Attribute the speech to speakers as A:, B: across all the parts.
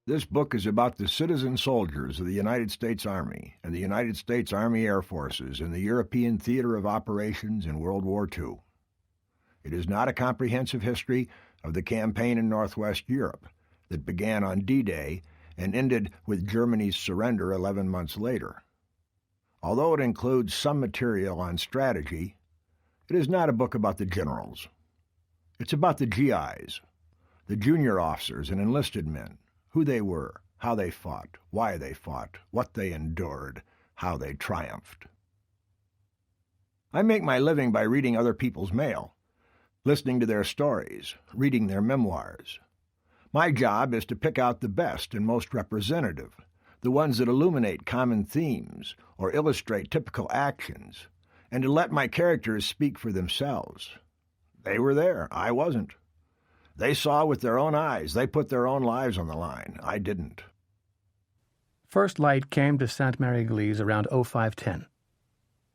A: This book is about the citizen soldiers of the United States Army and the United States Army Air Forces in the European theater of operations in World War II. It is not a comprehensive history of the campaign in Northwest Europe that began on D-Day and ended with Germany's surrender 11 months later. Although it includes some material on strategy, it is not a book about the generals. It's about the GIs, the junior officers and enlisted men, who they were, how they fought, why they fought, what they endured, how they triumphed. I make my living by reading other people's mail, listening to their stories, reading their memoirs. My job is to pick out the best and most representative, the ones that illuminate common themes or illustrate typical actions, and to let my characters speak for themselves. They were there. I wasn't. They saw with their own eyes. They put their own lives on the line. I didn't.
B: First light came to Sainte-Mère-Église around 0510.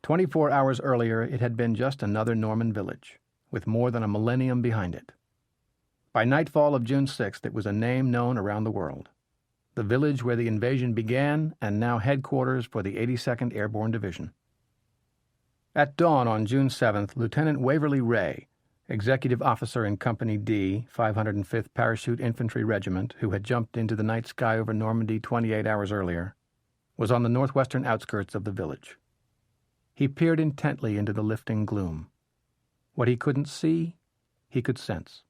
B: 24 hours earlier, it had been just another Norman village, with more than a millennium behind it. By nightfall of June 6th, it was a name known around the world. The village where the invasion began and now headquarters for the 82nd Airborne Division. At dawn on June 7th, Lieutenant Waverly Ray, executive officer in Company D, 505th Parachute Infantry Regiment, who had jumped into the night sky over Normandy 28 hours earlier, was on the northwestern outskirts of the village. He peered intently into the lifting gloom. What he couldn't see, he could sense.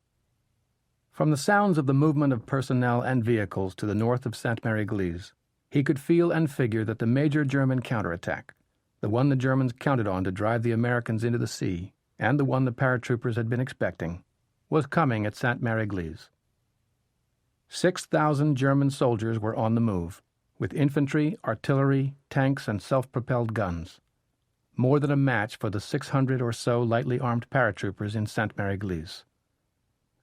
B: From the sounds of the movement of personnel and vehicles to the north of Sainte-Mère-Église, he could feel and figure that the major German counterattack, the one the Germans counted on to drive the Americans into the sea, and the one the paratroopers had been expecting, was coming at Sainte-Mère-Église. 6,000 German soldiers were on the move, with infantry, artillery, tanks, and self-propelled guns, more than a match for the 600 or so lightly armed paratroopers in Sainte-Mère-Église.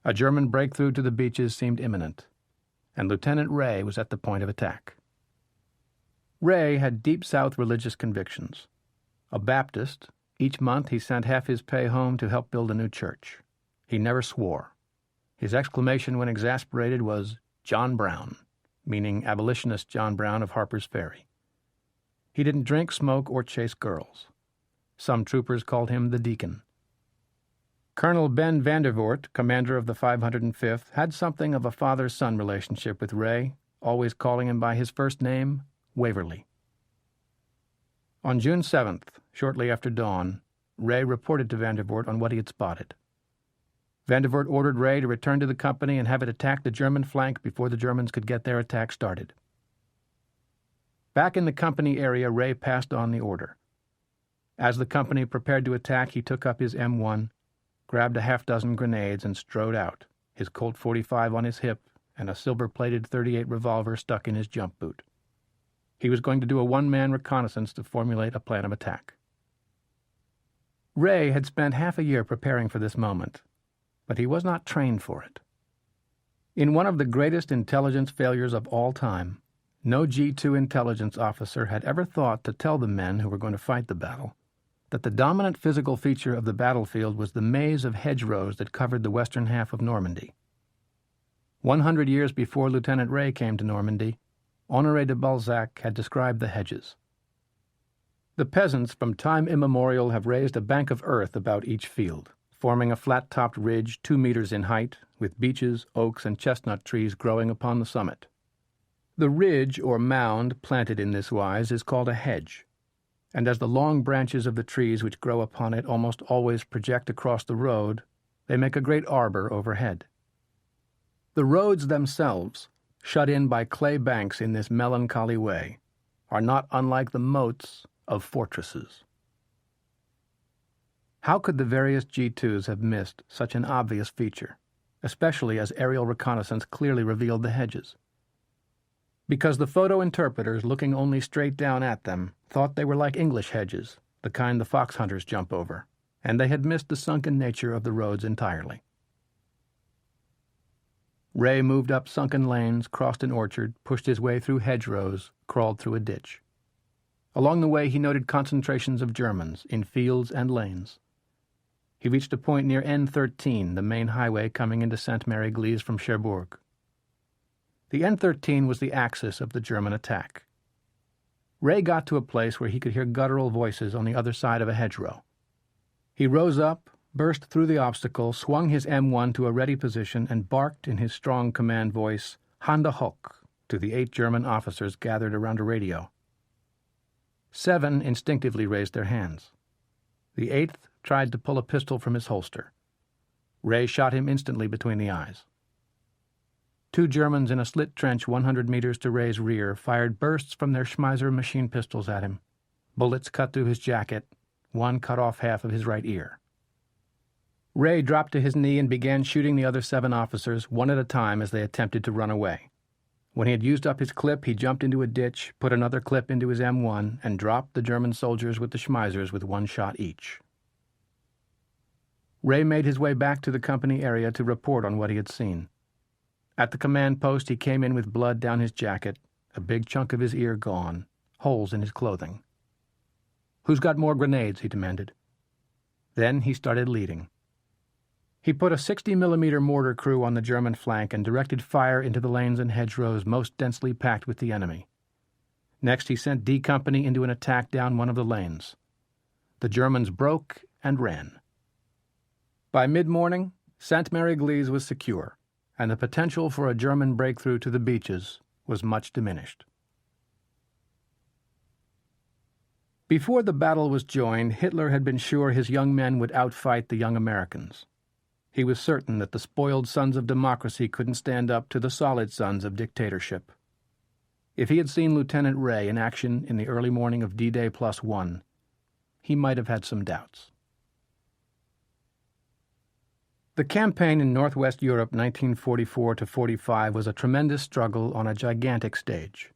B: A German breakthrough to the beaches seemed imminent, and Lieutenant Ray was at the point of attack. Ray had deep South religious convictions. A Baptist, each month he sent half his pay home to help build a new church. He never swore. His exclamation when exasperated was, "John Brown," meaning abolitionist John Brown of Harper's Ferry. He didn't drink, smoke, or chase girls. Some troopers called him the Deacon. Colonel Ben Vandervoort, commander of the 505th, had something of a father-son relationship with Ray, always calling him by his first name, Waverly. On June 7th, shortly after dawn, Ray reported to Vandervoort on what he had spotted. Vandervoort ordered Ray to return to the company and have it attack the German flank before the Germans could get their attack started. Back in the company area, Ray passed on the order. As the company prepared to attack, he took up his M1, grabbed a half-dozen grenades, and strode out, his Colt 45 on his hip and a silver-plated .38 revolver stuck in his jump boot. He was going to do a one-man reconnaissance to formulate a plan of attack. Ray had spent half a year preparing for this moment, but he was not trained for it. In one of the greatest intelligence failures of all time, no G2 intelligence officer had ever thought to tell the men who were going to fight the battle that the dominant physical feature of the battlefield was the maze of hedgerows that covered the western half of Normandy. 100 years before Lieutenant Ray came to Normandy, Honoré de Balzac had described the hedges. The peasants from time immemorial have raised a bank of earth about each field, forming a flat-topped ridge 2 meters in height, with beeches, oaks, and chestnut trees growing upon the summit. The ridge or mound planted in this wise is called a hedge, and as the long branches of the trees which grow upon it almost always project across the road, they make a great arbor overhead. The roads themselves, shut in by clay banks in this melancholy way, are not unlike the moats of fortresses. How could the various G2s have missed such an obvious feature, especially as aerial reconnaissance clearly revealed the hedges? Because the photo interpreters, looking only straight down at them, thought they were like English hedges, the kind the fox hunters jump over, and they had missed the sunken nature of the roads entirely. Ray moved up sunken lanes, crossed an orchard, pushed his way through hedgerows, crawled through a ditch. Along the way he noted concentrations of Germans in fields and lanes. He reached a point near N13, the main highway coming into Sainte-Mère-Église from Cherbourg. The N-13 was the axis of the German attack. Ray got to a place where he could hear guttural voices on the other side of a hedgerow. He rose up, burst through the obstacle, swung his M1 to a ready position, and barked in his strong command voice, "Hande hoch," to the 8 German officers gathered around a radio. 7 instinctively raised their hands. The 8th tried to pull a pistol from his holster. Ray shot him instantly between the eyes. 2 Germans in a slit trench 100 meters to Ray's rear fired bursts from their Schmeisser machine pistols at him. Bullets cut through his jacket. One cut off half of his right ear. Ray dropped to his knee and began shooting the other 7 officers, one at a time, as they attempted to run away. When he had used up his clip, he jumped into a ditch, put another clip into his M1, and dropped the German soldiers with the Schmeissers with 1 shot each. Ray made his way back to the company area to report on what he had seen. At the command post, he came in with blood down his jacket, a big chunk of his ear gone, holes in his clothing. "Who's got more grenades?" he demanded. Then he started leading. He put a 60-millimeter mortar crew on the German flank and directed fire into the lanes and hedgerows most densely packed with the enemy. Next, he sent D Company into an attack down one of the lanes. The Germans broke and ran. By mid-morning, Sainte-Mère-Église was secure, and the potential for a German breakthrough to the beaches was much diminished. Before the battle was joined, Hitler had been sure his young men would outfight the young Americans. He was certain that the spoiled sons of democracy couldn't stand up to the solid sons of dictatorship. If he had seen Lieutenant Ray in action in the early morning of D-Day +1, he might have had some doubts. The campaign in Northwest Europe 1944-45 was a tremendous struggle on a gigantic stage.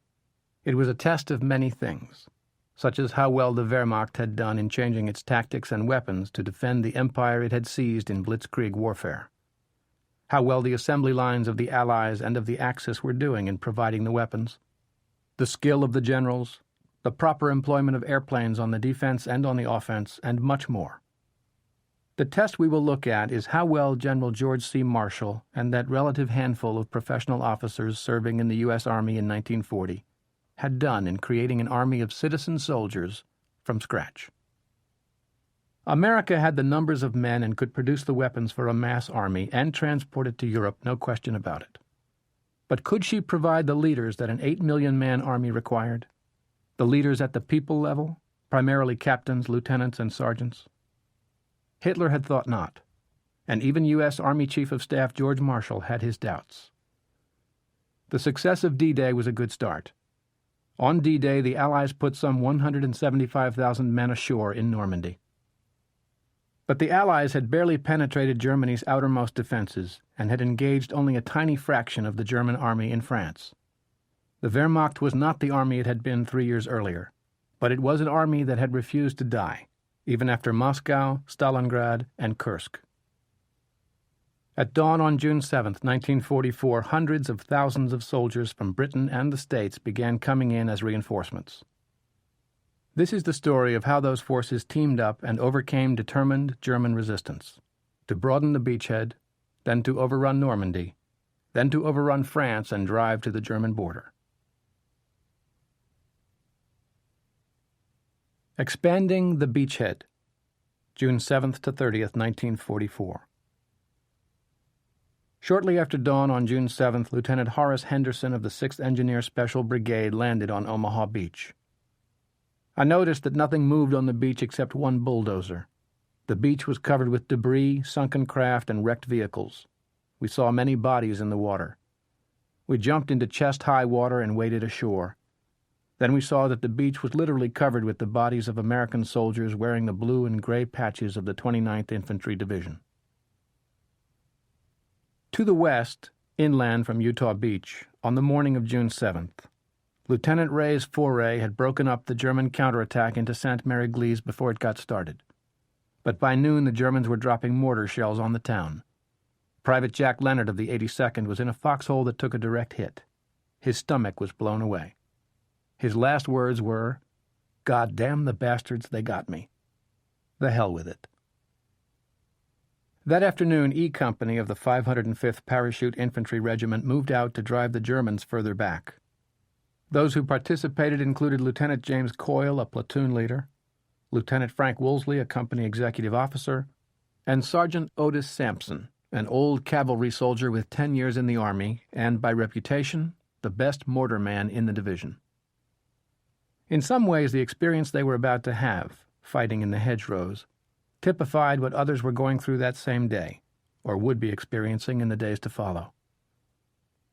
B: It was a test of many things, such as how well the Wehrmacht had done in changing its tactics and weapons to defend the empire it had seized in blitzkrieg warfare, how well the assembly lines of the Allies and of the Axis were doing in providing the weapons, the skill of the generals, the proper employment of airplanes on the defense and on the offense, and much more. The test we will look at is how well General George C. Marshall and that relative handful of professional officers serving in the U.S. Army in 1940 had done in creating an army of citizen soldiers from scratch. America had the numbers of men and could produce the weapons for a mass army and transport it to Europe, no question about it. But could she provide the leaders that an 8-million-man army required? The leaders at the people level, primarily captains, lieutenants, and sergeants? Hitler had thought not, and even U.S. Army Chief of Staff George Marshall had his doubts. The success of D-Day was a good start. On D-Day, the Allies put some 175,000 men ashore in Normandy. But the Allies had barely penetrated Germany's outermost defenses and had engaged only a tiny fraction of the German army in France. The Wehrmacht was not the army it had been 3 years earlier, but it was an army that had refused to die, even after Moscow, Stalingrad, and Kursk. At dawn on June 7, 1944, hundreds of thousands of soldiers from Britain and the States began coming in as reinforcements. This is the story of how those forces teamed up and overcame determined German resistance, to broaden the beachhead, then to overrun Normandy, then to overrun France and drive to the German border. Expanding the beachhead, June 7th to 30th, 1944. Shortly after dawn on June 7th, Lieutenant Horace Henderson of the 6th Engineer Special Brigade landed on Omaha Beach. I noticed that nothing moved on the beach except one bulldozer. The beach was covered with debris, sunken craft, and wrecked vehicles. We saw many bodies in the water. We jumped into chest-high water and waded ashore. Then we saw that the beach was literally covered with the bodies of American soldiers wearing the blue and gray patches of the 29th Infantry Division. To the west, inland from Utah Beach, on the morning of June 7th, Lieutenant Ray's foray had broken up the German counterattack into Sainte-Mère-Église before it got started. But by noon the Germans were dropping mortar shells on the town. Private Jack Leonard of the 82nd was in a foxhole that took a direct hit. His stomach was blown away. His last words were, "God damn the bastards, they got me. The hell with it." That afternoon, E Company of the 505th Parachute Infantry Regiment moved out to drive the Germans further back. Those who participated included Lieutenant James Coyle, a platoon leader, Lieutenant Frank Woolsey, a company executive officer, and Sergeant Otis Sampson, an old cavalry soldier with 10 years in the Army and, by reputation, the best mortar man in the division. In some ways, the experience they were about to have, fighting in the hedgerows, typified what others were going through that same day, or would be experiencing in the days to follow.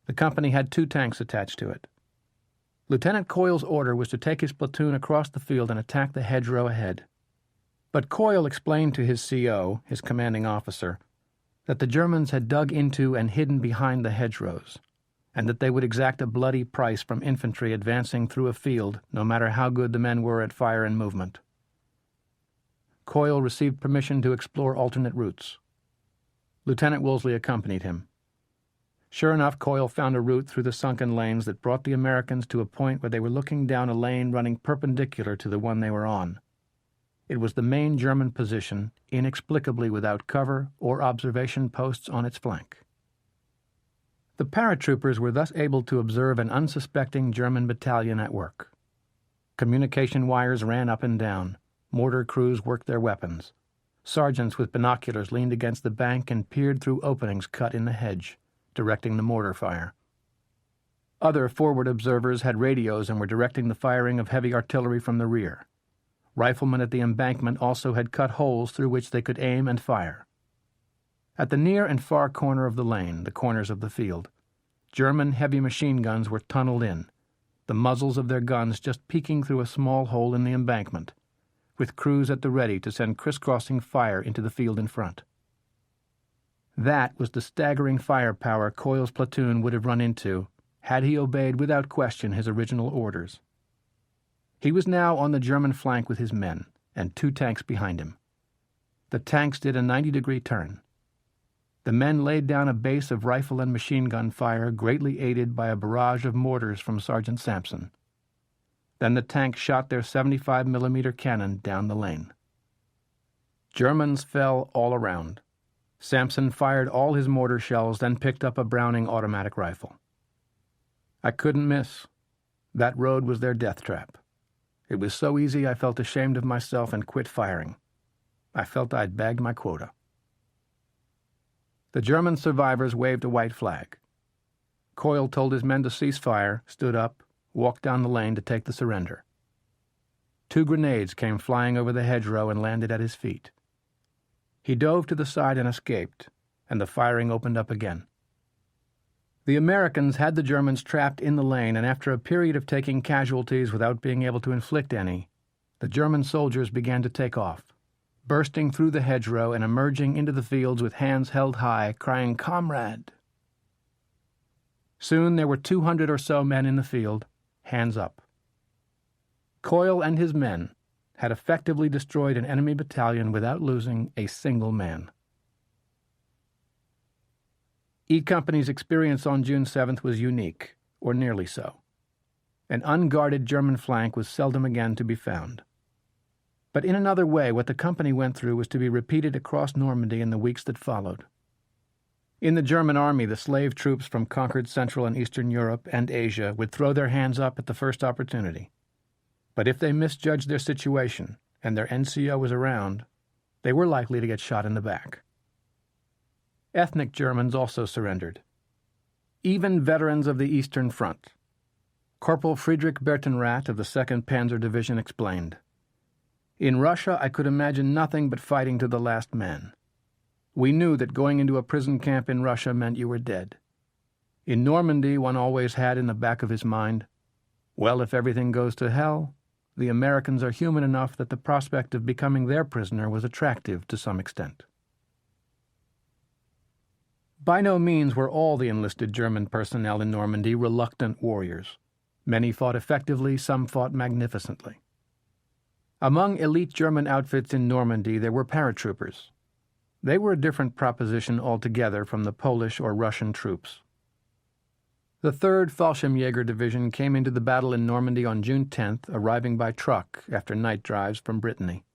B: The company had 2 tanks attached to it. Lieutenant Coyle's order was to take his platoon across the field and attack the hedgerow ahead. But Coyle explained to his CO, his commanding officer, that the Germans had dug into and hidden behind the hedgerows, and that they would exact a bloody price from infantry advancing through a field, no matter how good the men were at fire and movement. Coyle received permission to explore alternate routes. Lieutenant Woolsey accompanied him. Sure enough, Coyle found a route through the sunken lanes that brought the Americans to a point where they were looking down a lane running perpendicular to the one they were on. It was the main German position, inexplicably without cover or observation posts on its flank. The paratroopers were thus able to observe an unsuspecting German battalion at work. Communication wires ran up and down. Mortar crews worked their weapons. Sergeants with binoculars leaned against the bank and peered through openings cut in the hedge, directing the mortar fire. Other forward observers had radios and were directing the firing of heavy artillery from the rear. Riflemen at the embankment also had cut holes through which they could aim and fire. At the near and far corner of the lane, the corners of the field, German heavy machine guns were tunneled in, the muzzles of their guns just peeking through a small hole in the embankment, with crews at the ready to send crisscrossing fire into the field in front. That was the staggering firepower Coyle's platoon would have run into had he obeyed without question his original orders. He was now on the German flank with his men, and 2 tanks behind him. The tanks did a 90-degree turn. The men laid down a base of rifle and machine gun fire, greatly aided by a barrage of mortars from Sergeant Sampson. Then the tanks shot their 75mm cannon down the lane. Germans fell all around. Sampson fired all his mortar shells, then picked up a Browning automatic rifle. I couldn't miss. That road was their death trap. It was so easy I felt ashamed of myself and quit firing. I felt I'd bagged my quota. The German survivors waved a white flag. Coyle told his men to cease fire, stood up, walked down the lane to take the surrender. 2 grenades came flying over the hedgerow and landed at his feet. He dove to the side and escaped, and the firing opened up again. The Americans had the Germans trapped in the lane, and after a period of taking casualties without being able to inflict any, the German soldiers began to take off, bursting through the hedgerow and emerging into the fields with hands held high, crying, "Comrade!" Soon there were 200 or so men in the field, hands up. Coyle and his men had effectively destroyed an enemy battalion without losing a single man. E Company's experience on June 7th was unique, or nearly so. An unguarded German flank was seldom again to be found. But in another way, what the company went through was to be repeated across Normandy in the weeks that followed. In the German army, the slave troops from conquered Central and Eastern Europe and Asia would throw their hands up at the first opportunity. But if they misjudged their situation and their NCO was around, they were likely to get shot in the back. Ethnic Germans also surrendered. Even veterans of the Eastern Front. Corporal Friedrich Bertenrath of the 2nd Panzer Division explained, "In Russia, I could imagine nothing but fighting to the last man. We knew that going into a prison camp in Russia meant you were dead. In Normandy, one always had in the back of his mind, well, if everything goes to hell, the Americans are human enough that the prospect of becoming their prisoner was attractive to some extent." By no means were all the enlisted German personnel in Normandy reluctant warriors. Many fought effectively, some fought magnificently. Among elite German outfits in Normandy there were paratroopers. They were a different proposition altogether from the Polish or Russian troops. The 3rd Fallschirmjäger Division came into the battle in Normandy on June 10th, arriving by truck after night drives from Brittany.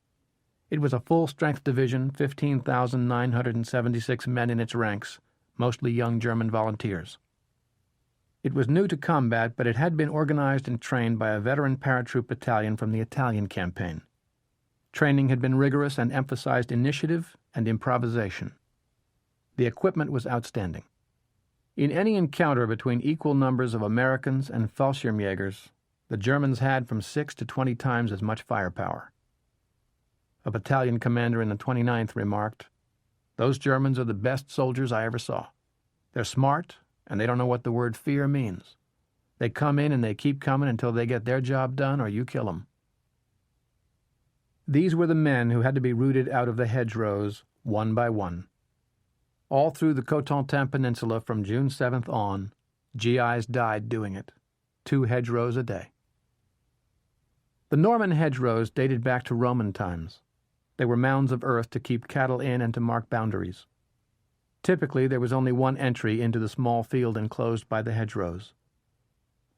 B: It was a full-strength division, 15,976 men in its ranks, mostly young German volunteers. It was new to combat, but it had been organized and trained by a veteran paratroop battalion from the Italian campaign. Training had been rigorous and emphasized initiative and improvisation. The equipment was outstanding. In any encounter between equal numbers of Americans and Fallschirmjägers, the Germans had from 6 to 20 times as much firepower. A battalion commander in the 29th remarked, "Those Germans are the best soldiers I ever saw. They're smart, and they don't know what the word fear means. They come in and they keep coming until they get their job done or you kill them." These were the men who had to be rooted out of the hedgerows, one by one. All through the Cotentin Peninsula from June 7th on, GIs died doing it, 2 hedgerows a day. The Norman hedgerows dated back to Roman times. They were mounds of earth to keep cattle in and to mark boundaries. Typically, there was only one entry into the small field enclosed by the hedgerows.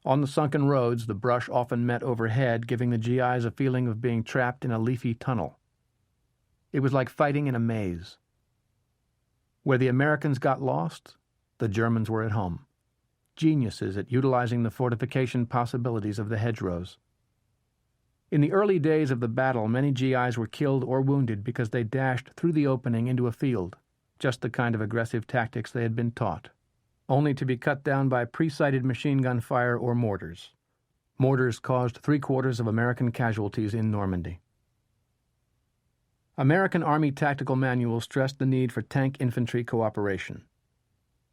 B: On the sunken roads, the brush often met overhead, giving the GIs a feeling of being trapped in a leafy tunnel. It was like fighting in a maze. Where the Americans got lost, the Germans were at home, geniuses at utilizing the fortification possibilities of the hedgerows. In the early days of the battle, many GIs were killed or wounded because they dashed through the opening into a field, just the kind of aggressive tactics they had been taught, only to be cut down by pre-sighted machine gun fire or mortars. Mortars caused 3/4 of American casualties in Normandy. American Army tactical manuals stressed the need for tank infantry cooperation.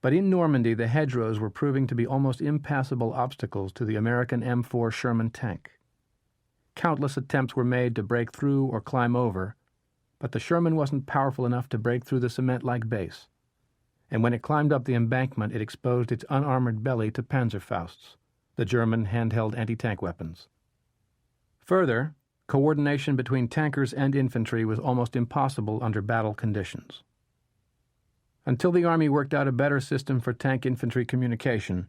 B: But in Normandy, the hedgerows were proving to be almost impassable obstacles to the American M4 Sherman tank. Countless attempts were made to break through or climb over, but the Sherman wasn't powerful enough to break through the cement-like base, and when it climbed up the embankment it exposed its unarmored belly to Panzerfausts, the German handheld anti-tank weapons. Further, coordination between tankers and infantry was almost impossible under battle conditions. Until the Army worked out a better system for tank infantry communication,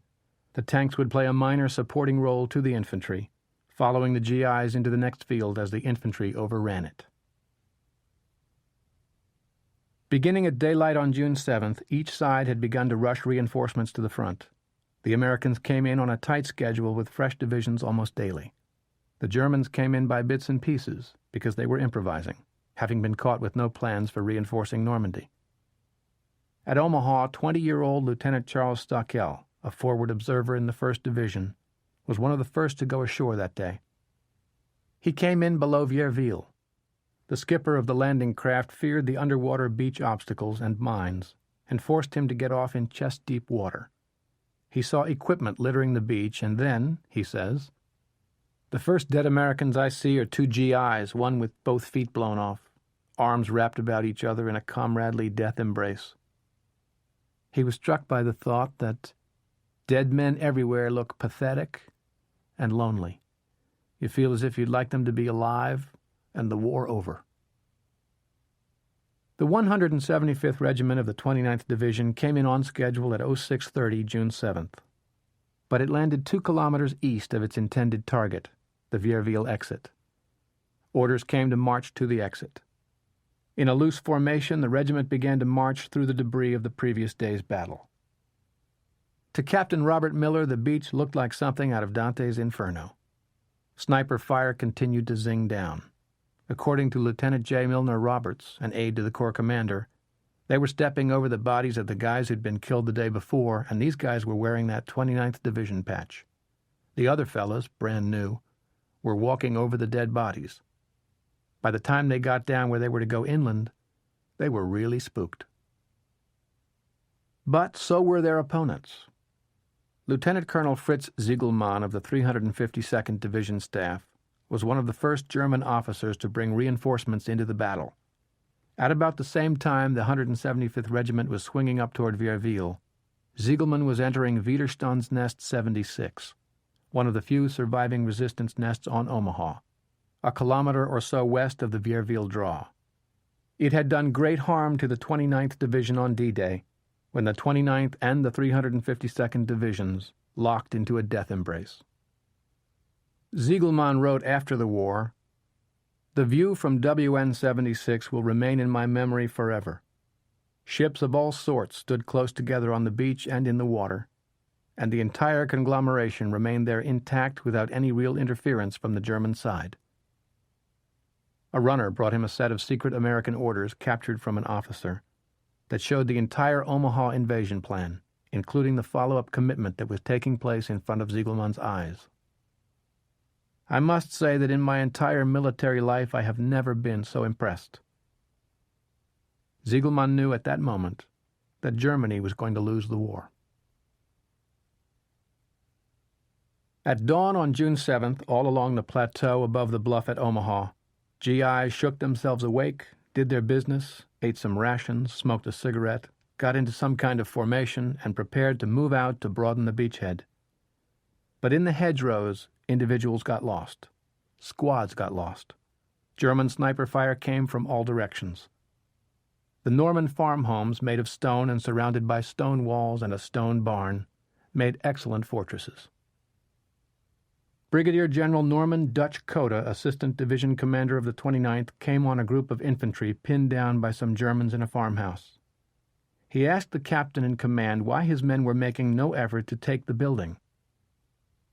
B: the tanks would play a minor supporting role to the infantry, following the GIs into the next field as the infantry overran it. Beginning at daylight on June 7th, each side had begun to rush reinforcements to the front. The Americans came in on a tight schedule with fresh divisions almost daily. The Germans came in by bits and pieces because they were improvising, having been caught with no plans for reinforcing Normandy. At Omaha, 20-year-old Lieutenant Charles Stockel, a forward observer in the 1st Division, was one of the first to go ashore that day. He came in below Vierville. The skipper of the landing craft feared the underwater beach obstacles and mines and forced him to get off in chest-deep water. He saw equipment littering the beach and then, he says, "The first dead Americans I see are 2 GIs, one with both feet blown off, arms wrapped about each other in a comradely death embrace." He was struck by the thought that dead men everywhere look pathetic and lonely. You feel as if you'd like them to be alive and the war over. The 175th Regiment of the 29th Division came in on schedule at 06:30 June 7th. But it landed 2 kilometers east of its intended target, the Vierville exit. Orders came to march to the exit. In a loose formation, the regiment began to march through the debris of the previous day's battle. To Captain Robert Miller, the beach looked like something out of Dante's Inferno. Sniper fire continued to zing down. According to Lieutenant J. Milner Roberts, an aide to the Corps commander, they were stepping over the bodies of the guys who'd been killed the day before, and these guys were wearing that 29th Division patch. The other fellas, brand new, were walking over the dead bodies. By the time they got down where they were to go inland, they were really spooked. But so were their opponents. Lieutenant Colonel Fritz Ziegelmann of the 352nd Division staff was one of the first German officers to bring reinforcements into the battle. At about the same time the 175th Regiment was swinging up toward Vierville, Ziegelmann was entering Widerstands Nest 76, one of the few surviving resistance nests on Omaha, a kilometer or so west of the Vierville draw. It had done great harm to the 29th Division on D-Day, when the 29th and the 352nd Divisions locked into a death embrace. Ziegelmann wrote after the war, The view from WN-76 will remain in my memory forever. Ships of all sorts stood close together on the beach and in the water, and the entire conglomeration remained there intact without any real interference from the German side. A runner brought him a set of secret American orders captured from an officer that showed the entire Omaha invasion plan, including the follow-up commitment that was taking place in front of Ziegelmann's eyes. I must say that in my entire military life I have never been so impressed. Ziegelmann knew at that moment that Germany was going to lose the war. At dawn on June 7th, all along the plateau above the bluff at Omaha, GIs shook themselves awake, did their business, ate some rations, smoked a cigarette, got into some kind of formation, and prepared to move out to broaden the beachhead. But in the hedgerows, individuals got lost. Squads got lost. German sniper fire came from all directions. The Norman farm homes, made of stone and surrounded by stone walls and a stone barn, made excellent fortresses. Brigadier General Norman Dutch Coda, Assistant Division Commander of the 29th, came on a group of infantry pinned down by some Germans in a farmhouse. He asked the captain in command why his men were making no effort to take the building.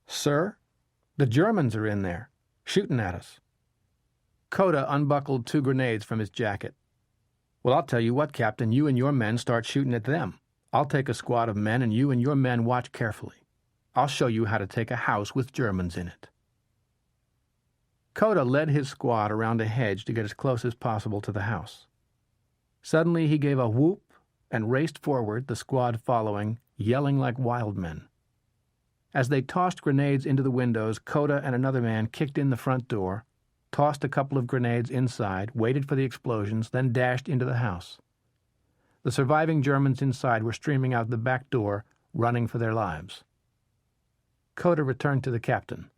B: "Sir, the Germans are in there, shooting at us." Coda unbuckled 2 grenades from his jacket. "Well, I'll tell you what, Captain, you and your men start shooting at them. I'll take a squad of men, and you and your men watch carefully. I'll show you how to take a house with Germans in it." Coda led his squad around a hedge to get as close as possible to the house. Suddenly he gave a whoop and raced forward, the squad following, yelling like wild men. As they tossed grenades into the windows, Coda and another man kicked in the front door, tossed a couple of grenades inside, waited for the explosions, then dashed into the house. The surviving Germans inside were streaming out the back door, running for their lives. Coda returned to the captain.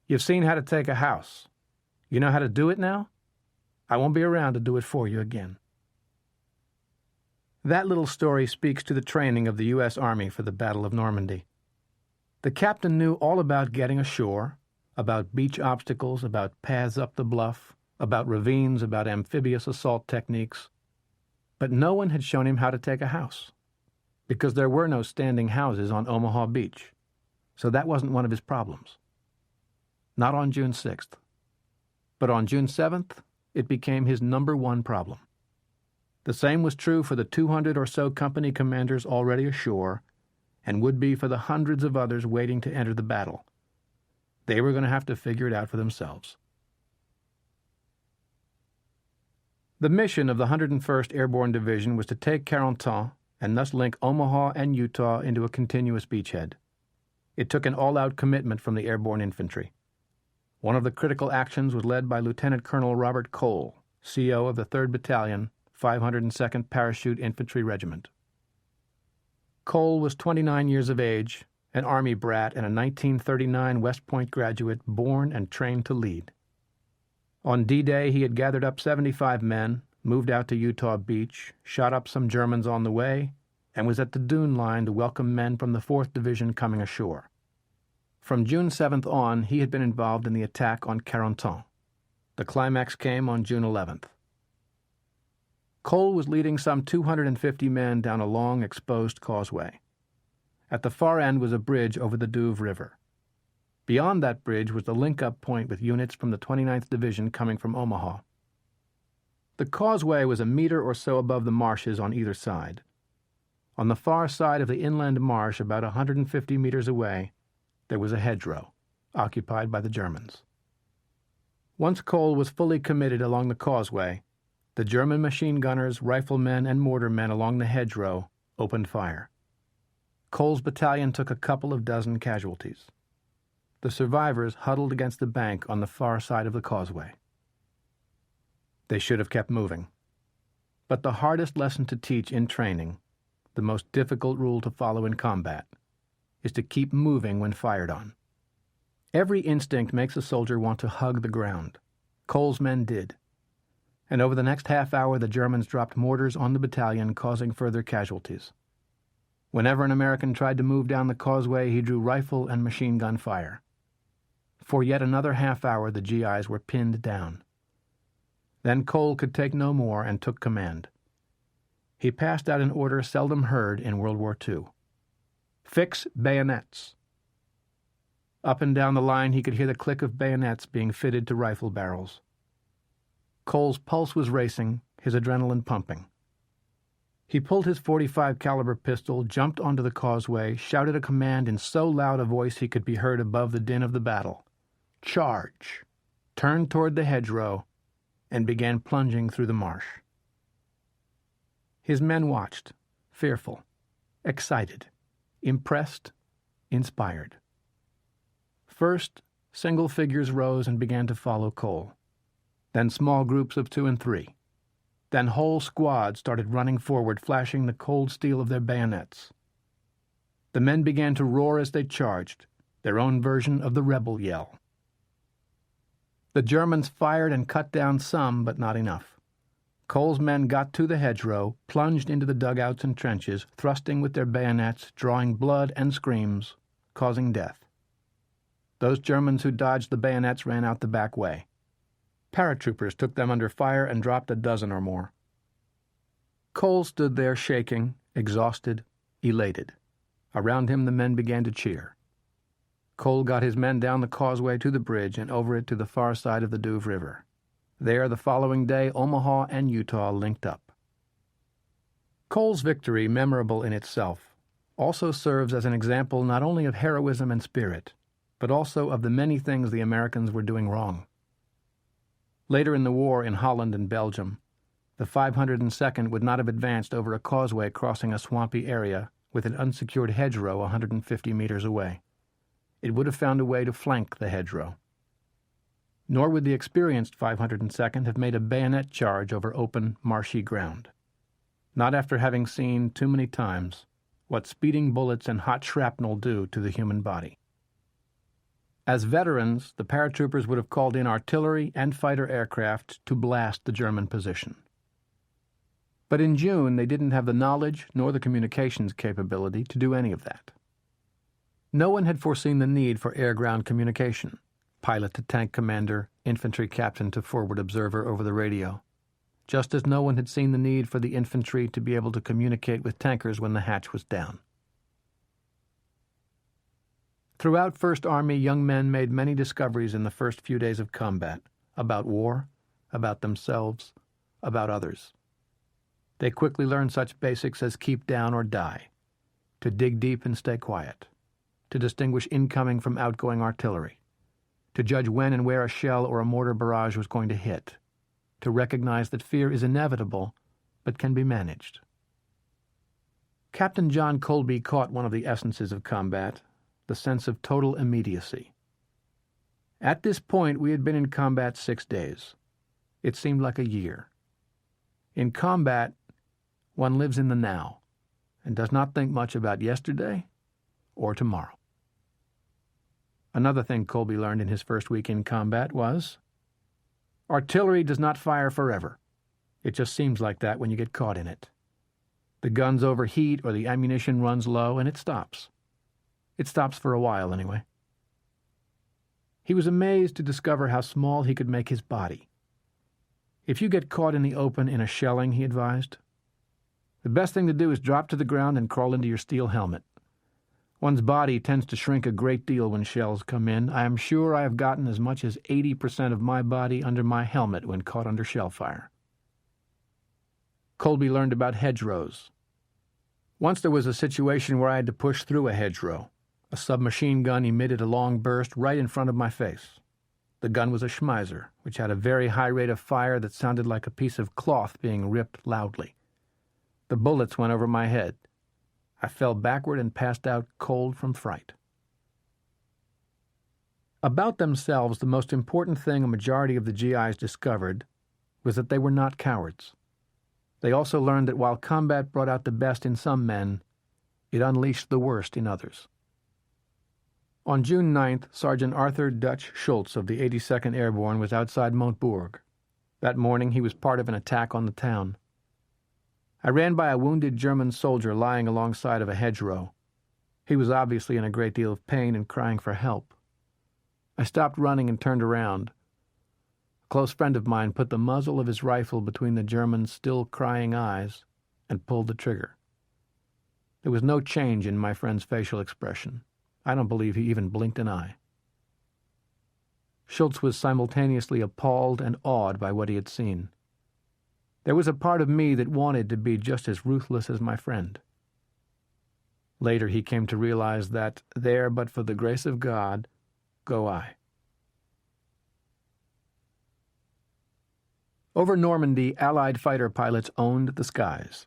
B: "You've seen how to take a house. You know how to do it now? I won't be around to do it for you again." That little story speaks to the training of the U.S. Army for the Battle of Normandy. The captain knew all about getting ashore, about beach obstacles, about paths up the bluff, about ravines, about amphibious assault techniques, but no one had shown him how to take a house, because there were no standing houses on Omaha Beach, so that wasn't one of his problems. Not on June 6th. But on June 7th, it became his number one problem. The same was true for the 200 or so company commanders already ashore, and would be for the hundreds of others waiting to enter the battle. They were going to have to figure it out for themselves. The mission of the 101st Airborne Division was to take Carentan and thus link Omaha and Utah into a continuous beachhead. It took an all-out commitment from the airborne infantry. One of the critical actions was led by Lieutenant Colonel Robert Cole, CO of the 3rd Battalion, 502nd Parachute Infantry Regiment. Cole was 29 years of age, an Army brat and a 1939 West Point graduate born and trained to lead. On D-Day, he had gathered up 75 men, moved out to Utah Beach, shot up some Germans on the way, and was at the dune line to welcome men from the 4th Division coming ashore. From June 7th on, he had been involved in the attack on Carentan. The climax came on June 11th. Cole was leading some 250 men down a long, exposed causeway. At the far end was a bridge over the Douve River. Beyond that bridge was the link-up point with units from the 29th Division coming from Omaha. The causeway was a meter or so above the marshes on either side. On the far side of the inland marsh, about 150 meters away, there was a hedgerow, occupied by the Germans. Once Cole was fully committed along the causeway, the German machine gunners, riflemen, and mortarmen along the hedgerow opened fire. Cole's battalion took a couple of dozen casualties. The survivors huddled against the bank on the far side of the causeway. They should have kept moving. But the hardest lesson to teach in training, the most difficult rule to follow in combat, is to keep moving when fired on. Every instinct makes a soldier want to hug the ground. Cole's men did. And over the next half hour the Germans dropped mortars on the battalion, causing further casualties. Whenever an American tried to move down the causeway, he drew rifle and machine gun fire. For yet another half hour the GIs were pinned down. Then Cole could take no more and took command. He passed out an order seldom heard in World War II. Fix bayonets. Up and down the line he could hear the click of bayonets being fitted to rifle barrels. Cole's pulse was racing, his adrenaline pumping. He pulled his .45 caliber pistol, jumped onto the causeway, shouted a command in so loud a voice he could be heard above the din of the battle. Charge! Turned toward the hedgerow, and began plunging through the marsh. His men watched, fearful, excited, impressed, inspired. First, single figures rose and began to follow Cole. Then small groups of 2 and 3. Then whole squads started running forward, flashing the cold steel of their bayonets. The men began to roar as they charged, their own version of the rebel yell. The Germans fired and cut down some, but not enough. Cole's men got to the hedgerow, plunged into the dugouts and trenches, thrusting with their bayonets, drawing blood and screams, causing death. Those Germans who dodged the bayonets ran out the back way. Paratroopers took them under fire and dropped a dozen or more. Cole stood there shaking, exhausted, elated. Around him the men began to cheer. Cole got his men down the causeway to the bridge and over it to the far side of the Douve River. There, the following day, Omaha and Utah linked up. Cole's victory, memorable in itself, also serves as an example not only of heroism and spirit, but also of the many things the Americans were doing wrong. Later in the war in Holland and Belgium, the 502nd would not have advanced over a causeway crossing a swampy area with an unsecured hedgerow 150 meters away. It would have found a way to flank the hedgerow. Nor would the experienced 502nd have made a bayonet charge over open, marshy ground. Not after having seen, too many times, what speeding bullets and hot shrapnel do to the human body. As veterans, the paratroopers would have called in artillery and fighter aircraft to blast the German position. But in June, they didn't have the knowledge nor the communications capability to do any of that. No one had foreseen the need for air-ground communication, pilot to tank commander, infantry captain to forward observer over the radio, just as no one had seen the need for the infantry to be able to communicate with tankers when the hatch was down. Throughout First Army, young men made many discoveries in the first few days of combat, about war, about themselves, about others. They quickly learned such basics as keep down or die, to dig deep and stay quiet, to distinguish incoming from outgoing artillery, to judge when and where a shell or a mortar barrage was going to hit, to recognize that fear is inevitable but can be managed. Captain John Colby caught one of the essences of combat, the sense of total immediacy. At this point, we had been in combat 6 days. It seemed like a year. In combat, one lives in the now and does not think much about yesterday or tomorrow. Another thing Colby learned in his first week in combat was, artillery does not fire forever. It just seems like that when you get caught in it. The guns overheat or the ammunition runs low and it stops. It stops for a while anyway. He was amazed to discover how small he could make his body. If you get caught in the open in a shelling, he advised, the best thing to do is drop to the ground and crawl into your steel helmet. One's body tends to shrink a great deal when shells come in. I am sure I have gotten as much as 80% of my body under my helmet when caught under shell fire. Colby learned about hedgerows. Once there was a situation where I had to push through a hedgerow. A submachine gun emitted a long burst right in front of my face. The gun was a Schmeiser, which had a very high rate of fire that sounded like a piece of cloth being ripped loudly. The bullets went over my head. I fell backward and passed out cold from fright. About themselves, the most important thing a majority of the GIs discovered was that they were not cowards. They also learned that while combat brought out the best in some men, it unleashed the worst in others. On June 9th, Sergeant Arthur Dutch Schultz of the 82nd Airborne was outside Montbourg. That morning he was part of an attack on the town. I ran by a wounded German soldier lying alongside of a hedgerow. He was obviously in a great deal of pain and crying for help. I stopped running and turned around. close friend of mine put the muzzle of his rifle between the German's still crying eyes and pulled the trigger. There was no change in my friend's facial expression. I don't believe he even blinked an eye. Schultz was simultaneously appalled and awed by what he had seen. There was a part of me that wanted to be just as ruthless as my friend. Later he came to realize that, there but for the grace of God, go I. Over Normandy, Allied fighter pilots owned the skies.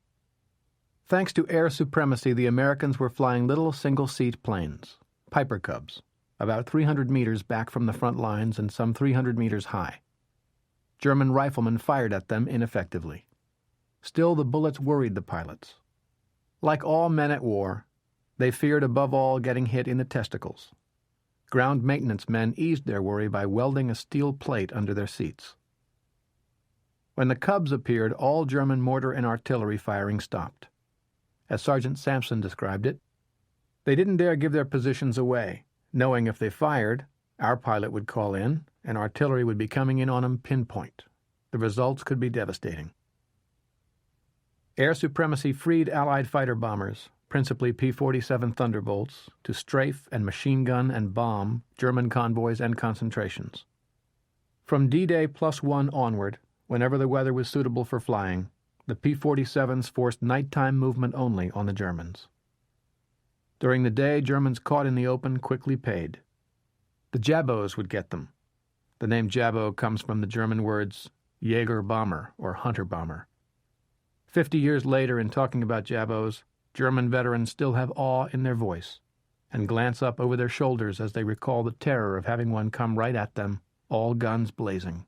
B: Thanks to air supremacy, the Americans were flying little single-seat planes, Piper Cubs, about 300 meters back from the front lines and some 300 meters high. German riflemen fired at them ineffectively. Still, the bullets worried the pilots. Like all men at war, they feared above all getting hit in the testicles. Ground maintenance men eased their worry by welding a steel plate under their seats. When the Cubs appeared, all German mortar and artillery firing stopped. As Sergeant Sampson described it, they didn't dare give their positions away, knowing if they fired, our pilot would call in, and artillery would be coming in on them pinpoint. The results could be devastating. Air supremacy freed Allied fighter bombers, principally P-47 Thunderbolts, to strafe and machine gun and bomb German convoys and concentrations. From D-Day +1 onward, whenever the weather was suitable for flying, the P-47s forced nighttime movement only on the Germans. During the day, Germans caught in the open quickly paid. The Jabos would get them. The name Jabo comes from the German words Jäger-Bomber or hunter-bomber. 50 years later, in talking about Jabos, German veterans still have awe in their voice and glance up over their shoulders as they recall the terror of having one come right at them, all guns blazing.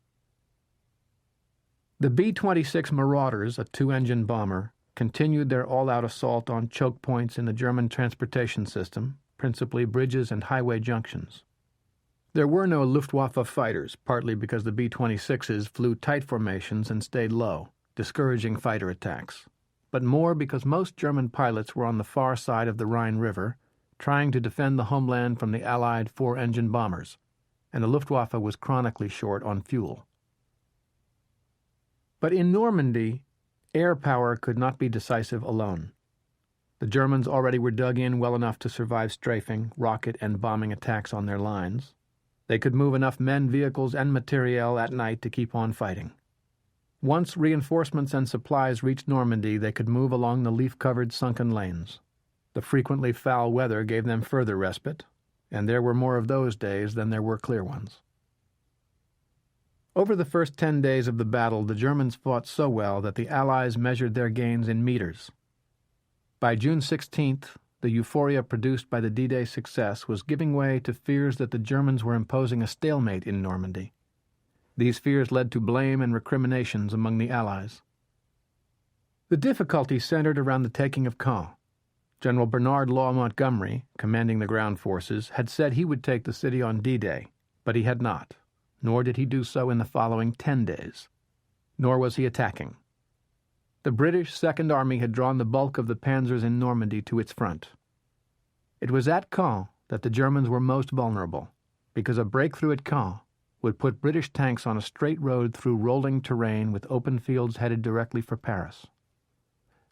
B: The B-26 Marauders, a two-engine bomber, continued their all-out assault on choke points in the German transportation system, principally bridges and highway junctions. There were no Luftwaffe fighters, partly because the B-26s flew tight formations and stayed low, discouraging fighter attacks, but more because most German pilots were on the far side of the Rhine River, trying to defend the homeland from the Allied four-engine bombers, and the Luftwaffe was chronically short on fuel. But in Normandy, air power could not be decisive alone. The Germans already were dug in well enough to survive strafing, rocket, and bombing attacks on their lines. They could move enough men, vehicles, and materiel at night to keep on fighting. Once reinforcements and supplies reached Normandy, they could move along the leaf-covered sunken lanes. The frequently foul weather gave them further respite, and there were more of those days than there were clear ones. Over the first 10 days of the battle, the Germans fought so well that the Allies measured their gains in meters. By June 16th, the euphoria produced by the D-Day success was giving way to fears that the Germans were imposing a stalemate in Normandy. These fears led to blame and recriminations among the Allies. The difficulty centered around the taking of Caen. General Bernard Law Montgomery, commanding the ground forces, had said he would take the city on D-Day, but he had not. Nor did he do so in the following 10 days. Nor was he attacking. The British Second Army had drawn the bulk of the panzers in Normandy to its front. It was at Caen that the Germans were most vulnerable, because a breakthrough at Caen would put British tanks on a straight road through rolling terrain with open fields headed directly for Paris.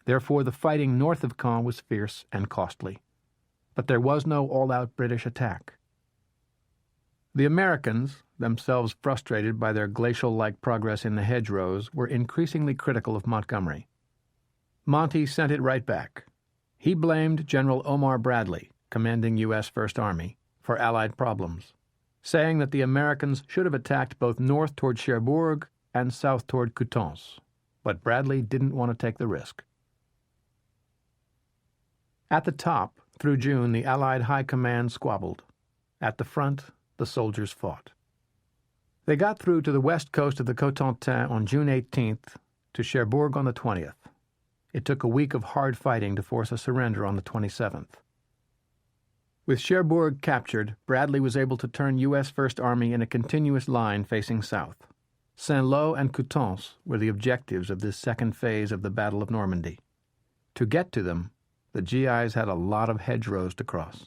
B: Therefore, the fighting north of Caen was fierce and costly. But there was no all-out British attack. The Americans, themselves frustrated by their glacial-like progress in the hedgerows, were increasingly critical of Montgomery. Monty sent it right back. He blamed General Omar Bradley, commanding U.S. First Army, for Allied problems, saying that the Americans should have attacked both north toward Cherbourg and south toward Coutances, but Bradley didn't want to take the risk. At the top, through June, the Allied High Command squabbled. At the front, the soldiers fought. They got through to the west coast of the Cotentin on June 18th, to Cherbourg on the 20th. It took a week of hard fighting to force a surrender on the 27th. With Cherbourg captured, Bradley was able to turn U.S. First Army in a continuous line facing south. Saint-Lô and Coutances were the objectives of this second phase of the Battle of Normandy. To get to them, the GIs had a lot of hedgerows to cross.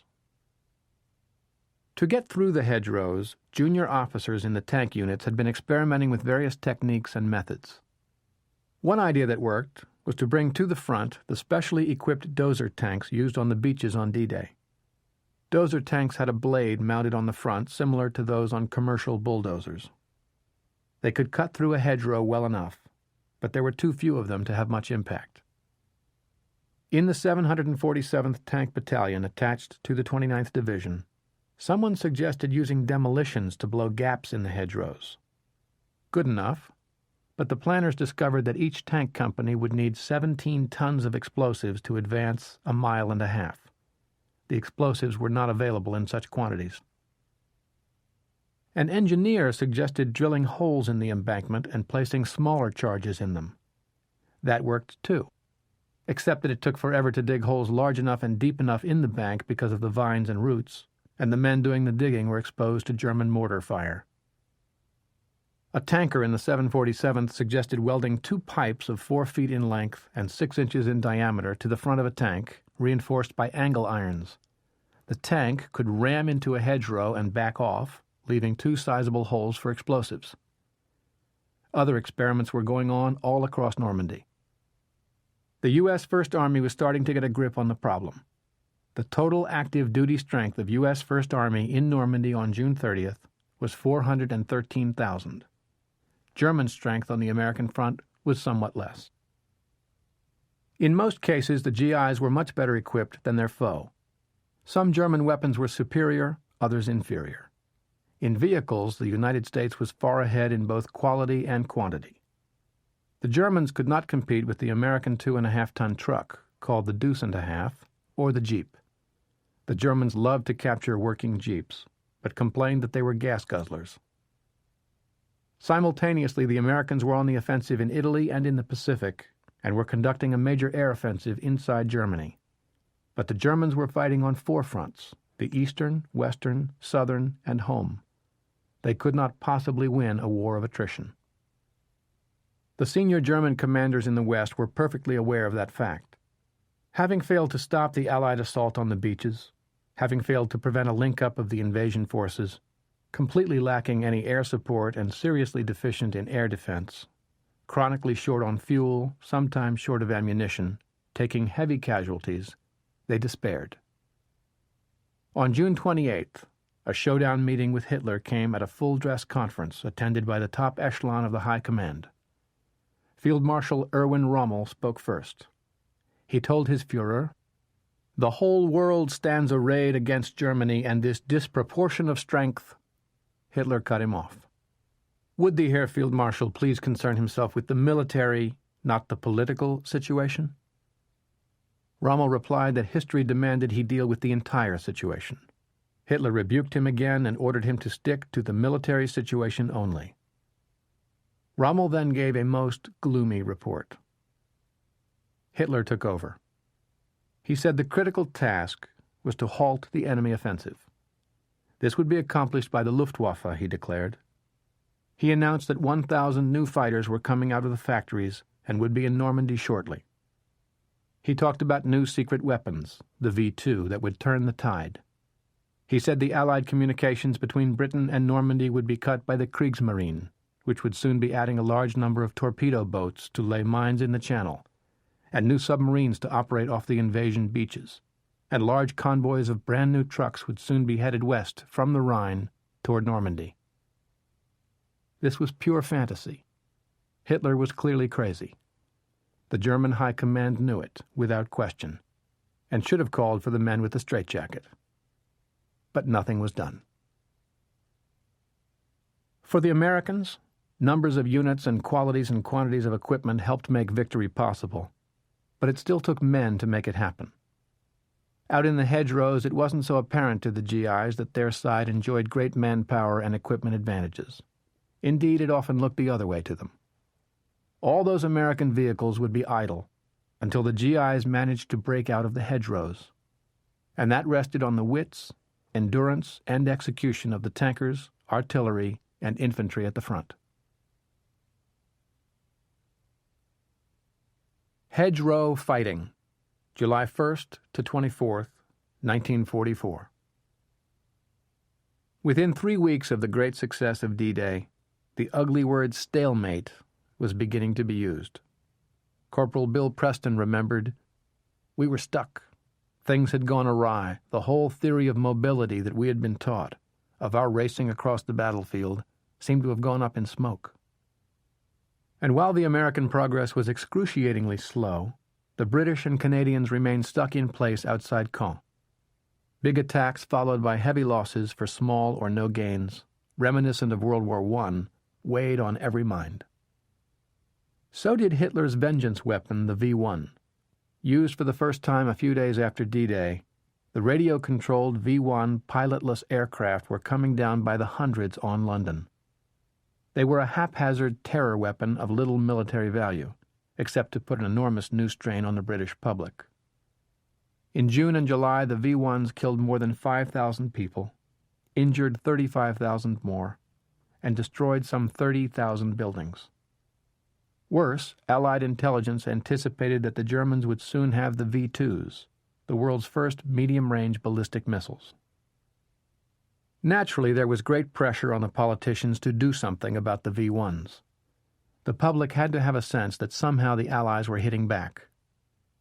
B: To get through the hedgerows, junior officers in the tank units had been experimenting with various techniques and methods. One idea that worked was to bring to the front the specially equipped dozer tanks used on the beaches on D-Day. Dozer tanks had a blade mounted on the front similar to those on commercial bulldozers. They could cut through a hedgerow well enough, but there were too few of them to have much impact. In the 747th Tank Battalion attached to the 29th Division, someone suggested using demolitions to blow gaps in the hedgerows. Good enough, but the planners discovered that each tank company would need 17 tons of explosives to advance a mile and a half. The explosives were not available in such quantities. An engineer suggested drilling holes in the embankment and placing smaller charges in them. That worked too, except that it took forever to dig holes large enough and deep enough in the bank because of the vines and roots, and the men doing the digging were exposed to German mortar fire. A tanker in the 747th suggested welding 2 pipes of 4 feet in length and 6 inches in diameter to the front of a tank, reinforced by angle irons. The tank could ram into a hedgerow and back off, leaving 2 sizable holes for explosives. Other experiments were going on all across Normandy. The U.S. First Army was starting to get a grip on the problem. The total active duty strength of U.S. First Army in Normandy on June 30th was 413,000. German strength on the American front was somewhat less. In most cases, the GIs were much better equipped than their foe. Some German weapons were superior, others inferior. In vehicles, the United States was far ahead in both quality and quantity. The Germans could not compete with the American 2.5-ton truck, called the Deuce and a Half, or the Jeep. The Germans loved to capture working Jeeps, but complained that they were gas guzzlers. Simultaneously, the Americans were on the offensive in Italy and in the Pacific, and were conducting a major air offensive inside Germany. But the Germans were fighting on 4 fronts: the eastern, western, southern, and home. They could not possibly win a war of attrition. The senior German commanders in the West were perfectly aware of that fact. Having failed to stop the Allied assault on the beaches, having failed to prevent a link-up of the invasion forces, completely lacking any air support and seriously deficient in air defense, chronically short on fuel, sometimes short of ammunition, taking heavy casualties, they despaired. On June 28th, a showdown meeting with Hitler came at a full-dress conference attended by the top echelon of the High Command. Field Marshal Erwin Rommel spoke first. He told his Führer, "The whole world stands arrayed against Germany, and this disproportion of strength—" Hitler cut him off. Would the Herr Field Marshal please concern himself with the military, not the political situation? Rommel replied that history demanded he deal with the entire situation. Hitler rebuked him again and ordered him to stick to the military situation only. Rommel then gave a most gloomy report. Hitler took over. He said the critical task was to halt the enemy offensive. This would be accomplished by the Luftwaffe, he declared. He announced that 1,000 new fighters were coming out of the factories and would be in Normandy shortly. He talked about new secret weapons, the V-2, that would turn the tide. He said the Allied communications between Britain and Normandy would be cut by the Kriegsmarine, which would soon be adding a large number of torpedo boats to lay mines in the channel, and new submarines to operate off the invasion beaches, and large convoys of brand-new trucks would soon be headed west from the Rhine toward Normandy. This was pure fantasy. Hitler was clearly crazy. The German High Command knew it, without question, and should have called for the men with the straitjacket. But nothing was done. For the Americans, numbers of units and qualities and quantities of equipment helped make victory possible, but it still took men to make it happen. Out in the hedgerows, it wasn't so apparent to the GIs that their side enjoyed great manpower and equipment advantages. Indeed, it often looked the other way to them. All those American vehicles would be idle until the GIs managed to break out of the hedgerows, and that rested on the wits, endurance, and execution of the tankers, artillery, and infantry at the front. Hedgerow Fighting, July 1st to 24th, 1944. Within 3 weeks of the great success of D-Day, the ugly word stalemate was beginning to be used. Corporal Bill Preston remembered, "We were stuck. Things had gone awry. The whole theory of mobility that we had been taught, of our racing across the battlefield, seemed to have gone up in smoke." And while the American progress was excruciatingly slow, the British and Canadians remained stuck in place outside Caen. Big attacks followed by heavy losses for small or no gains, reminiscent of World War I, weighed on every mind. So did Hitler's vengeance weapon, the V-1. Used for the first time a few days after D-Day, the radio-controlled V-1 pilotless aircraft were coming down by the hundreds on London. They were a haphazard terror weapon of little military value, except to put an enormous new strain on the British public. In June and July, the V-1s killed more than 5,000 people, injured 35,000 more, and destroyed some 30,000 buildings. Worse, Allied intelligence anticipated that the Germans would soon have the V-2s, the world's first medium-range ballistic missiles. Naturally, there was great pressure on the politicians to do something about the V-1s. The public had to have a sense that somehow the Allies were hitting back.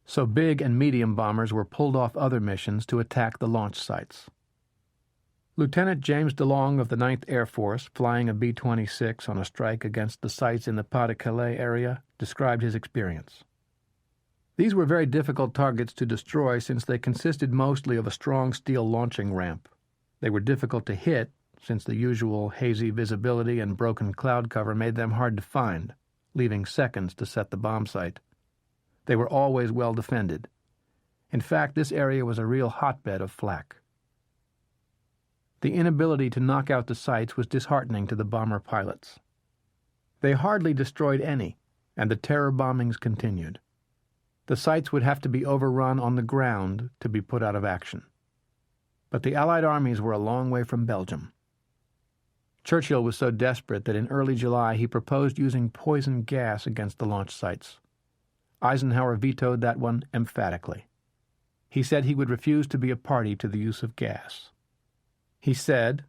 B: So big and medium bombers were pulled off other missions to attack the launch sites. Lieutenant James DeLong of the 9th Air Force, flying a B-26 on a strike against the sites in the Pas-de-Calais area, described his experience. These were very difficult targets to destroy since they consisted mostly of a strong steel launching ramp. They were difficult to hit since the usual hazy visibility and broken cloud cover made them hard to find, leaving seconds to set the bomb site. They were always well defended. In fact, this area was a real hotbed of flak. The inability to knock out the sites was disheartening to the bomber pilots. They hardly destroyed any, and the terror bombings continued. The sites would have to be overrun on the ground to be put out of action. But the Allied armies were a long way from Belgium. Churchill was so desperate that in early July he proposed using poison gas against the launch sites. Eisenhower vetoed that one emphatically. He said he would refuse to be a party to the use of gas. He said,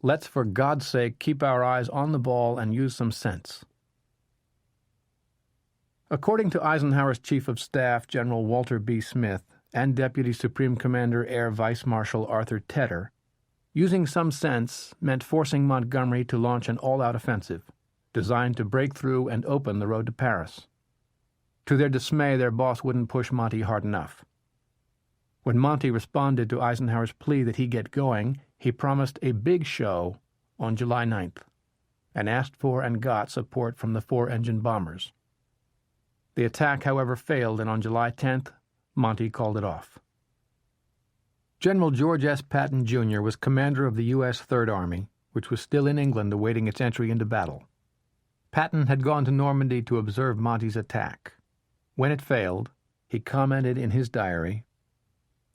B: "Let's for God's sake keep our eyes on the ball and use some sense." According to Eisenhower's Chief of Staff, General Walter B. Smith, and Deputy Supreme Commander Air Vice Marshal Arthur Tedder, using some sense meant forcing Montgomery to launch an all-out offensive, designed to break through and open the road to Paris. To their dismay, their boss wouldn't push Monty hard enough. When Monty responded to Eisenhower's plea that he get going, he promised a big show on July 9th, and asked for and got support from the 4-engine bombers. The attack, however, failed, and on July 10th, Monty called it off. General George S. Patton, Jr. was commander of the U.S. Third Army, which was still in England awaiting its entry into battle. Patton had gone to Normandy to observe Monty's attack. When it failed, he commented in his diary,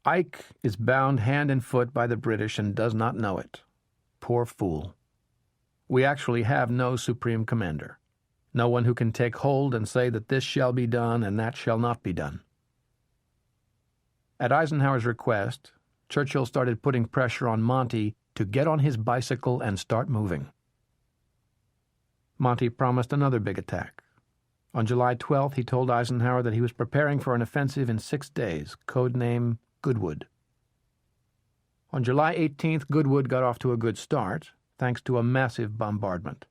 B: "Ike is bound hand and foot by the British and does not know it. Poor fool. We actually have no supreme commander, no one who can take hold and say that this shall be done and that shall not be done." At Eisenhower's request, Churchill started putting pressure on Monty to get on his bicycle and start moving. Monty promised another big attack. On July 12th, he told Eisenhower that he was preparing for an offensive in 6 days, code name Goodwood. On July 18th, Goodwood got off to a good start, thanks to a massive bombardment.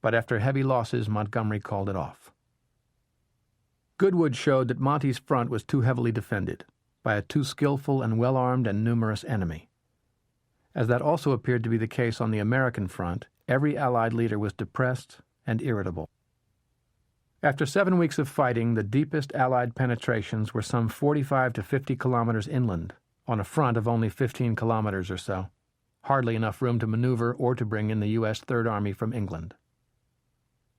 B: But after heavy losses, Montgomery called it off. Goodwood showed that Monty's front was too heavily defended by a too skillful and well-armed and numerous enemy. As that also appeared to be the case on the American front, every Allied leader was depressed and irritable. After 7 weeks of fighting, the deepest Allied penetrations were some 45 to 50 kilometers inland, on a front of only 15 kilometers or so, hardly enough room to maneuver or to bring in the U.S. Third Army from England.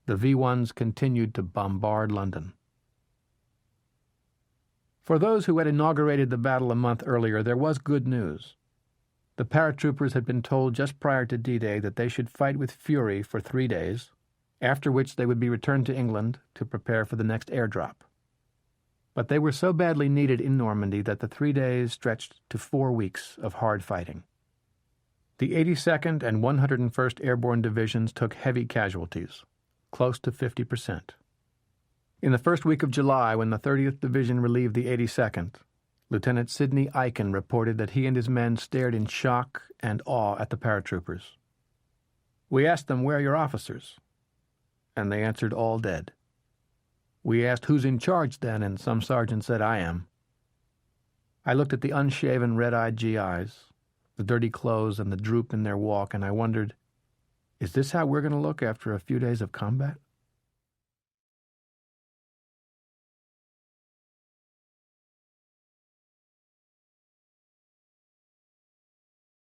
B: The V-1s continued to bombard London. For those who had inaugurated the battle a month earlier, there was good news. The paratroopers had been told just prior to D-Day that they should fight with fury for 3 days, after which they would be returned to England to prepare for the next airdrop. But they were so badly needed in Normandy that the 3 days stretched to 4 weeks of hard fighting. The 82nd and 101st Airborne Divisions took heavy casualties, close to 50%. In the first week of July, when the 30th Division relieved the 82nd, Lieutenant Sidney Eichen reported that he and his men stared in shock and awe at the paratroopers. We asked them, "Where are your officers?" And they answered, "All dead." We asked, "Who's in charge then?" And some sergeant said, "I am." I looked at the unshaven, red-eyed GIs, the dirty clothes and the droop in their walk, and I wondered, is this how we're going to look after a few days of combat?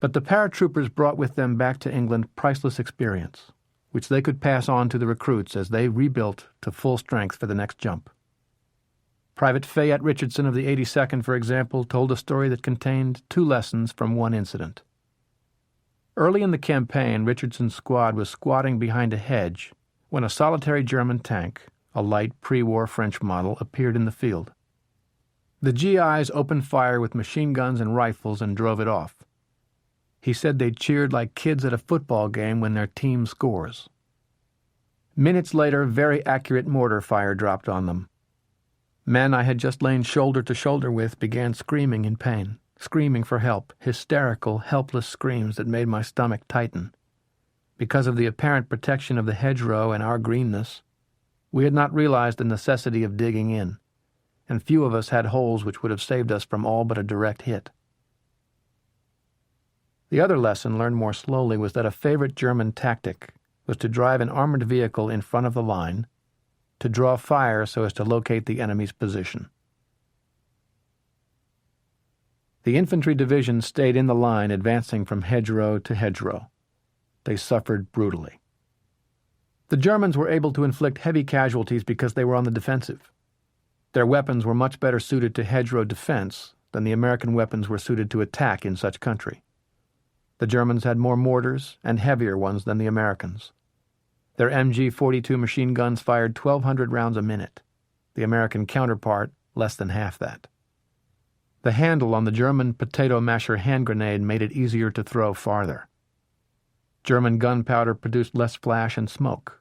B: But the paratroopers brought with them back to England priceless experience, which they could pass on to the recruits as they rebuilt to full strength for the next jump. Private Fayette Richardson of the 82nd, for example, told a story that contained 2 lessons from one incident. Early in the campaign, Richardson's squad was squatting behind a hedge when a solitary German tank, a light pre-war French model, appeared in the field. The GIs opened fire with machine guns and rifles and drove it off. He said they cheered like kids at a football game when their team scores. Minutes later, very accurate mortar fire dropped on them. Men I had just lain shoulder to shoulder with began screaming in pain, screaming for help, hysterical, helpless screams that made my stomach tighten. Because of the apparent protection of the hedgerow and our greenness, we had not realized the necessity of digging in, and few of us had holes which would have saved us from all but a direct hit. The other lesson, learned more slowly, was that a favorite German tactic was to drive an armored vehicle in front of the line, to draw fire so as to locate the enemy's position. The infantry division stayed in the line, advancing from hedgerow to hedgerow. They suffered brutally. The Germans were able to inflict heavy casualties because they were on the defensive. Their weapons were much better suited to hedgerow defense than the American weapons were suited to attack in such country. The Germans had more mortars and heavier ones than the Americans. Their MG-42 machine guns fired 1,200 rounds a minute, the American counterpart less than half that. The handle on the German potato masher hand grenade made it easier to throw farther. German gunpowder produced less flash and smoke.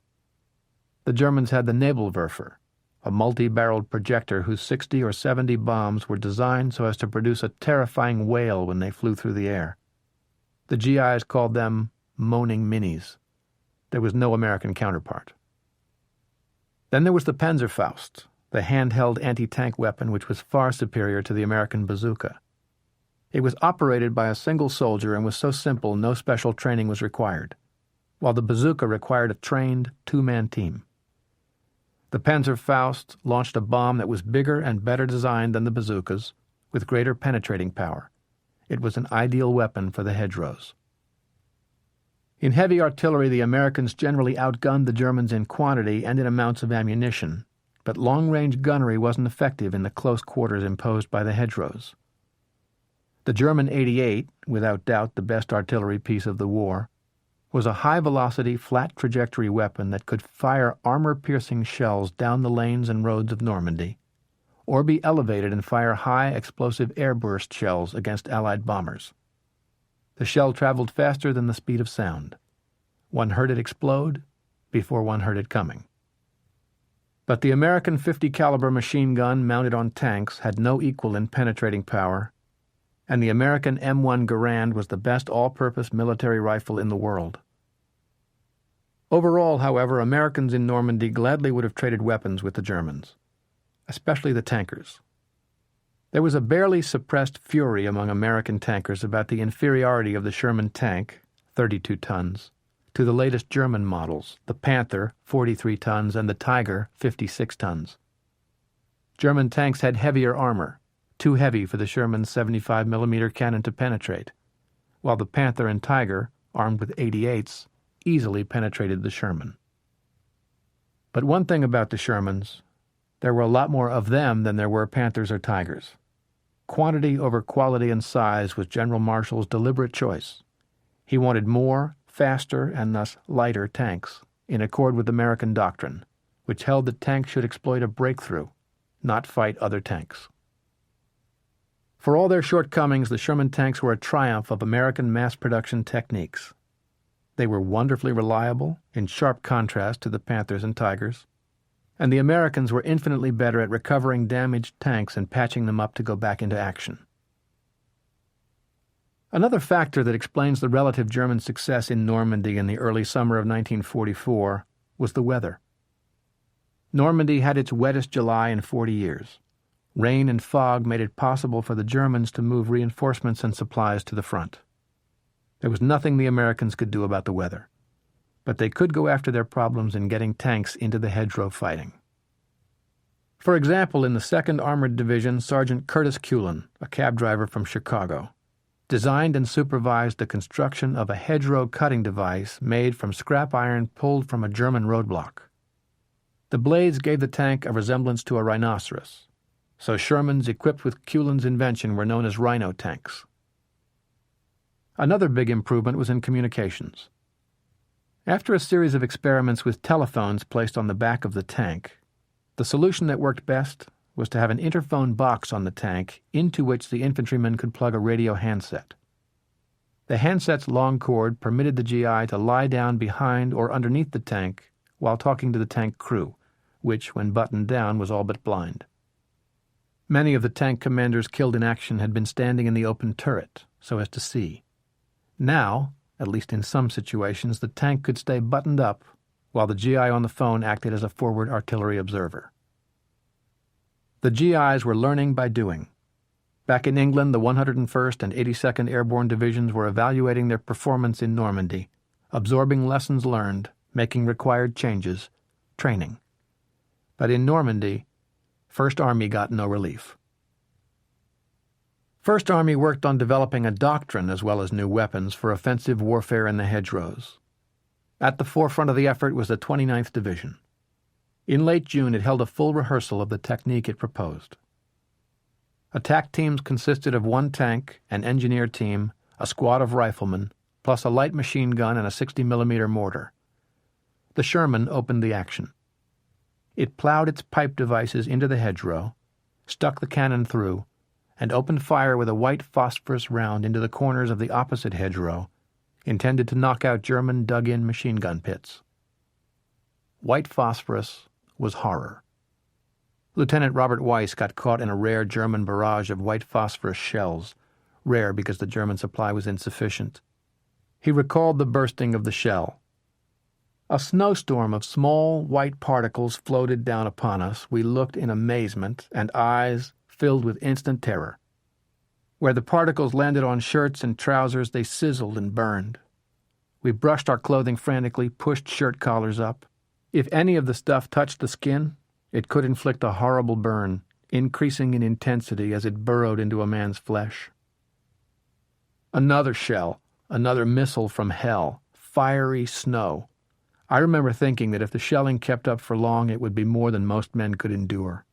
B: The Germans had the Nebelwerfer, a multi-barreled projector whose 60 or 70 bombs were designed so as to produce a terrifying wail when they flew through the air. The GIs called them moaning minis. There was no American counterpart. Then there was the Panzerfaust, the handheld anti-tank weapon which was far superior to the American bazooka. It was operated by a single soldier and was so simple no special training was required, while the bazooka required a trained 2-man team. The Panzerfaust launched a bomb that was bigger and better designed than the bazookas, with greater penetrating power. It was an ideal weapon for the hedgerows. In heavy artillery, the Americans generally outgunned the Germans in quantity and in amounts of ammunition, but long-range gunnery wasn't effective in the close quarters imposed by the hedgerows. The German 88, without doubt the best artillery piece of the war, was a high-velocity, flat-trajectory weapon that could fire armor-piercing shells down the lanes and roads of Normandy, or be elevated and fire high explosive airburst shells against Allied bombers. The shell traveled faster than the speed of sound. One heard it explode before one heard it coming. But the American 50 caliber machine gun mounted on tanks had no equal in penetrating power, and the American M1 Garand was the best all-purpose military rifle in the world. Overall, however, Americans in Normandy gladly would have traded weapons with the Germans, especially the tankers. There was a barely suppressed fury among American tankers about the inferiority of the Sherman tank, 32 tons, to the latest German models, the Panther, 43 tons, and the Tiger, 56 tons. German tanks had heavier armor, too heavy for the Sherman's 75mm cannon to penetrate, while the Panther and Tiger, armed with 88s, easily penetrated the Sherman. But one thing about the Shermans, there were a lot more of them than there were Panthers or Tigers. Quantity over quality and size was General Marshall's deliberate choice. He wanted more, faster, and thus lighter tanks, in accord with American doctrine, which held that tanks should exploit a breakthrough, not fight other tanks. For all their shortcomings, the Sherman tanks were a triumph of American mass production techniques. They were wonderfully reliable, in sharp contrast to the Panthers and Tigers, and the Americans were infinitely better at recovering damaged tanks and patching them up to go back into action. Another factor that explains the relative German success in Normandy in the early summer of 1944 was the weather. Normandy had its wettest July in 40 years. Rain and fog made it possible for the Germans to move reinforcements and supplies to the front. There was nothing the Americans could do about the weather, but they could go after their problems in getting tanks into the hedgerow fighting. For example, in the 2nd Armored Division, Sergeant Curtis Cullen, a cab driver from Chicago, designed and supervised the construction of a hedgerow cutting device made from scrap iron pulled from a German roadblock. The blades gave the tank a resemblance to a rhinoceros, so Shermans equipped with Cullen's invention were known as rhino tanks. Another big improvement was in communications. After a series of experiments with telephones placed on the back of the tank, the solution that worked best was to have an interphone box on the tank into which the infantryman could plug a radio handset. The handset's long cord permitted the GI to lie down behind or underneath the tank while talking to the tank crew, which, when buttoned down, was all but blind. Many of the tank commanders killed in action had been standing in the open turret so as to see. Now, at least in some situations, the tank could stay buttoned up while the GI on the phone acted as a forward artillery observer. The GIs were learning by doing. Back in England, the 101st and 82nd Airborne Divisions were evaluating their performance in Normandy, absorbing lessons learned, making required changes, training. But in Normandy, First Army got no relief. First Army worked on developing a doctrine as well as new weapons for offensive warfare in the hedgerows. At the forefront of the effort was the 29th Division. In late June, it held a full rehearsal of the technique it proposed. Attack teams consisted of one tank, an engineer team, a squad of riflemen, plus a light machine gun and a 60mm mortar. The Sherman opened the action. It plowed its pipe devices into the hedgerow, stuck the cannon through, and opened fire with a white phosphorus round into the corners of the opposite hedgerow, intended to knock out German dug-in machine gun pits. White phosphorus was horror. Lieutenant Robert Weiss got caught in a rare German barrage of white phosphorus shells, rare because the German supply was insufficient. He recalled the bursting of the shell. A snowstorm of small white particles floated down upon us. We looked in amazement and eyes filled with instant terror. Where the particles landed on shirts and trousers, they sizzled and burned. We brushed our clothing frantically, pushed shirt collars up. If any of the stuff touched the skin, it could inflict a horrible burn, increasing in intensity as it burrowed into a man's flesh. Another shell, another missile from hell, fiery snow. I remember thinking that if the shelling kept up for long, it would be more than most men could endure.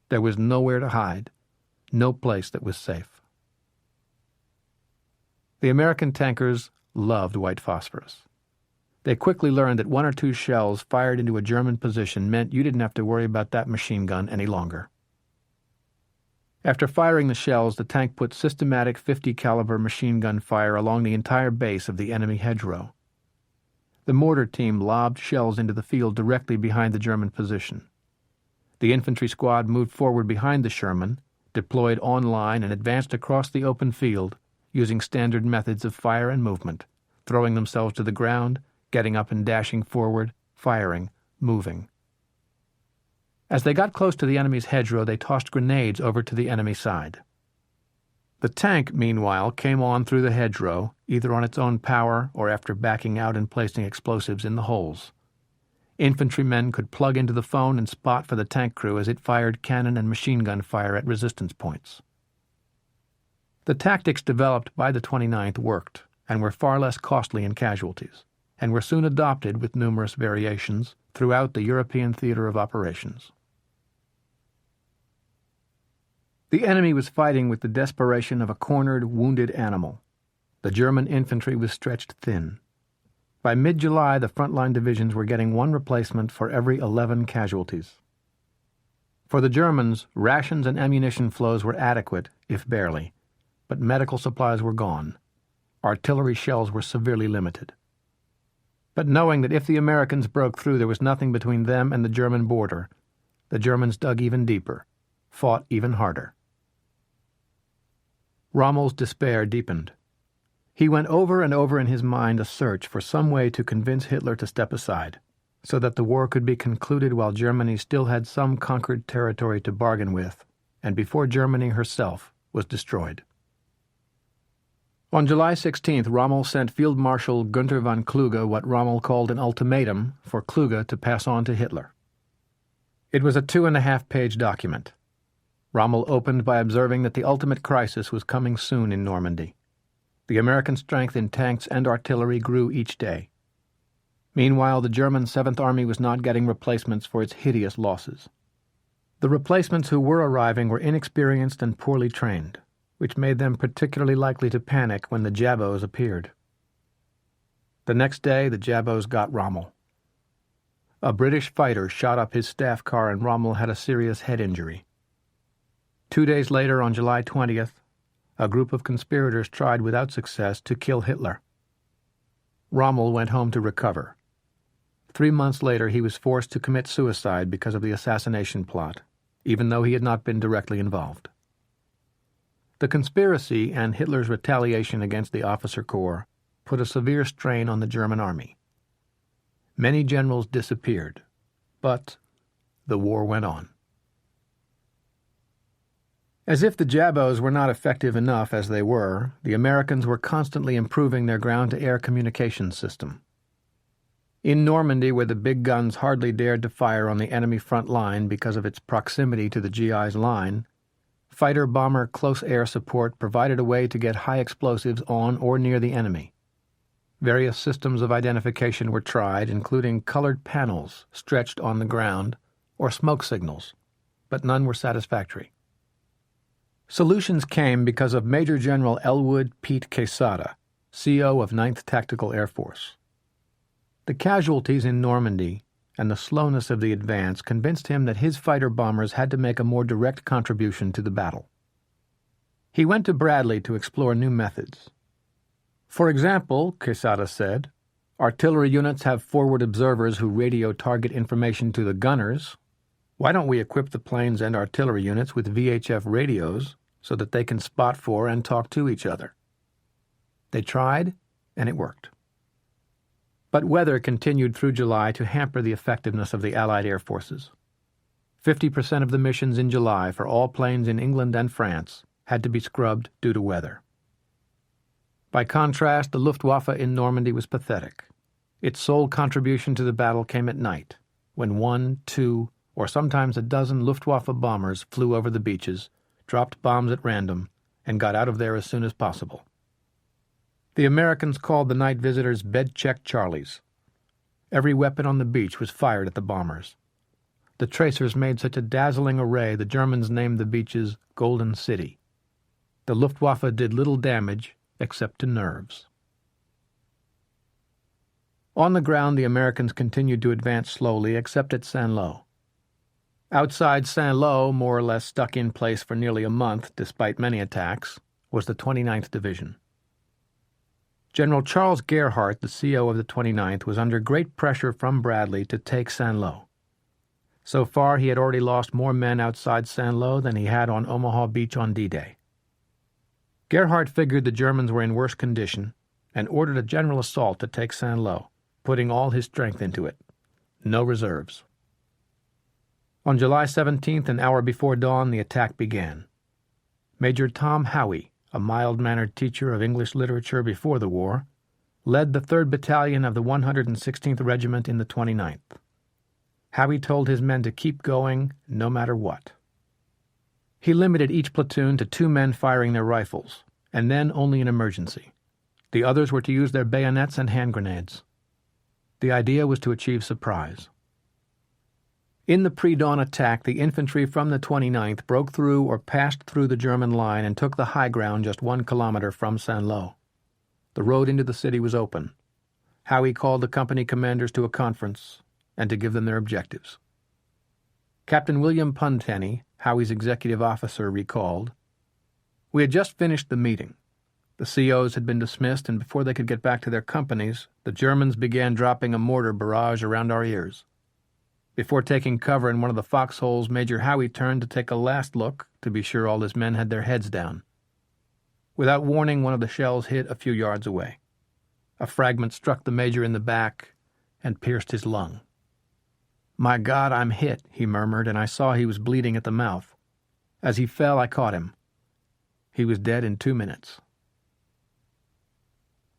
B: There was nowhere to hide, no place that was safe. The American tankers loved white phosphorus. They quickly learned that 1 or 2 shells fired into a German position meant you didn't have to worry about that machine gun any longer. After firing the shells, the tank put systematic 50-caliber machine gun fire along the entire base of the enemy hedgerow. The mortar team lobbed shells into the field directly behind the German position. The infantry squad moved forward behind the Sherman, deployed on line, and advanced across the open field using standard methods of fire and movement, throwing themselves to the ground, getting up and dashing forward, firing, moving. As they got close to the enemy's hedgerow, they tossed grenades over to the enemy side. The tank, meanwhile, came on through the hedgerow, either on its own power or after backing out and placing explosives in the holes. Infantrymen could plug into the phone and spot for the tank crew as it fired cannon and machine gun fire at resistance points. The tactics developed by the 29th worked and were far less costly in casualties, and were soon adopted with numerous variations throughout the European theater of operations. The enemy was fighting with the desperation of a cornered, wounded animal. The German infantry was stretched thin. By mid-July, the frontline divisions were getting 1 replacement for every 11 casualties. For the Germans, rations and ammunition flows were adequate, if barely, but medical supplies were gone. Artillery shells were severely limited. But knowing that if the Americans broke through there was nothing between them and the German border, the Germans dug even deeper, fought even harder. Rommel's despair deepened. He went over and over in his mind a search for some way to convince Hitler to step aside, so that the war could be concluded while Germany still had some conquered territory to bargain with, and before Germany herself was destroyed. On July 16th, Rommel sent Field Marshal Günther von Kluge what Rommel called an ultimatum for Kluge to pass on to Hitler. It was a 2.5-page document. Rommel opened by observing that the ultimate crisis was coming soon in Normandy. The American strength in tanks and artillery grew each day. Meanwhile, the German Seventh Army was not getting replacements for its hideous losses. The replacements who were arriving were inexperienced and poorly trained, which made them particularly likely to panic when the Jabos appeared. The next day, the Jabos got Rommel. A British fighter shot up his staff car and Rommel had a serious head injury. 2 days later, on July 20th, a group of conspirators tried without success to kill Hitler. Rommel went home to recover. 3 months later, he was forced to commit suicide because of the assassination plot, even though he had not been directly involved. The conspiracy and Hitler's retaliation against the officer corps put a severe strain on the German army. Many generals disappeared, but the war went on. As if the Jabos were not effective enough as they were, the Americans were constantly improving their ground-to-air communications system. In Normandy, where the big guns hardly dared to fire on the enemy front line because of its proximity to the GI's line, fighter-bomber close air support provided a way to get high explosives on or near the enemy. Various systems of identification were tried, including colored panels stretched on the ground or smoke signals, but none were satisfactory. Solutions came because of Major General Elwood Pete Quesada, CO of 9th Tactical Air Force. The casualties in Normandy and the slowness of the advance convinced him that his fighter-bombers had to make a more direct contribution to the battle. He went to Bradley to explore new methods. For example, Quesada said, artillery units have forward observers who radio target information to the gunners. Why don't we equip the planes and artillery units with VHF radios so that they can spot for and talk to each other? They tried, and it worked. But weather continued through July to hamper the effectiveness of the Allied air forces. 50% of the missions in July for all planes in England and France had to be scrubbed due to weather. By contrast, the Luftwaffe in Normandy was pathetic. Its sole contribution to the battle came at night, when 1, 2, or sometimes a dozen Luftwaffe bombers flew over the beaches, dropped bombs at random, and got out of there as soon as possible. The Americans called the night visitors bed-check Charlies. Every weapon on the beach was fired at the bombers. The tracers made such a dazzling array the Germans named the beaches Golden City. The Luftwaffe did little damage except to nerves. On the ground, the Americans continued to advance slowly, except at Saint-Lô. Outside Saint-Lô, more or less stuck in place for nearly a month, despite many attacks, was the 29th Division. General Charles Gerhardt, the CO of the 29th, was under great pressure from Bradley to take Saint-Lô. So far, he had already lost more men outside Saint-Lô than he had on Omaha Beach on D-Day. Gerhardt figured the Germans were in worse condition and ordered a general assault to take Saint-Lô, putting all his strength into it. No reserves. On July 17th, an hour before dawn, the attack began. Major Tom Howie, a mild-mannered teacher of English literature before the war, led the 3rd Battalion of the 116th Regiment in the 29th. Howie told his men to keep going no matter what. He limited each platoon to 2 men firing their rifles, and then only in emergency. The others were to use their bayonets and hand grenades. The idea was to achieve surprise. In the pre-dawn attack, the infantry from the 29th broke through or passed through the German line and took the high ground just 1 kilometer from Saint-Lô. The road into the city was open. Howie called the company commanders to a conference and to give them their objectives. Captain William Puntenny, Howie's executive officer, recalled, "We had just finished the meeting. The COs had been dismissed, and before they could get back to their companies, the Germans began dropping a mortar barrage around our ears. Before taking cover in one of the foxholes, Major Howie turned to take a last look to be sure all his men had their heads down. Without warning, one of the shells hit a few yards away. A fragment struck the Major in the back and pierced his lung. 'My God, I'm hit,' he murmured, and I saw he was bleeding at the mouth. As he fell, I caught him. He was dead in 2 minutes."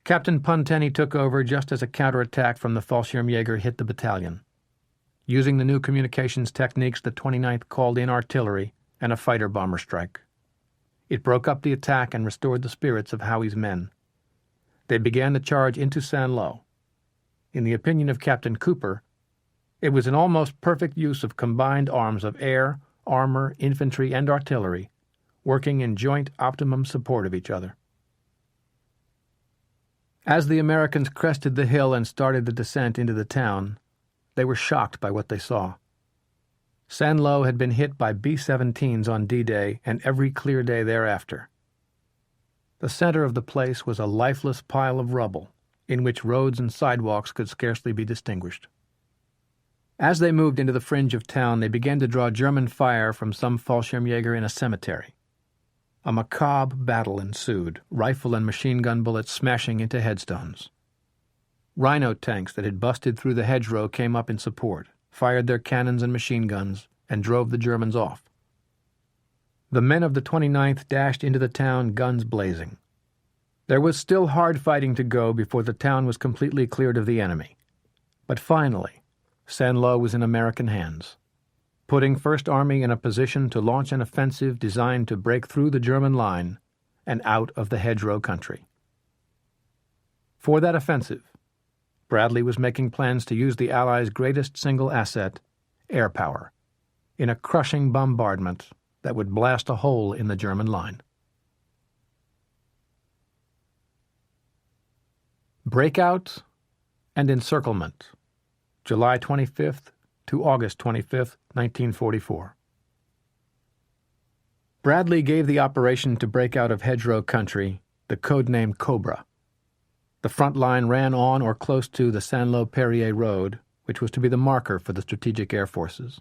B: Captain Puntenny took over just as a counterattack from the Fallschirmjäger hit the battalion. Using the new communications techniques, the 29th called in artillery and a fighter-bomber strike. It broke up the attack and restored the spirits of Howie's men. They began the charge into Saint-Lô. In the opinion of Captain Cooper, it was an almost perfect use of combined arms of air, armor, infantry, and artillery, working in joint optimum support of each other. As the Americans crested the hill and started the descent into the town, they were shocked by what they saw. Saint-Lô had been hit by B-17s on D-Day and every clear day thereafter. The center of the place was a lifeless pile of rubble, in which roads and sidewalks could scarcely be distinguished. As they moved into the fringe of town, they began to draw German fire from some Fallschirmjäger in a cemetery. A macabre battle ensued, rifle and machine gun bullets smashing into headstones. Rhino tanks that had busted through the hedgerow came up in support, fired their cannons and machine guns, and drove the Germans off. The men of the 29th dashed into the town, guns blazing. There was still hard fighting to go before the town was completely cleared of the enemy. But finally, Saint-Lô was in American hands, putting First Army in a position to launch an offensive designed to break through the German line and out of the hedgerow country. For that offensive, Bradley was making plans to use the Allies' greatest single asset, air power, in a crushing bombardment that would blast a hole in the German line. Breakout and Encirclement, July 25th to August 25th, 1944. Bradley gave the operation to break out of hedgerow country the code name Cobra. The front line ran on or close to the Saint-Lô-Perrier Road, which was to be the marker for the strategic air forces.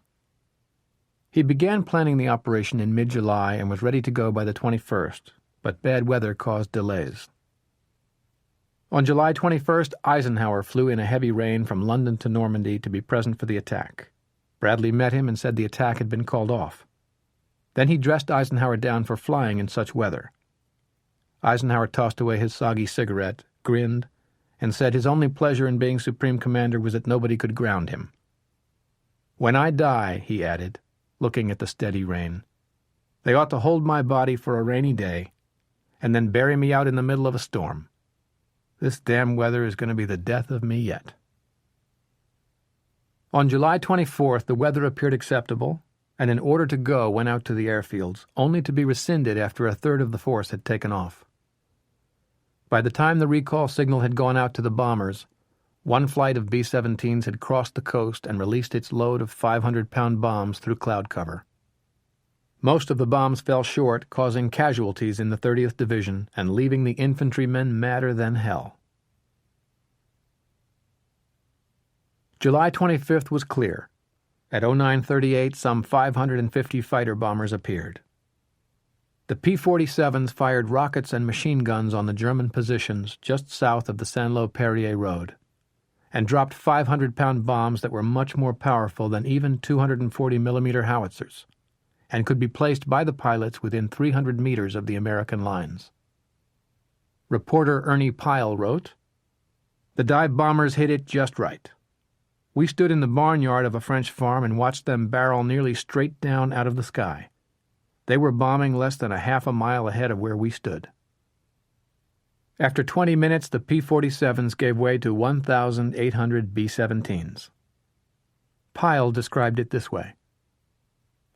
B: He began planning the operation in mid-July and was ready to go by the 21st, but bad weather caused delays. On July 21st, Eisenhower flew in a heavy rain from London to Normandy to be present for the attack. Bradley met him and said the attack had been called off. Then he dressed Eisenhower down for flying in such weather. Eisenhower tossed away his soggy cigarette, grinned, and said his only pleasure in being Supreme Commander was that nobody could ground him. "When I die," he added, looking at the steady rain, "they ought to hold my body for a rainy day and then bury me out in the middle of a storm. This damn weather is going to be the death of me yet." On July 24th, the weather appeared acceptable, and an order to go went out to the airfields, only to be rescinded after a third of the force had taken off. By the time the recall signal had gone out to the bombers, one flight of B-17s had crossed the coast and released its load of 500-pound bombs through cloud cover. Most of the bombs fell short, causing casualties in the 30th Division and leaving the infantrymen madder than hell. July 25th was clear. At 09:38, some 550 fighter bombers appeared. The P-47s fired rockets and machine guns on the German positions just south of the Saint-Lô-Perrier Road, and dropped 500-pound bombs that were much more powerful than even 240mm howitzers, and could be placed by the pilots within 300 meters of the American lines. Reporter Ernie Pyle wrote, "The dive bombers hit it just right. We stood in the barnyard of a French farm and watched them barrel nearly straight down out of the sky. They were bombing less than a half a mile ahead of where we stood." After 20 minutes, the P-47s gave way to 1,800 B-17s. Pyle described it this way.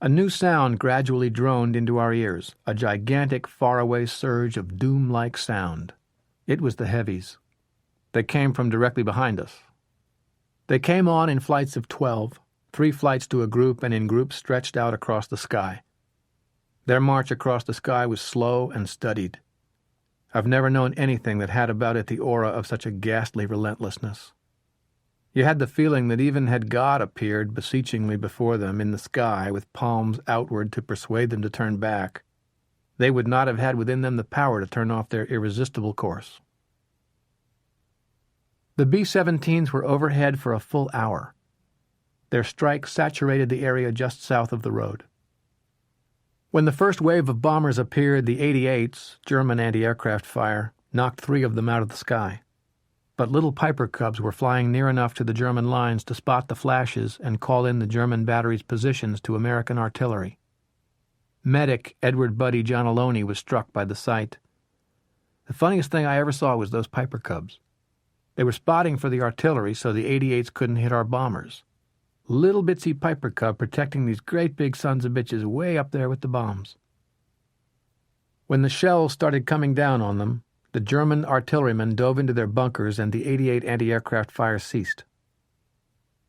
B: "A new sound gradually droned into our ears, a gigantic faraway surge of doom-like sound. It was the heavies. They came from directly behind us. They came on in flights of 12, 3 flights to a group and in groups stretched out across the sky. Their march across the sky was slow and studied. I've never known anything that had about it the aura of such a ghastly relentlessness. You had the feeling that even had God appeared beseechingly before them in the sky with palms outward to persuade them to turn back, they would not have had within them the power to turn off their irresistible course. The B-17s were overhead for a full hour. Their strike saturated the area just south of the road. When the first wave of bombers appeared, the 88s, German anti-aircraft fire, knocked 3 of them out of the sky. But little Piper Cubs were flying near enough to the German lines to spot the flashes and call in the German batteries' positions to American artillery. Medic Edward Buddy Gianalone was struck by the sight. The funniest thing I ever saw was those Piper Cubs. They were spotting for the artillery so the 88s couldn't hit our bombers. Little bitsy Piper Cub protecting these great big sons of bitches way up there with the bombs. When the shells started coming down on them, the German artillerymen dove into their bunkers and the 88 anti-aircraft fire ceased.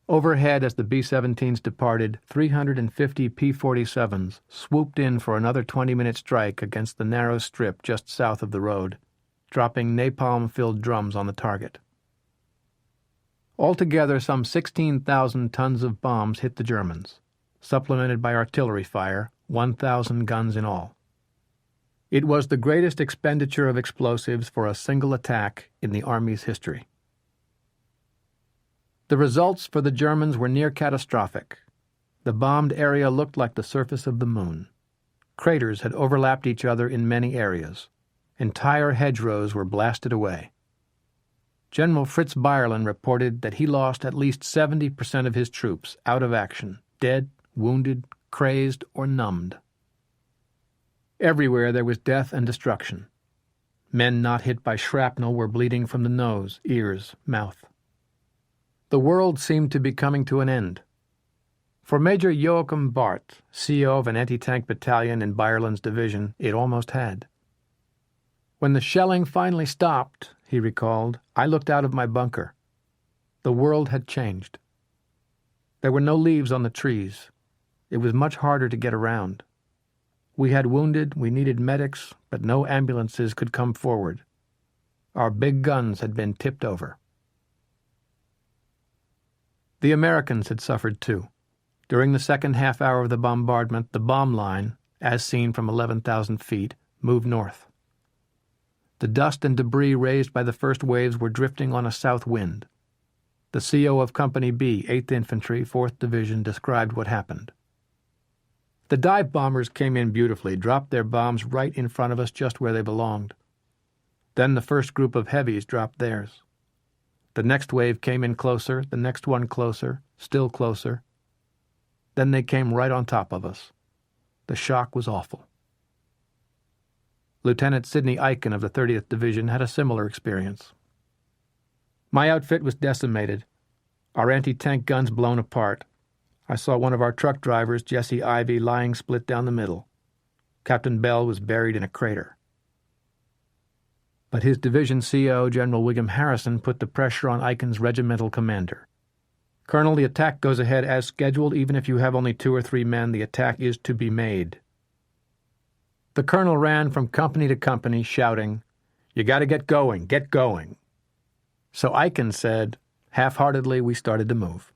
B: Overhead, as the B-17s departed, 350 P-47s swooped in for another 20-minute strike against the narrow strip just south of the road, dropping napalm-filled drums on the target. Altogether, some 16,000 tons of bombs hit the Germans, supplemented by artillery fire, 1,000 guns in all. It was the greatest expenditure of explosives for a single attack in the Army's history. The results for the Germans were near catastrophic. The bombed area looked like the surface of the moon. Craters had overlapped each other in many areas. Entire hedgerows were blasted away. General Fritz Bayerlein reported that he lost at least 70% of his troops out of action, dead, wounded, crazed, or numbed. Everywhere there was death and destruction. Men not hit by shrapnel were bleeding from the nose, ears, mouth. The world seemed to be coming to an end. For Major Joachim Barth, CO of an anti-tank battalion in Bayerlein's division, it almost had. When the shelling finally stopped, he recalled, I looked out of my bunker. The world had changed. There were no leaves on the trees. It was much harder to get around. We had wounded, we needed medics, but no ambulances could come forward. Our big guns had been tipped over. The Americans had suffered too. During the second half hour of the bombardment, the bomb line, as seen from 11,000 feet, moved north. The dust and debris raised by the first waves were drifting on a south wind. The CO of Company B, 8th Infantry, 4th Division, described what happened. The dive bombers came in beautifully, dropped their bombs right in front of us just where they belonged. Then the first group of heavies dropped theirs. The next wave came in closer, the next one closer, still closer. Then they came right on top of us. The shock was awful. Lieutenant Sidney Eichen of the 30th Division had a similar experience. My outfit was decimated, our anti-tank guns blown apart. I saw one of our truck drivers, Jesse Ivey, lying split down the middle. Captain Bell was buried in a crater. But his division CO, General William Harrison, put the pressure on Eichen's regimental commander. Colonel, the attack goes ahead as scheduled. Even if you have only 2 or 3 men, the attack is to be made. The colonel ran from company to company, shouting, "You got to get going, get going." So Eichen said, half-heartedly, we started to move.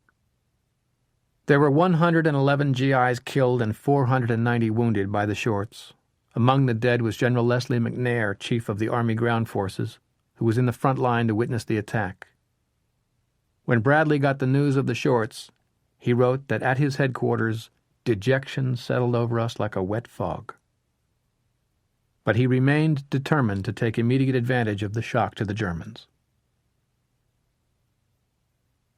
B: There were 111 GIs killed and 490 wounded by the Shorts. Among the dead was General Leslie McNair, Chief of the Army Ground Forces, who was in the front line to witness the attack. When Bradley got the news of the Shorts, he wrote that at his headquarters, dejection settled over us like a wet fog. But he remained determined to take immediate advantage of the shock to the Germans.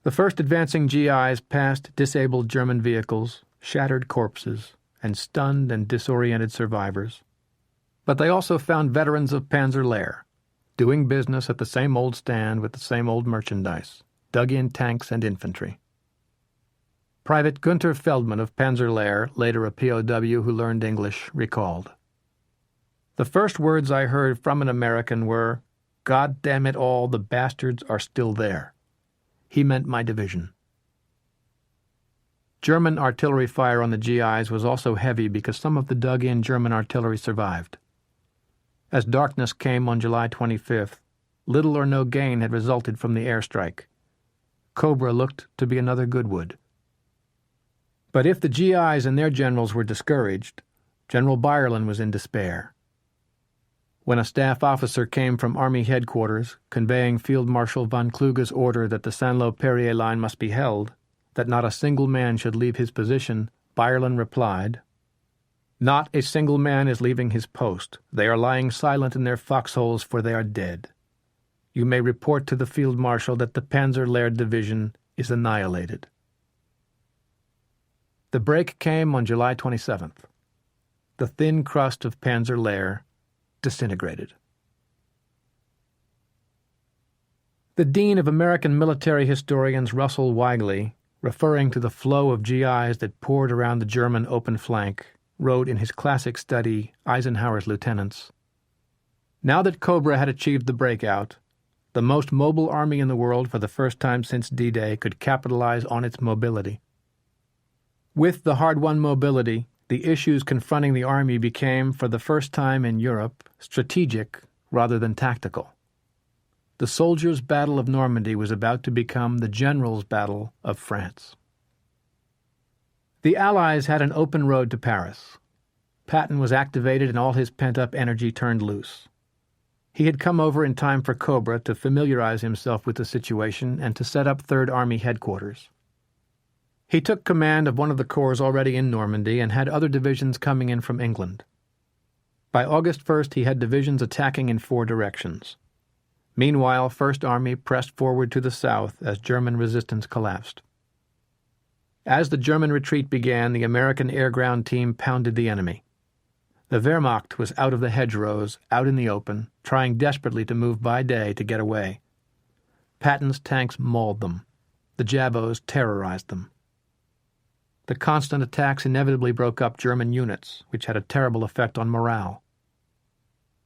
B: The first advancing GIs passed disabled German vehicles, shattered corpses, and stunned and disoriented survivors. But they also found veterans of Panzer Lehr, doing business at the same old stand with the same old merchandise, dug-in tanks and infantry. Private Gunther Feldman of Panzer Lehr, later a POW who learned English, recalled, "The first words I heard from an American were, 'God damn it all, the bastards are still there.' He meant my division." German artillery fire on the GIs was also heavy because some of the dug-in German artillery survived. As darkness came on July 25th, little or no gain had resulted from the airstrike. Cobra looked to be another Goodwood. But if the GIs and their generals were discouraged, General Byerlin was in despair. When a staff officer came from Army headquarters conveying Field Marshal von Kluge's order that the Saint-Lô-Perrier line must be held, that not a single man should leave his position, Byerlin replied, "Not a single man is leaving his post. They are lying silent in their foxholes, for they are dead. You may report to the Field Marshal that the Panzer Laird Division is annihilated." The break came on July 27th. The thin crust of Panzer Lair disintegrated. The Dean of American Military Historians, Russell Weigley, referring to the flow of GIs that poured around the German open flank, wrote in his classic study, Eisenhower's Lieutenants, "Now that Cobra had achieved the breakout, the most mobile army in the world for the first time since D-Day could capitalize on its mobility. With the hard-won mobility, the issues confronting the army became, for the first time in Europe, strategic rather than tactical. The soldiers' battle of Normandy was about to become the generals' battle of France." The Allies had an open road to Paris. Patton was activated and all his pent-up energy turned loose. He had come over in time for Cobra to familiarize himself with the situation and to set up Third Army headquarters. He took command of one of the corps already in Normandy and had other divisions coming in from England. By August 1st, he had divisions attacking in 4 directions. Meanwhile, First Army pressed forward to the south as German resistance collapsed. As the German retreat began, the American air-ground team pounded the enemy. The Wehrmacht was out of the hedgerows, out in the open, trying desperately to move by day to get away. Patton's tanks mauled them. The Jabos terrorized them. The constant attacks inevitably broke up German units, which had a terrible effect on morale.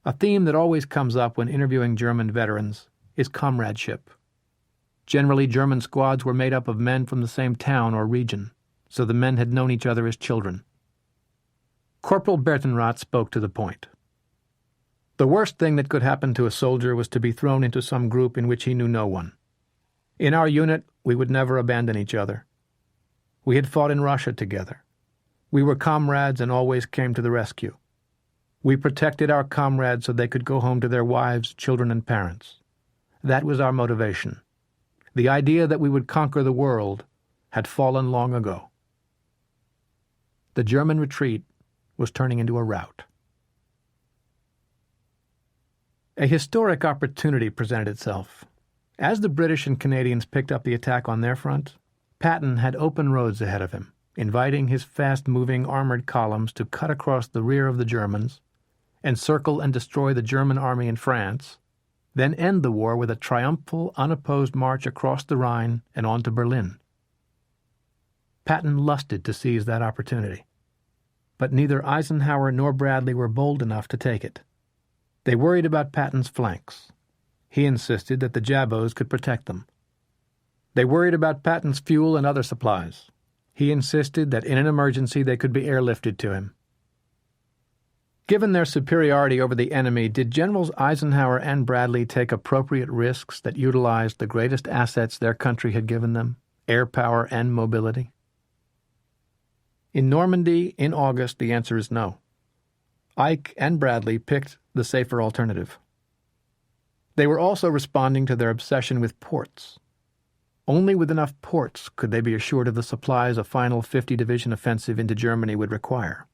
B: A theme that always comes up when interviewing German veterans is comradeship. Generally, German squads were made up of men from the same town or region, so the men had known each other as children. Corporal Bertenrath spoke to the point. The worst thing that could happen to a soldier was to be thrown into some group in which he knew no one. In our unit, we would never abandon each other. We had fought in Russia together. We were comrades and always came to the rescue. We protected our comrades so they could go home to their wives, children, and parents. That was our motivation. The idea that we would conquer the world had fallen long ago. The German retreat was turning into a rout. A historic opportunity presented itself. As the British and Canadians picked up the attack on their front, Patton had open roads ahead of him, inviting his fast-moving armored columns to cut across the rear of the Germans, encircle and destroy the German army in France, then end the war with a triumphal, unopposed march across the Rhine and on to Berlin. Patton lusted to seize that opportunity. But neither Eisenhower nor Bradley were bold enough to take it. They worried about Patton's flanks. He insisted that the Jabos could protect them. They worried about Patton's fuel and other supplies. He insisted that in an emergency they could be airlifted to him. Given their superiority over the enemy, did Generals Eisenhower and Bradley take appropriate risks that utilized the greatest assets their country had given them, air power and mobility? In Normandy, in August, the answer is no. Ike and Bradley picked the safer alternative. They were also responding to their obsession with ports. Only with enough ports could they be assured of the supplies a final 50-division offensive into Germany would require.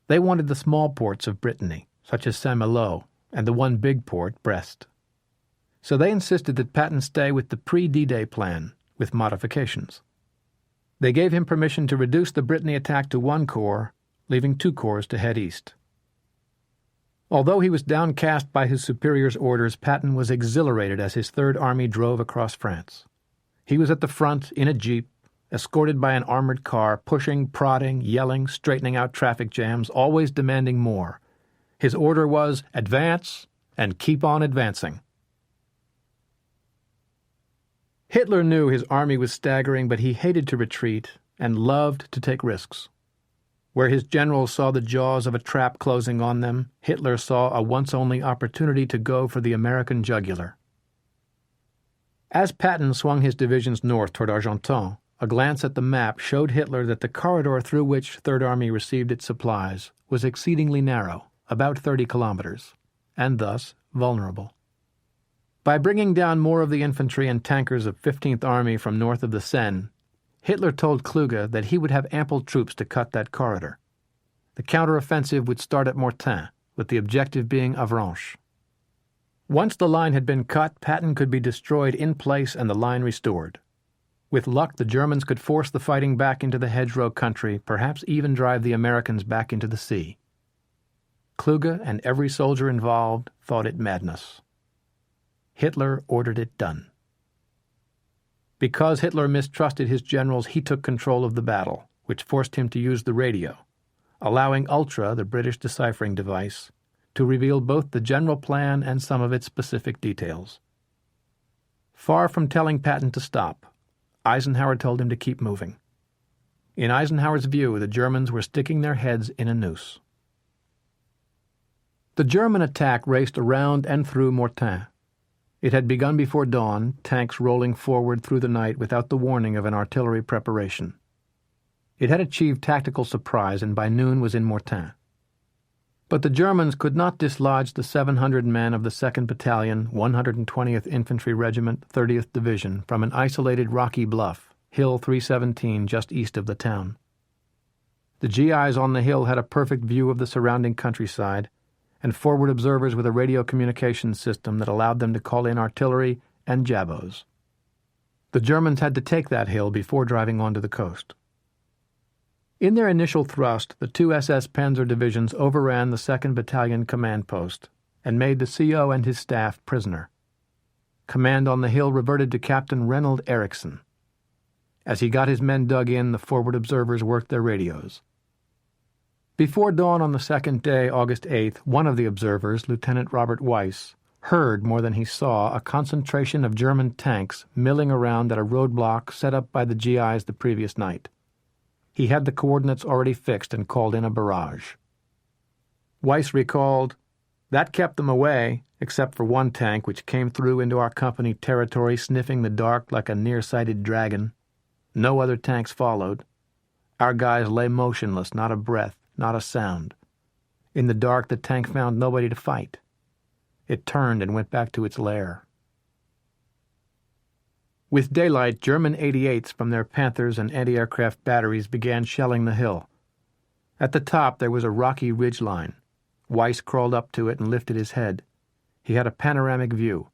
B: They wanted the small ports of Brittany, such as Saint-Malo, and the one big port, Brest. So they insisted that Patton stay with the pre-D-Day plan, with modifications. They gave him permission to reduce the Brittany attack to 1 corps, leaving 2 corps to head east. Although he was downcast by his superior's orders, Patton was exhilarated as his Third Army drove across France. He was at the front, in a jeep, escorted by an armored car, pushing, prodding, yelling, straightening out traffic jams, always demanding more. His order was, advance and keep on advancing. Hitler knew his army was staggering, but he hated to retreat, and loved to take risks. Where his generals saw the jaws of a trap closing on them, Hitler saw a once-only opportunity to go for the American jugular. As Patton swung his divisions north toward Argenton, a glance at the map showed Hitler that the corridor through which Third Army received its supplies was exceedingly narrow, about 30 kilometers, and thus vulnerable. By bringing down more of the infantry and tankers of 15th Army from north of the Seine, Hitler told Kluge that he would have ample troops to cut that corridor. The counteroffensive would start at Mortain, with the objective being Avranches. Once the line had been cut, Patton could be destroyed in place and the line restored. With luck, the Germans could force the fighting back into the hedgerow country, perhaps even drive the Americans back into the sea. Kluge and every soldier involved thought it madness. Hitler ordered it done. Because Hitler mistrusted his generals, he took control of the battle, which forced him to use the radio, allowing Ultra, the British deciphering device, to reveal both the general plan and some of its specific details. Far from telling Patton to stop, Eisenhower told him to keep moving. In Eisenhower's view, the Germans were sticking their heads in a noose. The German attack raced around and through Mortain. It had begun before dawn, tanks rolling forward through the night without the warning of an artillery preparation. It had achieved tactical surprise and by noon was in Mortain. But the Germans could not dislodge the 700 men of the 2nd Battalion, 120th Infantry Regiment, 30th Division from an isolated rocky bluff, Hill 317 just east of the town. The GIs on the hill had a perfect view of the surrounding countryside, and forward observers with a radio communications system that allowed them to call in artillery and jabos. The Germans had to take that hill before driving onto the coast. In their initial thrust, the two SS Panzer divisions overran the 2nd Battalion command post and made the CO and his staff prisoner. Command on the hill reverted to Captain Reynold Eriksson. As he got his men dug in, the forward observers worked their radios. Before dawn on the second day, August 8th, one of the observers, Lieutenant Robert Weiss, heard more than he saw a concentration of German tanks milling around at a roadblock set up by the GIs the previous night. He had the coordinates already fixed and called in a barrage. Weiss recalled, "That kept them away, except for one tank which came through into our company territory sniffing the dark like a nearsighted dragon. No other tanks followed. Our guys lay motionless, not a breath, not a sound. In the dark, the tank found nobody to fight. It turned and went back to its lair." With daylight, German 88s from their Panthers and anti-aircraft batteries began shelling the hill. At the top there was a rocky ridge line. Weiss crawled up to it and lifted his head. He had a panoramic view.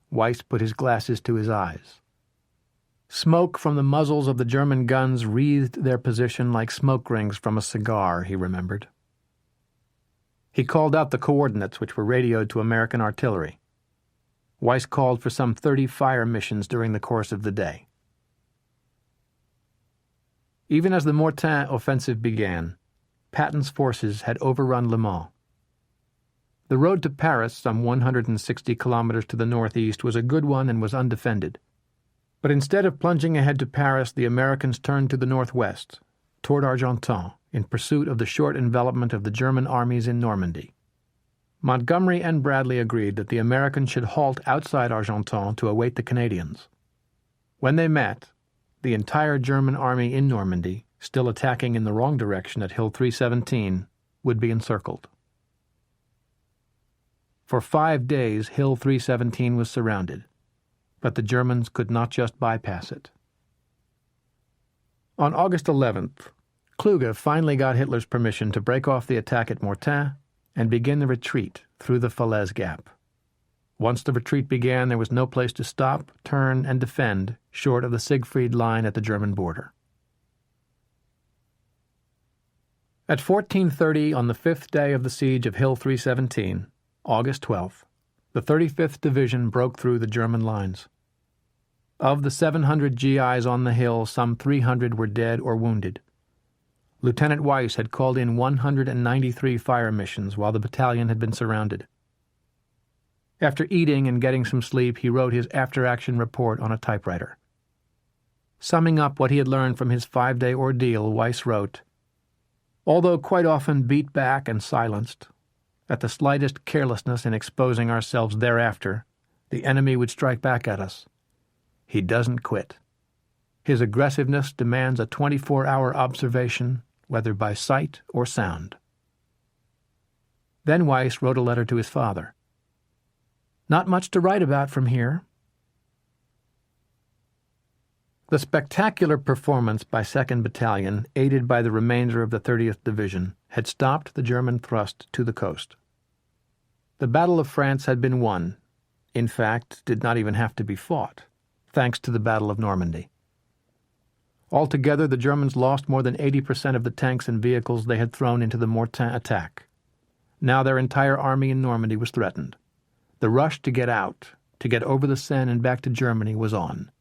B: Weiss put his glasses to his eyes. Smoke from the muzzles of the German guns wreathed their position like smoke rings from a cigar, he remembered. He called out the coordinates, which were radioed to American artillery. Weiss called for some 30 fire missions during the course of the day. Even as the Mortain offensive began, Patton's forces had overrun Le Mans. The road to Paris, some 160 kilometers to the northeast, was a good one and was undefended. But instead of plunging ahead to Paris, the Americans turned to the northwest, toward Argenton, in pursuit of the short envelopment of the German armies in Normandy. Montgomery and Bradley agreed that the Americans should halt outside Argenton to await the Canadians. When they met, the entire German army in Normandy, still attacking in the wrong direction at Hill 317, would be encircled. For 5 days, Hill 317 was surrounded, but the Germans could not just bypass it. On August 11th, Kluge finally got Hitler's permission to break off the attack at Mortain and begin the retreat through the Falaise Gap. Once the retreat began, there was no place to stop, turn, and defend short of the Siegfried Line at the German border. At 14:30 on the 5th day of the siege of Hill 317, August 12th, the 35th Division broke through the German lines. Of the 700 GIs on the hill, some 300 were dead or wounded. Lieutenant Weiss had called in 193 fire missions while the battalion had been surrounded. After eating and getting some sleep, he wrote his after-action report on a typewriter. Summing up what he had learned from his 5-day ordeal, Weiss wrote, "Although quite often beat back and silenced, at the slightest carelessness in exposing ourselves thereafter, the enemy would strike back at us. He doesn't quit. His aggressiveness demands a 24-hour observation, whether by sight or sound." Then Weiss wrote a letter to his father. "Not much to write about from here." The spectacular performance by 2nd Battalion, aided by the remainder of the 30th Division, had stopped the German thrust to the coast. The Battle of France had been won, in fact, did not even have to be fought, thanks to the Battle of Normandy. Altogether, the Germans lost more than 80% of the tanks and vehicles they had thrown into the Mortain attack. Now their entire army in Normandy was threatened. The rush to get out, to get over the Seine and back to Germany, was on.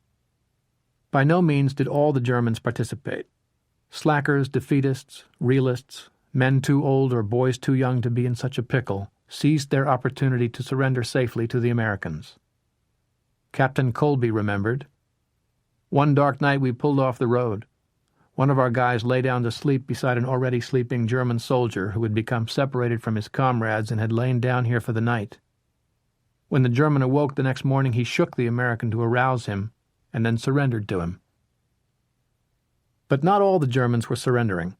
B: By no means did all the Germans participate. Slackers, defeatists, realists, men too old or boys too young to be in such a pickle, seized their opportunity to surrender safely to the Americans. Captain Colby remembered, "One dark night we pulled off the road. One of our guys lay down to sleep beside an already sleeping German soldier who had become separated from his comrades and had lain down here for the night. When the German awoke the next morning, he shook the American to arouse him, and then surrendered to him." But not all the Germans were surrendering.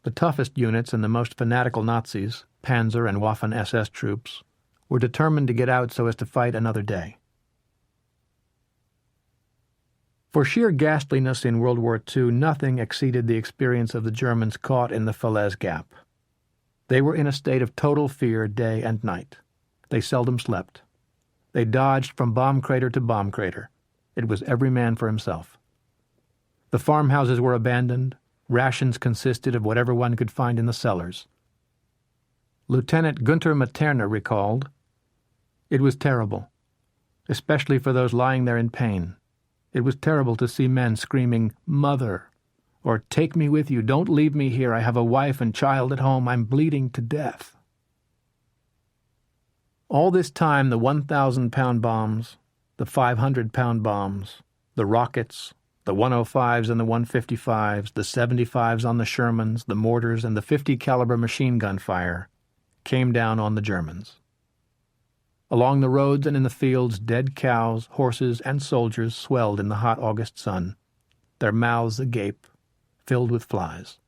B: The toughest units and the most fanatical Nazis, Panzer and Waffen-SS troops, were determined to get out so as to fight another day. For sheer ghastliness in World War II, nothing exceeded the experience of the Germans caught in the Falaise Gap. They were in a state of total fear day and night. They seldom slept. They dodged from bomb crater to bomb crater. It was every man for himself. The farmhouses were abandoned. Rations consisted of whatever one could find in the cellars. Lieutenant Günther Materna recalled, "It was terrible, especially for those lying there in pain. It was terrible to see men screaming, 'Mother,' or 'Take me with you, don't leave me here, I have a wife and child at home, I'm bleeding to death.'" All this time the 1,000-pound bombs, the 500-pound bombs, the rockets, the 105s and the 155s, the 75s on the Shermans, the mortars, and the 50-caliber machine gun fire came down on the Germans. Along the roads and in the fields, dead cows, horses, and soldiers swelled in the hot August sun, their mouths agape, filled with flies.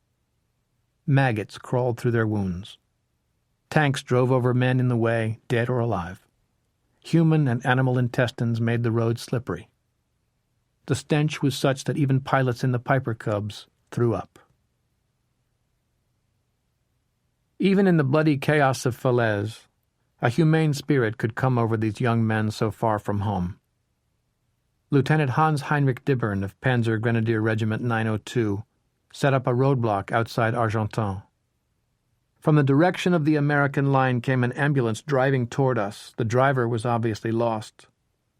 B: Maggots crawled through their wounds. Tanks drove over men in the way, dead or alive. Human and animal intestines made the road slippery. The stench was such that even pilots in the Piper Cubs threw up. Even in the bloody chaos of Falaise, a humane spirit could come over these young men so far from home. Lieutenant Hans Heinrich Dibbern of Panzer Grenadier Regiment 902 set up a roadblock outside Argentan. From the direction of the American line came an ambulance driving toward us. The driver was obviously lost.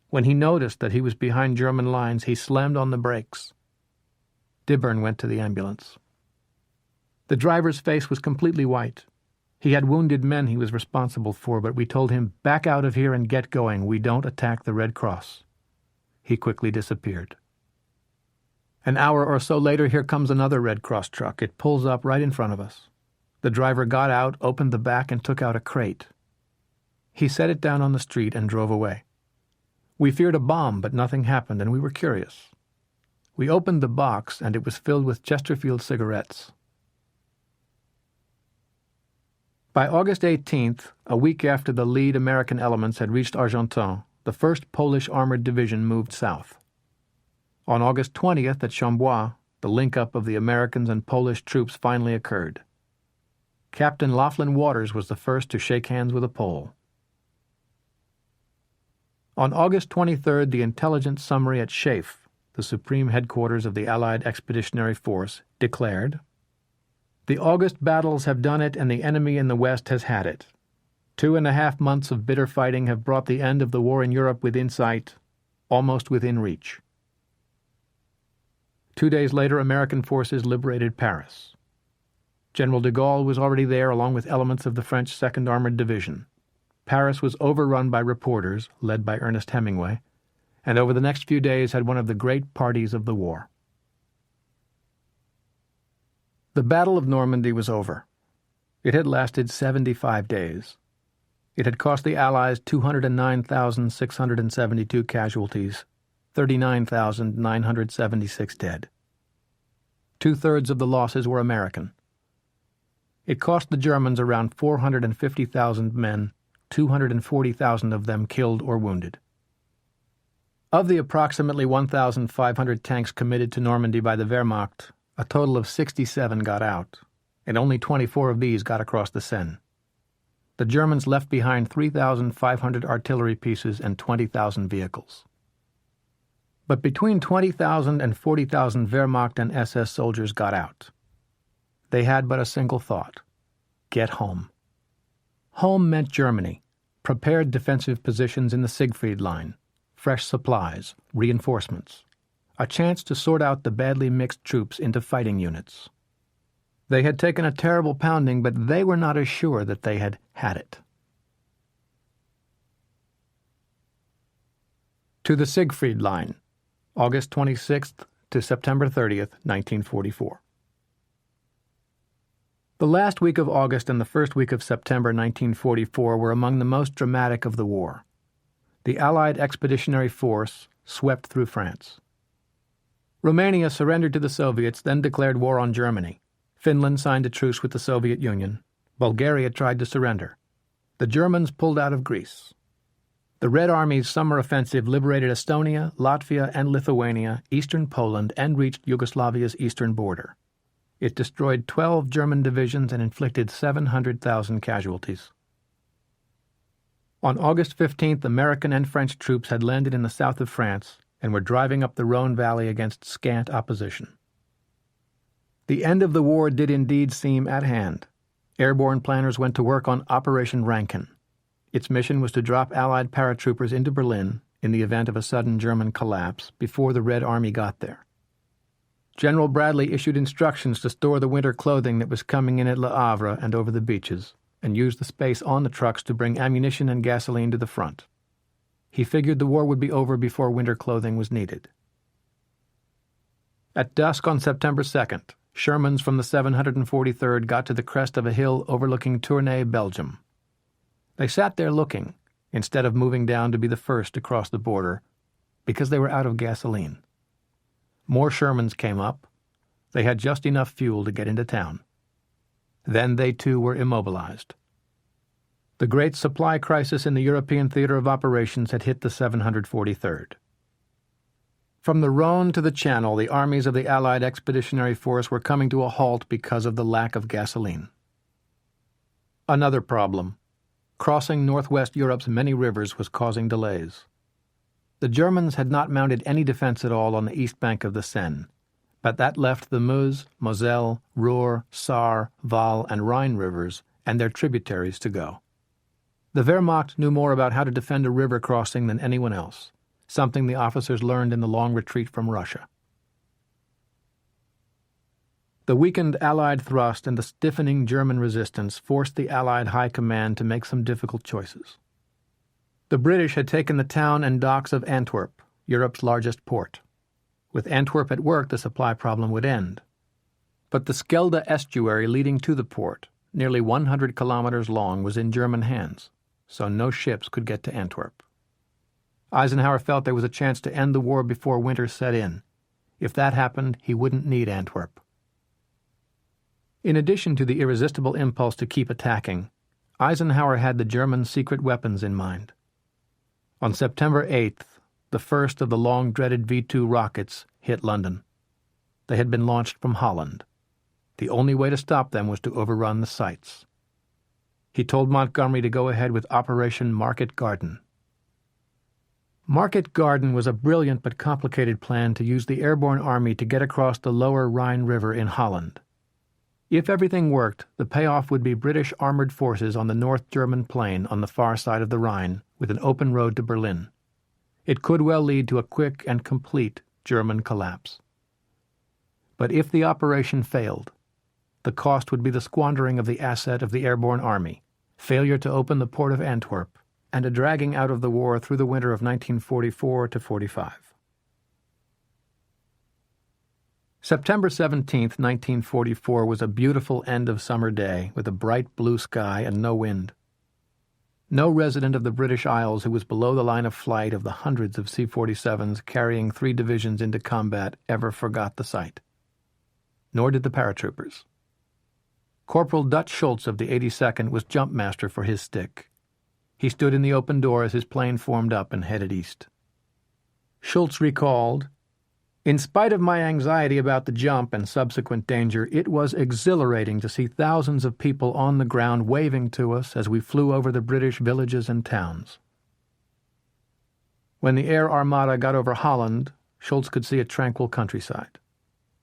B: When he noticed that he was behind German lines, he slammed on the brakes. Dibbern went to the ambulance. The driver's face was completely white. He had wounded men he was responsible for, but we told him, "Back out of here and get going. We don't attack the Red Cross." He quickly disappeared. An hour or so later, here comes another Red Cross truck. It pulls up right in front of us. The driver got out, opened the back, and took out a crate. He set it down on the street and drove away. We feared a bomb, but nothing happened, and we were curious. We opened the box, and it was filled with Chesterfield cigarettes. By August 18th, a week after the lead American elements had reached Argentan, the 1st Polish Armored Division moved south. On August 20th at Chambois, the link-up of the Americans and Polish troops finally occurred. Captain Laughlin Waters was the first to shake hands with a Pole. On August 23rd, the intelligence summary at Schaeff, the supreme headquarters of the Allied Expeditionary Force, declared, "The August battles have done it, and the enemy in the West has had it. 2.5 months of bitter fighting have brought the end of the war in Europe within sight, almost within reach." 2 days later, American forces liberated Paris. General de Gaulle was already there along with elements of the French 2nd Armored Division. Paris was overrun by reporters, led by Ernest Hemingway, and over the next few days had one of the great parties of the war. The Battle of Normandy was over. It had lasted 75 days. It had cost the Allies 209,672 casualties, 39,976 dead. Two-thirds of the losses were American. It cost the Germans around 450,000 men, 240,000 of them killed or wounded. Of the approximately 1,500 tanks committed to Normandy by the Wehrmacht, a total of 67 got out, and only 24 of these got across the Seine. The Germans left behind 3,500 artillery pieces and 20,000 vehicles. But between 20,000 and 40,000 Wehrmacht and SS soldiers got out. They had but a single thought: get home. Home meant Germany, prepared defensive positions in the Siegfried Line, fresh supplies, reinforcements, a chance to sort out the badly mixed troops into fighting units. They had taken a terrible pounding, but they were not as sure that they had had it. To the Siegfried Line, August 26th to September 30th, 1944. The last week of August and the first week of September 1944 were among the most dramatic of the war. The Allied Expeditionary Force swept through France. Romania surrendered to the Soviets, then declared war on Germany. Finland signed a truce with the Soviet Union. Bulgaria tried to surrender. The Germans pulled out of Greece. The Red Army's summer offensive liberated Estonia, Latvia, and Lithuania, eastern Poland, and reached Yugoslavia's eastern border. It destroyed 12 German divisions and inflicted 700,000 casualties. On August 15th, American and French troops had landed in the south of France and were driving up the Rhone Valley against scant opposition. The end of the war did indeed seem at hand. Airborne planners went to work on Operation Rankin. Its mission was to drop Allied paratroopers into Berlin in the event of a sudden German collapse before the Red Army got there. General Bradley issued instructions to store the winter clothing that was coming in at Le Havre and over the beaches, and use the space on the trucks to bring ammunition and gasoline to the front. He figured the war would be over before winter clothing was needed. At dusk on September 2nd, Shermans from the 743rd got to the crest of a hill overlooking Tournai, Belgium. They sat there looking, instead of moving down to be the first to cross the border, because they were out of gasoline. More Shermans came up. They had just enough fuel to get into town. Then they too were immobilized. The great supply crisis in the European theater of operations had hit the 743rd. From the Rhone to the Channel, the armies of the Allied Expeditionary Force were coming to a halt because of the lack of gasoline. Another problem: crossing northwest Europe's many rivers was causing delays. The Germans had not mounted any defense at all on the east bank of the Seine, but that left the Meuse, Moselle, Ruhr, Saar, Waal, and Rhine rivers and their tributaries to go. The Wehrmacht knew more about how to defend a river crossing than anyone else, something the officers learned in the long retreat from Russia. The weakened Allied thrust and the stiffening German resistance forced the Allied High Command to make some difficult choices. The British had taken the town and docks of Antwerp, Europe's largest port. With Antwerp at work, the supply problem would end. But the Schelde estuary leading to the port, nearly 100 kilometers long, was in German hands, so no ships could get to Antwerp. Eisenhower felt there was a chance to end the war before winter set in. If that happened, he wouldn't need Antwerp. In addition to the irresistible impulse to keep attacking, Eisenhower had the German secret weapons in mind. On September 8th, the first of the long-dreaded V-2 rockets hit London. They had been launched from Holland. The only way to stop them was to overrun the sites. He told Montgomery to go ahead with Operation Market Garden. Market Garden was a brilliant but complicated plan to use the airborne army to get across the lower Rhine River in Holland. If everything worked, the payoff would be British armored forces on the North German plain on the far side of the Rhine, with an open road to Berlin. It could well lead to a quick and complete German collapse. But if the operation failed, the cost would be the squandering of the asset of the airborne army, failure to open the port of Antwerp, and a dragging out of the war through the winter of 1944 to 45. September 17, 1944 was a beautiful end-of-summer day with a bright blue sky and no wind. No resident of the British Isles who was below the line of flight of the hundreds of C-47s carrying 3 divisions into combat ever forgot the sight. Nor did the paratroopers. Corporal Dutch Schultz of the 82nd was jump master for his stick. He stood in the open door as his plane formed up and headed east. Schultz recalled, "In spite of my anxiety about the jump and subsequent danger, it was exhilarating to see thousands of people on the ground waving to us as we flew over the British villages and towns." When the air armada got over Holland, Schultz could see a tranquil countryside.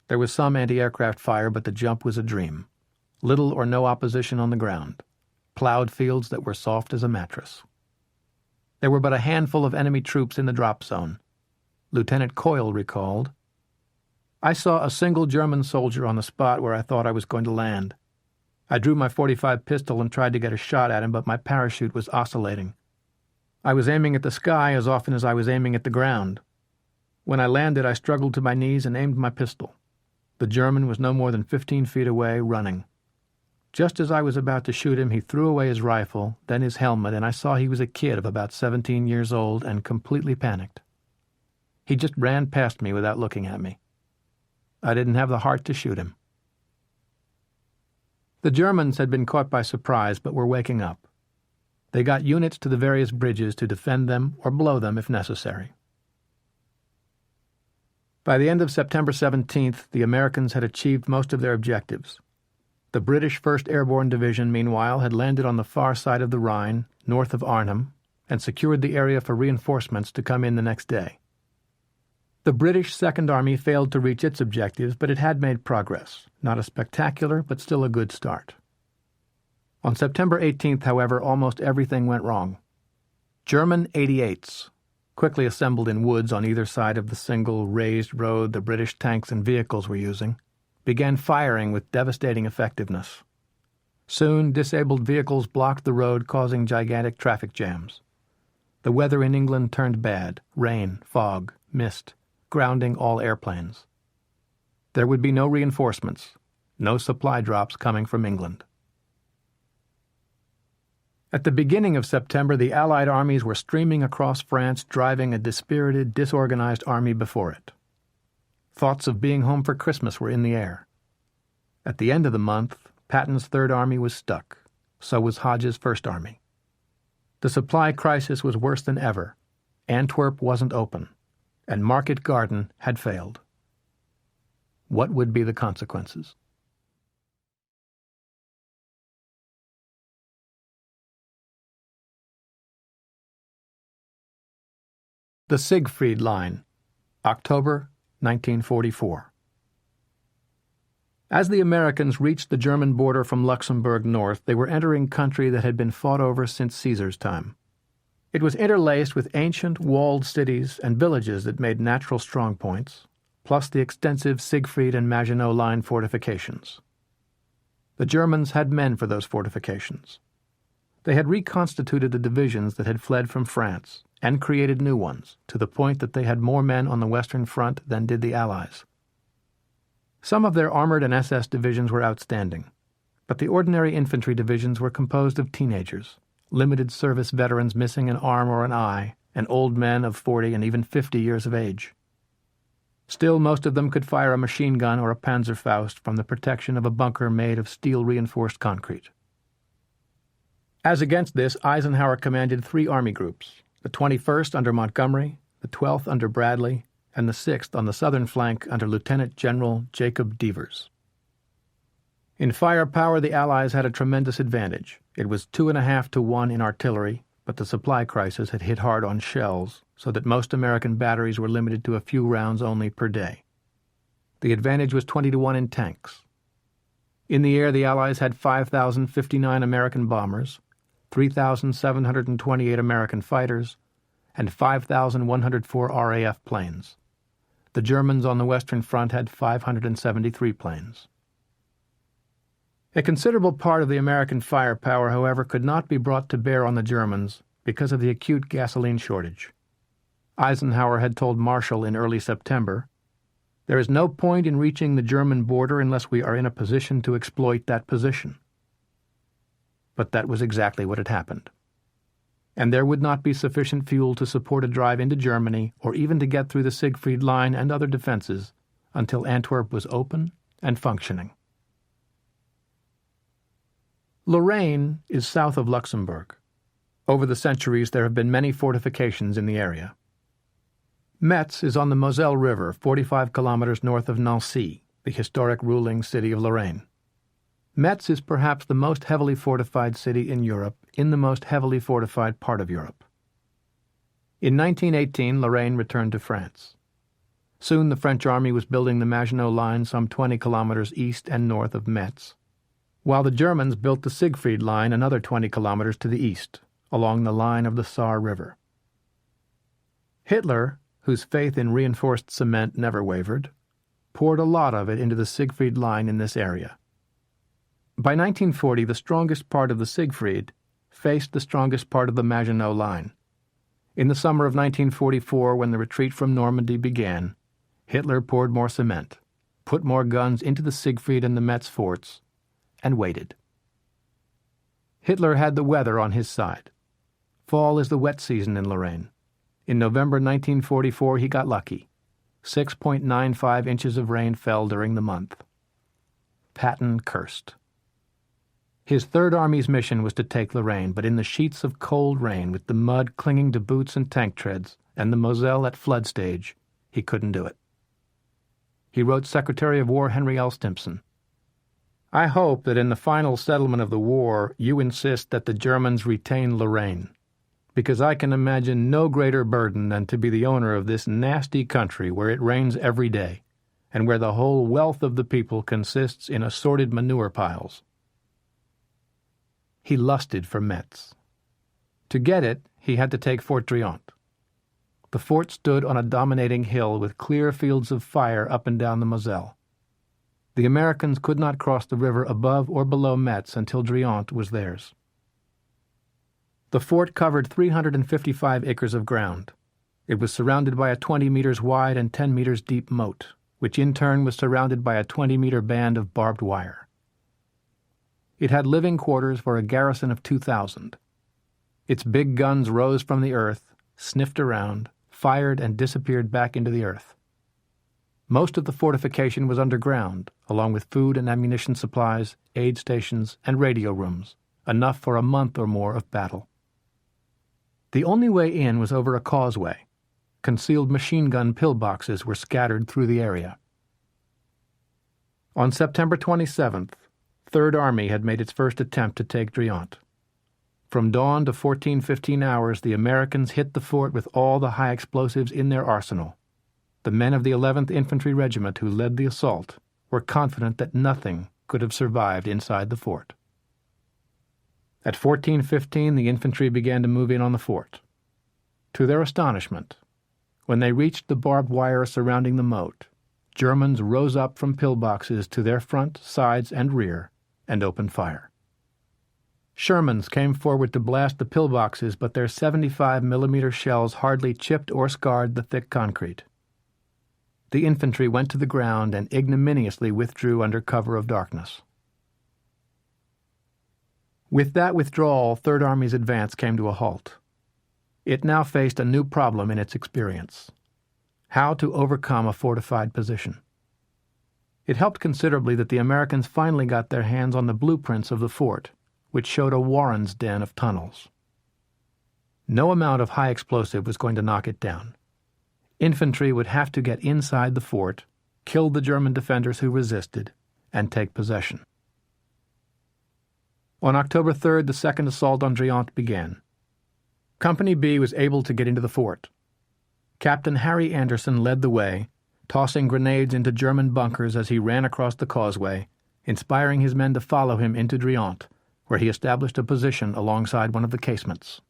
B: There was some anti-aircraft fire, but the jump was a dream. Little or no opposition on the ground. Plowed fields that were soft as a mattress. There were but a handful of enemy troops in the drop zone. Lieutenant Coyle recalled, "I saw a single German soldier on the spot where I thought I was going to land. I drew my .45 pistol and tried to get a shot at him, but my parachute was oscillating. I was aiming at the sky as often as I was aiming at the ground. When I landed, I struggled to my knees and aimed my pistol. The German was no more than 15 feet away, running. Just as I was about to shoot him, he threw away his rifle, then his helmet, and I saw he was a kid of about 17 years old and completely panicked. He just ran past me without looking at me. I didn't have the heart to shoot him." The Germans had been caught by surprise but were waking up. They got units to the various bridges to defend them or blow them if necessary. By the end of September 17th, the Americans had achieved most of their objectives. The British 1st Airborne Division, meanwhile, had landed on the far side of the Rhine, north of Arnhem, and secured the area for reinforcements to come in the next day. The British Second Army failed to reach its objectives, but it had made progress. Not a spectacular, but still a good start. On September 18th, however, almost everything went wrong. German 88s, quickly assembled in woods on either side of the single raised road the British tanks and vehicles were using, began firing with devastating effectiveness. Soon, disabled vehicles blocked the road, causing gigantic traffic jams. The weather in England turned bad: rain, fog, mist, grounding all airplanes. There would be no reinforcements, no supply drops coming from England. At the beginning of September, the Allied armies were streaming across France, driving a dispirited, disorganized army before it. Thoughts of being home for Christmas were in the air. At the end of the month, Patton's Third Army was stuck. So was Hodge's First Army. The supply crisis was worse than ever. Antwerp wasn't open, and Market Garden had failed. What would be the consequences? The Siegfried Line, October 1944. As the Americans reached the German border from Luxembourg north, they were entering country that had been fought over since Caesar's time. It was interlaced with ancient walled cities and villages that made natural strongpoints, plus the extensive Siegfried and Maginot Line fortifications. The Germans had men for those fortifications. They had reconstituted the divisions that had fled from France and created new ones, to the point that they had more men on the Western Front than did the Allies. Some of their armored and SS divisions were outstanding, but the ordinary infantry divisions were composed of teenagers, limited service veterans missing an arm or an eye, and old men of 40 and even 50 years of age. Still, most of them could fire a machine gun or a Panzerfaust from the protection of a bunker made of steel-reinforced concrete. As against this, Eisenhower commanded 3 army groups, the 21st under Montgomery, the 12th under Bradley, and the 6th on the southern flank under Lieutenant General Jacob Devers. In firepower, the Allies had a tremendous advantage. It was 2.5 to 1 in artillery, but the supply crisis had hit hard on shells, so that most American batteries were limited to a few rounds only per day. The advantage was 20 to 1 in tanks. In the air, the Allies had 5,059 American bombers, 3,728 American fighters, and 5,104 RAF planes. The Germans on the Western Front had 573 planes. A considerable part of the American firepower, however, could not be brought to bear on the Germans because of the acute gasoline shortage. Eisenhower had told Marshall in early September, There is no point in reaching the German border unless we are in a position to exploit that position. But that was exactly what had happened. And there would not be sufficient fuel to support a drive into Germany or even to get through the Siegfried Line and other defenses until Antwerp was open and functioning. Lorraine is south of Luxembourg. Over the centuries, there have been many fortifications in the area. Metz is on the Moselle River, 45 kilometers north of Nancy, the historic ruling city of Lorraine. Metz is perhaps the most heavily fortified city in Europe, in the most heavily fortified part of Europe. In 1918, Lorraine returned to France. Soon the French army was building the Maginot Line some 20 kilometers east and north of Metz, while the Germans built the Siegfried Line another 20 kilometers to the east, along the line of the Saar River. Hitler, whose faith in reinforced cement never wavered, poured a lot of it into the Siegfried Line in this area. By 1940, the strongest part of the Siegfried faced the strongest part of the Maginot Line. In the summer of 1944, when the retreat from Normandy began, Hitler poured more cement, put more guns into the Siegfried and the Metz forts, and waited. Hitler had the weather on his side. Fall is the wet season in Lorraine. In November 1944, he got lucky. 6.95 inches of rain fell during the month. Patton cursed. His Third Army's mission was to take Lorraine, but in the sheets of cold rain, with the mud clinging to boots and tank treads, and the Moselle at flood stage, he couldn't do it. He wrote Secretary of War Henry L. Stimson, "I hope that in the final settlement of the war you insist that the Germans retain Lorraine, because I can imagine no greater burden than to be the owner of this nasty country where it rains every day, and where the whole wealth of the people consists in assorted manure piles." He lusted for Metz. To get it, he had to take Fort Driant. The fort stood on a dominating hill with clear fields of fire up and down the Moselle. The Americans could not cross the river above or below Metz until Driant was theirs. The fort covered 355 acres of ground. It was surrounded by a 20 meters wide and 10 meters deep moat, which in turn was surrounded by a 20-meter band of barbed wire. It had living quarters for a garrison of 2,000. Its big guns rose from the earth, sniffed around, fired, and disappeared back into the earth. Most of the fortification was underground, along with food and ammunition supplies, aid stations, and radio rooms, enough for a month or more of battle. The only way in was over a causeway. Concealed machine gun pillboxes were scattered through the area. On September 27th, Third Army had made its first attempt to take Driant. From dawn to 14-15 hours, the Americans hit the fort with all the high explosives in their arsenal. The men of the 11th Infantry Regiment who led the assault were confident that nothing could have survived inside the fort. At 14:15, the infantry began to move in on the fort. To their astonishment, when they reached the barbed wire surrounding the moat, Germans rose up from pillboxes to their front, sides, and rear and opened fire. Shermans came forward to blast the pillboxes, but their 75-millimeter shells hardly chipped or scarred the thick concrete. The infantry went to the ground and ignominiously withdrew under cover of darkness. With that withdrawal, Third Army's advance came to a halt. It now faced a new problem in its experience: how to overcome a fortified position. It helped considerably that the Americans finally got their hands on the blueprints of the fort, which showed a Warren's den of tunnels. No amount of high explosive was going to knock it down. Infantry would have to get inside the fort, kill the German defenders who resisted, and take possession. On October 3rd, the second assault on Driant began. Company B was able to get into the fort. Captain Harry Anderson led the way, tossing grenades into German bunkers as he ran across the causeway, inspiring his men to follow him into Driant, where he established a position alongside one of the casements.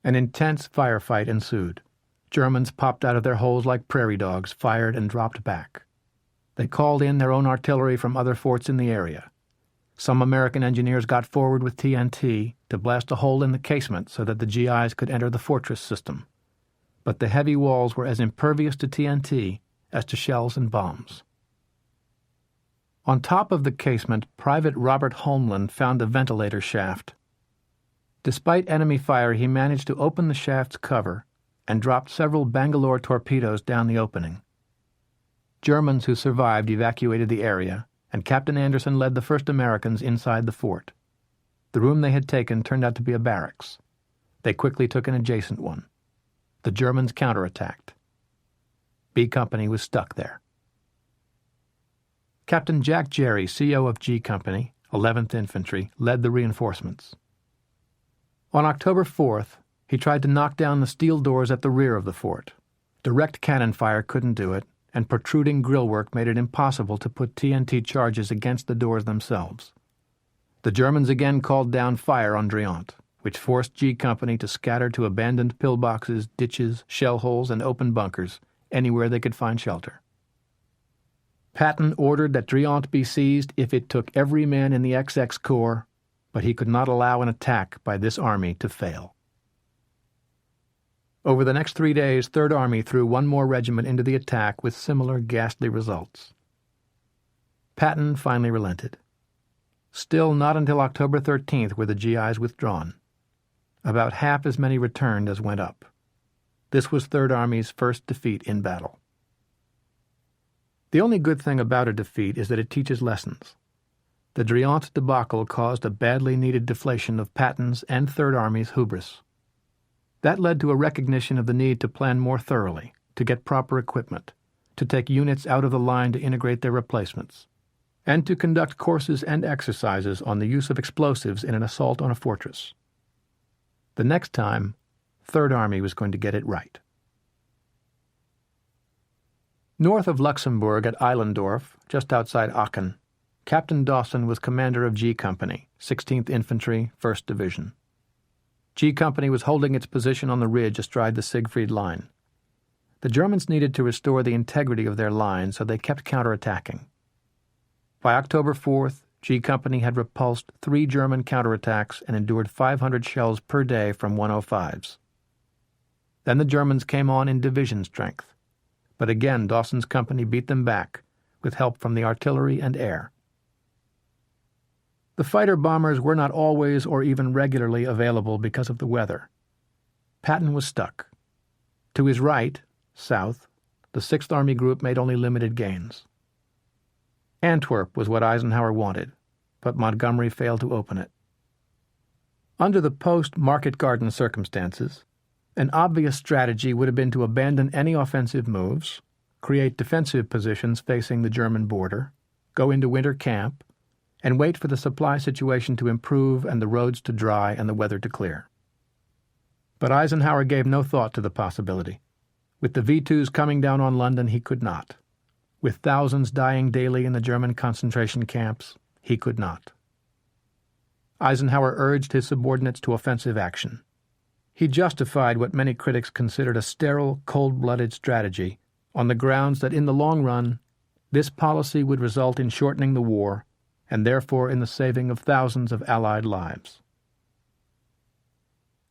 B: An intense firefight ensued. Germans popped out of their holes like prairie dogs, fired, and dropped back. They called in their own artillery from other forts in the area. Some American engineers got forward with TNT to blast a hole in the casement so that the GIs could enter the fortress system. But the heavy walls were as impervious to TNT as to shells and bombs. On top of the casement, Private Robert Holmland found a ventilator shaft. Despite enemy fire, he managed to open the shaft's cover and dropped several Bangalore torpedoes down the opening. Germans who survived evacuated the area, and Captain Anderson led the first Americans inside the fort. The room they had taken turned out to be a barracks. They quickly took an adjacent one. The Germans counterattacked. B Company was stuck there. Captain Jack Jerry, CO of G Company, 11th Infantry, led the reinforcements. On October 4th, he tried to knock down the steel doors at the rear of the fort. Direct cannon fire couldn't do it, and protruding grillwork made it impossible to put TNT charges against the doors themselves. The Germans again called down fire on Driant, which forced G Company to scatter to abandoned pillboxes, ditches, shell holes, and open bunkers, anywhere they could find shelter. Patton ordered that Driant be seized if it took every man in the XX Corps, but he could not allow an attack by this army to fail. Over the next 3 days, Third Army threw one more regiment into the attack with similar ghastly results. Patton finally relented. Still not until October 13th were the GIs withdrawn. About half as many returned as went up. This was Third Army's first defeat in battle. The only good thing about a defeat is that it teaches lessons. The Driant debacle caused a badly needed deflation of Patton's and Third Army's hubris. That led to a recognition of the need to plan more thoroughly, to get proper equipment, to take units out of the line to integrate their replacements, and to conduct courses and exercises on the use of explosives in an assault on a fortress. The next time, Third Army was going to get it right. North of Luxembourg at Eilendorf, just outside Aachen, Captain Dawson was commander of G Company, 16th Infantry, 1st Division. G Company was holding its position on the ridge astride the Siegfried Line. The Germans needed to restore the integrity of their line, so they kept counterattacking. By October 4th, G Company had repulsed 3 German counterattacks and endured 500 shells per day from 105s. Then the Germans came on in division strength, but again Dawson's company beat them back, with help from the artillery and air. The fighter-bombers were not always or even regularly available because of the weather. Patton was stuck. To his right, south, the 6th Army Group made only limited gains. Antwerp was what Eisenhower wanted, but Montgomery failed to open it. Under the post-Market Garden circumstances, an obvious strategy would have been to abandon any offensive moves, create defensive positions facing the German border, go into winter camp, and wait for the supply situation to improve and the roads to dry and the weather to clear. But Eisenhower gave no thought to the possibility. With the V-2s coming down on London, he could not. With thousands dying daily in the German concentration camps, he could not. Eisenhower urged his subordinates to offensive action. He justified what many critics considered a sterile, cold-blooded strategy on the grounds that in the long run, this policy would result in shortening the war and therefore in the saving of thousands of Allied lives.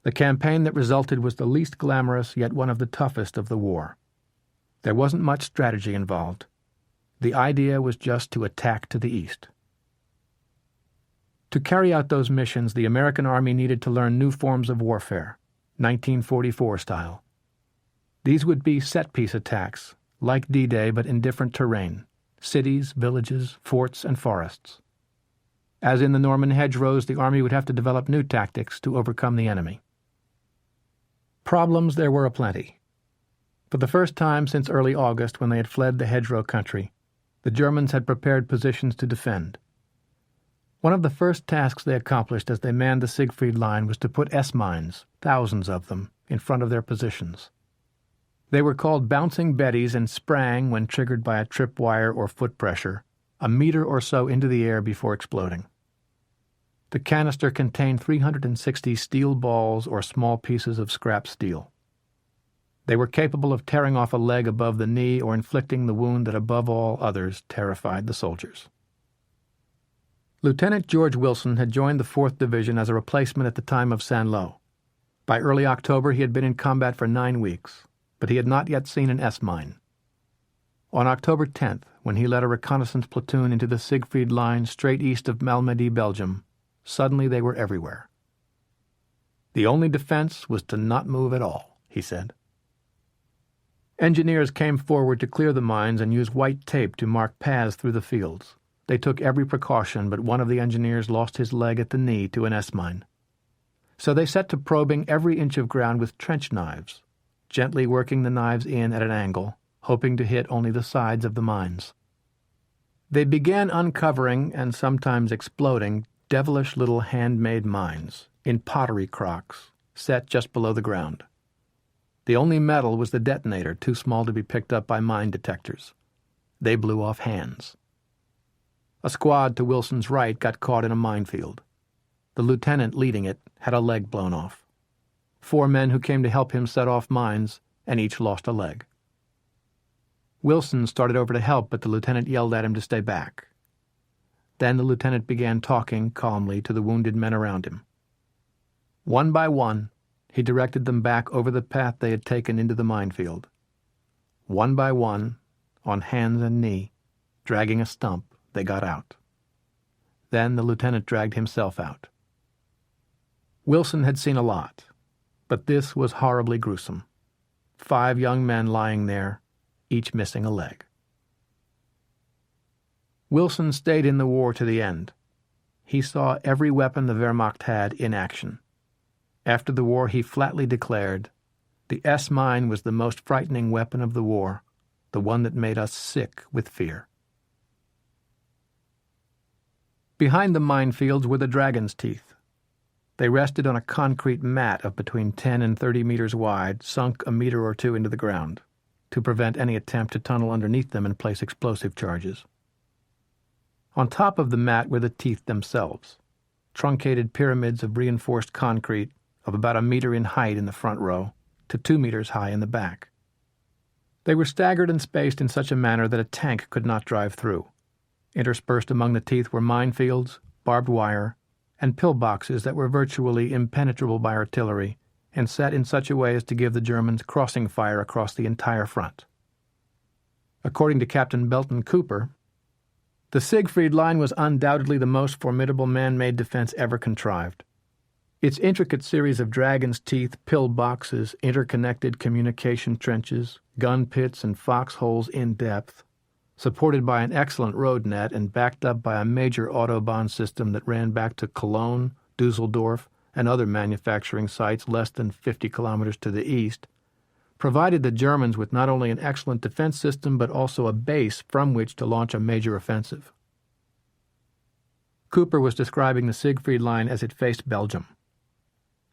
B: The campaign that resulted was the least glamorous yet one of the toughest of the war. There wasn't much strategy involved. The idea was just to attack to the east. To carry out those missions, the American Army needed to learn new forms of warfare, 1944 style. These would be set-piece attacks, like D-Day but in different terrain, cities, villages, forts, and forests. As in the Norman hedgerows, the Army would have to develop new tactics to overcome the enemy. Problems there were aplenty. For the first time since early August, when they had fled the hedgerow country, the Germans had prepared positions to defend. One of the first tasks they accomplished as they manned the Siegfried Line was to put S-mines, thousands of them, in front of their positions. They were called bouncing Bettys and sprang, when triggered by a tripwire or foot pressure, a meter or so into the air before exploding. The canister contained 360 steel balls or small pieces of scrap steel. They were capable of tearing off a leg above the knee or inflicting the wound that above all others terrified the soldiers. Lieutenant George Wilson had joined the 4th Division as a replacement at the time of Saint-Lô. By early October he had been in combat for 9 weeks, but he had not yet seen an S-mine. On October 10th, when he led a reconnaissance platoon into the Siegfried Line straight east of Normandy, Belgium, suddenly they were everywhere. The only defense was to not move at all, he said. Engineers came forward to clear the mines and use white tape to mark paths through the fields. They took every precaution, but one of the engineers lost his leg at the knee to an S-mine. So they set to probing every inch of ground with trench knives, gently working the knives in at an angle, hoping to hit only the sides of the mines. They began uncovering and sometimes exploding devilish little handmade mines in pottery crocks set just below the ground. The only metal was the detonator, too small to be picked up by mine detectors. They blew off hands. A squad to Wilson's right got caught in a minefield. The lieutenant leading it had a leg blown off. 4 men who came to help him set off mines, and each lost a leg. Wilson started over to help, but the lieutenant yelled at him to stay back. Then the lieutenant began talking calmly to the wounded men around him. One by one, he directed them back over the path they had taken into the minefield. One by one, on hands and knee, dragging a stump, they got out. Then the lieutenant dragged himself out. Wilson had seen a lot, but this was horribly gruesome. 5 young men lying there, each missing a leg. Wilson stayed in the war to the end. He saw every weapon the Wehrmacht had in action. After the war, he flatly declared, "The S-mine was the most frightening weapon of the war, the one that made us sick with fear." Behind the minefields were the dragon's teeth. They rested on a concrete mat of between 10 and 30 meters wide, sunk a meter or 2 into the ground, to prevent any attempt to tunnel underneath them and place explosive charges. On top of the mat were the teeth themselves, truncated pyramids of reinforced concrete of about a meter in height in the front row to 2 meters high in the back. They were staggered and spaced in such a manner that a tank could not drive through. Interspersed among the teeth were minefields, barbed wire, and pillboxes that were virtually impenetrable by artillery and set in such a way as to give the Germans crossing fire across the entire front. According to Captain Belton Cooper, the Siegfried Line was undoubtedly the most formidable man-made defense ever contrived. Its intricate series of dragon's teeth, pillboxes, interconnected communication trenches, gun pits, and foxholes in depth, supported by an excellent road net and backed up by a major autobahn system that ran back to Cologne, Dusseldorf, and other manufacturing sites less than 50 kilometers to the east, provided the Germans with not only an excellent defense system but also a base from which to launch a major offensive. Cooper was describing the Siegfried Line as it faced Belgium.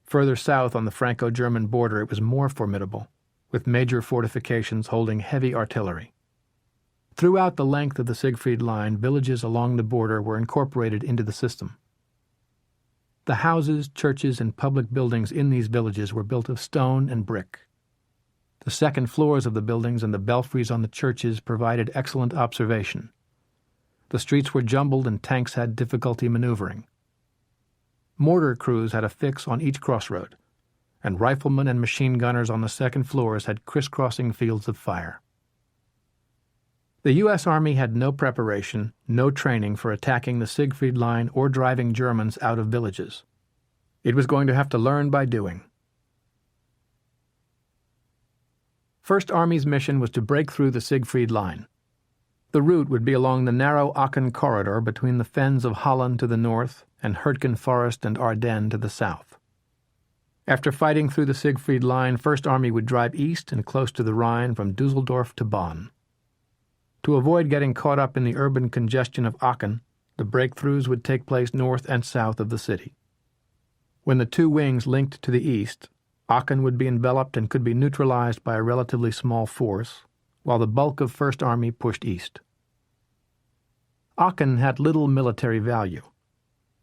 B: Further south on the Franco-German border it was more formidable, with major fortifications holding heavy artillery. Throughout the length of the Siegfried Line, villages along the border were incorporated into the system. The houses, churches, and public buildings in these villages were built of stone and brick. The second floors of the buildings and the belfries on the churches provided excellent observation. The streets were jumbled and tanks had difficulty maneuvering. Mortar crews had a fix on each crossroad, and riflemen and machine gunners on the second floors had crisscrossing fields of fire. The U.S. Army had no preparation, no training for attacking the Siegfried Line or driving Germans out of villages. It was going to have to learn by doing. First Army's mission was to break through the Siegfried Line. The route would be along the narrow Aachen corridor between the fens of Holland to the north and Hürtgen Forest and Ardennes to the south. After fighting through the Siegfried Line, First Army would drive east and close to the Rhine from Dusseldorf to Bonn. To avoid getting caught up in the urban congestion of Aachen, the breakthroughs would take place north and south of the city. When the 2 wings linked to the east, Aachen would be enveloped and could be neutralized by a relatively small force, while the bulk of First Army pushed east. Aachen had little military value.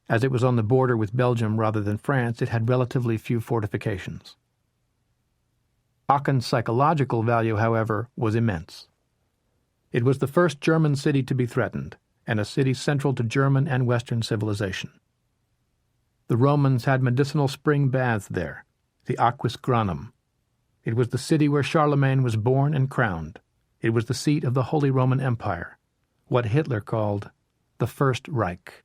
B: As it was on the border with Belgium rather than France, it had relatively few fortifications. Aachen's psychological value, however, was immense. It was the first German city to be threatened, and a city central to German and Western civilization. The Romans had medicinal spring baths there, the Aquis Granum. It was the city where Charlemagne was born and crowned. It was the seat of the Holy Roman Empire, what Hitler called the First Reich.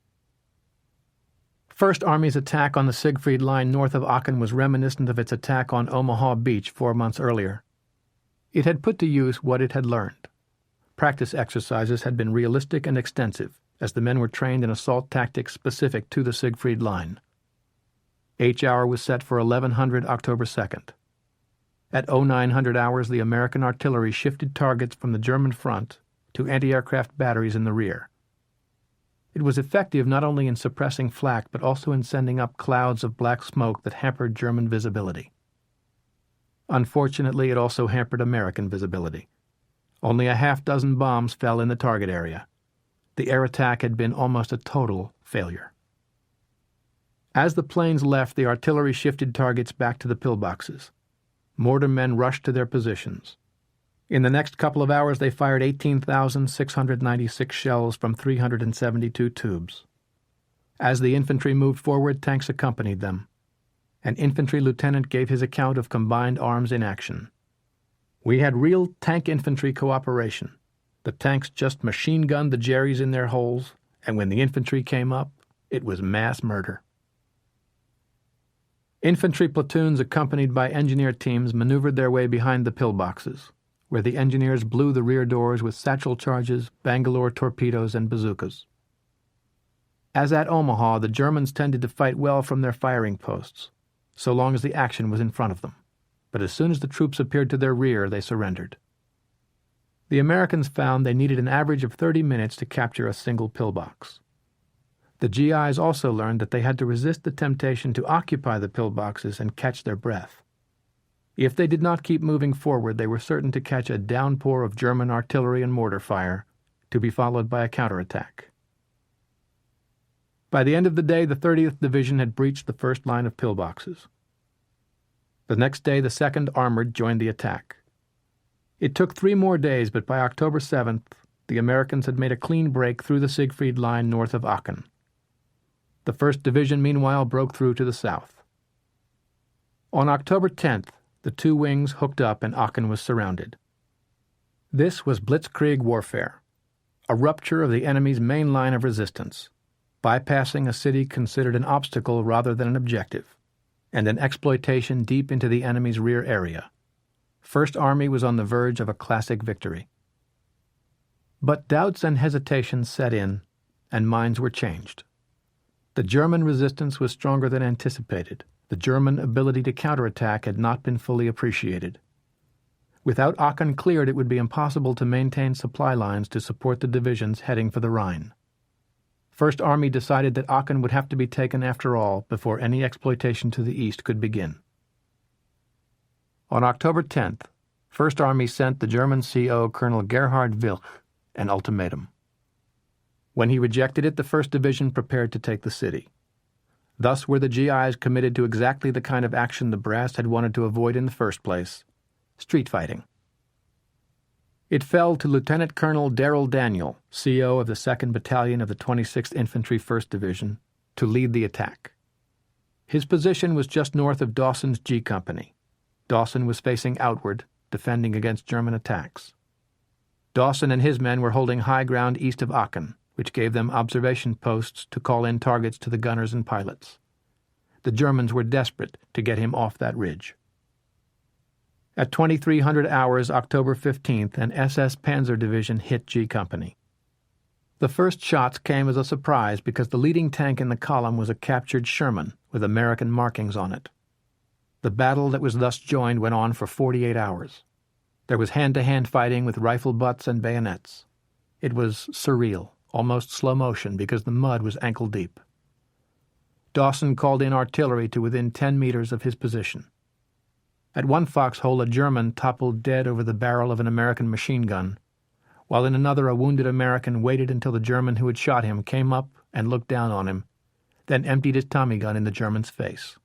B: First Army's attack on the Siegfried Line north of Aachen was reminiscent of its attack on Omaha Beach 4 months earlier. It had put to use what it had learned. Practice exercises had been realistic and extensive, as the men were trained in assault tactics specific to the Siegfried Line. H-hour was set for 1100 October 2nd. At 0900 hours, the American artillery shifted targets from the German front to anti-aircraft batteries in the rear. It was effective not only in suppressing flak but also in sending up clouds of black smoke that hampered German visibility. Unfortunately, it also hampered American visibility. Only a half-dozen bombs fell in the target area. The air attack had been almost a total failure. As the planes left, the artillery shifted targets back to the pillboxes. Mortar men rushed to their positions. In the next couple of hours, they fired 18,696 shells from 372 tubes. As the infantry moved forward, tanks accompanied them. An infantry lieutenant gave his account of combined arms in action. "We had real tank infantry cooperation. The tanks just machine-gunned the Jerries in their holes, and when the infantry came up, it was mass murder." Infantry platoons accompanied by engineer teams maneuvered their way behind the pillboxes, where the engineers blew the rear doors with satchel charges, Bangalore torpedoes, and bazookas. As at Omaha, the Germans tended to fight well from their firing posts, so long as the action was in front of them. But as soon as the troops appeared to their rear, they surrendered. The Americans found they needed an average of 30 minutes to capture a single pillbox. The GIs also learned that they had to resist the temptation to occupy the pillboxes and catch their breath. If they did not keep moving forward, they were certain to catch a downpour of German artillery and mortar fire, to be followed by a counterattack. By the end of the day, the 30th Division had breached the first line of pillboxes. The next day, the 2nd Armored joined the attack. It took 3 more days, but by October 7th, the Americans had made a clean break through the Siegfried Line north of Aachen. The 1st Division, meanwhile, broke through to the south. On October 10th, the 2 wings hooked up and Aachen was surrounded. This was blitzkrieg warfare, a rupture of the enemy's main line of resistance, bypassing a city considered an obstacle rather than an objective, and an exploitation deep into the enemy's rear area. First Army was on the verge of a classic victory. But doubts and hesitations set in, and minds were changed. The German resistance was stronger than anticipated. The German ability to counterattack had not been fully appreciated. Without Aachen cleared, it would be impossible to maintain supply lines to support the divisions heading for the Rhine. First Army decided that Aachen would have to be taken after all before any exploitation to the east could begin. On October 10th, First Army sent the German CO Colonel Gerhard Wilch an ultimatum. When he rejected it, the 1st Division prepared to take the city. Thus were the GIs committed to exactly the kind of action the brass had wanted to avoid in the first place: street fighting. It fell to Lieutenant Colonel Darrell Daniel, CO of the 2nd Battalion of the 26th Infantry 1st Division, to lead the attack. His position was just north of Dawson's G Company. Dawson was facing outward, defending against German attacks. Dawson and his men were holding high ground east of Aachen, which gave them observation posts to call in targets to the gunners and pilots. The Germans were desperate to get him off that ridge. At 2300 hours, October 15th, an SS Panzer Division hit G Company. The first shots came as a surprise because the leading tank in the column was a captured Sherman with American markings on it. The battle that was thus joined went on for 48 hours. There was hand-to-hand fighting with rifle butts and bayonets. It was surreal, almost slow motion because the mud was ankle-deep. Dawson called in artillery to within 10 meters of his position. At one foxhole, a German toppled dead over the barrel of an American machine gun, while in another a wounded American waited until the German who had shot him came up and looked down on him, then emptied his Tommy gun in the German's face.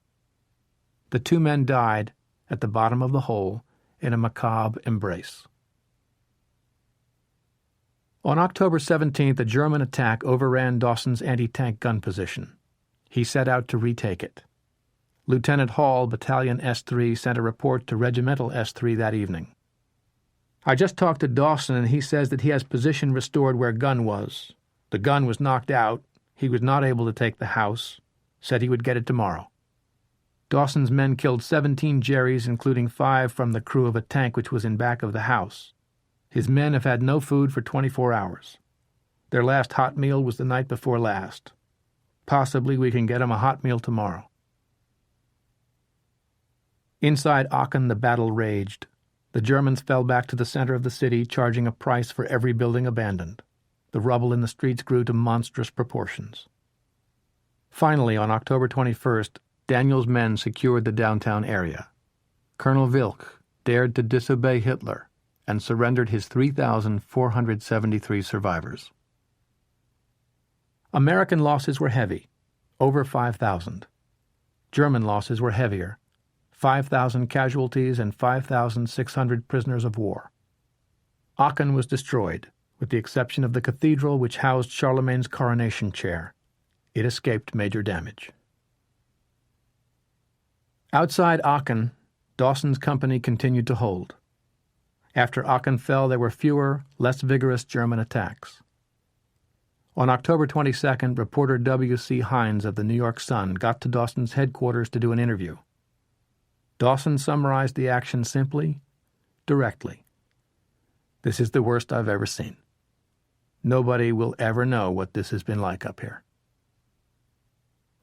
B: The 2 men died at the bottom of the hole in a macabre embrace. On October 17th, a German attack overran Dawson's anti-tank gun position. He set out to retake it. Lieutenant Hall, Battalion S3, sent a report to Regimental S3 that evening. I just talked to Dawson, and he says that he has position restored where Gunn was. The gun was knocked out. He was not able to take the house. Said he would get it tomorrow. Dawson's men killed 17 Jerrys, including 5 from the crew of a tank which was in back of the house. His men have had no food for 24 hours. Their last hot meal was the night before last. Possibly we can get them a hot meal tomorrow. Inside Aachen, the battle raged. The Germans fell back to the center of the city, charging a price for every building abandoned. The rubble in the streets grew to monstrous proportions. Finally, on October 21st, Daniel's men secured the downtown area. Colonel Wilk dared to disobey Hitler and surrendered his 3,473 survivors. American losses were heavy, over 5,000. German losses were heavier, 5,000 casualties and 5,600 prisoners of war. Aachen was destroyed, with the exception of the cathedral which housed Charlemagne's coronation chair. It escaped major damage. Outside Aachen, Dawson's company continued to hold. After Aachen fell, there were fewer, less vigorous German attacks. On October 22nd, reporter W.C. Hines of the New York Sun got to Dawson's headquarters to do an interview. Dawson summarized the action simply, directly. "This is the worst I've ever seen. Nobody will ever know what this has been like up here."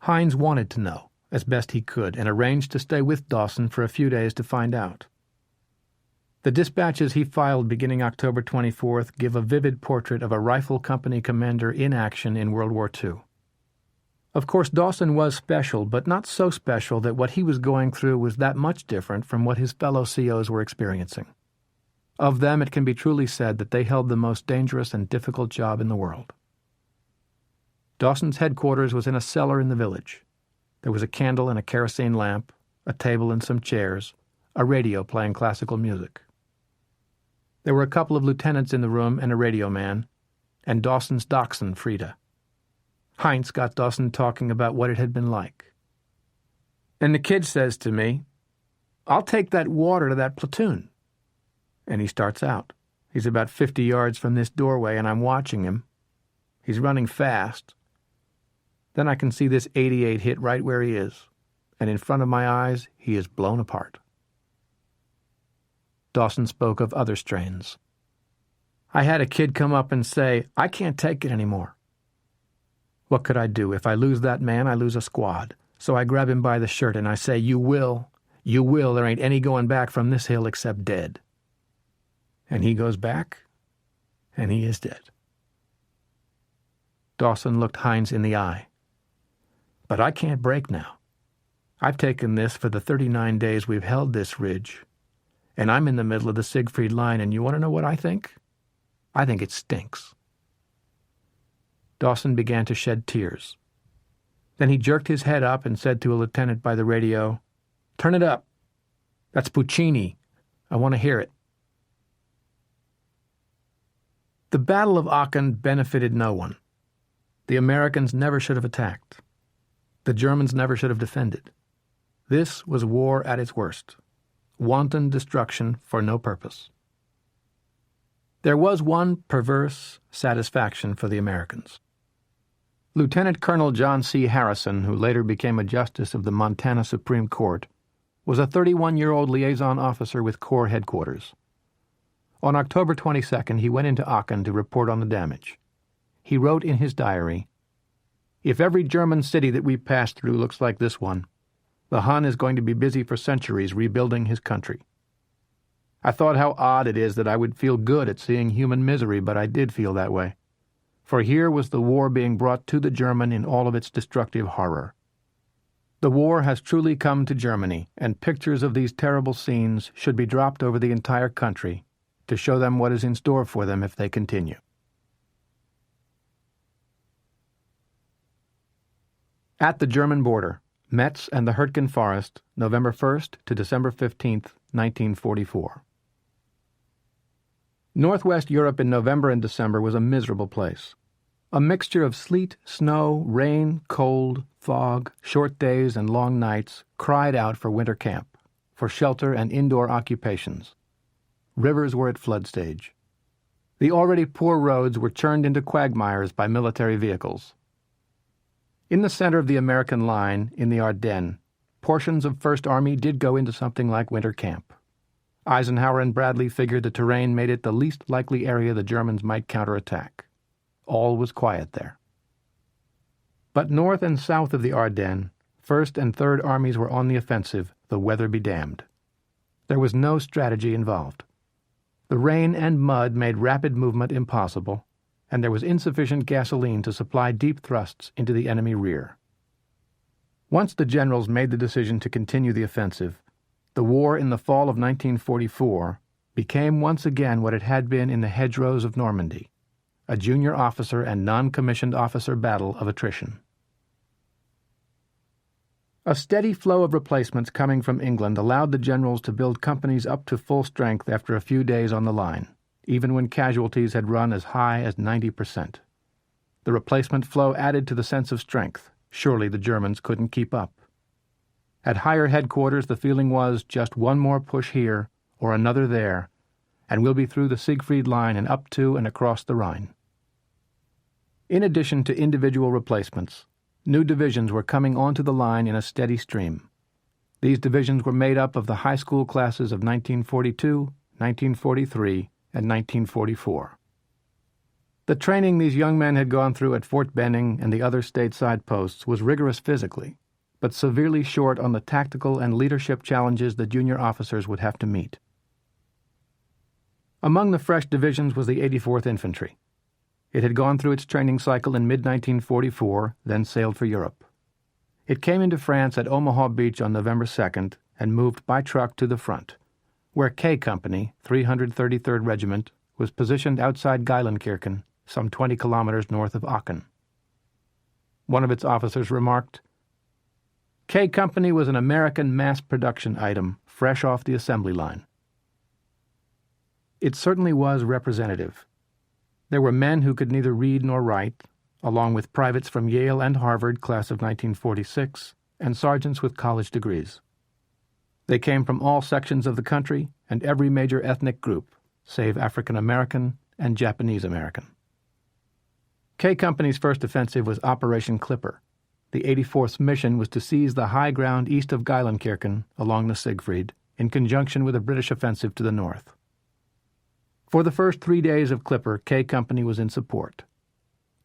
B: Hines wanted to know, as best he could, and arranged to stay with Dawson for a few days to find out. The dispatches he filed beginning October 24th give a vivid portrait of a rifle company commander in action in World War II. Of course, Dawson was special, but not so special that what he was going through was that much different from what his fellow COs were experiencing. Of them, it can be truly said that they held the most dangerous and difficult job in the world. Dawson's headquarters was in a cellar in the village. There was a candle and a kerosene lamp, a table and some chairs, a radio playing classical music. There were a couple of lieutenants in the room and a radio man, and Dawson's dachshund, Frida. Heinz got Dawson talking about what it had been like. And the kid says to me, "I'll take that water to that platoon." And he starts out. He's about 50 yards from this doorway, and I'm watching him. He's running fast. Then I can see this 88 hit right where he is, and in front of my eyes he is blown apart. Dawson spoke of other strains. "I had a kid come up and say, 'I can't take it anymore.' What could I do? If I lose that man, I lose a squad. So I grab him by the shirt and I say, 'You will. There ain't any going back from this hill except dead.' And he goes back, and he is dead." Dawson looked Hines in the eye. "But I can't break now. I've taken this for the 39 days we've held this ridge, and I'm in the middle of the Siegfried Line, and you want to know what I think? I think it stinks." Dawson began to shed tears. Then he jerked his head up and said to a lieutenant by the radio, "Turn it up. That's Puccini. I want to hear it." The Battle of Aachen benefited no one. The Americans never should have attacked. The Germans never should have defended. This was war at its worst. Wanton destruction for no purpose. There was one perverse satisfaction for the Americans. Lieutenant Colonel John C. Harrison, who later became a justice of the Montana Supreme Court, was a 31-year-old liaison officer with Corps headquarters. On October 22nd, he went into Aachen to report on the damage. He wrote in his diary, "If every German city that we pass through looks like this one, the Hun is going to be busy for centuries rebuilding his country. I thought how odd it is that I would feel good at seeing human misery, but I did feel that way. For here was the war being brought to the German in all of its destructive horror. The war has truly come to Germany, and pictures of these terrible scenes should be dropped over the entire country to show them what is in store for them if they continue." At the German border, Metz and the Hurtgen Forest, November 1st to December 15th, 1944. Northwest Europe in November and December was a miserable place. A mixture of sleet, snow, rain, cold, fog, short days, and long nights cried out for winter camp, for shelter and indoor occupations. Rivers were at flood stage. The already poor roads were churned into quagmires by military vehicles. In the center of the American line, in the Ardennes, portions of First Army did go into something like winter camp. Eisenhower and Bradley figured the terrain made it the least likely area the Germans might counterattack. All was quiet there. But north and south of the Ardennes, First and Third Armies were on the offensive, the weather be damned. There was no strategy involved. The rain and mud made rapid movement impossible, and there was insufficient gasoline to supply deep thrusts into the enemy rear. Once the generals made the decision to continue the offensive, the war in the fall of 1944 became once again what it had been in the hedgerows of Normandy, a junior officer and non-commissioned officer battle of attrition. A steady flow of replacements coming from England allowed the generals to build companies up to full strength after a few days on the line, even when casualties had run as high as 90%. The replacement flow added to the sense of strength. Surely the Germans couldn't keep up. At higher headquarters, the feeling was just one more push here or another there, and we'll be through the Siegfried Line and up to and across the Rhine. In addition to individual replacements, new divisions were coming onto the line in a steady stream. These divisions were made up of the high school classes of 1942, 1943, and 1944. The training these young men had gone through at Fort Benning and the other stateside posts was rigorous physically, but severely short on the tactical and leadership challenges the junior officers would have to meet. Among the fresh divisions was the 84th Infantry. It had gone through its training cycle in mid-1944, then sailed for Europe. It came into France at Omaha Beach on November 2nd and moved by truck to the front, where K Company, 333rd Regiment, was positioned outside Geilenkirchen, some 20 kilometers north of Aachen. One of its officers remarked, "K Company was an American mass production item, fresh off the assembly line." It certainly was representative. There were men who could neither read nor write, along with privates from Yale and Harvard, class of 1946, and sergeants with college degrees. They came from all sections of the country and every major ethnic group, save African American and Japanese American. K Company's first offensive was Operation Clipper. The 84th's mission was to seize the high ground east of Geilenkirchen along the Siegfried, in conjunction with a British offensive to the north. For the first 3 days of Clipper, K Company was in support.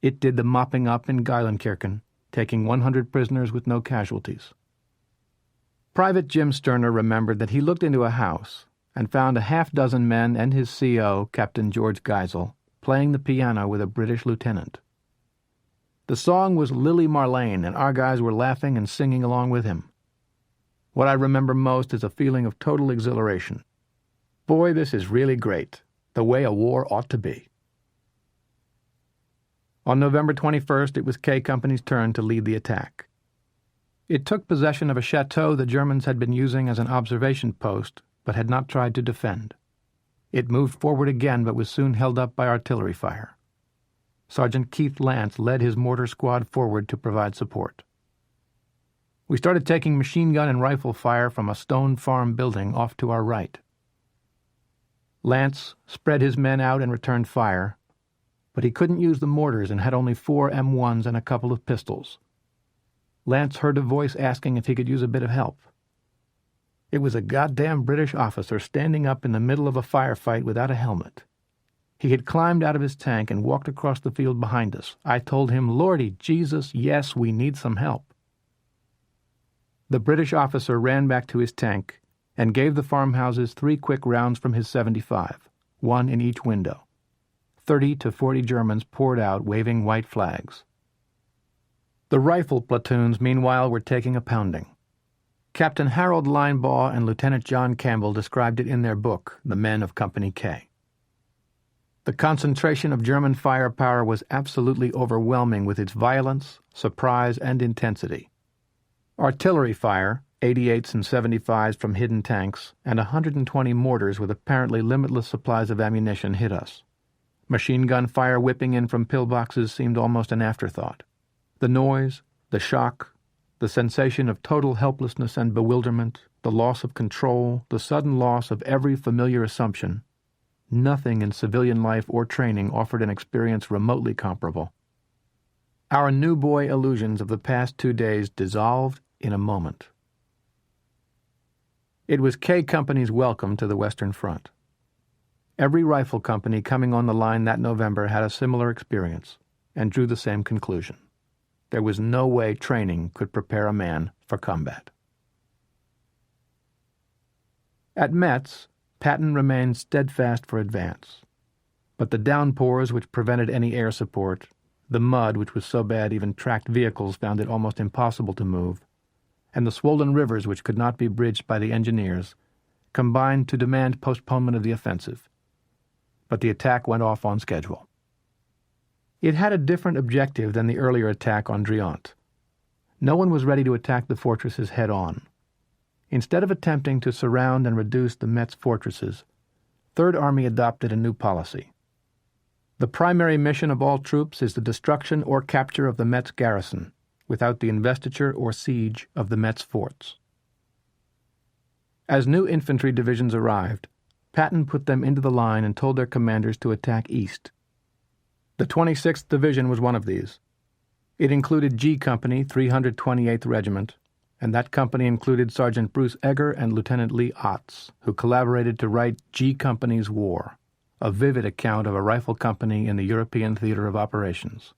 B: It did the mopping up in Geilenkirchen, taking 100 prisoners with no casualties. Private Jim Sterner remembered that he looked into a house and found a half-dozen men and his CO, Captain George Geisel, playing the piano with a British lieutenant. The song was Lily Marlene, and our guys were laughing and singing along with him. What I remember most is a feeling of total exhilaration. Boy, this is really great, the way a war ought to be. On November 21st, it was K Company's turn to lead the attack. It took possession of a chateau the Germans had been using as an observation post, but had not tried to defend. It moved forward again, but was soon held up by artillery fire. Sergeant Keith Lance led his mortar squad forward to provide support. We started taking machine gun and rifle fire from a stone farm building off to our right. Lance spread his men out and returned fire, but he couldn't use the mortars and had only 4 M1s and a couple of pistols. Lance heard a voice asking if he could use a bit of help. It was a goddamn British officer standing up in the middle of a firefight without a helmet. He had climbed out of his tank and walked across the field behind us. I told him, "Lordy Jesus, yes, we need some help." The British officer ran back to his tank and gave the farmhouses 3 quick rounds from his .75, 1 in each window. 30 to 40 Germans poured out waving white flags. The rifle platoons, meanwhile, were taking a pounding. Captain Harold Linebaugh and Lieutenant John Campbell described it in their book, The Men of Company K. The concentration of German firepower was absolutely overwhelming with its violence, surprise, and intensity. Artillery fire, 88s and 75s from hidden tanks, and 120 mortars with apparently limitless supplies of ammunition hit us. Machine gun fire whipping in from pillboxes seemed almost an afterthought. The noise, the shock, the sensation of total helplessness and bewilderment, the loss of control, the sudden loss of every familiar assumption, nothing in civilian life or training offered an experience remotely comparable. Our new boy illusions of the past 2 days dissolved in a moment. It was K Company's welcome to the Western Front. Every rifle company coming on the line that November had a similar experience and drew the same conclusion. There was no way training could prepare a man for combat. At Metz, Patton remained steadfast for advance. But the downpours which prevented any air support, the mud which was so bad even tracked vehicles found it almost impossible to move, and the swollen rivers which could not be bridged by the engineers, combined to demand postponement of the offensive. But the attack went off on schedule. It had a different objective than the earlier attack on Driant. No one was ready to attack the fortresses head-on. Instead of attempting to surround and reduce the Metz fortresses, Third Army adopted a new policy. The primary mission of all troops is the destruction or capture of the Metz garrison, without the investiture or siege of the Metz forts. As new infantry divisions arrived, Patton put them into the line and told their commanders to attack east. The 26th Division was one of these. It included G Company, 328th Regiment, and that company included Sergeant Bruce Egger and Lieutenant Lee Otts, who collaborated to write G Company's War, a vivid account of a rifle company in the European theater of operations.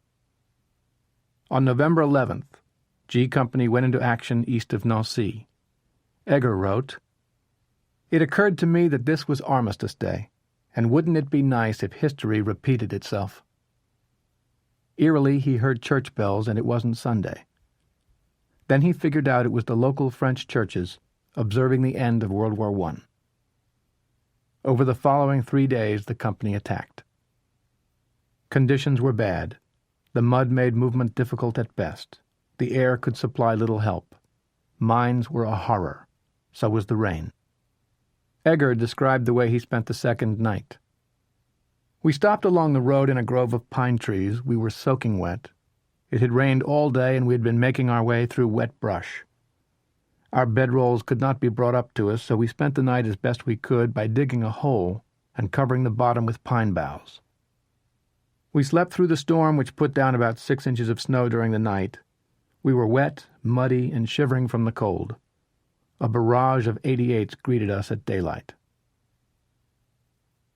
B: On November 11th, G Company went into action east of Nancy. Egger wrote, "It occurred to me that this was Armistice Day, and wouldn't it be nice if history repeated itself?" Eerily, he heard church bells and it wasn't Sunday. Then he figured out it was the local French churches observing the end of World War I. Over the following 3 days, the company attacked. Conditions were bad. The mud made movement difficult at best. The air could supply little help. Mines were a horror. So was the rain. Egger described the way he spent the second night. "We stopped along the road in a grove of pine trees. We were soaking wet. It had rained all day, and we had been making our way through wet brush. Our bedrolls could not be brought up to us, so we spent the night as best we could by digging a hole and covering the bottom with pine boughs. We slept through the storm, which put down about 6 inches of snow during the night. We were wet, muddy, and shivering from the cold. A barrage of 88s greeted us at daylight."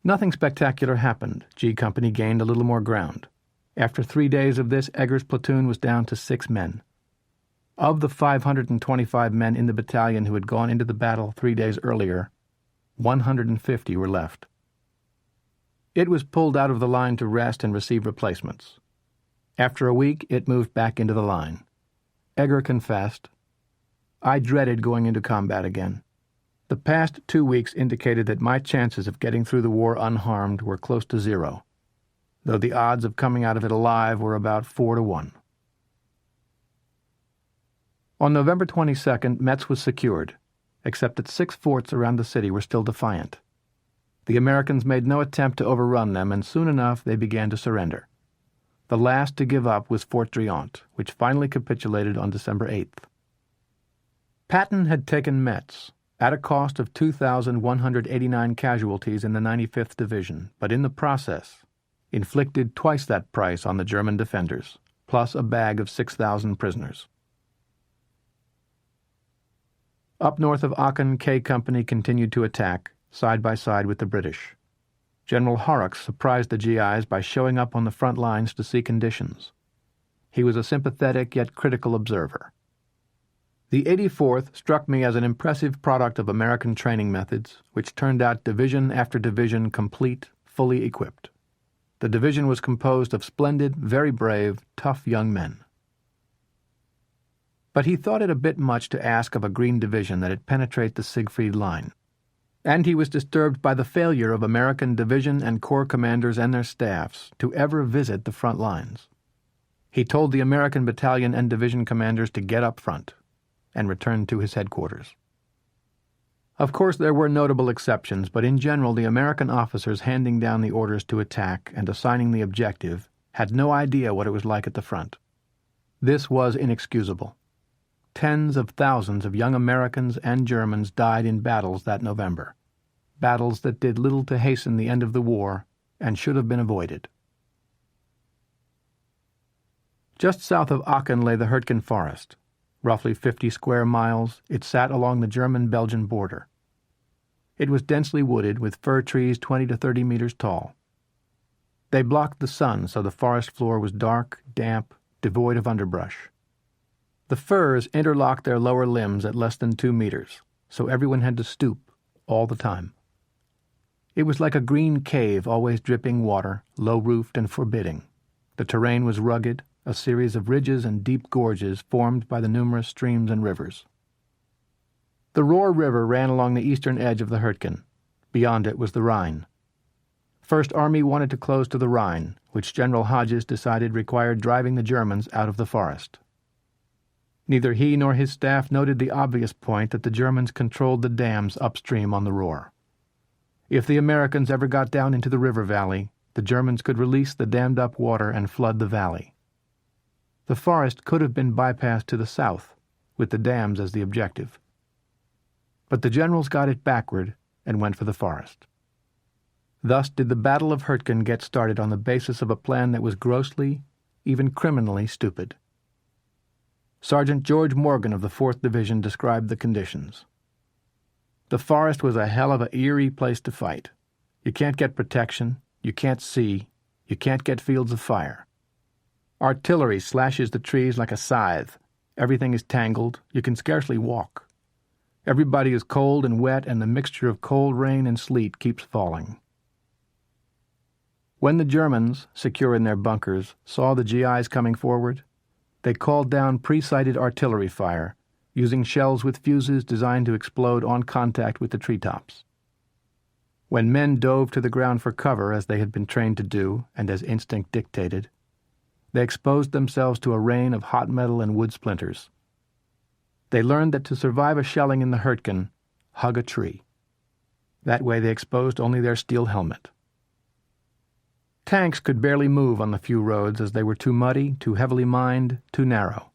B: Nothing spectacular happened. G Company gained a little more ground. After 3 days of this, Egger's platoon was down to 6 men. Of the 525 men in the battalion who had gone into the battle 3 days earlier, 150 were left. It was pulled out of the line to rest and receive replacements. After a week, it moved back into the line. Egger confessed, "I dreaded going into combat again. The past 2 weeks indicated that my chances of getting through the war unharmed were close to 0, though the odds of coming out of it alive were about 4 to 1. On November 22nd, Metz was secured, except that 6 forts around the city were still defiant. The Americans made no attempt to overrun them, and soon enough they began to surrender. The last to give up was Fort Driant, which finally capitulated on December 8th. Patton had taken Metz, at a cost of 2,189 casualties in the 95th Division, but in the process inflicted twice that price on the German defenders, plus a bag of 6,000 prisoners. Up north of Aachen, K Company continued to attack, side by side with the British. General Horrocks surprised the GIs by showing up on the front lines to see conditions. He was a sympathetic yet critical observer. The 84th struck me as an impressive product of American training methods, which turned out division after division complete, fully equipped. The division was composed of splendid, very brave, tough young men. But he thought it a bit much to ask of a Green Division that it penetrate the Siegfried Line. And he was disturbed by the failure of American division and corps commanders and their staffs to ever visit the front lines. He told the American battalion and division commanders to get up front, and returned to his headquarters. Of course, there were notable exceptions, but in general the American officers handing down the orders to attack and assigning the objective had no idea what it was like at the front. This was inexcusable. Tens of thousands of young Americans and Germans died in battles that November. battles that did little to hasten the end of the war and should have been avoided. Just south of Aachen lay the Hurtgen Forest. Roughly 50 square miles, it sat along the German-Belgian border. It was densely wooded with fir trees 20 to 30 meters tall. They blocked the sun, so the forest floor was dark, damp, devoid of underbrush. The firs interlocked their lower limbs at less than 2 meters, so everyone had to stoop all the time. It was like a green cave, always dripping water, low-roofed and forbidding. The terrain was rugged, a series of ridges and deep gorges formed by the numerous streams and rivers. The Rohr River ran along the eastern edge of the Hurtgen. Beyond it was the Rhine. First Army wanted to close to the Rhine, which General Hodges decided required driving the Germans out of the forest. Neither he nor his staff noted the obvious point that the Germans controlled the dams upstream on the Rohr. If the Americans ever got down into the river valley, the Germans could release the dammed-up water and flood the valley. The forest could have been bypassed to the south, with the dams as the objective. But the generals got it backward and went for the forest. Thus did the Battle of Hurtgen get started on the basis of a plan that was grossly, even criminally, stupid. Sergeant George Morgan of the 4th Division described the conditions. The forest was a hell of a eerie place to fight. You can't get protection, you can't see, you can't get fields of fire. Artillery slashes the trees like a scythe. Everything is tangled, you can scarcely walk. Everybody is cold and wet, and the mixture of cold rain and sleet keeps falling. When the Germans, secure in their bunkers, saw the GIs coming forward, they called down pre-sighted artillery fire, using shells with fuses designed to explode on contact with the treetops. When men dove to the ground for cover, as they had been trained to do, and as instinct dictated, they exposed themselves to a rain of hot metal and wood splinters. They learned that to survive a shelling in the Hurtgen, hug a tree. That way they exposed only their steel helmet. Tanks could barely move on the few roads as they were too muddy, too heavily mined, too narrow.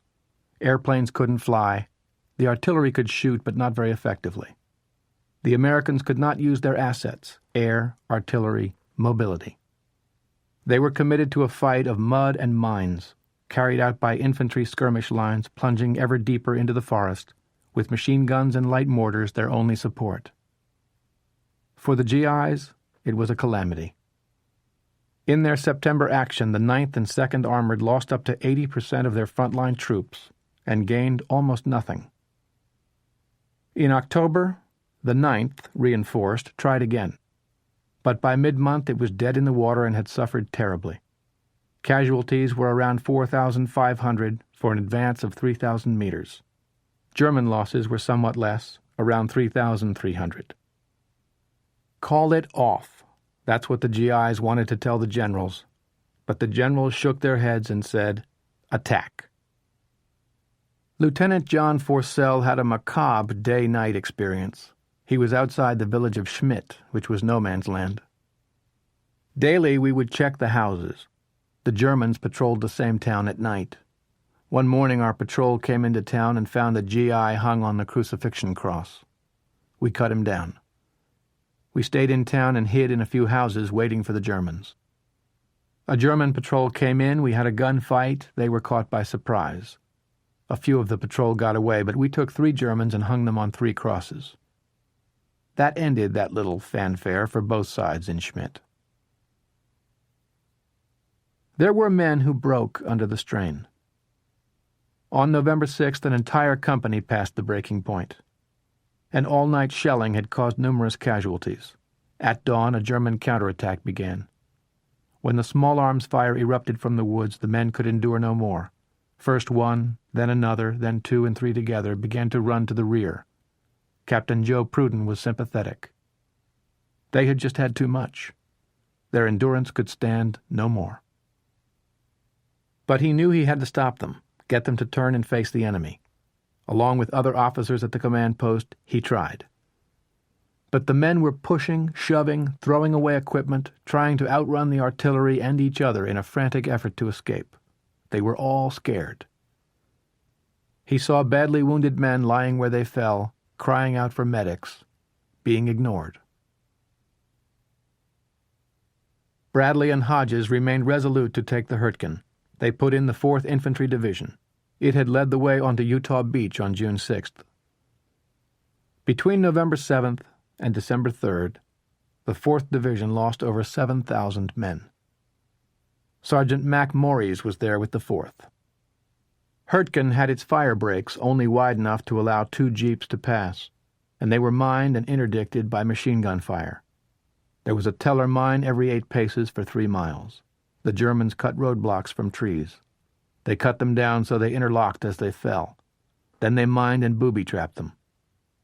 B: Airplanes couldn't fly. The artillery could shoot, but not very effectively. The Americans could not use their assets, air, artillery, mobility. They were committed to a fight of mud and mines, carried out by infantry skirmish lines plunging ever deeper into the forest, with machine guns and light mortars their only support. For the GIs, it was a calamity. In their September action, the 9th and 2nd Armored lost up to 80% of their frontline troops and gained almost nothing. In October, the 9th, reinforced, tried again. But by mid-month it was dead in the water and had suffered terribly. Casualties were around 4,500 for an advance of 3,000 meters. German losses were somewhat less, around 3,300. Call it off. That's what the GIs wanted to tell the generals. But the generals shook their heads and said, attack. Lieutenant John Forsell had a macabre day-night experience. He was outside the village of Schmidt, which was no man's land. Daily we would check the houses. The Germans patrolled the same town at night. One morning our patrol came into town and found a GI hung on the crucifixion cross. We cut him down. We stayed in town and hid in a few houses waiting for the Germans. A German patrol came in, we had a gunfight, they were caught by surprise. A few of the patrol got away, but we took 3 Germans and hung them on 3 crosses. That ended that little fanfare for both sides in Schmidt. There were men who broke under the strain. On November 6th, an entire company passed the breaking point. An all-night shelling had caused numerous casualties. At dawn, a German counterattack began. When the small arms fire erupted from the woods, the men could endure no more. First one, then another, then 2 and 3 together began to run to the rear. Captain Joe Pruden was sympathetic. They had just had too much. Their endurance could stand no more. But he knew he had to stop them, get them to turn and face the enemy. Along with other officers at the command post, he tried. But the men were pushing, shoving, throwing away equipment, trying to outrun the artillery and each other in a frantic effort to escape. They were all scared. He saw badly wounded men lying where they fell, crying out for medics, being ignored. Bradley and Hodges remained resolute to take the Hurtgen. They put in the 4th Infantry Division. It had led the way onto Utah Beach on June 6th. Between November 7th and December 3rd, the 4th Division lost over 7,000 men. Sergeant Mac Morris was there with the 4th. Hurtgen had its fire breaks only wide enough to allow 2 jeeps to pass, and they were mined and interdicted by machine gun fire. There was a teller mine every 8 paces for 3 miles. The Germans cut roadblocks from trees. They cut them down so they interlocked as they fell. Then they mined and booby-trapped them.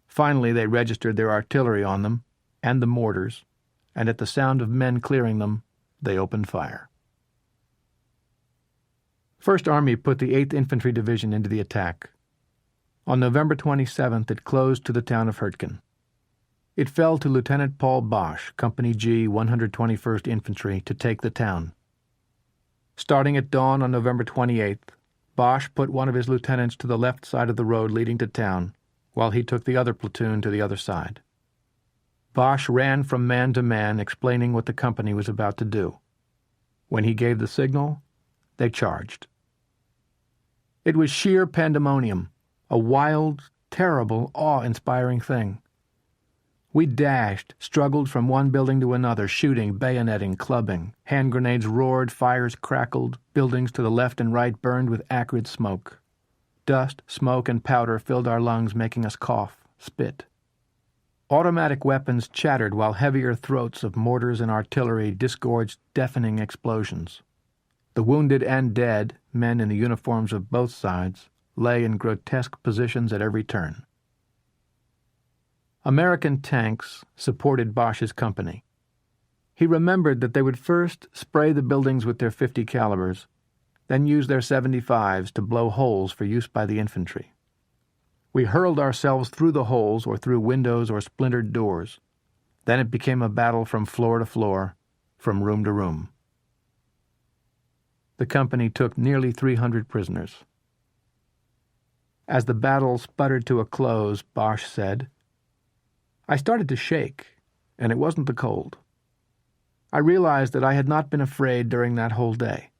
B: Finally, they registered their artillery on them, and the mortars, and at the sound of men clearing them, they opened fire. First Army put the 8th Infantry Division into the attack. On November 27th, it closed to the town of Hurtgen. It fell to Lieutenant Paul Bosch, Company G, 121st Infantry, to take the town. Starting at dawn on November 28th, Bosch put one of his lieutenants to the left side of the road leading to town, while he took the other platoon to the other side. Bosch ran from man to man, explaining what the company was about to do. When he gave the signal, they charged. It was sheer pandemonium, a wild, terrible, awe-inspiring thing. We dashed, struggled from one building to another, shooting, bayoneting, clubbing. Hand grenades roared, fires crackled, buildings to the left and right burned with acrid smoke. Dust, smoke, and powder filled our lungs, making us cough, spit. Automatic weapons chattered while heavier throats of mortars and artillery disgorged deafening explosions. The wounded and dead, men in the uniforms of both sides, lay in grotesque positions at every turn. American tanks supported Bosch's company. He remembered that they would first spray the buildings with their .50 calibers, then use their .75s to blow holes for use by the infantry. We hurled ourselves through the holes or through windows or splintered doors. Then it became a battle from floor to floor, from room to room. The company took nearly 300 prisoners. As the battle sputtered to a close, Bosch said, "I started to shake, and it wasn't the cold. I realized that I had not been afraid during that whole day.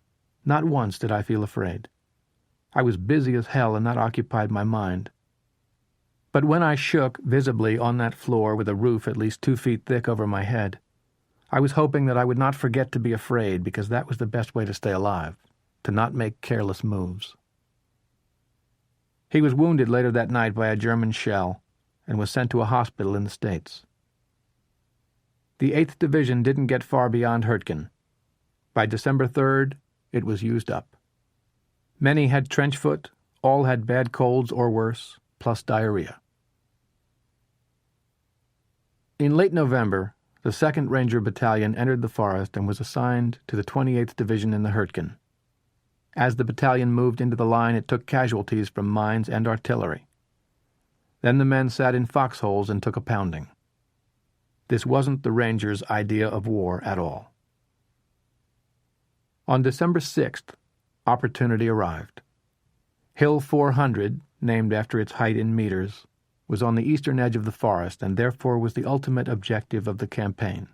B: Not once did I feel afraid. I was busy as hell, and that occupied my mind. But when I shook visibly on that floor with a roof at least 2 feet thick over my head, I was hoping that I would not forget to be afraid, because that was the best way to stay alive, to not make careless moves." He was wounded later that night by a German shell and was sent to a hospital in the States. The 8th Division didn't get far beyond Hurtgen. By December 3rd, it was used up. Many had trench foot, all had bad colds or worse, plus diarrhea. In late November, the 2nd Ranger Battalion entered the forest and was assigned to the 28th Division in the Hurtgen. As the battalion moved into the line, it took casualties from mines and artillery. Then the men sat in foxholes and took a pounding. This wasn't the Rangers' idea of war at all. On December 6th, opportunity arrived. Hill 400, named after its height in meters, was on the eastern edge of the forest and therefore was the ultimate objective of the campaign.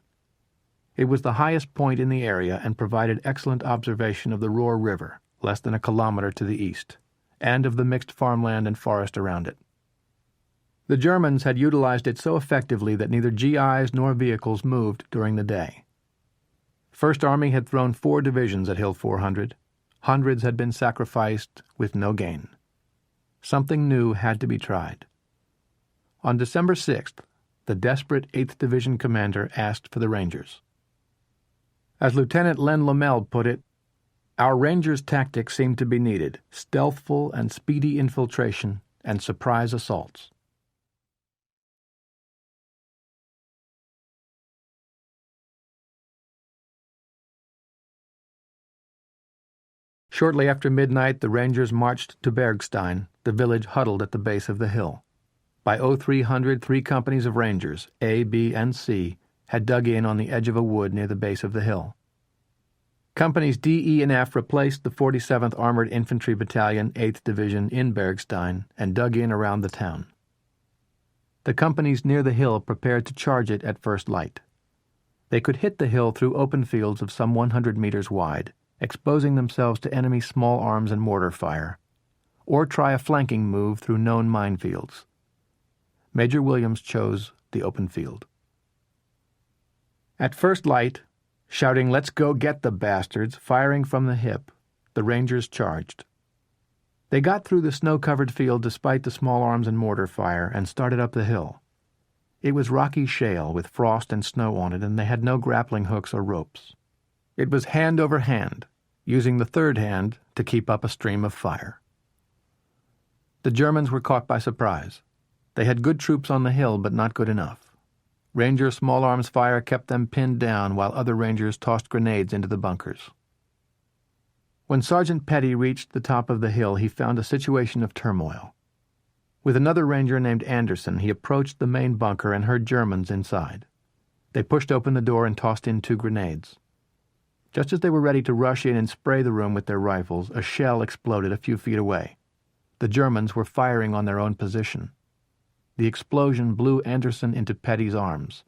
B: It was the highest point in the area and provided excellent observation of the Roar River, less than a kilometer to the east, and of the mixed farmland and forest around it. The Germans had utilized it so effectively that neither GIs nor vehicles moved during the day. First Army had thrown 4 divisions at Hill 400. Hundreds had been sacrificed with no gain. Something new had to be tried. On December 6th, the desperate 8th Division commander asked for the Rangers. As Lieutenant Len Lommel put it, "Our Rangers' tactics seemed to be needed: stealthful and speedy infiltration and surprise assaults." Shortly after midnight, the Rangers marched to Bergstein, the village huddled at the base of the hill. By 0300, 3 companies of Rangers, A, B, and C, had dug in on the edge of a wood near the base of the hill. Companies D, E, and F replaced the 47th Armored Infantry Battalion, 8th Division, in Bergstein and dug in around the town. The companies near the hill prepared to charge it at first light. They could hit the hill through open fields of some 100 meters wide, exposing themselves to enemy small arms and mortar fire, or try a flanking move through known minefields. Major Williams chose the open field. At first light, shouting, "Let's go get the bastards," firing from the hip, the Rangers charged. They got through the snow-covered field despite the small arms and mortar fire and started up the hill. It was rocky shale with frost and snow on it, and they had no grappling hooks or ropes. It was hand over hand, using the third hand to keep up a stream of fire. The Germans were caught by surprise. They had good troops on the hill, but not good enough. Ranger small arms fire kept them pinned down while other Rangers tossed grenades into the bunkers. When Sergeant Petty reached the top of the hill, he found a situation of turmoil. With another Ranger named Anderson, he approached the main bunker and heard Germans inside. They pushed open the door and tossed in 2 grenades. Just as they were ready to rush in and spray the room with their rifles, a shell exploded a few feet away. The Germans were firing on their own position. The explosion blew Anderson into Petty's arms.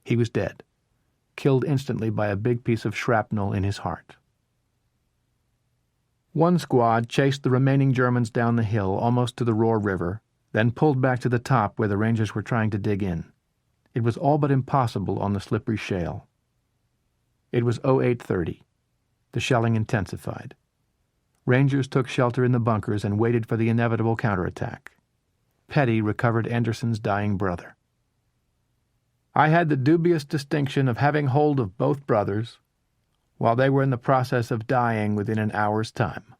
B: He was dead, killed instantly by a big piece of shrapnel in his heart. One squad chased the remaining Germans down the hill almost to the Roar River, then pulled back to the top where the Rangers were trying to dig in. It was all but impossible on the slippery shale. It was 08:30. The shelling intensified. Rangers took shelter in the bunkers and waited for the inevitable counterattack. Petty recovered Anderson's dying brother. "I had the dubious distinction of having hold of both brothers while they were in the process of dying within an hour's time."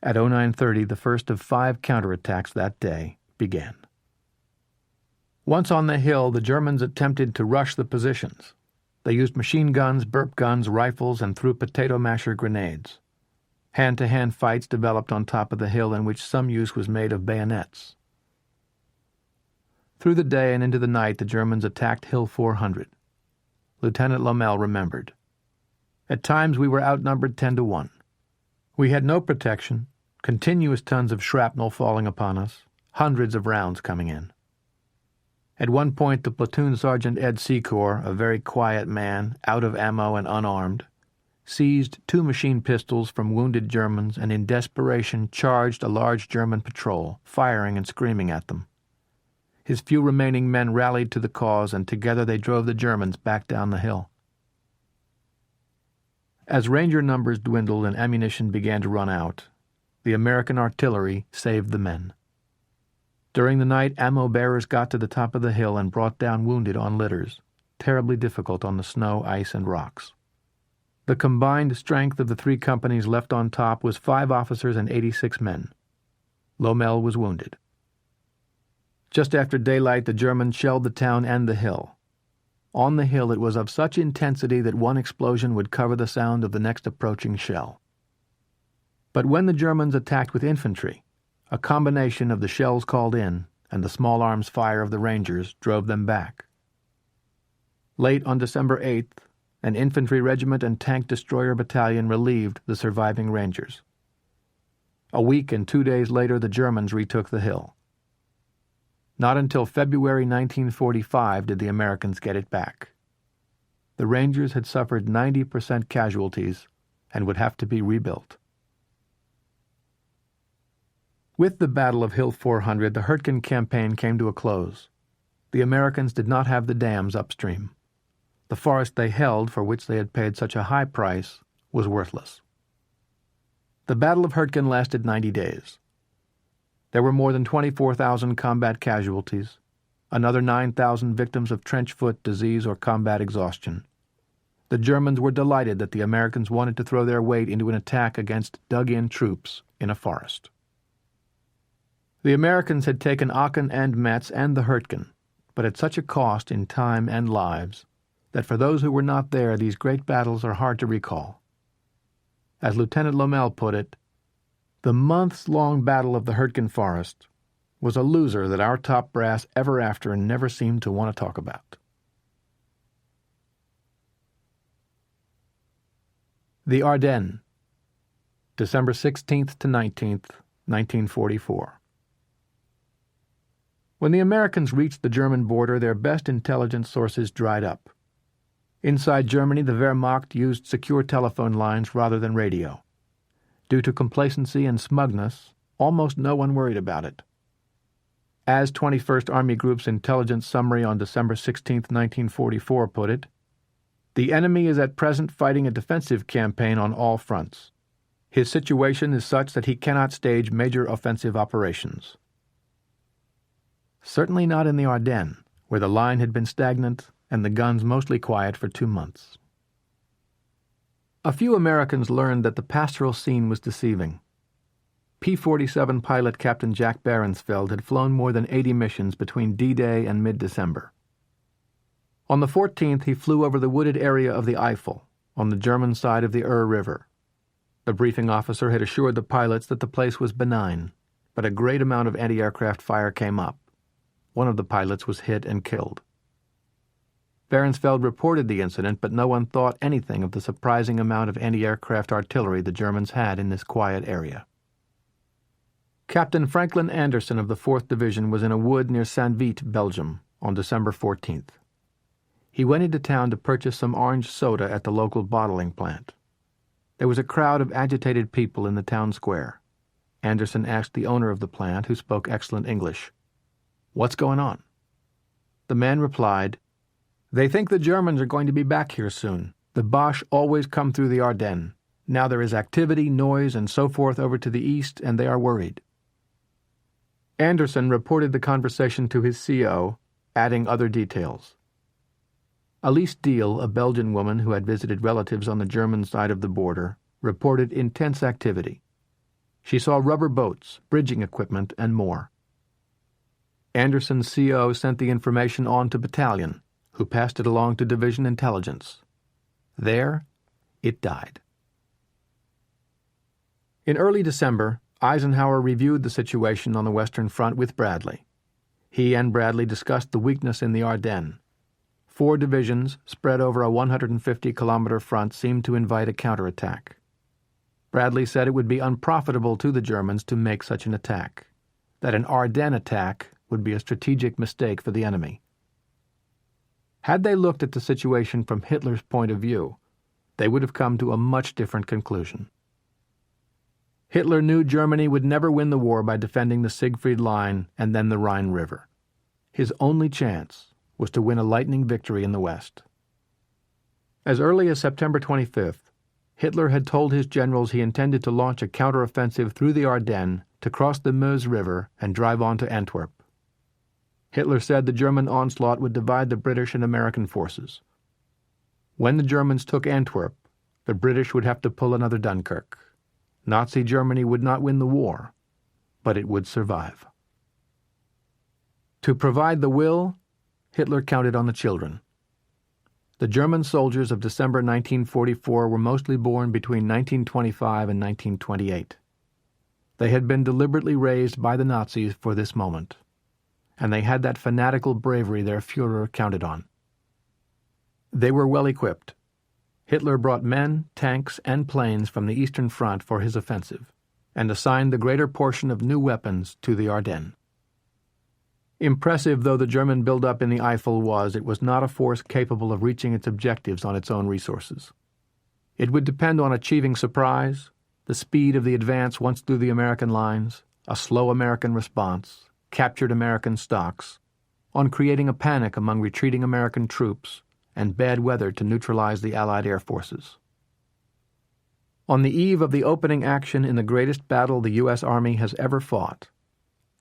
B: At 09:30, the first of 5 counterattacks that day began. Once on the hill, the Germans attempted to rush the positions. They used machine guns, burp guns, rifles, and threw potato masher grenades. Hand-to-hand fights developed on top of the hill in which some use was made of bayonets. Through the day and into the night, the Germans attacked Hill 400. Lieutenant Lommel remembered. "At times we were outnumbered 10-1. We had no protection, continuous tons of shrapnel falling upon us, hundreds of rounds coming in. At one point the platoon sergeant Ed Secor, a very quiet man, out of ammo and unarmed, seized 2 machine pistols from wounded Germans and in desperation charged a large German patrol, firing and screaming at them. His few remaining men rallied to the cause, and together they drove the Germans back down the hill. As Ranger numbers dwindled and ammunition began to run out, the American artillery saved the men. During the night, ammo bearers got to the top of the hill and brought down wounded on litters, terribly difficult on the snow, ice, and rocks. The combined strength of the 3 companies left on top was 5 officers and 86 men. Lommel was wounded. Just after daylight, the Germans shelled the town and the hill. On the hill it was of such intensity that one explosion would cover the sound of the next approaching shell. But when the Germans attacked with infantry, a combination of the shells called in and the small arms fire of the Rangers drove them back. Late on December 8th, an infantry regiment and tank destroyer battalion relieved the surviving Rangers. A week and 2 days later, the Germans retook the hill. Not until February 1945 did the Americans get it back. The Rangers had suffered 90% casualties and would have to be rebuilt. With the Battle of Hill 400, the Hurtgen campaign came to a close. The Americans did not have the dams upstream. The forest they held, for which they had paid such a high price, was worthless. The Battle of Hurtgen lasted 90 days. There were more than 24,000 combat casualties, another 9,000 victims of trench foot disease or combat exhaustion. The Germans were delighted that the Americans wanted to throw their weight into an attack against dug-in troops in a forest. The Americans had taken Aachen and Metz and the Hurtgen, but at such a cost in time and lives that for those who were not there, these great battles are hard to recall. As Lieutenant Lommel put it, "The months-long battle of the Hurtgen Forest was a loser that our top brass ever after never seemed to want to talk about." The Ardennes, December 16th to 19th, 1944. When the Americans reached the German border, their best intelligence sources dried up. Inside Germany, the Wehrmacht used secure telephone lines rather than radio. Due to complacency and smugness, almost no one worried about it. As 21st Army Group's intelligence summary on December 16, 1944 put it, "The enemy is at present fighting a defensive campaign on all fronts. His situation is such that he cannot stage major offensive operations." Certainly not in the Ardennes, where the line had been stagnant and the guns mostly quiet for 2 months. A few Americans learned that the pastoral scene was deceiving. P-47 pilot Captain Jack Barenfeld had flown more than 80 missions between D-Day and mid-December. On the 14th, he flew over the wooded area of the Eifel, on the German side of the River. The briefing officer had assured the pilots that the place was benign, but a great amount of anti-aircraft fire came up. One of the pilots was hit and killed. Barenfeld reported the incident, but no one thought anything of the surprising amount of anti-aircraft artillery the Germans had in this quiet area. Captain Franklin Anderson of the 4th Division was in a wood near Saint-Vite, Belgium, on December 14th. He went into town to purchase some orange soda at the local bottling plant. There was a crowd of agitated people in the town square. Anderson asked the owner of the plant, who spoke excellent English, "What's going on?" The man replied, "They think the Germans are going to be back here soon. The Boche always come through the Ardennes. Now there is activity, noise, and so forth over to the east, and they are worried." Anderson reported the conversation to his CO, adding other details. Elise Deal, a Belgian woman who had visited relatives on the German side of the border, reported intense activity. She saw rubber boats, bridging equipment, and more. Anderson's CO sent the information on to Battalion, who passed it along to Division Intelligence. There, it died. In early December, Eisenhower reviewed the situation on the Western Front with Bradley. He and Bradley discussed the weakness in the Ardennes. 4 divisions, spread over a 150-kilometer front, seemed to invite a counterattack. Bradley said it would be unprofitable to the Germans to make such an attack, that an Ardennes attack would be a strategic mistake for the enemy. Had they looked at the situation from Hitler's point of view, they would have come to a much different conclusion. Hitler knew Germany would never win the war by defending the Siegfried Line and then the Rhine River. His only chance was to win a lightning victory in the West. As early as September 25th, Hitler had told his generals he intended to launch a counteroffensive through the Ardennes to cross the Meuse River and drive on to Antwerp. Hitler said the German onslaught would divide the British and American forces. When the Germans took Antwerp, the British would have to pull another Dunkirk. Nazi Germany would not win the war, but it would survive. To provide the will, Hitler counted on the children. The German soldiers of December 1944 were mostly born between 1925 and 1928. They had been deliberately raised by the Nazis for this moment, and they had that fanatical bravery their Führer counted on. They were well equipped. Hitler brought men, tanks, and planes from the Eastern Front for his offensive, and assigned the greater portion of new weapons to the Ardennes. Impressive though the German buildup in the Eifel was, it was not a force capable of reaching its objectives on its own resources. It would depend on achieving surprise, the speed of the advance once through the American lines, a slow American response, captured American stocks, on creating a panic among retreating American troops, and bad weather to neutralize the Allied air forces. On the eve of the opening action in the greatest battle the U.S. Army has ever fought,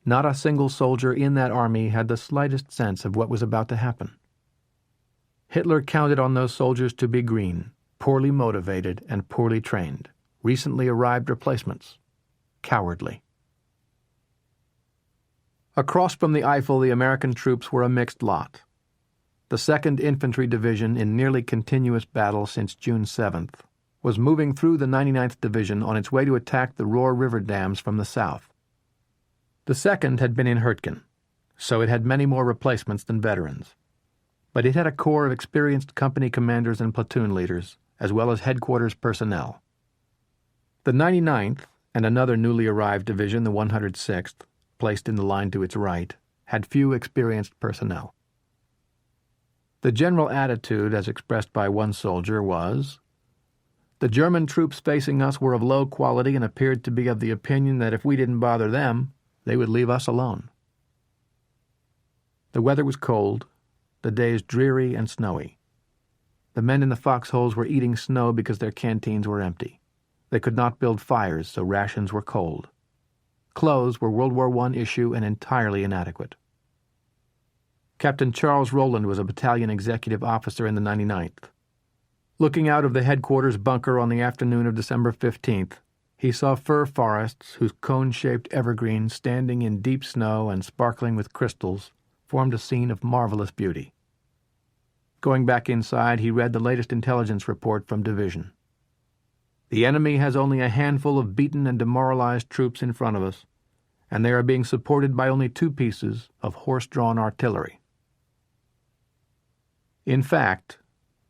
B: not a single soldier in that army had the slightest sense of what was about to happen. Hitler counted on those soldiers to be green, poorly motivated, and poorly trained, recently arrived replacements, cowardly. Across from the Eifel, the American troops were a mixed lot. The 2nd Infantry Division, in nearly continuous battle since June 7th, was moving through the 99th Division on its way to attack the Rohr River dams from the south. The 2nd had been in Hürtgen, so it had many more replacements than veterans. But it had a corps of experienced company commanders and platoon leaders, as well as headquarters personnel. The 99th, and another newly arrived division, the 106th, placed in the line to its right, had few experienced personnel. The general attitude, as expressed by one soldier, was, "The German troops facing us were of low quality and appeared to be of the opinion that if we didn't bother them, they would leave us alone." The weather was cold, the days dreary and snowy. The men in the foxholes were eating snow because their canteens were empty. They could not build fires, so rations were cold. Clothes were World War I issue and entirely inadequate. Captain Charles Rowland was a battalion executive officer in the 99th. Looking out of the headquarters bunker on the afternoon of December 15th, he saw fir forests whose cone-shaped evergreens, standing in deep snow and sparkling with crystals, formed a scene of marvelous beauty. Going back inside, he read the latest intelligence report from division. "The enemy has only a handful of beaten and demoralized troops in front of us, and they are being supported by only 2 pieces of horse-drawn artillery." In fact,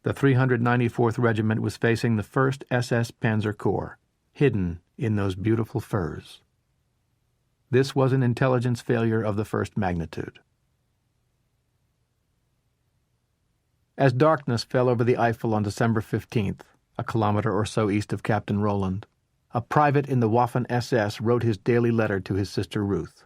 B: the 394th Regiment was facing the 1st SS Panzer Corps, hidden in those beautiful firs. This was an intelligence failure of the first magnitude. As darkness fell over the Eifel on December 15th, a kilometer or so east of Captain Rowland, a private in the Waffen-SS wrote his daily letter to his sister Ruth.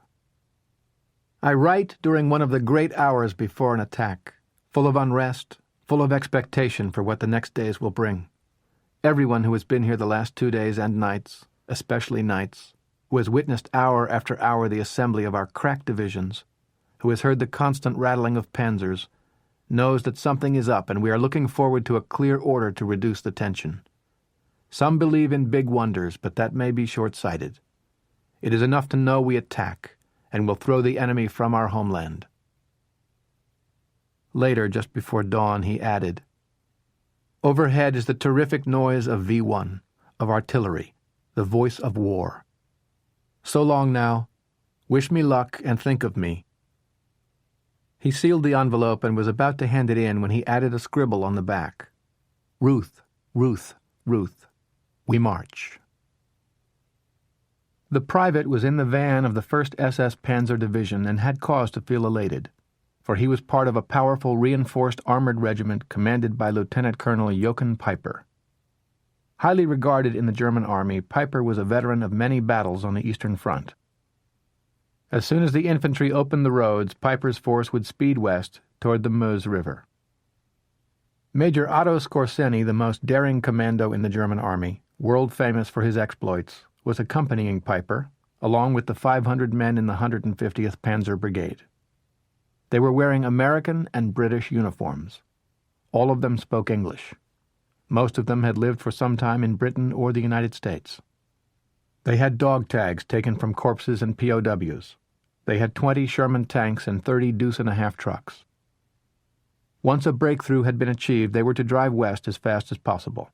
B: "I write during one of the great hours before an attack, full of unrest, full of expectation for what the next days will bring. Everyone who has been here the last 2 days and nights, especially nights, who has witnessed hour after hour the assembly of our crack divisions, who has heard the constant rattling of panzers, knows that something is up and we are looking forward to a clear order to reduce the tension. Some believe in big wonders, but that may be short-sighted. It is enough to know we attack and will throw the enemy from our homeland." Later, just before dawn, he added, "Overhead is the terrific noise of V1, of artillery, the voice of war. So long now. Wish me luck and think of me." He sealed the envelope and was about to hand it in when he added a scribble on the back. "Ruth, Ruth, Ruth, we march." The private was in the van of the 1st SS Panzer Division and had cause to feel elated, for he was part of a powerful reinforced armored regiment commanded by Lieutenant Colonel Jochen Piper. Highly regarded in the German army, Piper was a veteran of many battles on the Eastern Front. As soon as the infantry opened the roads, Piper's force would speed west toward the Meuse River. Major Otto Skorseny, the most daring commando in the German army, world famous for his exploits, was accompanying Piper, along with the 500 men in the 150th Panzer Brigade. They were wearing American and British uniforms. All of them spoke English. Most of them had lived for some time in Britain or the United States. They had dog tags taken from corpses and POWs. They had 20 Sherman tanks and 30 deuce-and-a-half trucks. Once a breakthrough had been achieved, they were to drive west as fast as possible.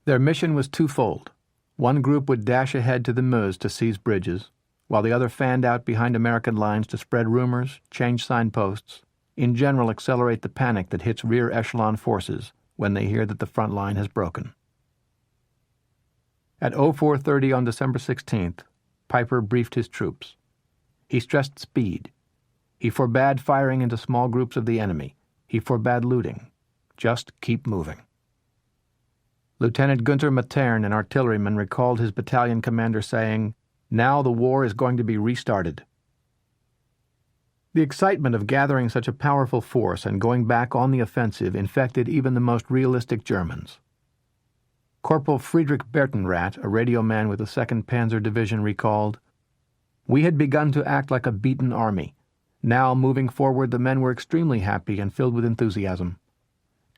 B: Their mission was twofold. One group would dash ahead to the Meuse to seize bridges, while the other fanned out behind American lines to spread rumors, change signposts, in general accelerate the panic that hits rear echelon forces when they hear that the front line has broken. At 04:30 on December 16th, Piper briefed his troops. He stressed speed. He forbade firing into small groups of the enemy. He forbade looting. Just keep moving. Lieutenant Günther Matern, an artilleryman, recalled his battalion commander saying, "Now the war is going to be restarted." The excitement of gathering such a powerful force and going back on the offensive infected even the most realistic Germans. Corporal Friedrich Bertenrath, a radio man with the 2nd Panzer Division, recalled, "We had begun to act like a beaten army. Now, moving forward, the men were extremely happy and filled with enthusiasm.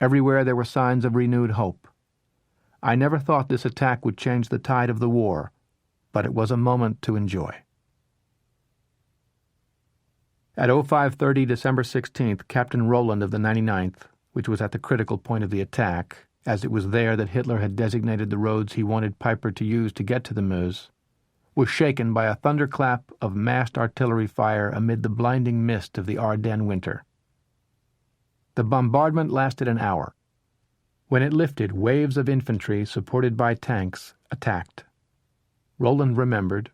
B: Everywhere there were signs of renewed hope. I never thought this attack would change the tide of the war, but it was a moment to enjoy." At 05:30 December 16th, Captain Rowland of the 99th, which was at the critical point of the attack, as it was there that Hitler had designated the roads he wanted Piper to use to get to the Meuse, was shaken by a thunderclap of massed artillery fire amid the blinding mist of the Ardennes winter. The bombardment lasted an hour. When it lifted, waves of infantry, supported by tanks, attacked. Rowland remembered.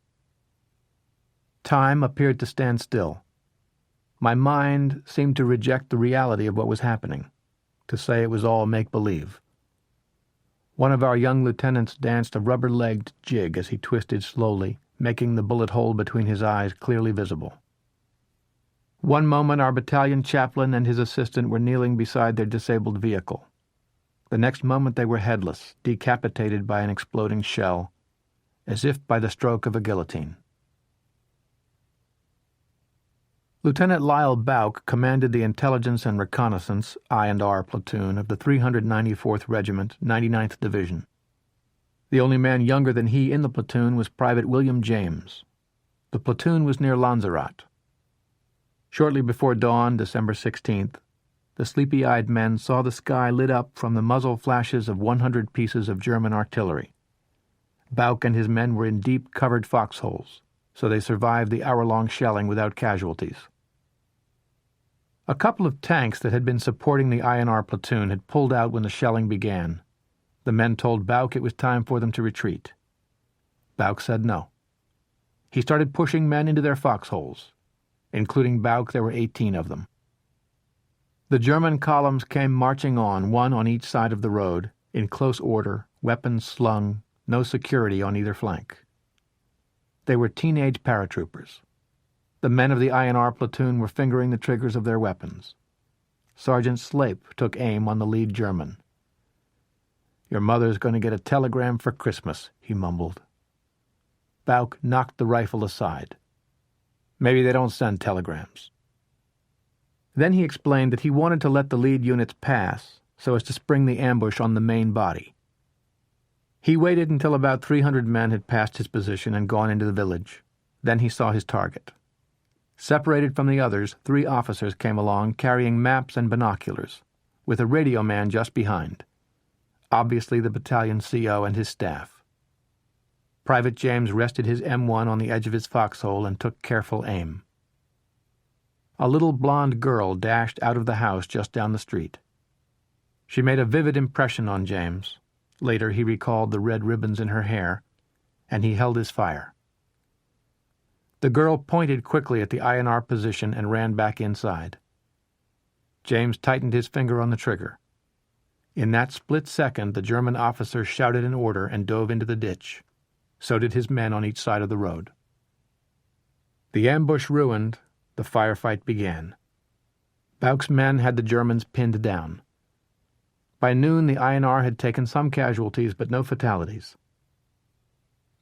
B: Time appeared to stand still. My mind seemed to reject the reality of what was happening, to say it was all make-believe. One of our young lieutenants danced a rubber-legged jig as he twisted slowly, making the bullet hole between his eyes clearly visible. One moment our battalion chaplain and his assistant were kneeling beside their disabled vehicle. The next moment they were headless, decapitated by an exploding shell, as if by the stroke of a guillotine. Lieutenant Lyle Bouck commanded the Intelligence and Reconnaissance I&R platoon of the 394th Regiment, 99th Division. The only man younger than he in the platoon was Private William James. The platoon was near Lanzarote. Shortly before dawn, December 16th, the sleepy-eyed men saw the sky lit up from the muzzle flashes of 100 pieces of German artillery. Bouck and his men were in deep, covered foxholes, so they survived the hour-long shelling without casualties. A couple of tanks that had been supporting the I&R platoon had pulled out when the shelling began. The men told Bouck it was time for them to retreat. Bouck said no. He started pushing men into their foxholes. Including Bouck, there were 18 of them. The German columns came marching on, one on each side of the road, in close order, weapons slung, no security on either flank. They were teenage paratroopers. The men of the I&R platoon were fingering the triggers of their weapons. Sergeant Slape took aim on the lead German. "Your mother's going to get a telegram for Christmas," he mumbled. Bouck knocked the rifle aside. "Maybe they don't send telegrams." Then he explained that he wanted to let the lead units pass so as to spring the ambush on the main body. He waited until about 300 men had passed his position and gone into the village. Then he saw his target. Separated from the others, 3 officers came along carrying maps and binoculars, with a radio man just behind. Obviously the battalion CO and his staff. Private James rested his M1 on the edge of his foxhole and took careful aim. A little blonde girl dashed out of the house just down the street. She made a vivid impression on James. Later he recalled the red ribbons in her hair, and he held his fire. The girl pointed quickly at the I&R position and ran back inside. James tightened his finger on the trigger. In that split second, the German officer shouted an order and dove into the ditch. So did his men on each side of the road. The ambush ruined, the firefight began. Bouck's men had the Germans pinned down. By noon, the I&R had taken some casualties, but no fatalities.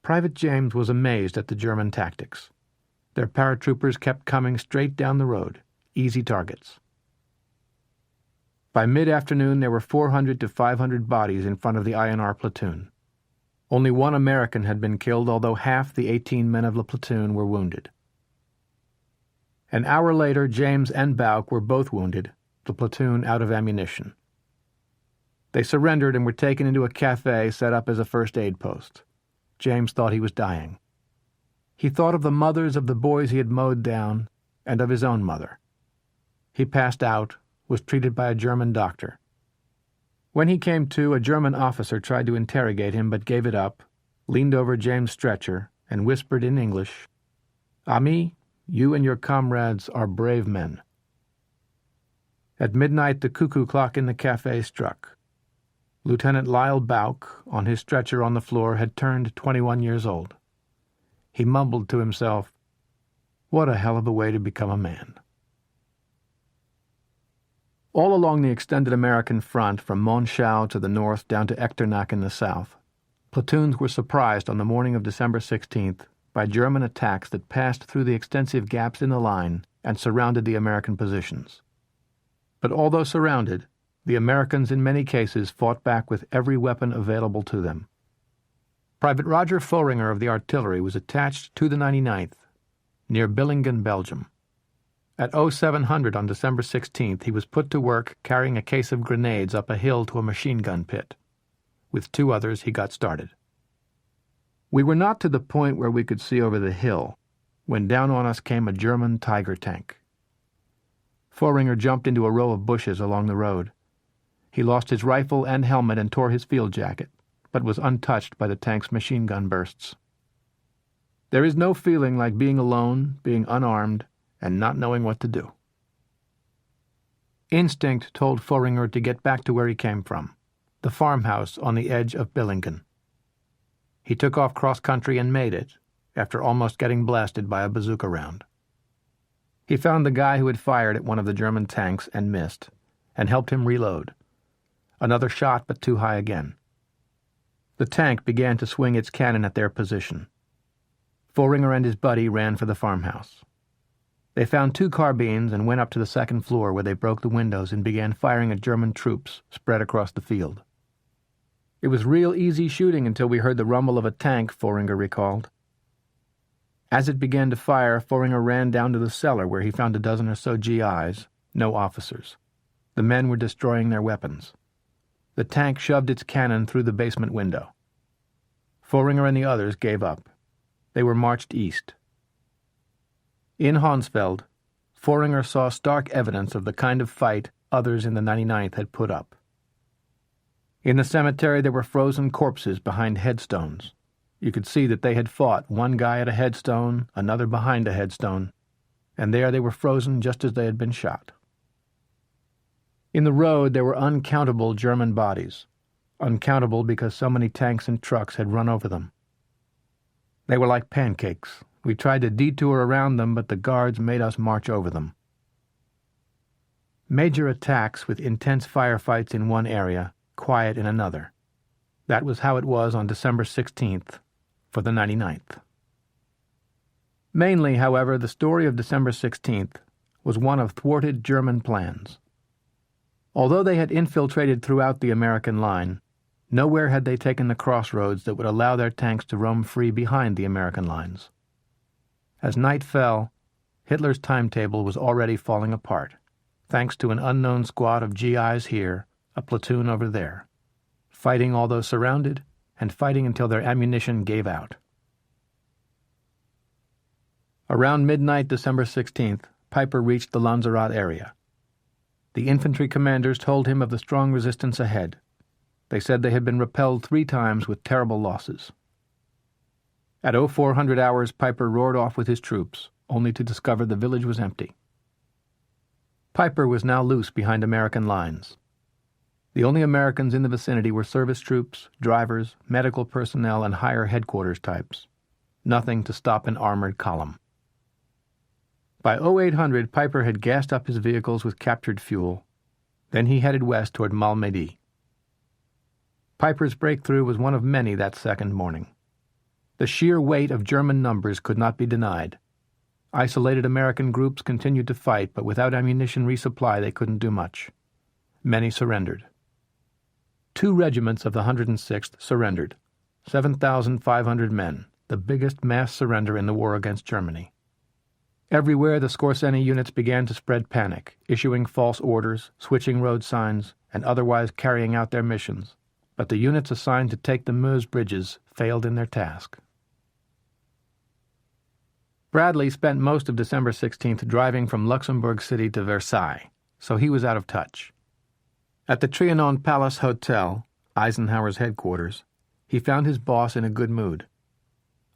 B: Private James was amazed at the German tactics. Their paratroopers kept coming straight down the road, easy targets. By mid-afternoon, there were 400 to 500 bodies in front of the I&R platoon. Only 1 American had been killed, although half the 18 men of the platoon were wounded. An hour later, James and Bouck were both wounded, the platoon out of ammunition. They surrendered and were taken into a cafe set up as a first aid post. James thought he was dying. He thought of the mothers of the boys he had mowed down and of his own mother. He passed out, was treated by a German doctor. When he came to, a German officer tried to interrogate him but gave it up, leaned over James' stretcher, and whispered in English, "Ami, you and your comrades are brave men." At midnight, the cuckoo clock in the cafe struck. Lieutenant Lyle Bouck, on his stretcher on the floor, had turned 21 years old. He mumbled to himself, "What a hell of a way to become a man." All along the extended American front, from Monschau to the north down to Echternach in the south, platoons were surprised on the morning of December 16th by German attacks that passed through the extensive gaps in the line and surrounded the American positions. But although surrounded, the Americans in many cases fought back with every weapon available to them. Private Roger Fohringer of the artillery was attached to the 99th, near Billingen, Belgium. At 0700 on December 16th, he was put to work carrying a case of grenades up a hill to a machine gun pit. With 2 others, he got started. We were not to the point where we could see over the hill when down on us came a German Tiger tank. Fohringer jumped into a row of bushes along the road. He lost his rifle and helmet and tore his field jacket, but was untouched by the tank's machine gun bursts. There is no feeling like being alone, being unarmed, and not knowing what to do. Instinct told Foeringer to get back to where he came from, the farmhouse on the edge of Billingen. He took off cross-country and made it, after almost getting blasted by a bazooka round. He found the guy who had fired at one of the German tanks and missed, and helped him reload. Another shot, but too high again. The tank began to swing its cannon at their position. Foeringer and his buddy ran for the farmhouse. They found 2 carbines and went up to the second floor where they broke the windows and began firing at German troops spread across the field. It was real easy shooting until we heard the rumble of a tank, Foeringer recalled. As it began to fire, Foeringer ran down to the cellar where he found a dozen or so GIs, no officers. The men were destroying their weapons. The tank shoved its cannon through the basement window. Foeringer and the others gave up. They were marched east. In Honsfeld, Foeringer saw stark evidence of the kind of fight others in the 99th had put up. In the cemetery there were frozen corpses behind headstones. You could see that they had fought, one guy at a headstone, another behind a headstone, and there they were frozen just as they had been shot. In the road there were uncountable German bodies, uncountable because so many tanks and trucks had run over them. They were like pancakes. We tried to detour around them, but the guards made us march over them. Major attacks with intense firefights in one area, quiet in another. That was how it was on December 16th for the 99th. Mainly, however, the story of December 16th was one of thwarted German plans. Although they had infiltrated throughout the American line, nowhere had they taken the crossroads that would allow their tanks to roam free behind the American lines. As night fell, Hitler's timetable was already falling apart, thanks to an unknown squad of GIs here, a platoon over there, fighting although surrounded, and fighting until their ammunition gave out. Around midnight December 16th, Piper reached the Lanzarote area. The infantry commanders told him of the strong resistance ahead. They said they had been repelled 3 times with terrible losses. At 0400 hours, Piper roared off with his troops, only to discover the village was empty. Piper was now loose behind American lines. The only Americans in the vicinity were service troops, drivers, medical personnel, and higher headquarters types. Nothing to stop an armored column. By 0800, Piper had gassed up his vehicles with captured fuel. Then he headed west toward Malmedy. Piper's breakthrough was one of many that second morning. The sheer weight of German numbers could not be denied. Isolated American groups continued to fight, but without ammunition resupply they couldn't do much. Many surrendered. 2 regiments of the 106th surrendered, 7,500 men, the biggest mass surrender in the war against Germany. Everywhere the Skorzeny units began to spread panic, issuing false orders, switching road signs, and otherwise carrying out their missions, but the units assigned to take the Meuse bridges failed in their task. Bradley spent most of December 16th driving from Luxembourg City to Versailles, so he was out of touch. At the Trianon Palace Hotel, Eisenhower's headquarters, he found his boss in a good mood.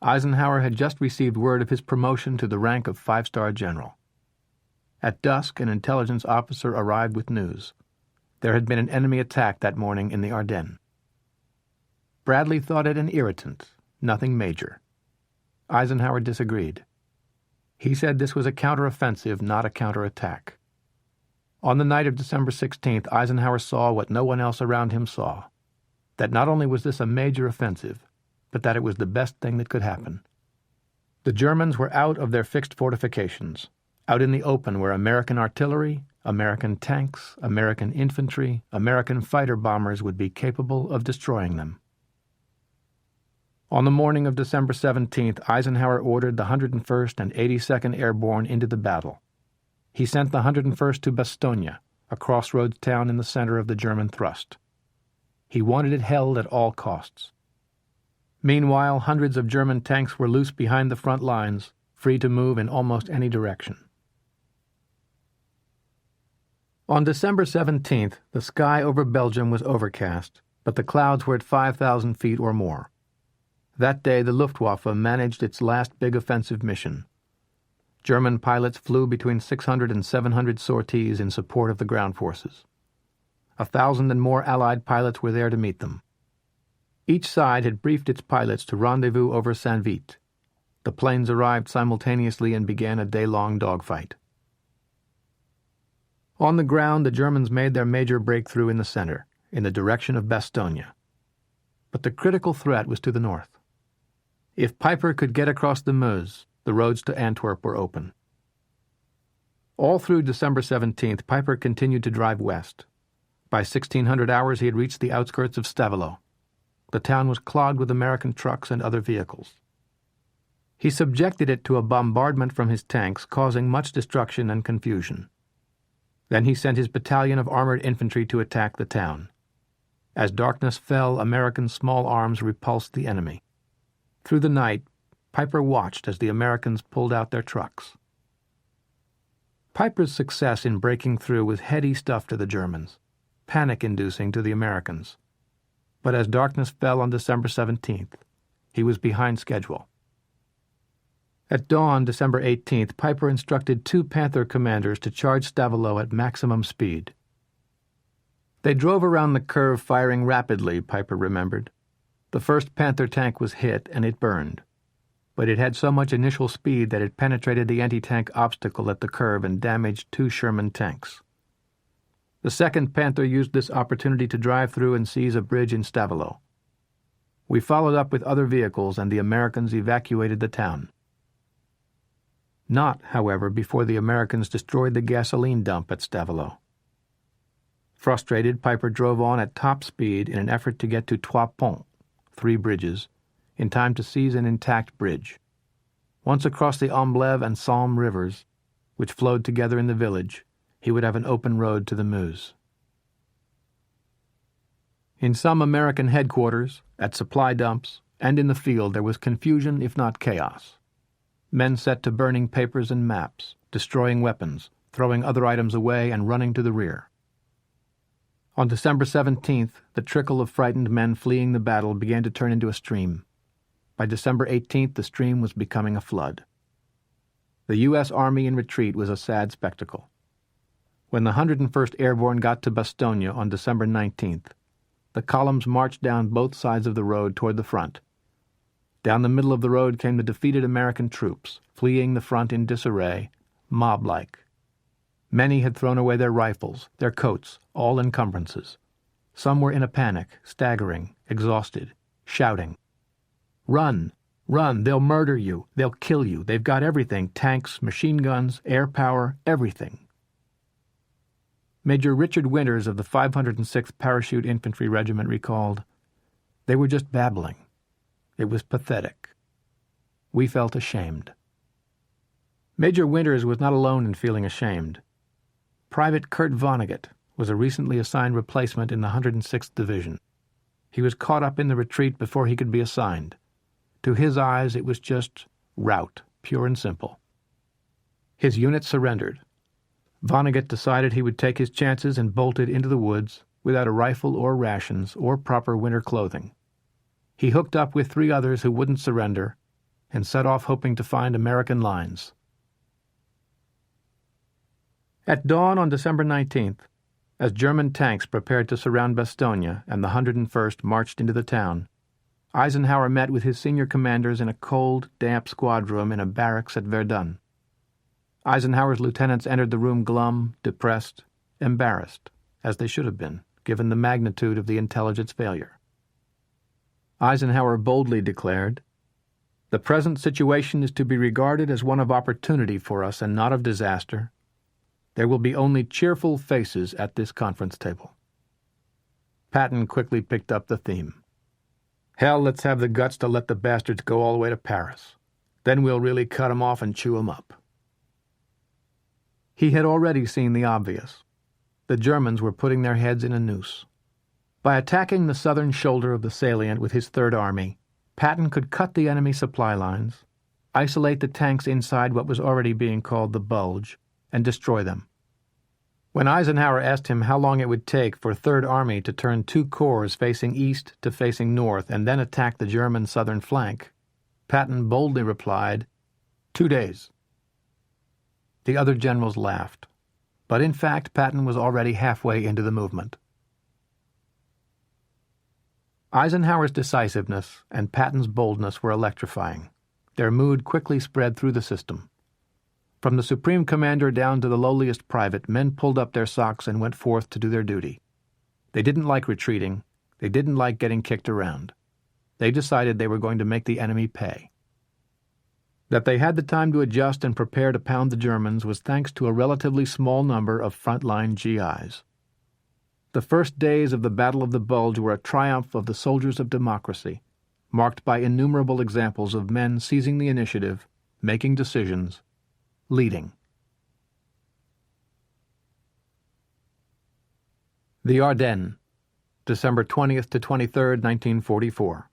B: Eisenhower had just received word of his promotion to the rank of 5-star general. At dusk, an intelligence officer arrived with news. There had been an enemy attack that morning in the Ardennes. Bradley thought it an irritant, nothing major. Eisenhower disagreed. He said this was a counteroffensive, not a counterattack. On the night of December 16th, Eisenhower saw what no one else around him saw, that not only was this a major offensive, but that it was the best thing that could happen. The Germans were out of their fixed fortifications, out in the open where American artillery, American tanks, American infantry, American fighter bombers would be capable of destroying them. On the morning of December 17th, Eisenhower ordered the 101st and 82nd Airborne into the battle. He sent the 101st to Bastogne, a crossroads town in the center of the German thrust. He wanted it held at all costs. Meanwhile, hundreds of German tanks were loose behind the front lines, free to move in almost any direction. On December 17th, the sky over Belgium was overcast, but the clouds were at 5,000 feet or more. That day, the Luftwaffe managed its last big offensive mission. German pilots flew between 600 and 700 sorties in support of the ground forces. 1,000 and more Allied pilots were there to meet them. Each side had briefed its pilots to rendezvous over Saint-Vite. The planes arrived simultaneously and began a day-long dogfight. On the ground, the Germans made their major breakthrough in the center, in the direction of Bastogne. But the critical threat was to the north. If Piper could get across the Meuse, the roads to Antwerp were open. All through December 17th, Piper continued to drive west. By 1600 hours, he had reached the outskirts of Stavelot. The town was clogged with American trucks and other vehicles. He subjected it to a bombardment from his tanks, causing much destruction and confusion. Then he sent his battalion of armored infantry to attack the town. As darkness fell, American small arms repulsed the enemy. Through the night, Piper watched as the Americans pulled out their trucks. Piper's success in breaking through was heady stuff to the Germans, panic-inducing to the Americans. But as darkness fell on December 17th, he was behind schedule. At dawn, December 18th, Piper instructed 2 Panther commanders to charge Stavelot at maximum speed. They drove around the curve firing rapidly, Piper remembered. The first Panther tank was hit and it burned, but it had so much initial speed that it penetrated the anti-tank obstacle at the curve and damaged 2 Sherman tanks. The second Panther used this opportunity to drive through and seize a bridge in Stavelot. We followed up with other vehicles and the Americans evacuated the town. Not, however, before the Americans destroyed the gasoline dump at Stavelot. Frustrated, Piper drove on at top speed in an effort to get to Trois Ponts, 3 bridges, in time to seize an intact bridge. Once across the Amblève and Somme rivers, which flowed together in the village, he would have an open road to the Meuse. In some American headquarters, at supply dumps, and in the field there was confusion if not chaos. Men set to burning papers and maps, destroying weapons, throwing other items away and running to the rear. On December 17th, the trickle of frightened men fleeing the battle began to turn into a stream. By December 18th, the stream was becoming a flood. The U.S. Army in retreat was a sad spectacle. When the 101st Airborne got to Bastogne on December 19th, the columns marched down both sides of the road toward the front. Down the middle of the road came the defeated American troops, fleeing the front in disarray, mob-like. Many had thrown away their rifles, their coats, all encumbrances. Some were in a panic, staggering, exhausted, shouting, "Run! Run! They'll murder you! They'll kill you! They've got everything, tanks, machine guns, air power, everything." Major Richard Winters of the 506th Parachute Infantry Regiment recalled, "They were just babbling. It was pathetic. We felt ashamed." Major Winters was not alone in feeling ashamed. Private Kurt Vonnegut was a recently assigned replacement in the 106th Division. He was caught up in the retreat before he could be assigned. To his eyes, it was just rout, pure and simple. His unit surrendered. Vonnegut decided he would take his chances and bolted into the woods without a rifle or rations or proper winter clothing. He hooked up with 3 others who wouldn't surrender and set off hoping to find American lines. At dawn on December 19th, as German tanks prepared to surround Bastogne and the 101st marched into the town, Eisenhower met with his senior commanders in a cold, damp squad room in a barracks at Verdun. Eisenhower's lieutenants entered the room glum, depressed, embarrassed, as they should have been, given the magnitude of the intelligence failure. Eisenhower boldly declared, "The present situation is to be regarded as one of opportunity for us and not of disaster. There will be only cheerful faces at this conference table." Patton quickly picked up the theme. "Hell, let's have the guts to let the bastards go all the way to Paris. Then we'll really cut 'em off and chew 'em up." He had already seen the obvious. The Germans were putting their heads in a noose. By attacking the southern shoulder of the salient with his Third Army, Patton could cut the enemy supply lines, isolate the tanks inside what was already being called the Bulge, and destroy them. When Eisenhower asked him how long it would take for Third Army to turn 2 corps facing east to facing north and then attack the German southern flank, Patton boldly replied, 2 days. The other generals laughed. But in fact, Patton was already halfway into the movement. Eisenhower's decisiveness and Patton's boldness were electrifying. Their mood quickly spread through the system. From the supreme commander down to the lowliest private, men pulled up their socks and went forth to do their duty. They didn't like retreating. They didn't like getting kicked around. They decided they were going to make the enemy pay. That they had the time to adjust and prepare to pound the Germans was thanks to a relatively small number of frontline GIs. The first days of the Battle of the Bulge were a triumph of the soldiers of democracy, marked by innumerable examples of men seizing the initiative, making decisions, leading. The Ardennes, December 20th to 23rd, 1944.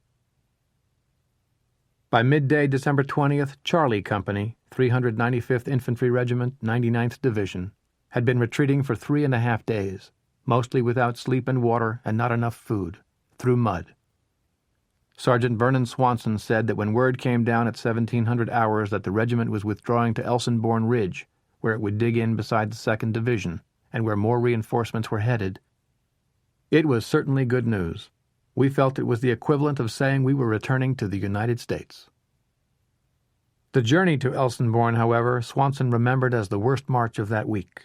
B: By midday, December 20th, Charlie Company, 395th Infantry Regiment, 99th Division, had been retreating for 3.5 days, mostly without sleep and water and not enough food, through mud. Sergeant Vernon Swanson said that when word came down at 1700 hours that the regiment was withdrawing to Elsenborn Ridge, where it would dig in beside the 2nd Division, and where more reinforcements were headed, it was certainly good news. We felt it was the equivalent of saying we were returning to the United States. The journey to Elsenborn, however, Swanson remembered as the worst march of that week.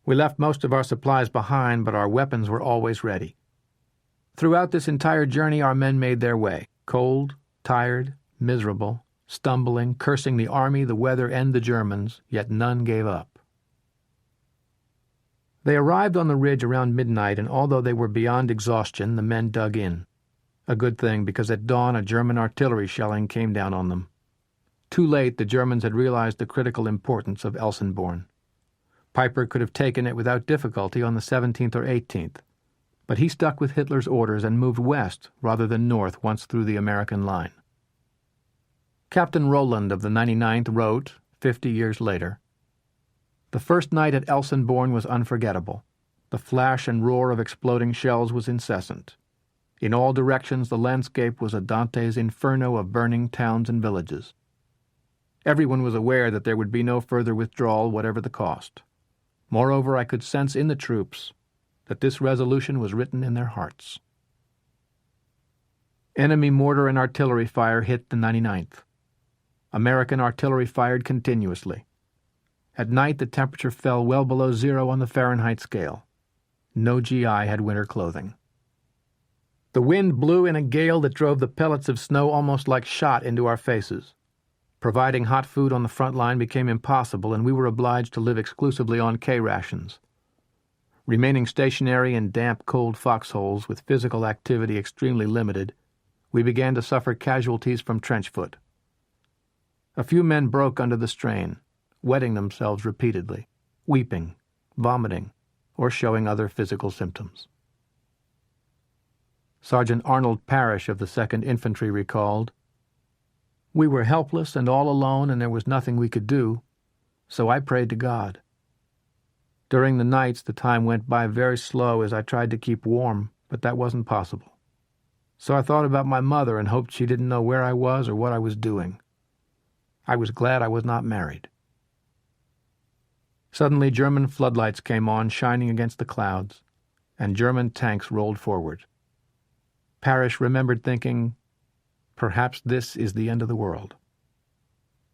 B: We left most of our supplies behind, but our weapons were always ready. Throughout this entire journey our men made their way, cold, tired, miserable, stumbling, cursing the army, the weather, and the Germans, yet none gave up. They arrived on the ridge around midnight, and although they were beyond exhaustion, the men dug in. A good thing, because at dawn a German artillery shelling came down on them. Too late, the Germans had realized the critical importance of Elsenborn. Piper could have taken it without difficulty on the 17th or 18th, but he stuck with Hitler's orders and moved west rather than north once through the American line. Captain Rowland of the 99th wrote, 50 years later, "The first night at Elsenborn was unforgettable. The flash and roar of exploding shells was incessant. In all directions the landscape was a Dante's Inferno of burning towns and villages. Everyone was aware that there would be no further withdrawal, whatever the cost. Moreover, I could sense in the troops that this resolution was written in their hearts." Enemy mortar and artillery fire hit the 99th. American artillery fired continuously. At night the temperature fell well below zero on the Fahrenheit scale. No GI had winter clothing. The wind blew in a gale that drove the pellets of snow almost like shot into our faces. Providing hot food on the front line became impossible, and we were obliged to live exclusively on K rations. Remaining stationary in damp, cold foxholes with physical activity extremely limited, we began to suffer casualties from trench foot. A few men broke under the strain, wetting themselves repeatedly, weeping, vomiting, or showing other physical symptoms. Sergeant Arnold Parrish of the 2nd Infantry recalled, "We were helpless and all alone, and there was nothing we could do, so I prayed to God. During the nights the time went by very slow as I tried to keep warm, but that wasn't possible. So I thought about my mother and hoped she didn't know where I was or what I was doing. I was glad I was not married." Suddenly German floodlights came on, shining against the clouds, and German tanks rolled forward. Parrish remembered thinking, perhaps this is the end of the world.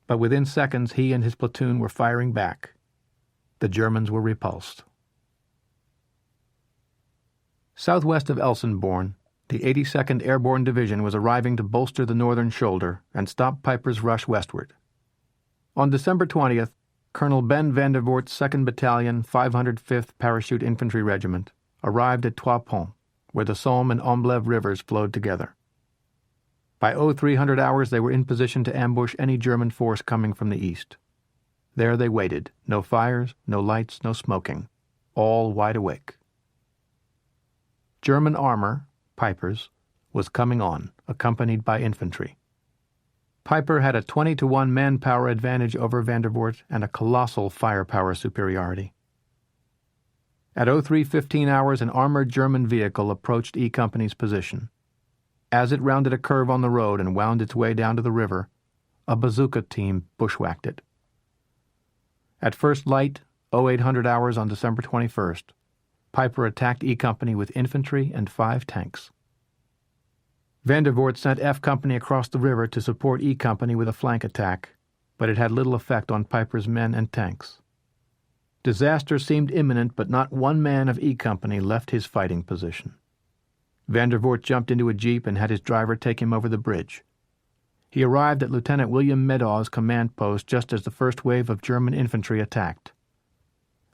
B: But within seconds he and his platoon were firing back. The Germans were repulsed. Southwest of Elsenborn, the 82nd Airborne Division was arriving to bolster the northern shoulder and stop Piper's rush westward. On December 20th, Colonel Ben Vandervoort's 2nd Battalion, 505th Parachute Infantry Regiment, arrived at Trois Ponts, where the Somme and Amblève rivers flowed together. By 0300 hours they were in position to ambush any German force coming from the east. There they waited, no fires, no lights, no smoking, all wide awake. German armor, Piper's, was coming on, accompanied by infantry. Piper had a 20-to-1 manpower advantage over Vandervoort and a colossal firepower superiority. At 03:15 hours, an armored German vehicle approached E Company's position. As it rounded a curve on the road and wound its way down to the river, a bazooka team bushwhacked it. At first light, 0800 hours on December 21st, Piper attacked E Company with infantry and 5 tanks. Vandervoort sent F Company across the river to support E Company with a flank attack, but it had little effect on Piper's men and tanks. Disaster seemed imminent, but not one man of E Company left his fighting position. Vandervoort jumped into a jeep and had his driver take him over the bridge. He arrived at Lieutenant William Meadaw's command post just as the first wave of German infantry attacked.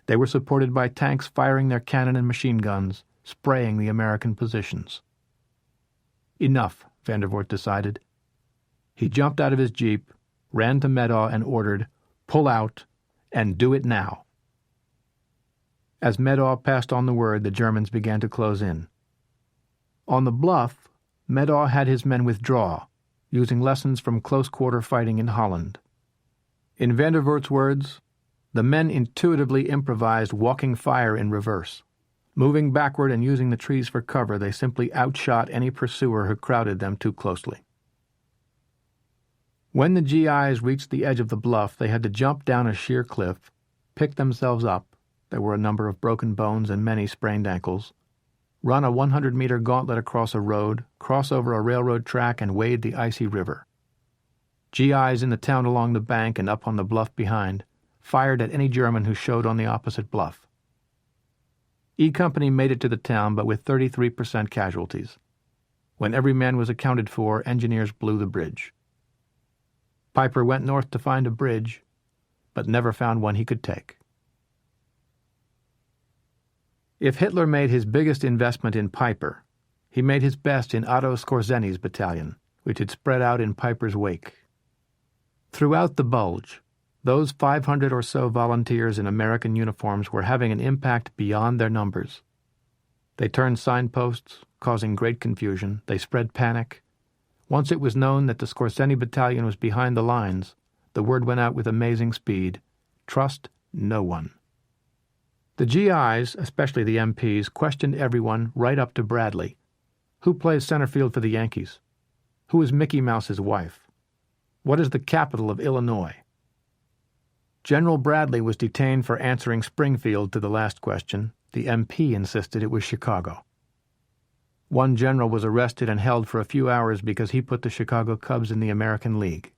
B: They were supported by tanks firing their cannon and machine guns, spraying the American positions. Enough, Vandervoort decided. He jumped out of his jeep, ran to Meadaw and ordered, "Pull out, and do it now." As Meadaw passed on the word, the Germans began to close in. On the bluff, Meadaw had his men withdraw, using lessons from close-quarter fighting in Holland. In Vandervoort's words, the men intuitively improvised walking fire in reverse. Moving backward and using the trees for cover, they simply outshot any pursuer who crowded them too closely. When the GIs reached the edge of the bluff, they had to jump down a sheer cliff, pick themselves up — there were a number of broken bones and many sprained ankles — run a 100-meter gauntlet across a road, cross over a railroad track, and wade the icy river. GIs in the town along the bank and up on the bluff behind fired at any German who showed on the opposite bluff. E Company made it to the town, but with 33% casualties. When every man was accounted for, engineers blew the bridge. Piper went north to find a bridge, but never found one he could take. If Hitler made his biggest investment in Piper, he made his best in Otto Skorzeny's battalion, which had spread out in Piper's wake. Throughout the Bulge, those 500 or so volunteers in American uniforms were having an impact beyond their numbers. They turned signposts, causing great confusion. They spread panic. Once it was known that the Skorzeny battalion was behind the lines, the word went out with amazing speed: trust no one. The GIs, especially the MPs, questioned everyone right up to Bradley. Who plays center field for the Yankees? Who is Mickey Mouse's wife? What is the capital of Illinois? General Bradley was detained for answering Springfield to the last question. The MP insisted it was Chicago. One general was arrested and held for a few hours because he put the Chicago Cubs in the American League.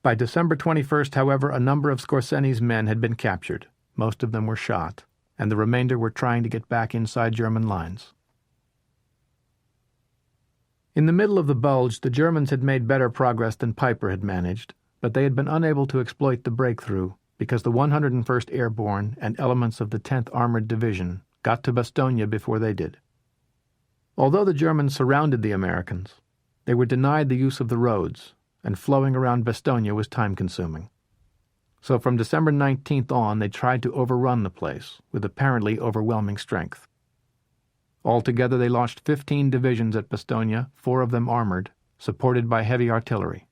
B: By December 21st, however, a number of Skorzeny's men had been captured. Most of them were shot, and the remainder were trying to get back inside German lines. In the middle of the Bulge, the Germans had made better progress than Piper had managed, but they had been unable to exploit the breakthrough because the 101st Airborne and elements of the 10th Armored Division got to Bastogne before they did. Although the Germans surrounded the Americans, they were denied the use of the roads, and flowing around Bastogne was time-consuming. So from December 19th on, they tried to overrun the place with apparently overwhelming strength. Altogether, they launched 15 divisions at Bastogne, 4 of them armored, supported by heavy artillery.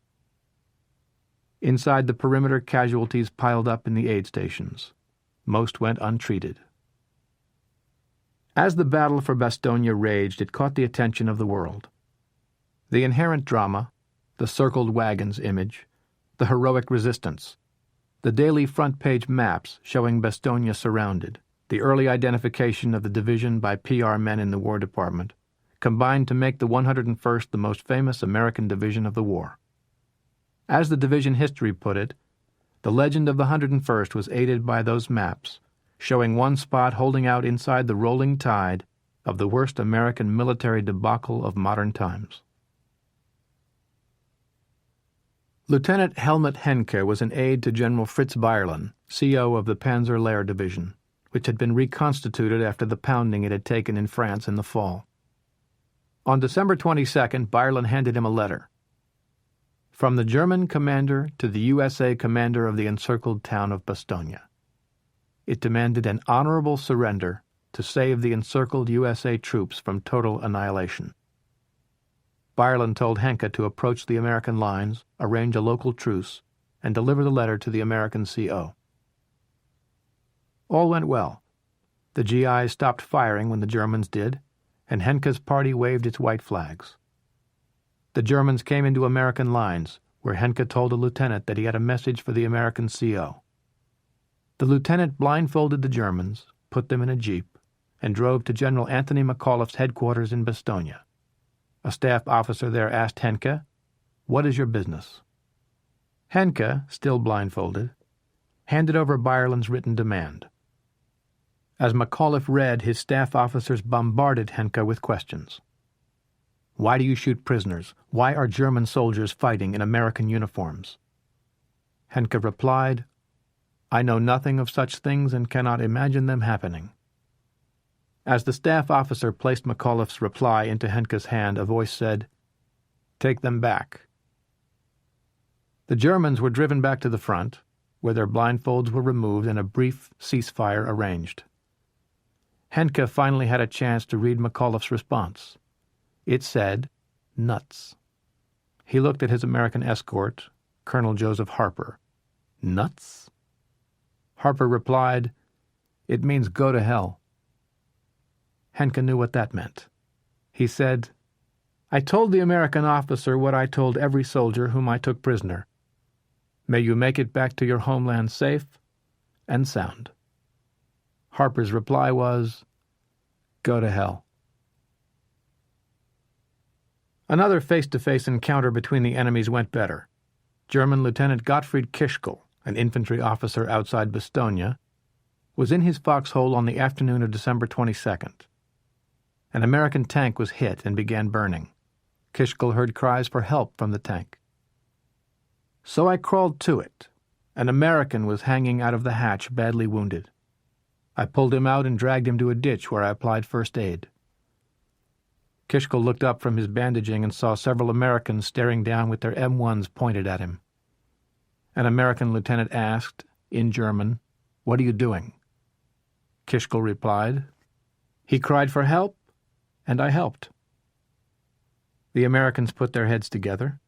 B: Inside the perimeter, casualties piled up in the aid stations. Most went untreated. As the battle for Bastogne raged, it caught the attention of the world. The inherent drama, the circled wagons image, the heroic resistance, the daily front-page maps showing Bastogne surrounded, the early identification of the division by PR men in the War Department, combined to make the 101st the most famous American division of the war. As the division history put it, the legend of the 101st was aided by those maps, showing one spot holding out inside the rolling tide of the worst American military debacle of modern times. Lieutenant Helmut Henke was an aide to General Fritz Bayerlen, CO of the Panzer Lehr Division, which had been reconstituted after the pounding it had taken in France in the fall. On December 22nd, Bayerlen handed him a letter. From the German commander to the USA commander of the encircled town of Bastogne. It demanded an honorable surrender to save the encircled USA troops from total annihilation. Bayerlen told Henke to approach the American lines, arrange a local truce, and deliver the letter to the American CO. All went well. The GIs stopped firing when the Germans did, and Henke's party waved its white flags. The Germans came into American lines, where Henke told a lieutenant that he had a message for the American CO. The lieutenant blindfolded the Germans, put them in a jeep, and drove to General Anthony McAuliffe's headquarters in Bastogne. A staff officer there asked Henke, "What is your business?" Henke, still blindfolded, handed over Byerland's written demand. As McAuliffe read, his staff officers bombarded Henke with questions. Why do you shoot prisoners? Why are German soldiers fighting in American uniforms? Henke replied, I know nothing of such things and cannot imagine them happening. As the staff officer placed McAuliffe's reply into Henke's hand, a voice said, Take them back. The Germans were driven back to the front, where their blindfolds were removed and a brief ceasefire arranged. Henke finally had a chance to read McAuliffe's response. It said, nuts. He looked at his American escort, Colonel Joseph Harper. Nuts? Harper replied, It means go to hell. Henke knew what that meant. He said, I told the American officer what I told every soldier whom I took prisoner. May you make it back to your homeland safe and sound. Harper's reply was, Go to hell. Another face-to-face encounter between the enemies went better. German Lieutenant Gottfried Kischl, an infantry officer outside Bastogne, was in his foxhole on the afternoon of December 22nd. An American tank was hit and began burning. Kischl heard cries for help from the tank. So I crawled to it. An American was hanging out of the hatch, badly wounded. I pulled him out and dragged him to a ditch where I applied first aid. Kischl looked up from his bandaging and saw several Americans staring down with their M1s pointed at him. An American lieutenant asked, in German, What are you doing? Kischl replied, He cried for help, and I helped. The Americans put their heads together.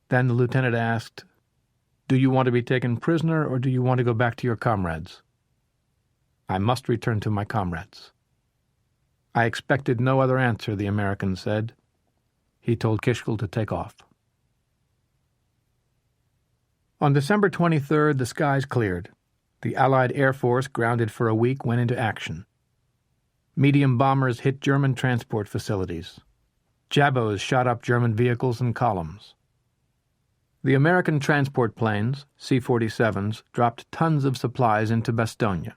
B: Then the lieutenant asked, Do you want to be taken prisoner or do you want to go back to your comrades? I must return to my comrades. I expected no other answer, the American said. He told Kischl to take off. On December 23rd, the skies cleared. The Allied Air Force, grounded for a week, went into action. Medium bombers hit German transport facilities. Jabos shot up German vehicles and columns. The American transport planes, C-47s, dropped tons of supplies into Bastogne.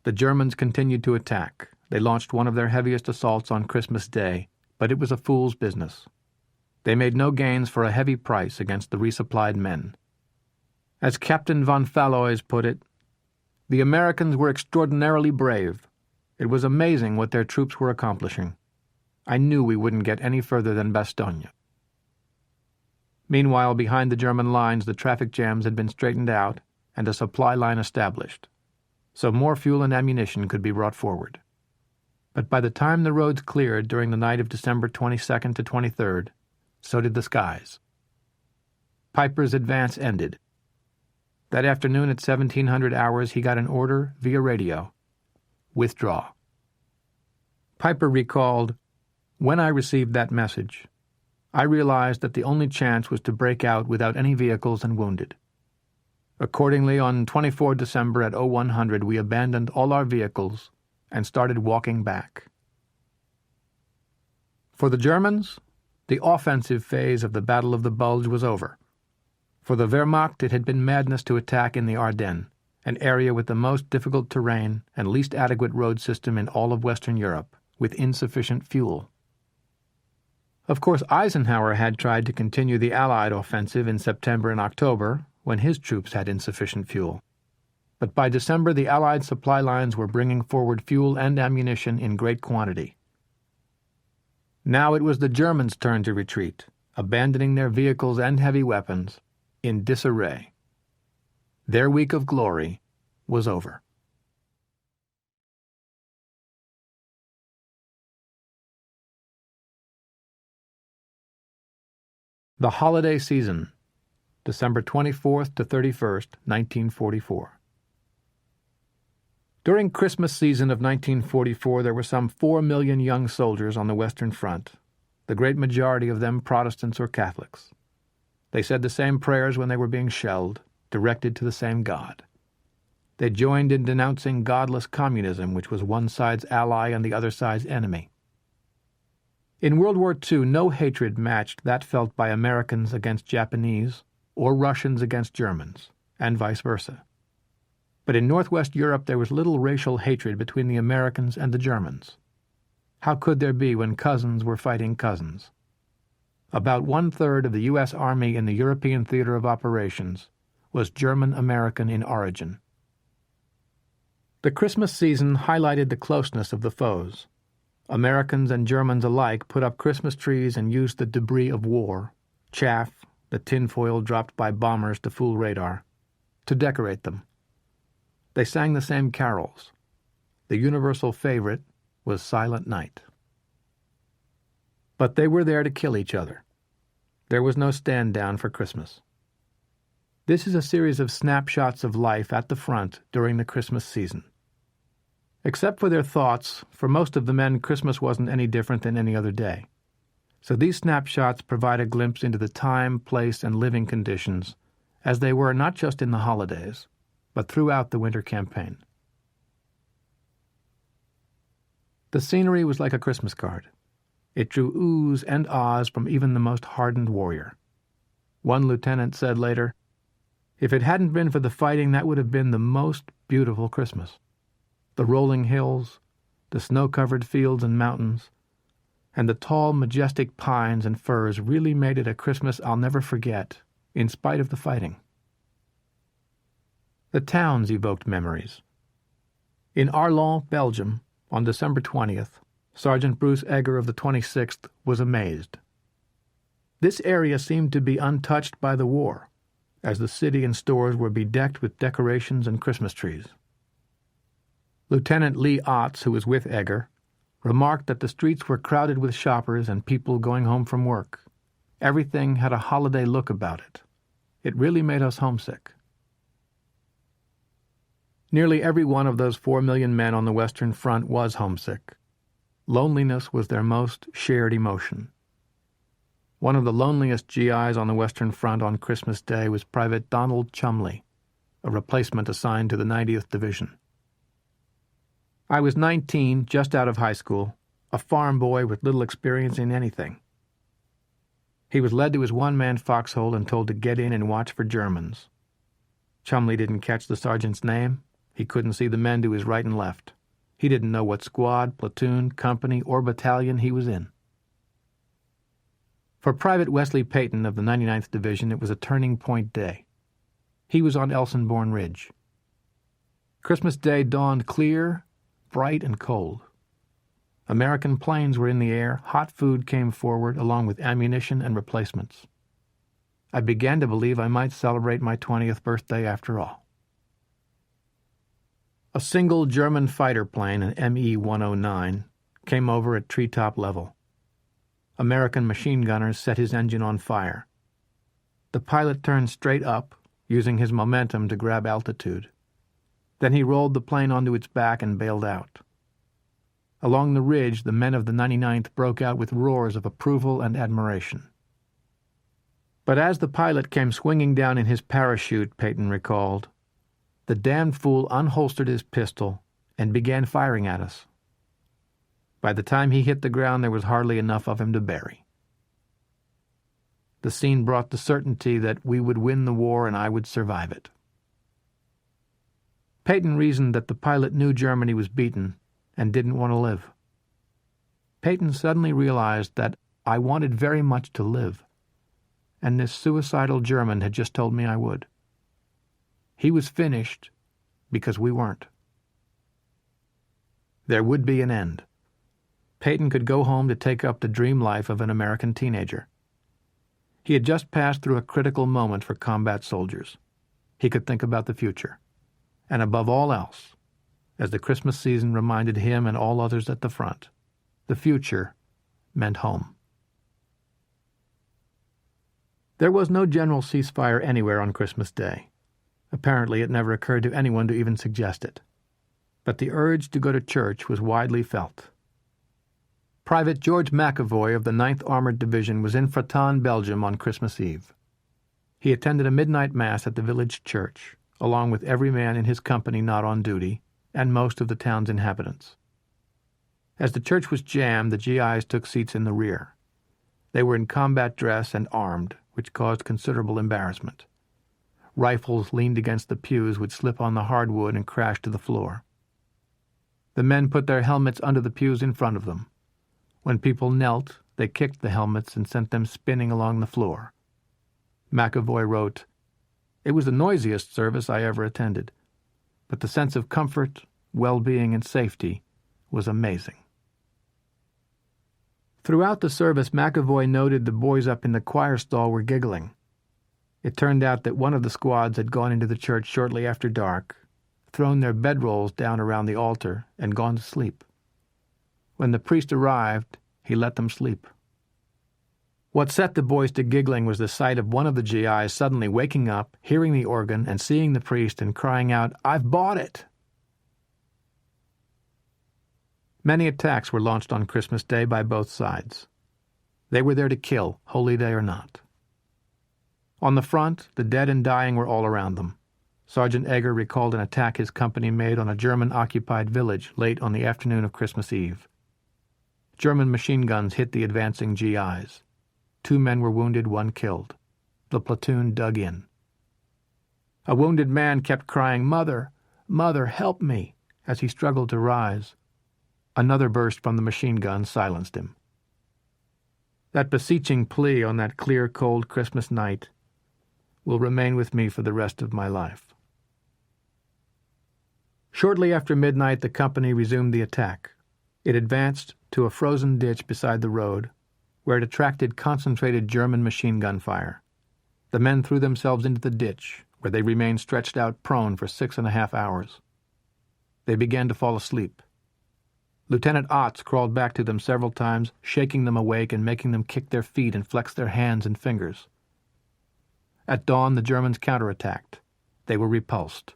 B: The Germans continued to attack. They launched one of their heaviest assaults on Christmas Day, but it was a fool's business. They made no gains for a heavy price against the resupplied men. As Captain von Falloys put it, the Americans were extraordinarily brave. It was amazing what their troops were accomplishing. I knew we wouldn't get any further than Bastogne. Meanwhile, behind the German lines, the traffic jams had been straightened out and a supply line established, so more fuel and ammunition could be brought forward. But by the time the roads cleared during the night of December 22nd to 23rd, so did the skies. Piper's advance ended. That afternoon at 1700 hours, he got an order via radio. Withdraw. Piper recalled, When I received that message, I realized that the only chance was to break out without any vehicles and wounded. Accordingly, on 24 December at 0100, we abandoned all our vehicles and started walking back. For the Germans, the offensive phase of the Battle of the Bulge was over. For the Wehrmacht, it had been madness to attack in the Ardennes, an area with the most difficult terrain and least adequate road system in all of Western Europe, with insufficient fuel. Of course, Eisenhower had tried to continue the Allied offensive in September and October, when his troops had insufficient fuel. But by December, the Allied supply lines were bringing forward fuel and ammunition in great quantity. Now it was the Germans' turn to retreat, abandoning their vehicles and heavy weapons in disarray. Their week of glory was over. The Holiday Season, December 24th to 31st, 1944. During Christmas season of 1944, there were some 4 million young soldiers on the Western Front, the great majority of them Protestants or Catholics. They said the same prayers when they were being shelled, directed to the same God. They joined in denouncing godless communism, which was one side's ally and the other side's enemy. In World War II, no hatred matched that felt by Americans against Japanese or Russians against Germans, and vice versa. But in Northwest Europe there was little racial hatred between the Americans and the Germans. How could there be when cousins were fighting cousins? About 1/3 of the U.S. Army in the European theater of operations was German-American in origin. The Christmas season highlighted the closeness of the foes. Americans and Germans alike put up Christmas trees and used the debris of war, chaff, the tinfoil dropped by bombers to fool radar, to decorate them. They sang the same carols. The universal favorite was Silent Night. But they were there to kill each other. There was no stand down for Christmas. This is a series of snapshots of life at the front during the Christmas season. Except for their thoughts, for most of the men Christmas wasn't any different than any other day. So these snapshots provide a glimpse into the time, place, and living conditions as they were not just in the holidays, but throughout the winter campaign. The scenery was like a Christmas card. It drew oohs and ahs from even the most hardened warrior. One lieutenant said later, "If it hadn't been for the fighting, that would have been the most beautiful Christmas. The rolling hills, the snow-covered fields and mountains, and the tall, majestic pines and firs really made it a Christmas I'll never forget, in spite of the fighting." The towns evoked memories. In Arlon, Belgium, on December 20th, Sergeant Bruce Egger of the 26th was amazed. This area seemed to be untouched by the war, as the city and stores were bedecked with decorations and Christmas trees. Lieutenant Lee Otts, who was with Egger, remarked that the streets were crowded with shoppers and people going home from work. Everything had a holiday look about it. It really made us homesick. Nearly every one of those 4 million men on the Western Front was homesick. Loneliness was their most shared emotion. One of the loneliest GIs on the Western Front on Christmas Day was Private Donald Chumley, a replacement assigned to the 90th Division. I was 19, just out of high school, a farm boy with little experience in anything. He was led to his one-man foxhole and told to get in and watch for Germans. Chumley didn't catch the sergeant's name. He couldn't see the men to his right and left. He didn't know what squad, platoon, company, or battalion he was in. For Private Wesley Peyton of the 99th Division, it was a turning-point day. He was on Elsenborn Ridge. Christmas Day dawned clear, bright, and cold. American planes were in the air, hot food came forward along with ammunition and replacements. I began to believe I might celebrate my 20th birthday after all. A single German fighter plane, an Me-109, came over at treetop level. American machine gunners set his engine on fire. The pilot turned straight up, using his momentum to grab altitude. Then he rolled the plane onto its back and bailed out. Along the ridge, the men of the 99th broke out with roars of approval and admiration. But as the pilot came swinging down in his parachute, Peyton recalled, the damned fool unholstered his pistol and began firing at us. By the time he hit the ground, there was hardly enough of him to bury. The scene brought the certainty that we would win the war and I would survive it. Peyton reasoned that the pilot knew Germany was beaten and didn't want to live. Peyton suddenly realized that I wanted very much to live, and this suicidal German had just told me I would. He was finished because we weren't. There would be an end. Peyton could go home to take up the dream life of an American teenager. He had just passed through a critical moment for combat soldiers. He could think about the future. And above all else, as the Christmas season reminded him and all others at the front, the future meant home. There was no general ceasefire anywhere on Christmas Day. Apparently it never occurred to anyone to even suggest it. But the urge to go to church was widely felt. Private George McAvoy of the 9th Armored Division was in Fratton, Belgium on Christmas Eve. He attended a midnight mass at the village church, along with every man in his company not on duty, and most of the town's inhabitants. As the church was jammed, the GIs took seats in the rear. They were in combat dress and armed, which caused considerable embarrassment. Rifles leaned against the pews would slip on the hardwood and crash to the floor. The men put their helmets under the pews in front of them. When people knelt, they kicked the helmets and sent them spinning along the floor. McAvoy wrote, "It was the noisiest service I ever attended, but the sense of comfort, well-being, and safety was amazing." Throughout the service, McAvoy noted the boys up in the choir stall were giggling. It turned out that one of the squads had gone into the church shortly after dark, thrown their bedrolls down around the altar, and gone to sleep. When the priest arrived, he let them sleep. What set the boys to giggling was the sight of one of the GIs suddenly waking up, hearing the organ, and seeing the priest and crying out, "I've bought it!" Many attacks were launched on Christmas Day by both sides. They were there to kill, holy day or not. On the front, the dead and dying were all around them. Sergeant Egger recalled an attack his company made on a German-occupied village late on the afternoon of Christmas Eve. German machine guns hit the advancing GIs. 2 men were wounded, 1 killed. The platoon dug in. A wounded man kept crying, "Mother, Mother, help me," as he struggled to rise. Another burst from the machine gun silenced him. That beseeching plea on that clear, cold Christmas night will remain with me for the rest of my life. Shortly after midnight, the company resumed the attack. It advanced to a frozen ditch beside the road, where it attracted concentrated German machine gun fire. The men threw themselves into the ditch, where they remained stretched out prone for 6.5 hours. They began to fall asleep. Lieutenant Otts crawled back to them several times, shaking them awake and making them kick their feet and flex their hands and fingers. At dawn, the Germans counterattacked. They were repulsed.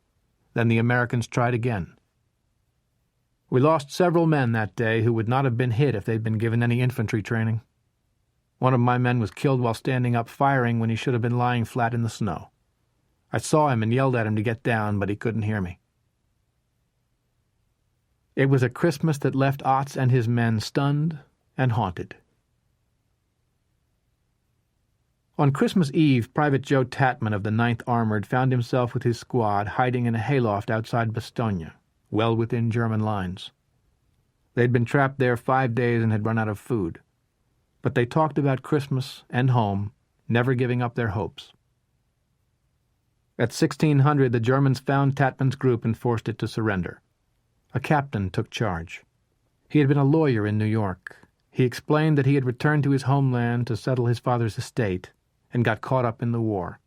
B: Then the Americans tried again. We lost several men that day who would not have been hit if they'd been given any infantry training. One of my men was killed while standing up firing when he should have been lying flat in the snow. I saw him and yelled at him to get down, but he couldn't hear me. It was a Christmas that left Otts and his men stunned and haunted. On Christmas Eve, Private Joe Tatman of the 9th Armored found himself with his squad hiding in a hayloft outside Bastogne, well within German lines. They'd been trapped there 5 days and had run out of food. But they talked about Christmas and home, never giving up their hopes. At 1600, the Germans found Tatman's group and forced it to surrender. A captain took charge. He had been a lawyer in New York. He explained that he had returned to his homeland to settle his father's estate and got caught up in the war.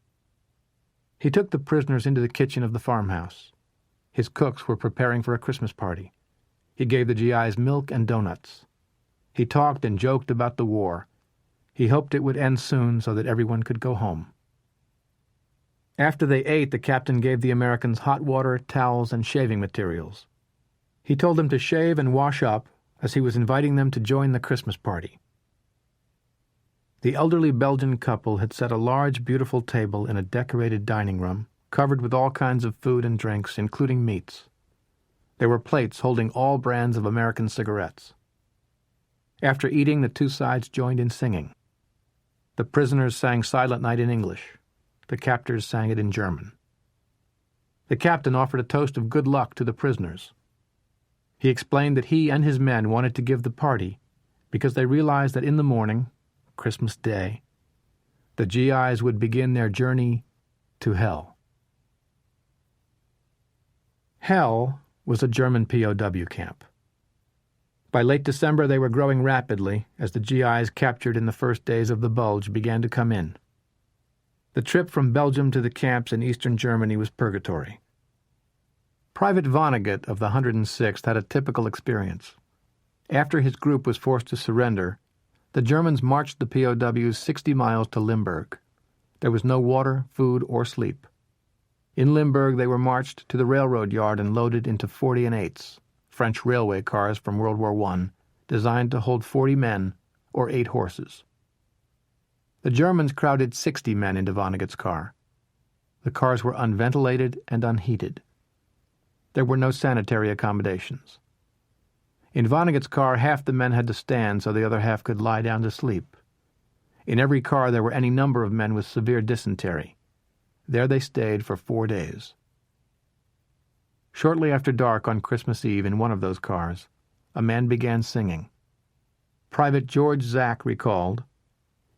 B: He took the prisoners into the kitchen of the farmhouse. His cooks were preparing for a Christmas party. He gave the GIs milk and donuts. He talked and joked about the war. He hoped it would end soon so that everyone could go home. After they ate, the captain gave the Americans hot water, towels, and shaving materials. He told them to shave and wash up as he was inviting them to join the Christmas party. The elderly Belgian couple had set a large, beautiful table in a decorated dining room, covered with all kinds of food and drinks, including meats. There were plates holding all brands of American cigarettes. After eating, the two sides joined in singing. The prisoners sang Silent Night in English. The captors sang it in German. The captain offered a toast of good luck to the prisoners. He explained that he and his men wanted to give the party because they realized that in the morning, Christmas Day, the GIs would begin their journey to hell. Hell was a German POW camp. By late December, they were growing rapidly as the GIs captured in the first days of the Bulge began to come in. The trip from Belgium to the camps in eastern Germany was purgatory. Private Vonnegut of the 106th had a typical experience. After his group was forced to surrender, the Germans marched the POWs 60 miles to Limburg. There was no water, food, or sleep. In Limburg, they were marched to the railroad yard and loaded into 40 and 8s, French railway cars from World War I, designed to hold 40 men or 8 horses. The Germans crowded 60 men into Vonnegut's car. The cars were unventilated and unheated. There were no sanitary accommodations. In Vonnegut's car, half the men had to stand so the other half could lie down to sleep. In every car there were any number of men with severe dysentery. There they stayed for 4 days. Shortly after dark on Christmas Eve, in one of those cars, a man began singing. Private George Zack recalled,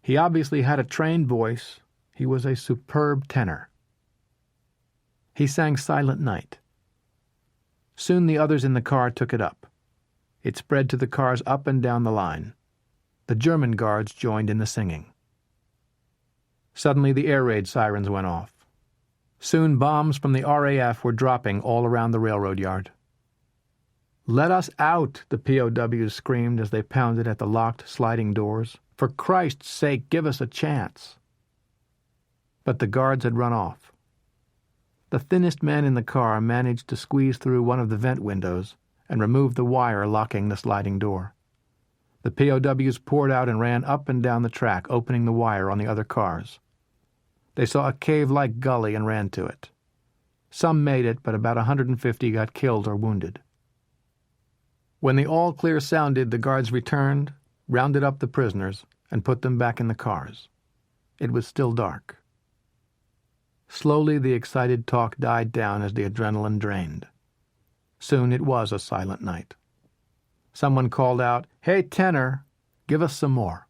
B: "He obviously had a trained voice. He was a superb tenor." He sang Silent Night. Soon the others in the car took it up. It spread to the cars up and down the line. The German guards joined in the singing. Suddenly the air raid sirens went off. Soon bombs from the RAF were dropping all around the railroad yard. "Let us out," the POWs screamed as they pounded at the locked sliding doors. "For Christ's sake, give us a chance." But the guards had run off. The thinnest man in the car managed to squeeze through one of the vent windows and remove the wire locking the sliding door. The POWs poured out and ran up and down the track, opening the wire on the other cars. They saw a cave-like gully and ran to it. Some made it, but about 150 got killed or wounded. When the all-clear sounded, the guards returned, rounded up the prisoners, and put them back in the cars. It was still dark. Slowly the excited talk died down as the adrenaline drained. Soon it was a silent night. Someone called out, "Hey, tenor, give us some more."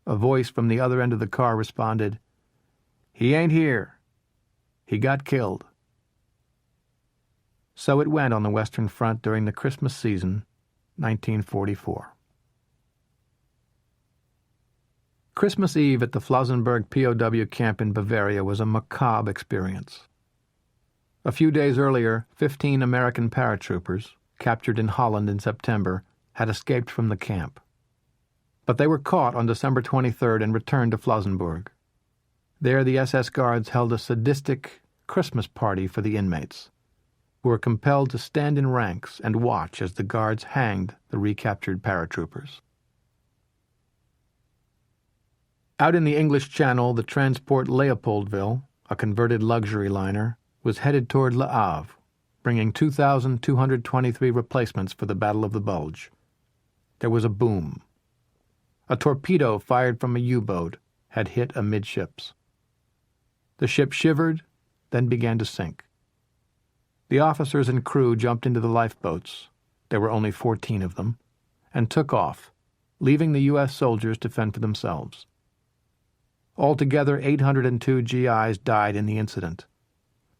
B: A voice from the other end of the car responded, "He ain't here. He got killed." So it went on the Western Front during the Christmas season, 1944. Christmas Eve at the Flossenburg POW camp in Bavaria was a macabre experience. A few days earlier, 15 American paratroopers, captured in Holland in September, had escaped from the camp. But they were caught on December 23rd and returned to Flossenburg. There the SS guards held a sadistic Christmas party for the inmates, who were compelled to stand in ranks and watch as the guards hanged the recaptured paratroopers. Out in the English Channel, the transport Leopoldville, a converted luxury liner, was headed toward Le Havre, bringing 2,223 replacements for the Battle of the Bulge. There was a boom. A torpedo fired from a U-boat had hit amidships. The ship shivered, then began to sink. The officers and crew jumped into the lifeboats, there were only 14 of them, and took off, leaving the U.S. soldiers to fend for themselves. Altogether, 802 GIs died in the incident,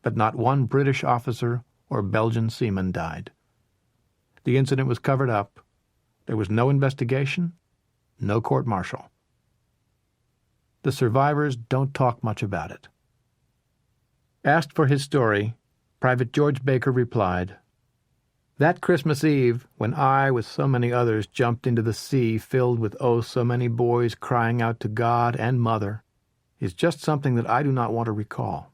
B: but not one British officer or Belgian seaman died. The incident was covered up. There was no investigation, no court-martial. The survivors don't talk much about it. Asked for his story, Private George Baker replied, "That Christmas Eve, when I, with so many others, jumped into the sea filled with oh so many boys crying out to God and Mother, is just something that I do not want to recall."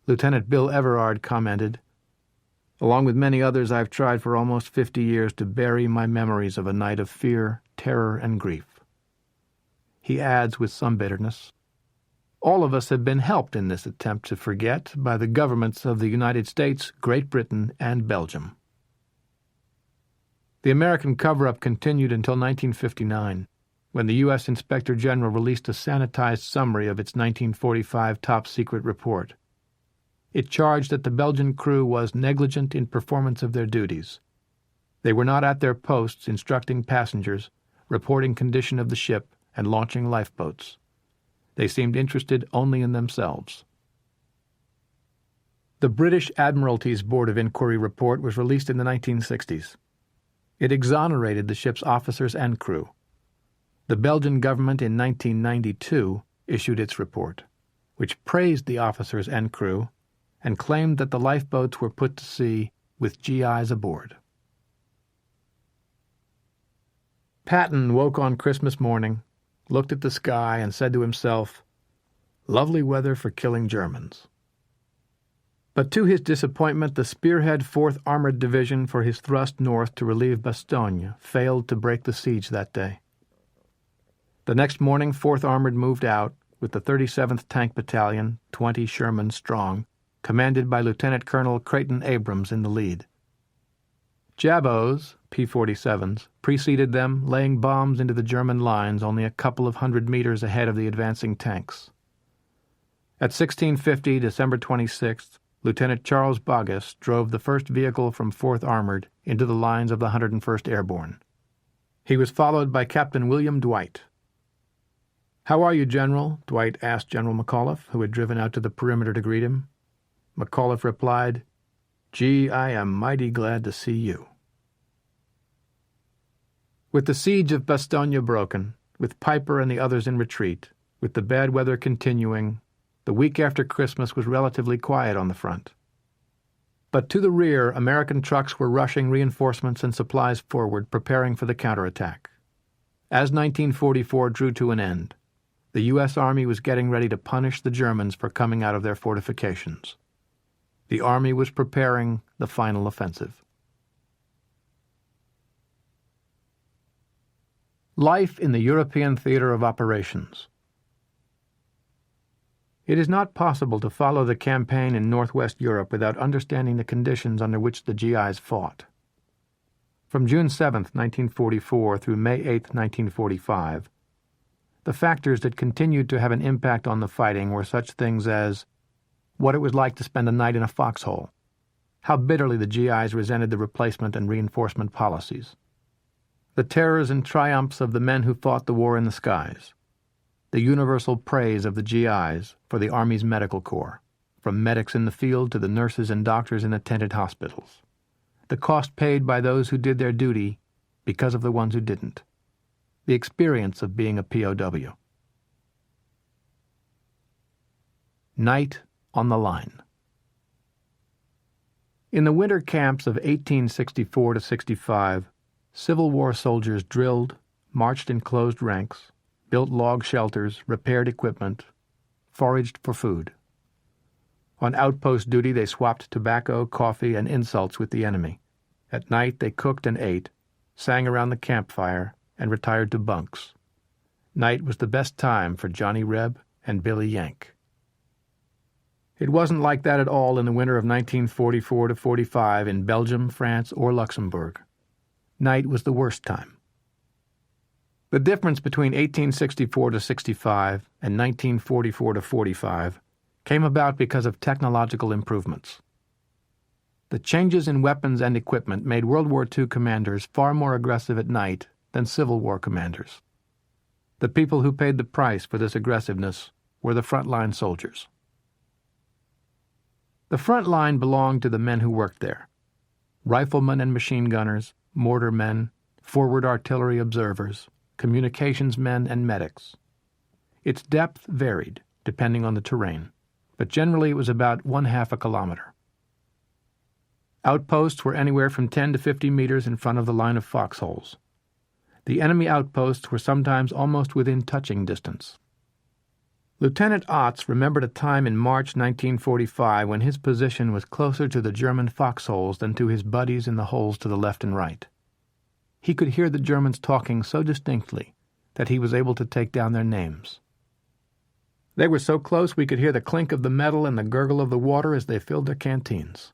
B: Lieutenant Bill Everard commented, "Along with many others, I've tried for almost 50 years to bury my memories of a night of fear, terror, and grief." He adds with some bitterness, "All of us have been helped in this attempt to forget by the governments of the United States, Great Britain, and Belgium." The American cover-up continued until 1959, when the U.S. Inspector General released a sanitized summary of its 1945 top-secret report. It charged that the Belgian crew was negligent in performance of their duties. They were not at their posts instructing passengers, reporting condition of the ship, and launching lifeboats. They seemed interested only in themselves. The British Admiralty's Board of Inquiry report was released in the 1960s. It exonerated the ship's officers and crew. The Belgian government in 1992 issued its report, which praised the officers and crew and claimed that the lifeboats were put to sea with GIs aboard. Patton woke on Christmas morning, looked at the sky, and said to himself, "Lovely weather for killing Germans." But to his disappointment, the spearhead 4th Armored Division for his thrust north to relieve Bastogne failed to break the siege that day. The next morning, 4th Armored moved out, with the 37th Tank Battalion, 20 Sherman strong, commanded by Lieutenant Colonel Creighton Abrams in the lead. Jabos, P-47s, preceded them, laying bombs into the German lines only a couple of 100 meters ahead of the advancing tanks. At 1650, December 26th, Lieutenant Charles Bocage drove the first vehicle from 4th Armored into the lines of the 101st Airborne. He was followed by Captain William Dwight. "How are you, General?" Dwight asked General McAuliffe, who had driven out to the perimeter to greet him. McAuliffe replied, "Gee, I am mighty glad to see you." With the siege of Bastogne broken, with Piper and the others in retreat, with the bad weather continuing, the week after Christmas was relatively quiet on the front. But to the rear, American trucks were rushing reinforcements and supplies forward, preparing for the counterattack. As 1944 drew to an end, the U.S. Army was getting ready to punish the Germans for coming out of their fortifications. The Army was preparing the final offensive. Life in the European Theater of Operations. It is not possible to follow the campaign in Northwest Europe without understanding the conditions under which the GIs fought. From June 7, 1944 through May 8, 1945, the factors that continued to have an impact on the fighting were such things as what it was like to spend a night in a foxhole, how bitterly the GIs resented the replacement and reinforcement policies, the terrors and triumphs of the men who fought the war in the skies, the universal praise of the GIs for the Army's medical corps, from medics in the field to the nurses and doctors in the tented hospitals, the cost paid by those who did their duty because of the ones who didn't, the experience of being a POW. Night on the line. In the winter camps of 1864 to 65, Civil War soldiers drilled, marched in closed ranks, built log shelters, repaired equipment, foraged for food. On outpost duty they swapped tobacco, coffee, and insults with the enemy. At night they cooked and ate, sang around the campfire, and retired to bunks. Night was the best time for Johnny Reb and Billy Yank. It wasn't like that at all in the winter of 1944 to 45 in Belgium, France, or Luxembourg. Night was the worst time. The difference between 1864 to 65 and 1944 to 45 came about because of technological improvements. The changes in weapons and equipment made World War II commanders far more aggressive at night than Civil War commanders. The people who paid the price for this aggressiveness were the frontline soldiers. The front line belonged to the men who worked there: riflemen and machine gunners, mortar men, forward artillery observers, communications men, and medics. Its depth varied, depending on the terrain, but generally it was about 1/2 a kilometer. Outposts were anywhere from 10 to 50 meters in front of the line of foxholes. The enemy outposts were sometimes almost within touching distance. Lieutenant Otts remembered a time in March 1945 when his position was closer to the German foxholes than to his buddies in the holes to the left and right. He could hear the Germans talking so distinctly that he was able to take down their names. They were so close we could hear the clink of the metal and the gurgle of the water as they filled their canteens.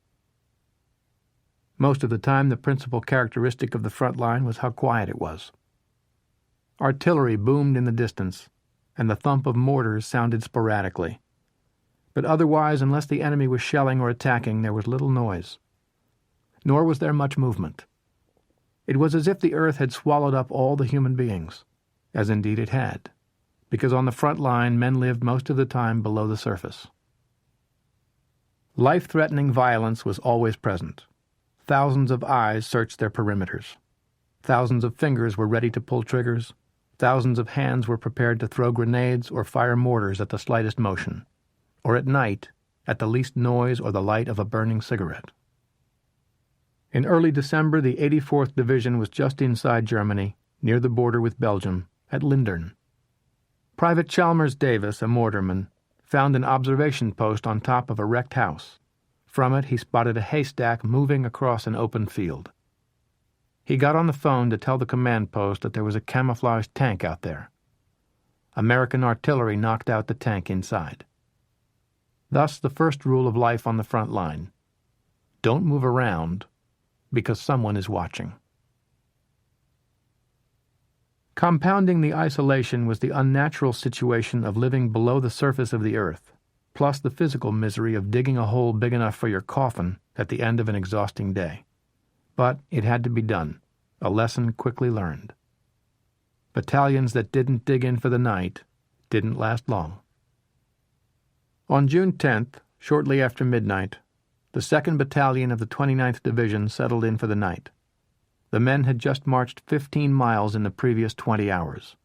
B: Most of the time, the principal characteristic of the front line was how quiet it was. Artillery boomed in the distance, and the thump of mortars sounded sporadically. But otherwise, unless the enemy was shelling or attacking, there was little noise. Nor was there much movement. It was as if the earth had swallowed up all the human beings, as indeed it had, because on the front line men lived most of the time below the surface. Life-threatening violence was always present. Thousands of eyes searched their perimeters. Thousands of fingers were ready to pull triggers. Thousands of hands were prepared to throw grenades or fire mortars at the slightest motion, or at night, at the least noise or the light of a burning cigarette. In early December, the 84th Division was just inside Germany, near the border with Belgium, at Lindern. Private Chalmers Davis, a mortarman, found an observation post on top of a wrecked house. From it, he spotted a haystack moving across an open field. He got on the phone to tell the command post that there was a camouflaged tank out there. American artillery knocked out the tank inside. Thus the first rule of life on the front line: don't move around, because someone is watching. Compounding the isolation was the unnatural situation of living below the surface of the earth, plus the physical misery of digging a hole big enough for your coffin at the end of an exhausting day. But it had to be done, a lesson quickly learned. Battalions that didn't dig in for the night didn't last long. On June 10th, shortly after midnight, the 2nd Battalion of the 29th Division settled in for the night. The men had just marched 15 miles in the previous 20 hours.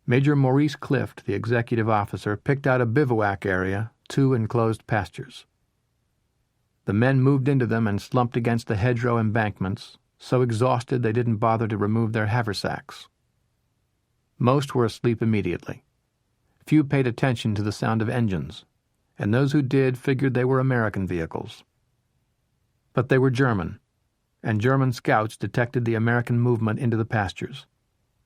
B: Major Maurice Clift, the executive officer, picked out a bivouac area, 2 enclosed pastures. The men moved into them and slumped against the hedgerow embankments, so exhausted they didn't bother to remove their haversacks. Most were asleep immediately. Few paid attention to the sound of engines, and those who did figured they were American vehicles. But they were German, and German scouts detected the American movement into the pastures.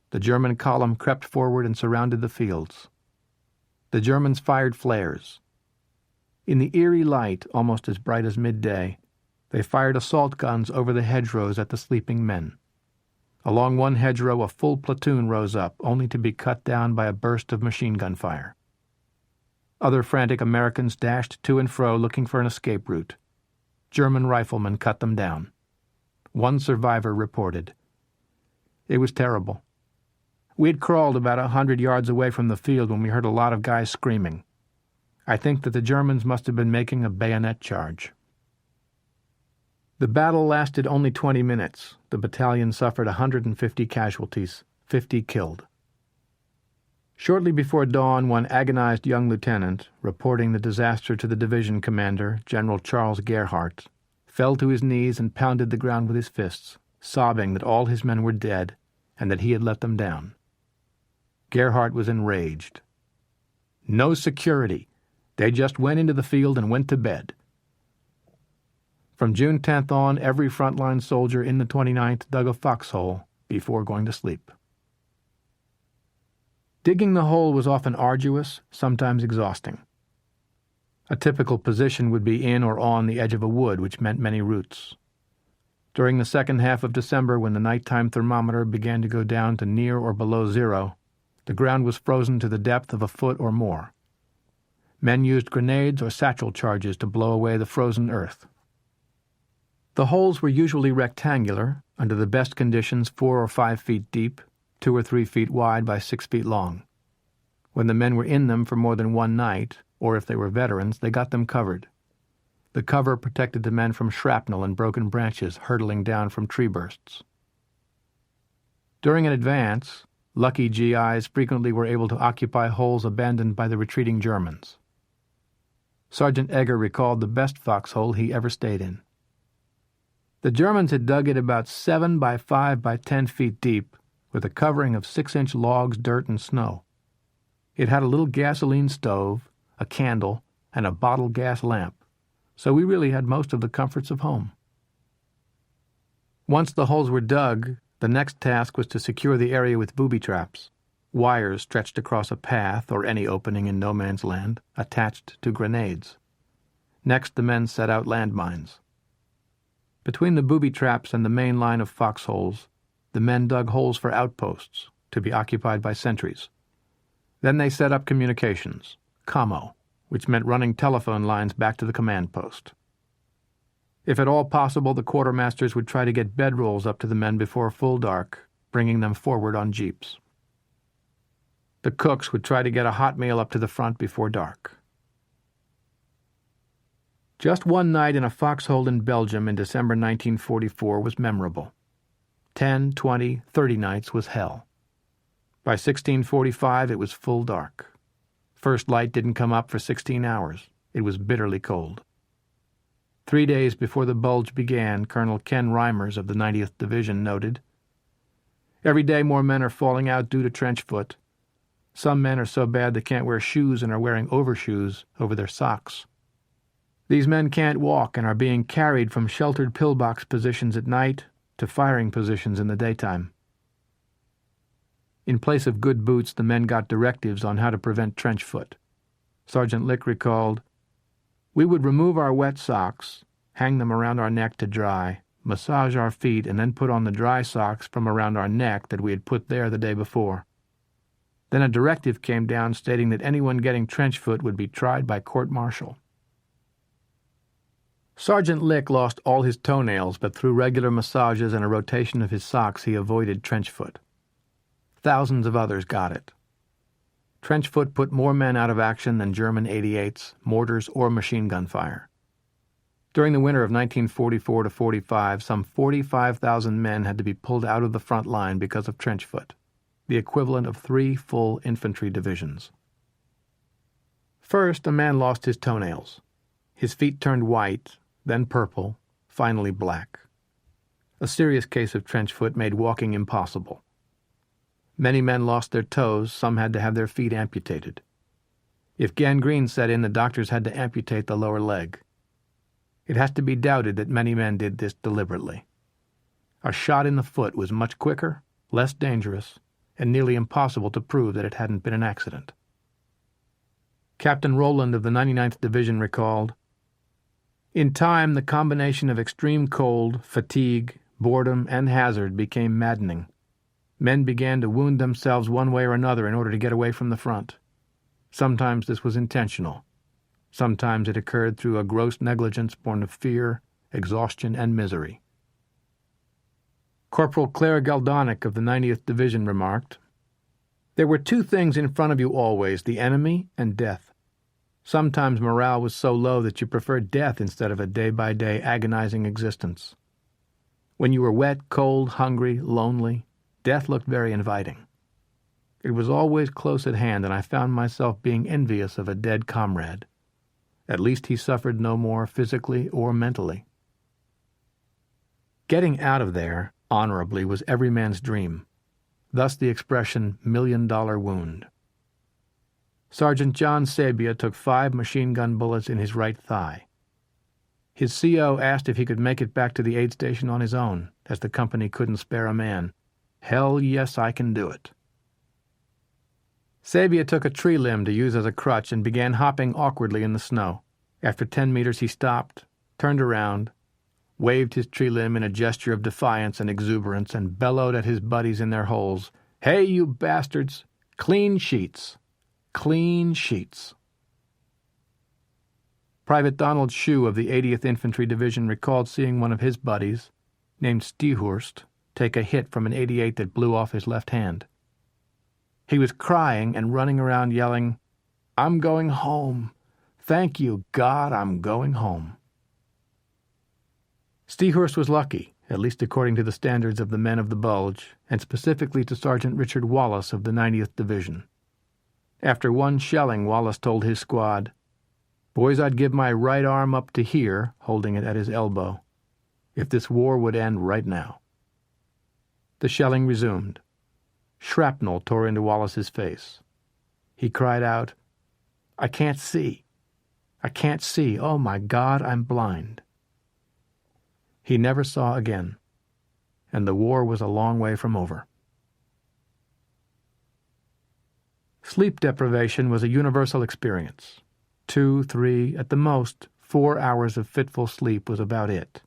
B: The German column crept forward and surrounded the fields. The Germans fired flares. In the eerie light, almost as bright as midday, they fired assault guns over the hedgerows at the sleeping men. Along one hedgerow a full platoon rose up, only to be cut down by a burst of machine gun fire. Other frantic Americans dashed to and fro looking for an escape route. German riflemen cut them down. One survivor reported, "It was terrible. We had crawled about 100 yards away from the field when we heard a lot of guys screaming. I think that the Germans must have been making a bayonet charge." The battle lasted only 20 minutes. The battalion suffered 150 casualties, 50 killed. Shortly before dawn, one agonized young lieutenant, reporting the disaster to the division commander, General Charles Gerhardt, fell to his knees and pounded the ground with his fists, sobbing that all his men were dead and that he had let them down. Gerhardt was enraged. No security. They just went into the field and went to bed. From June 10th on, every frontline soldier in the 29th dug a foxhole before going to sleep. Digging the hole was often arduous, sometimes exhausting. A typical position would be in or on the edge of a wood, which meant many roots. During the second half of December, when the nighttime thermometer began to go down to near or below zero, the ground was frozen to the depth of a foot or more. Men used grenades or satchel charges to blow away the frozen earth. The holes were usually rectangular, under the best conditions 4 or 5 feet deep, 2 or 3 feet wide by 6 feet long. When the men were in them for more than one night, or if they were veterans, they got them covered. The cover protected the men from shrapnel and broken branches hurtling down from tree bursts. During an advance, lucky GIs frequently were able to occupy holes abandoned by the retreating Germans. Sergeant Egger recalled the best foxhole he ever stayed in. The Germans had dug it about 7 by 5 by 10 feet deep, with a covering of 6-inch logs, dirt, and snow. It had a little gasoline stove, a candle, and a bottle gas lamp, so we really had most of the comforts of home. Once the holes were dug, the next task was to secure the area with booby traps, wires stretched across a path or any opening in no man's land, attached to grenades. Next, the men set out landmines. Between the booby traps and the main line of foxholes, the men dug holes for outposts, to be occupied by sentries. Then they set up communications, commo, which meant running telephone lines back to the command post. If at all possible, the quartermasters would try to get bedrolls up to the men before full dark, bringing them forward on jeeps. The cooks would try to get a hot meal up to the front before dark. Just one night in a foxhole in Belgium in December 1944 was memorable. 10, 20, 30 nights was hell. By 1645 it was full dark. First light didn't come up for 16 hours. It was bitterly cold. 3 days before the Bulge began, Colonel Ken Reimers of the 90th Division noted, "Every day more men are falling out due to trench foot. Some men are so bad they can't wear shoes and are wearing overshoes over their socks. These men can't walk and are being carried from sheltered pillbox positions at night to firing positions in the daytime." In place of good boots, the men got directives on how to prevent trench foot. Sergeant Lick recalled, "We would remove our wet socks, hang them around our neck to dry, massage our feet, and then put on the dry socks from around our neck that we had put there the day before. Then a directive came down stating that anyone getting trench foot would be tried by court-martial." Sergeant Lick lost all his toenails, but through regular massages and a rotation of his socks he avoided trench foot. Thousands of others got it. Trench foot put more men out of action than German 88s, mortars, or machine gun fire. During the winter of 1944-45, some 45,000 men had to be pulled out of the front line because of trench foot, the equivalent of 3 full infantry divisions. First, a man lost his toenails. His feet turned white, then purple, finally black. A serious case of trench foot made walking impossible. Many men lost their toes, some had to have their feet amputated. If gangrene set in, the doctors had to amputate the lower leg. It has to be doubted that many men did this deliberately. A shot in the foot was much quicker, less dangerous, and nearly impossible to prove that it hadn't been an accident. Captain Rowland of the 99th Division recalled, "In time, the combination of extreme cold, fatigue, boredom, and hazard became maddening. Men began to wound themselves one way or another in order to get away from the front. Sometimes this was intentional. Sometimes it occurred through a gross negligence born of fear, exhaustion, and misery." Corporal Claire Galdonic of the 90th Division remarked, "There were 2 things in front of you always, the enemy and death. Sometimes morale was so low that you preferred death instead of a day-by-day agonizing existence. When you were wet, cold, hungry, lonely, death looked very inviting. It was always close at hand, and I found myself being envious of a dead comrade. At least he suffered no more physically or mentally." Getting out of there honorably was every man's dream. Thus the expression $1,000,000 wound. Sergeant John Sabia took 5 machine gun bullets in his right thigh. His CO asked if he could make it back to the aid station on his own, as the company couldn't spare a man. "Hell yes, I can do it." Sabia took a tree limb to use as a crutch and began hopping awkwardly in the snow. After 10 meters he stopped, turned around, waved his tree limb in a gesture of defiance and exuberance, and bellowed at his buddies in their holes, "Hey, you bastards! Clean sheets! Clean sheets!" Private Donald Shue of the 80th Infantry Division recalled seeing one of his buddies, named Stehurst, take a hit from an 88 that blew off his left hand. He was crying and running around yelling, "I'm going home. Thank you, God, I'm going home." Stehurst was lucky, at least according to the standards of the men of the Bulge, and specifically to Sergeant Richard Wallace of the 90th Division. After one shelling, Wallace told his squad, "Boys, I'd give my right arm up to here," holding it at his elbow, "if this war would end right now." The shelling resumed. Shrapnel tore into Wallace's face. He cried out, "I can't see. I can't see. Oh, my God, I'm blind." He never saw again, and the war was a long way from over. Sleep deprivation was a universal experience. 2, 3, at the most, 4 hours of fitful sleep was about it.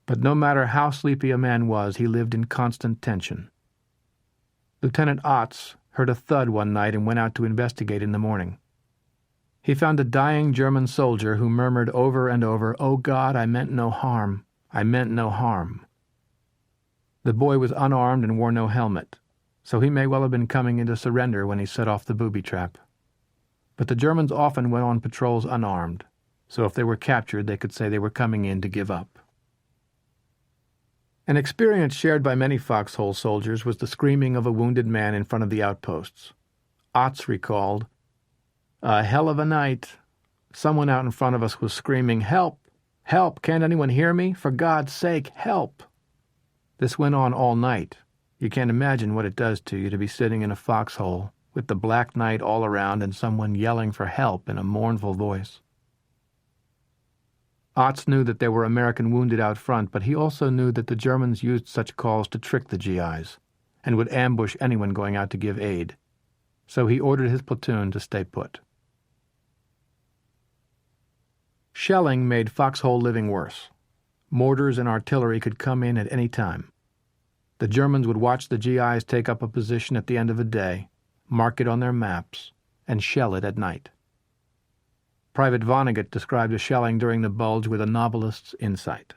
B: But no matter how sleepy a man was, he lived in constant tension. Lieutenant Otts heard a thud one night and went out to investigate in the morning. He found a dying German soldier who murmured over and over, "Oh God, I meant no harm. I meant no harm." The boy was unarmed and wore no helmet, so he may well have been coming in to surrender when he set off the booby trap. But the Germans often went on patrols unarmed, so if they were captured they could say they were coming in to give up. An experience shared by many foxhole soldiers was the screaming of a wounded man in front of the outposts. Otts recalled, "A hell of a night. Someone out in front of us was screaming, 'Help! Help! Can't anyone hear me? For God's sake, help!' This went on all night. You can't imagine what it does to you to be sitting in a foxhole with the black night all around and someone yelling for help in a mournful voice." Otts knew that there were American wounded out front, but he also knew that the Germans used such calls to trick the GIs, and would ambush anyone going out to give aid, so he ordered his platoon to stay put. Shelling made foxhole living worse. Mortars and artillery could come in at any time. The Germans would watch the GIs take up a position at the end of a day, mark it on their maps, and shell it at night. Private Vonnegut described a shelling during the Bulge with a novelist's insight.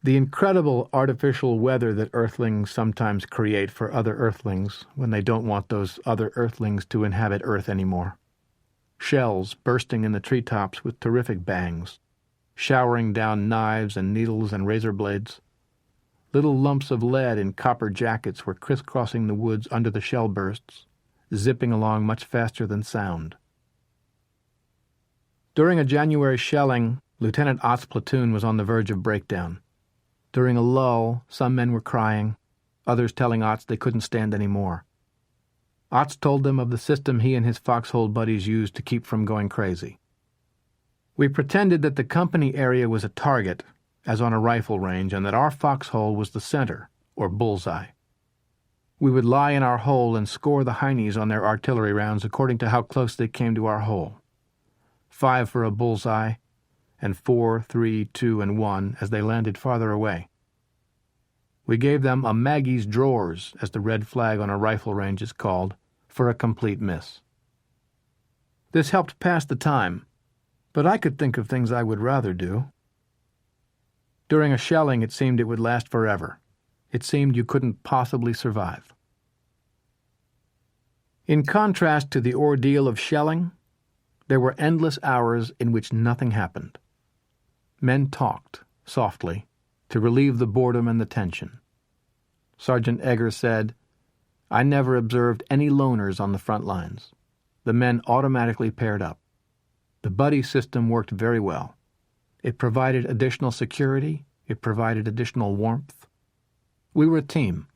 B: The incredible artificial weather that Earthlings sometimes create for other Earthlings when they don't want those other Earthlings to inhabit Earth anymore. Shells bursting in the treetops with terrific bangs, showering down knives and needles and razor blades. Little lumps of lead in copper jackets were crisscrossing the woods under the shell bursts, zipping along much faster than sound. During a January shelling, Lieutenant Ott's platoon was on the verge of breakdown. During a lull, some men were crying, others telling Otts they couldn't stand any more. Otts told them of the system he and his foxhole buddies used to keep from going crazy. We pretended that the company area was a target, as on a rifle range, and that our foxhole was the center, or bullseye. We would lie in our hole and score the Heinies on their artillery rounds according to how close they came to our hole. 5 for a bullseye, and 4, 3, 2, and 1 as they landed farther away. We gave them a Maggie's drawers, as the red flag on a rifle range is called, for a complete miss. This helped pass the time, but I could think of things I would rather do. During a shelling, it seemed it would last forever. It seemed you couldn't possibly survive. In contrast to the ordeal of shelling, there were endless hours in which nothing happened. Men talked, softly, to relieve the boredom and the tension. Sergeant Egger said, "I never observed any loners on the front lines. The men automatically paired up. The buddy system worked very well. It provided additional security, it provided additional warmth. We were a team,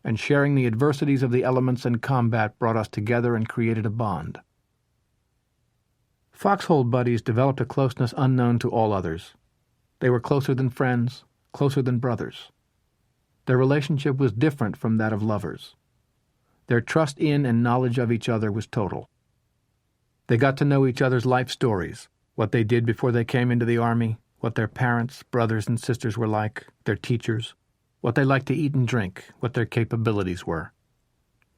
B: and sharing the adversities of the elements and combat brought us together and created a bond." Foxhole buddies developed a closeness unknown to all others. They were closer than friends, closer than brothers. Their relationship was different from that of lovers. Their trust in and knowledge of each other was total. They got to know each other's life stories, what they did before they came into the Army, what their parents, brothers, and sisters were like, their teachers, what they liked to eat and drink, what their capabilities were.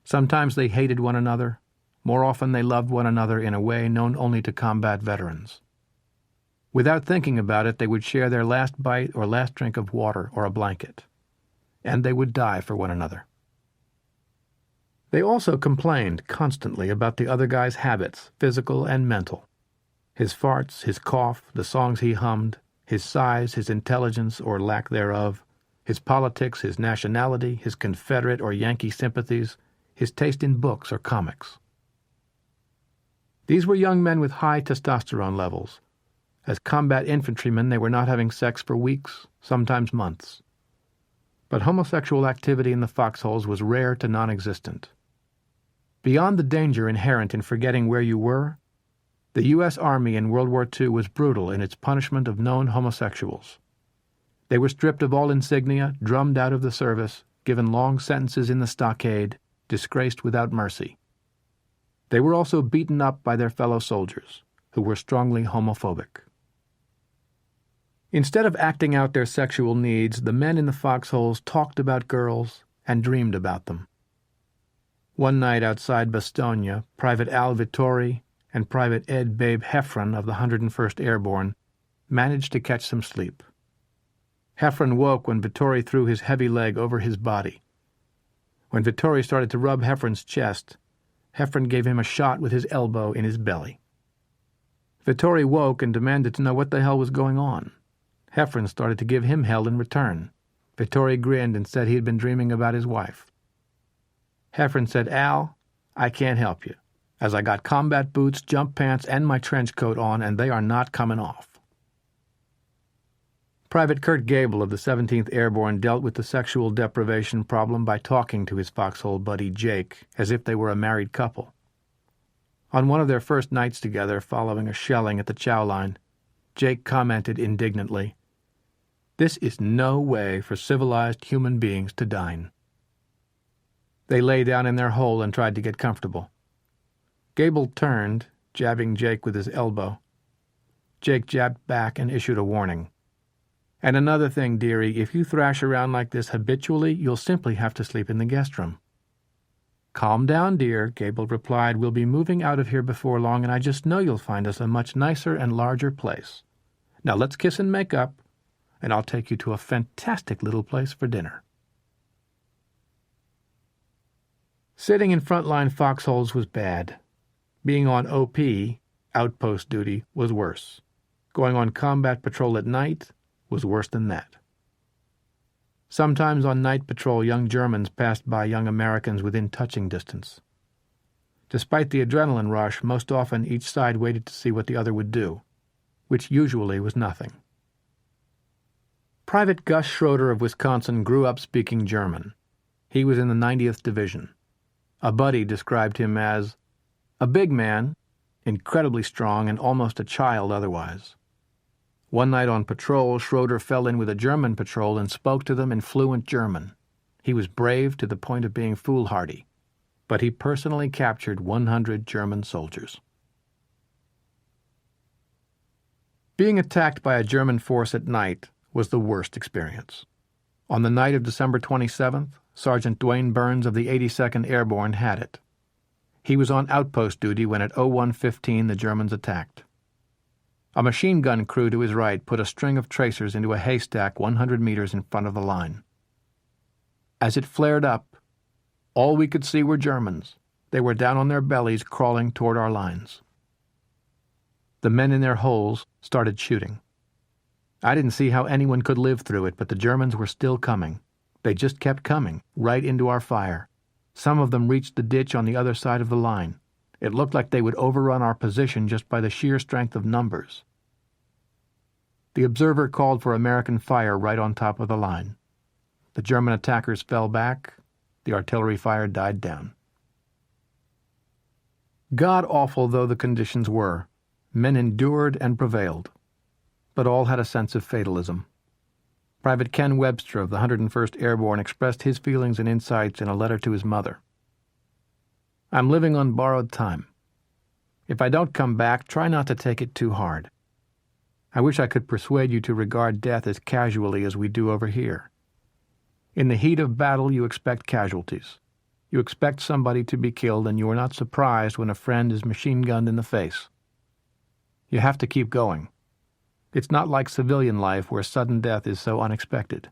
B: Sometimes they hated one another. More often they loved one another in a way known only to combat veterans. Without thinking about it, they would share their last bite or last drink of water or a blanket. And they would die for one another. They also complained constantly about the other guy's habits, physical and mental. His farts, his cough, the songs he hummed, his size, his intelligence or lack thereof, his politics, his nationality, his Confederate or Yankee sympathies, his taste in books or comics. These were young men with high testosterone levels. As combat infantrymen, they were not having sex for weeks, sometimes months. But homosexual activity in the foxholes was rare to non-existent. Beyond the danger inherent in forgetting where you were, the U.S. Army in World War II was brutal in its punishment of known homosexuals. They were stripped of all insignia, drummed out of the service, given long sentences in the stockade, disgraced without mercy. They were also beaten up by their fellow soldiers, who were strongly homophobic. Instead of acting out their sexual needs, the men in the foxholes talked about girls and dreamed about them. One night outside Bastogne, Private Al Vittori and Private Ed Babe Heffron of the 101st Airborne managed to catch some sleep. Heffron woke when Vittori threw his heavy leg over his body. When Vittori started to rub Heffron's chest, Heffron gave him a shot with his elbow in his belly. Vittori woke and demanded to know what the hell was going on. Heffron started to give him hell in return. Vittori grinned and said he had been dreaming about his wife. Heffron said, "Al, I can't help you, as I got combat boots, jump pants, and my trench coat on, and they are not coming off." Private Kurt Gable of the 17th Airborne dealt with the sexual deprivation problem by talking to his foxhole buddy Jake as if they were a married couple. On one of their first nights together following a shelling at the chow line, Jake commented indignantly, "This is no way for civilized human beings to dine." They lay down in their hole and tried to get comfortable. Gable turned, jabbing Jake with his elbow. Jake jabbed back and issued a warning. "And another thing, dearie, if you thrash around like this habitually, you'll simply have to sleep in the guest room." "Calm down, dear," Gable replied. "We'll be moving out of here before long, and I just know you'll find us a much nicer and larger place. Now let's kiss and make up, and I'll take you to a fantastic little place for dinner." Sitting in frontline foxholes was bad. Being on OP, outpost duty, was worse. Going on combat patrol at night was worse than that. Sometimes on night patrol, young Germans passed by young Americans within touching distance. Despite the adrenaline rush, most often each side waited to see what the other would do, which usually was nothing. Private Gus Schroeder of Wisconsin grew up speaking German. He was in the 90th Division. A buddy described him as a big man, incredibly strong and almost a child otherwise. One night on patrol, Schroeder fell in with a German patrol and spoke to them in fluent German. He was brave to the point of being foolhardy, but he personally captured 100 German soldiers. Being attacked by a German force at night was the worst experience. On the night of December 27th, Sergeant Dwayne Burns of the 82nd Airborne had it. He was on outpost duty when at 01:15 the Germans attacked. A machine gun crew to his right put a string of tracers into a haystack 100 meters in front of the line. As it flared up, all we could see were Germans. They were down on their bellies crawling toward our lines. The men in their holes started shooting. I didn't see how anyone could live through it, but the Germans were still coming. They just kept coming, right into our fire. Some of them reached the ditch on the other side of the line. It looked like they would overrun our position just by the sheer strength of numbers. The observer called for American fire right on top of the line. The German attackers fell back. The artillery fire died down. God-awful though the conditions were, men endured and prevailed. But all had a sense of fatalism. Private Ken Webster of the 101st Airborne expressed his feelings and insights in a letter to his mother. "I'm living on borrowed time. If I don't come back, try not to take it too hard. I wish I could persuade you to regard death as casually as we do over here. In the heat of battle, you expect casualties. You expect somebody to be killed, and you are not surprised when a friend is machine-gunned in the face. You have to keep going. It's not like civilian life where sudden death is so unexpected."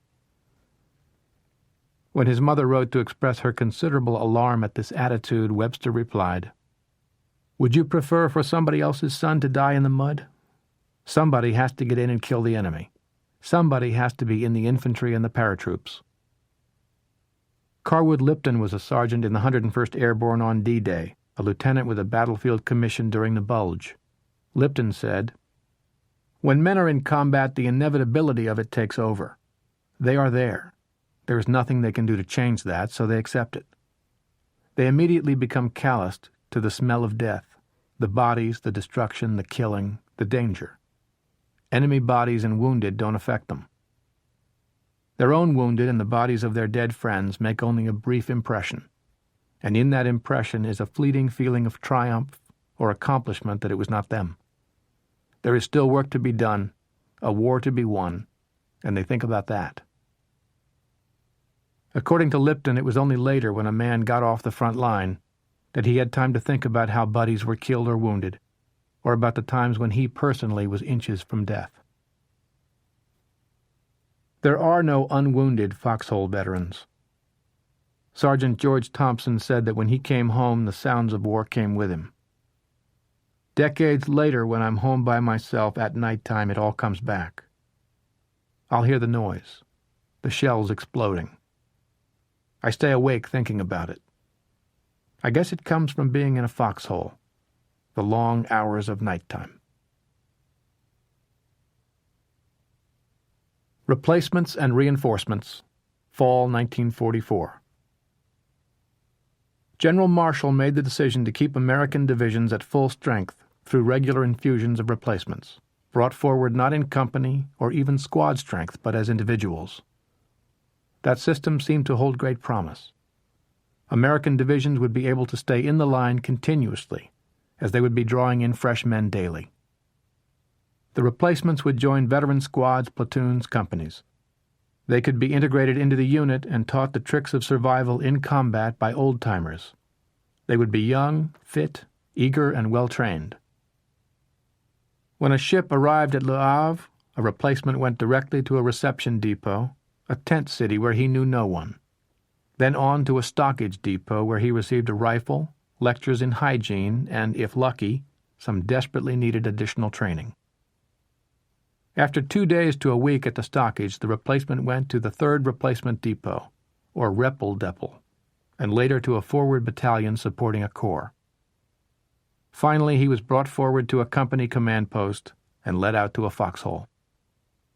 B: When his mother wrote to express her considerable alarm at this attitude, Webster replied, "Would you prefer for somebody else's son to die in the mud? Somebody has to get in and kill the enemy. Somebody has to be in the infantry and the paratroops." Carwood Lipton was a sergeant in the 101st Airborne on D-Day, a lieutenant with a battlefield commission during the Bulge. Lipton said, "When men are in combat, the inevitability of it takes over. They are there. There is nothing they can do to change that, so they accept it. They immediately become calloused to the smell of death, the bodies, the destruction, the killing, the danger. Enemy bodies and wounded don't affect them. Their own wounded and the bodies of their dead friends make only a brief impression, and in that impression is a fleeting feeling of triumph or accomplishment that it was not them. There is still work to be done, a war to be won, and they think about that." According to Lipton, it was only later, when a man got off the front line, that he had time to think about how buddies were killed or wounded, or about the times when he personally was inches from death. There are no unwounded foxhole veterans. Sergeant George Thompson said that when he came home, the sounds of war came with him. "Decades later, when I'm home by myself at night time, it all comes back. I'll hear the noise, the shells exploding. I stay awake thinking about it. I guess it comes from being in a foxhole, the long hours of nighttime." Replacements and Reinforcements, Fall 1944. General Marshall made the decision to keep American divisions at full strength through regular infusions of replacements, brought forward not in company or even squad strength, but as individuals. That system seemed to hold great promise. American divisions would be able to stay in the line continuously, as they would be drawing in fresh men daily. The replacements would join veteran squads, platoons, companies. They could be integrated into the unit and taught the tricks of survival in combat by old-timers. They would be young, fit, eager, and well-trained. When a ship arrived at Le Havre, a replacement went directly to a reception depot, a tent city where he knew no one. Then on to a stockage depot where he received a rifle, lectures in hygiene, and, if lucky, some desperately needed additional training. After 2 days to a week at the stockage, the replacement went to the 3rd Replacement Depot, or Reppeldepot, and later to a forward battalion supporting a corps. Finally, he was brought forward to a company command post and led out to a foxhole.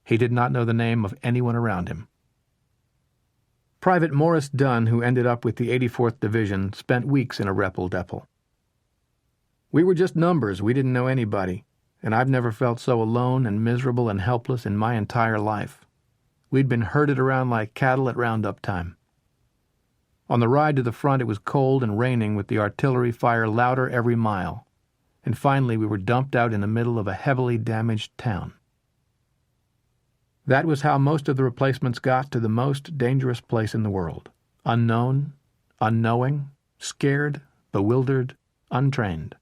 B: He did not know the name of anyone around him. Private Morris Dunn, who ended up with the 84th Division, spent weeks in a Reppeldepot. "We were just numbers, we didn't know anybody, and I've never felt so alone and miserable and helpless in my entire life. We'd been herded around like cattle at roundup time. On the ride to the front it was cold and raining with the artillery fire louder every mile, and finally we were dumped out in the middle of a heavily damaged town. That was how most of the replacements got to the most dangerous place in the world. Unknown, unknowing, scared, bewildered, untrained.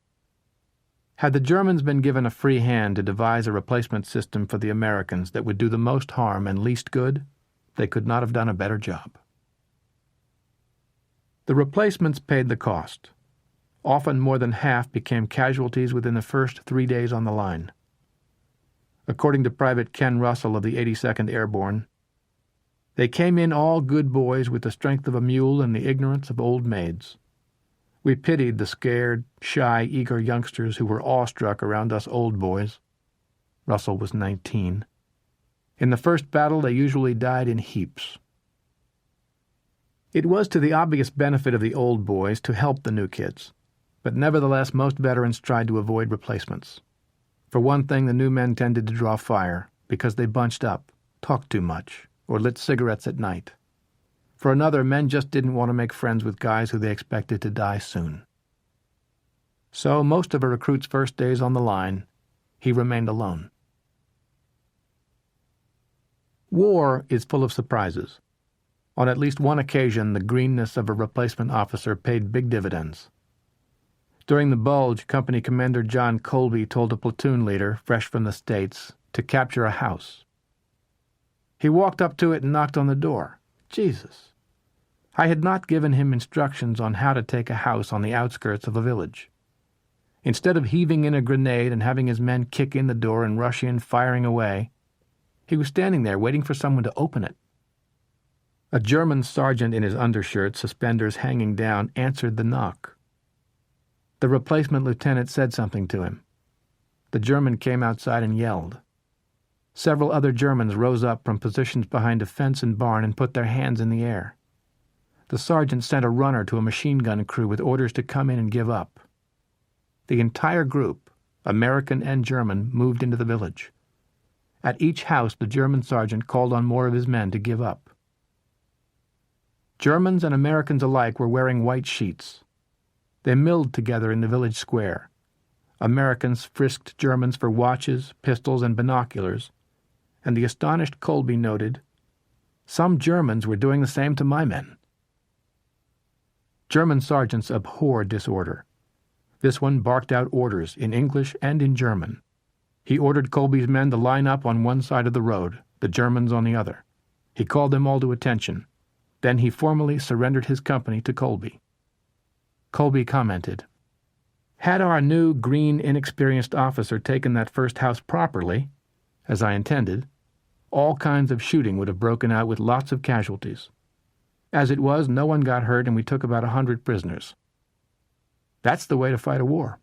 B: Had the Germans been given a free hand to devise a replacement system for the Americans that would do the most harm and least good, they could not have done a better job. The replacements paid the cost. Often more than half became casualties within the first 3 days on the line. According to Private Ken Russell of the 82nd Airborne, "They came in all good boys with the strength of a mule and the ignorance of old maids. We pitied the scared, shy, eager youngsters who were awestruck around us old boys." Russell was 19. In the first battle they usually died in heaps. It was to the obvious benefit of the old boys to help the new kids, but nevertheless most veterans tried to avoid replacements. For one thing, the new men tended to draw fire because they bunched up, talked too much, or lit cigarettes at night. For another, men just didn't want to make friends with guys who they expected to die soon. So most of a recruit's first days on the line, he remained alone. War is full of surprises. On at least one occasion, the greenness of a replacement officer paid big dividends. During the Bulge, Company Commander John Colby told a platoon leader, fresh from the States, to capture a house. He walked up to it and knocked on the door. Jesus! I had not given him instructions on how to take a house on the outskirts of a village. Instead of heaving in a grenade and having his men kick in the door and rush in, firing away, he was standing there waiting for someone to open it. A German sergeant in his undershirt, suspenders hanging down, answered the knock. The replacement lieutenant said something to him. The German came outside and yelled. Several other Germans rose up from positions behind a fence and barn and put their hands in the air. The sergeant sent a runner to a machine gun crew with orders to come in and give up. The entire group, American and German, moved into the village. At each house, the German sergeant called on more of his men to give up. Germans and Americans alike were wearing white sheets. They milled together in the village square. Americans frisked Germans for watches, pistols, and binoculars, and the astonished Colby noted, "Some Germans were doing the same to my men." German sergeants abhor disorder. This one barked out orders in English and in German. He ordered Colby's men to line up on one side of the road, the Germans on the other. He called them all to attention. Then he formally surrendered his company to Colby. Colby commented, "Had our new, green, inexperienced officer taken that first house properly, as I intended, all kinds of shooting would have broken out with lots of casualties. As it was, no one got hurt and we took about 100 prisoners. That's the way to fight a war."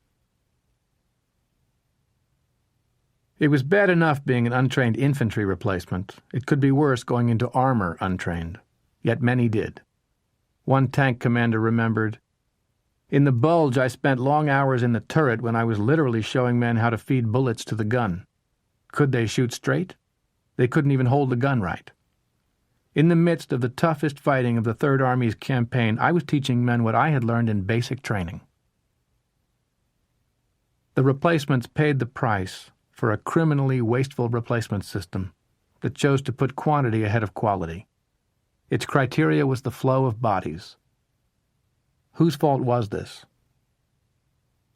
B: It was bad enough being an untrained infantry replacement. It could be worse going into armor untrained. Yet many did. One tank commander remembered, "In the Bulge I spent long hours in the turret when I was literally showing men how to feed bullets to the gun. Could they shoot straight? They couldn't even hold the gun right. In the midst of the toughest fighting of the Third Army's campaign, I was teaching men what I had learned in basic training. The replacements paid the price for a criminally wasteful replacement system that chose to put quantity ahead of quality. Its criteria was the flow of bodies. Whose fault was this?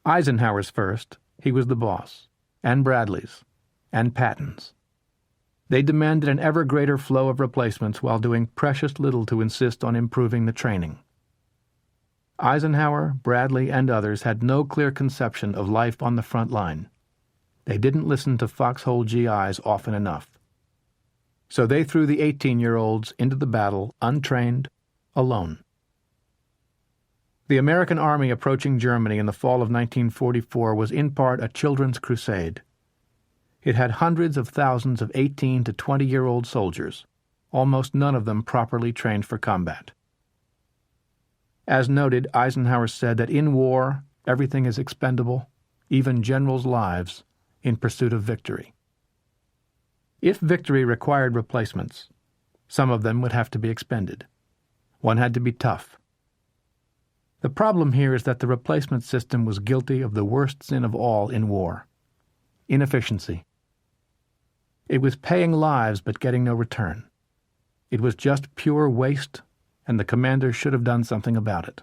B: Eisenhower's first. He was the boss, and Bradley's, and Patton's. They demanded an ever greater flow of replacements while doing precious little to insist on improving the training. Eisenhower, Bradley, and others had no clear conception of life on the front line. They didn't listen to foxhole GIs often enough. So they threw the 18-year-olds into the battle untrained, alone. The American Army approaching Germany in the fall of 1944 was in part a children's crusade. It had hundreds of thousands of 18 to 20-year-old soldiers, almost none of them properly trained for combat. As noted, Eisenhower said that in war, everything is expendable, even generals' lives, in pursuit of victory. If victory required replacements, some of them would have to be expended. One had to be tough. The problem here is that the replacement system was guilty of the worst sin of all in war: inefficiency. It was paying lives but getting no return. It was just pure waste, and the commander should have done something about it.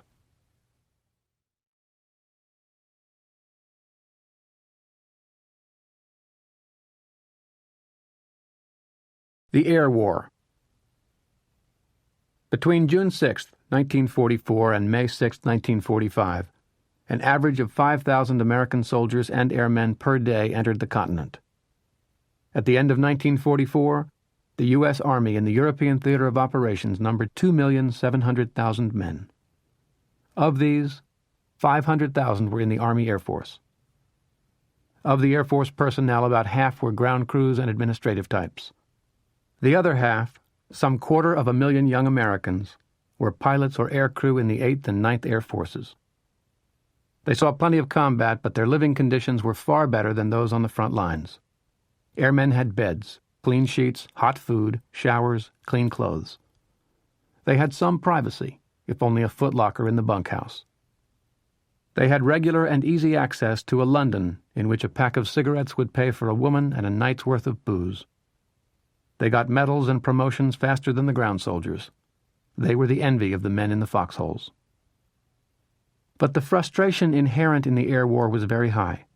B: The Air War. Between June 6, 1944 and May 6, 1945, an average of 5,000 American soldiers and airmen per day entered the continent. At the end of 1944, the U.S. Army in the European theater of operations numbered 2,700,000 men. Of these, 500,000 were in the Army Air Force. Of the Air Force personnel, about half were ground crews and administrative types. The other half, some 250,000 young Americans, were pilots or air crew in the 8th and 9th Air Forces. They saw plenty of combat, but their living conditions were far better than those on the front lines. Airmen had beds, clean sheets, hot food, showers, clean clothes. They had some privacy, if only a footlocker in the bunkhouse. They had regular and easy access to a London in which a pack of cigarettes would pay for a woman and a night's worth of booze. They got medals and promotions faster than the ground soldiers. They were the envy of the men in the foxholes. But the frustration inherent in the air war was very high.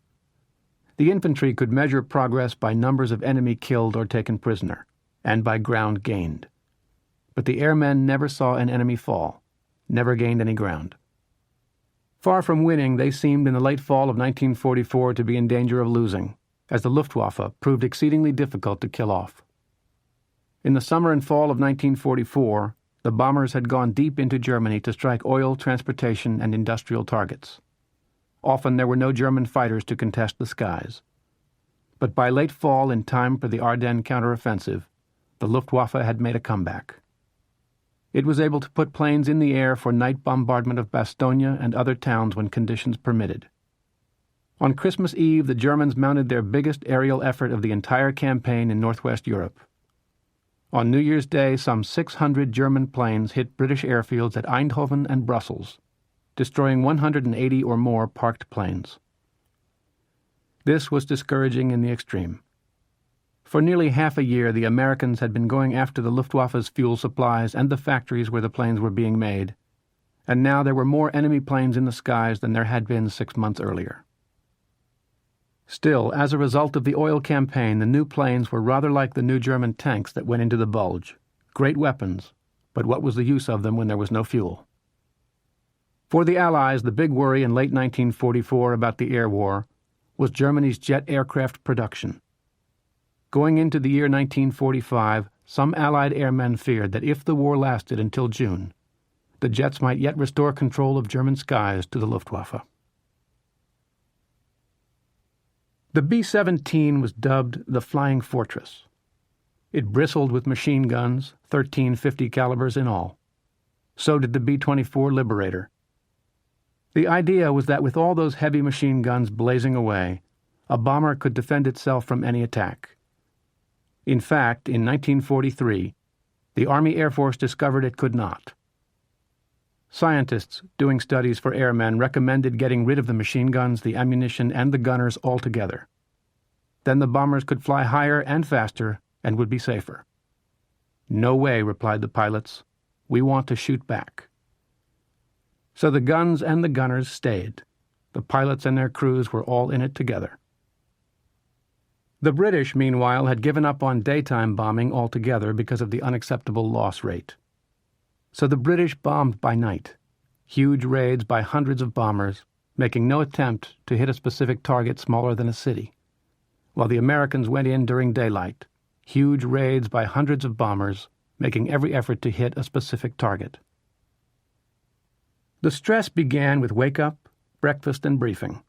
B: The infantry could measure progress by numbers of enemy killed or taken prisoner, and by ground gained. But the airmen never saw an enemy fall, never gained any ground. Far from winning, they seemed in the late fall of 1944 to be in danger of losing, as the Luftwaffe proved exceedingly difficult to kill off. In the summer and fall of 1944, the bombers had gone deep into Germany to strike oil, transportation, and industrial targets. Often there were no German fighters to contest the skies. But by late fall, in time for the Ardennes counteroffensive, the Luftwaffe had made a comeback. It was able to put planes in the air for night bombardment of Bastogne and other towns when conditions permitted. On Christmas Eve, the Germans mounted their biggest aerial effort of the entire campaign in northwest Europe. On New Year's Day, some 600 German planes hit British airfields at Eindhoven and Brussels, destroying 180 or more parked planes. This was discouraging in the extreme. For nearly half a year, the Americans had been going after the Luftwaffe's fuel supplies and the factories where the planes were being made, and now there were more enemy planes in the skies than there had been 6 months earlier. Still, as a result of the oil campaign, the new planes were rather like the new German tanks that went into the Bulge. Great weapons, but what was the use of them when there was no fuel? For the Allies, the big worry in late 1944 about the air war was Germany's jet aircraft production. Going into the year 1945, some Allied airmen feared that if the war lasted until June, the jets might yet restore control of German skies to the Luftwaffe. The B-17 was dubbed the Flying Fortress. It bristled with machine guns, 13 .50 calibers in all. So did the B-24 Liberator. The idea was that with all those heavy machine guns blazing away, a bomber could defend itself from any attack. In fact, in 1943, The Army Air Force discovered it could not. Scientists doing studies for airmen recommended getting rid of the machine guns, the ammunition, and the gunners altogether. Then the bombers could fly higher and faster and would be safer. "No way," replied the pilots. "We want to shoot back." So the guns and the gunners stayed. The pilots and their crews were all in it together. The British, meanwhile, had given up on daytime bombing altogether because of the unacceptable loss rate. So the British bombed by night, huge raids by hundreds of bombers, making no attempt to hit a specific target smaller than a city, while the Americans went in during daylight, huge raids by hundreds of bombers, making every effort to hit a specific target. The stress began with wake-up, breakfast, and briefing.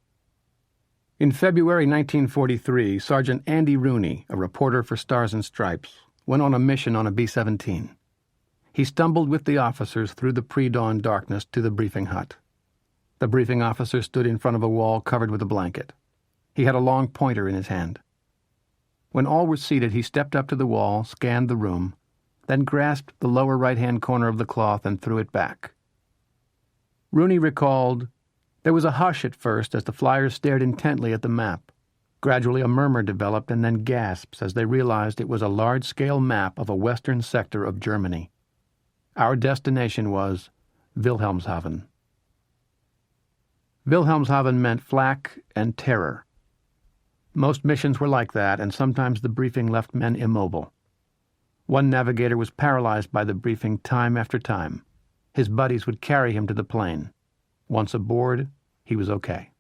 B: In February 1943, Sergeant Andy Rooney, a reporter for Stars and Stripes, went on a mission on a B-17. He stumbled with the officers through the pre-dawn darkness to the briefing hut. The briefing officer stood in front of a wall covered with a blanket. He had a long pointer in his hand. When all were seated, he stepped up to the wall, scanned the room, then grasped the lower right-hand corner of the cloth and threw it back. Rooney recalled, "There was a hush at first as the flyers stared intently at the map. Gradually a murmur developed and then gasps as they realized it was a large-scale map of a western sector of Germany. Our destination was Wilhelmshaven." Wilhelmshaven meant flak and terror. Most missions were like that, and sometimes the briefing left men immobile. One navigator was paralyzed by the briefing time after time. His buddies would carry him to the plane. Once aboard, he was okay.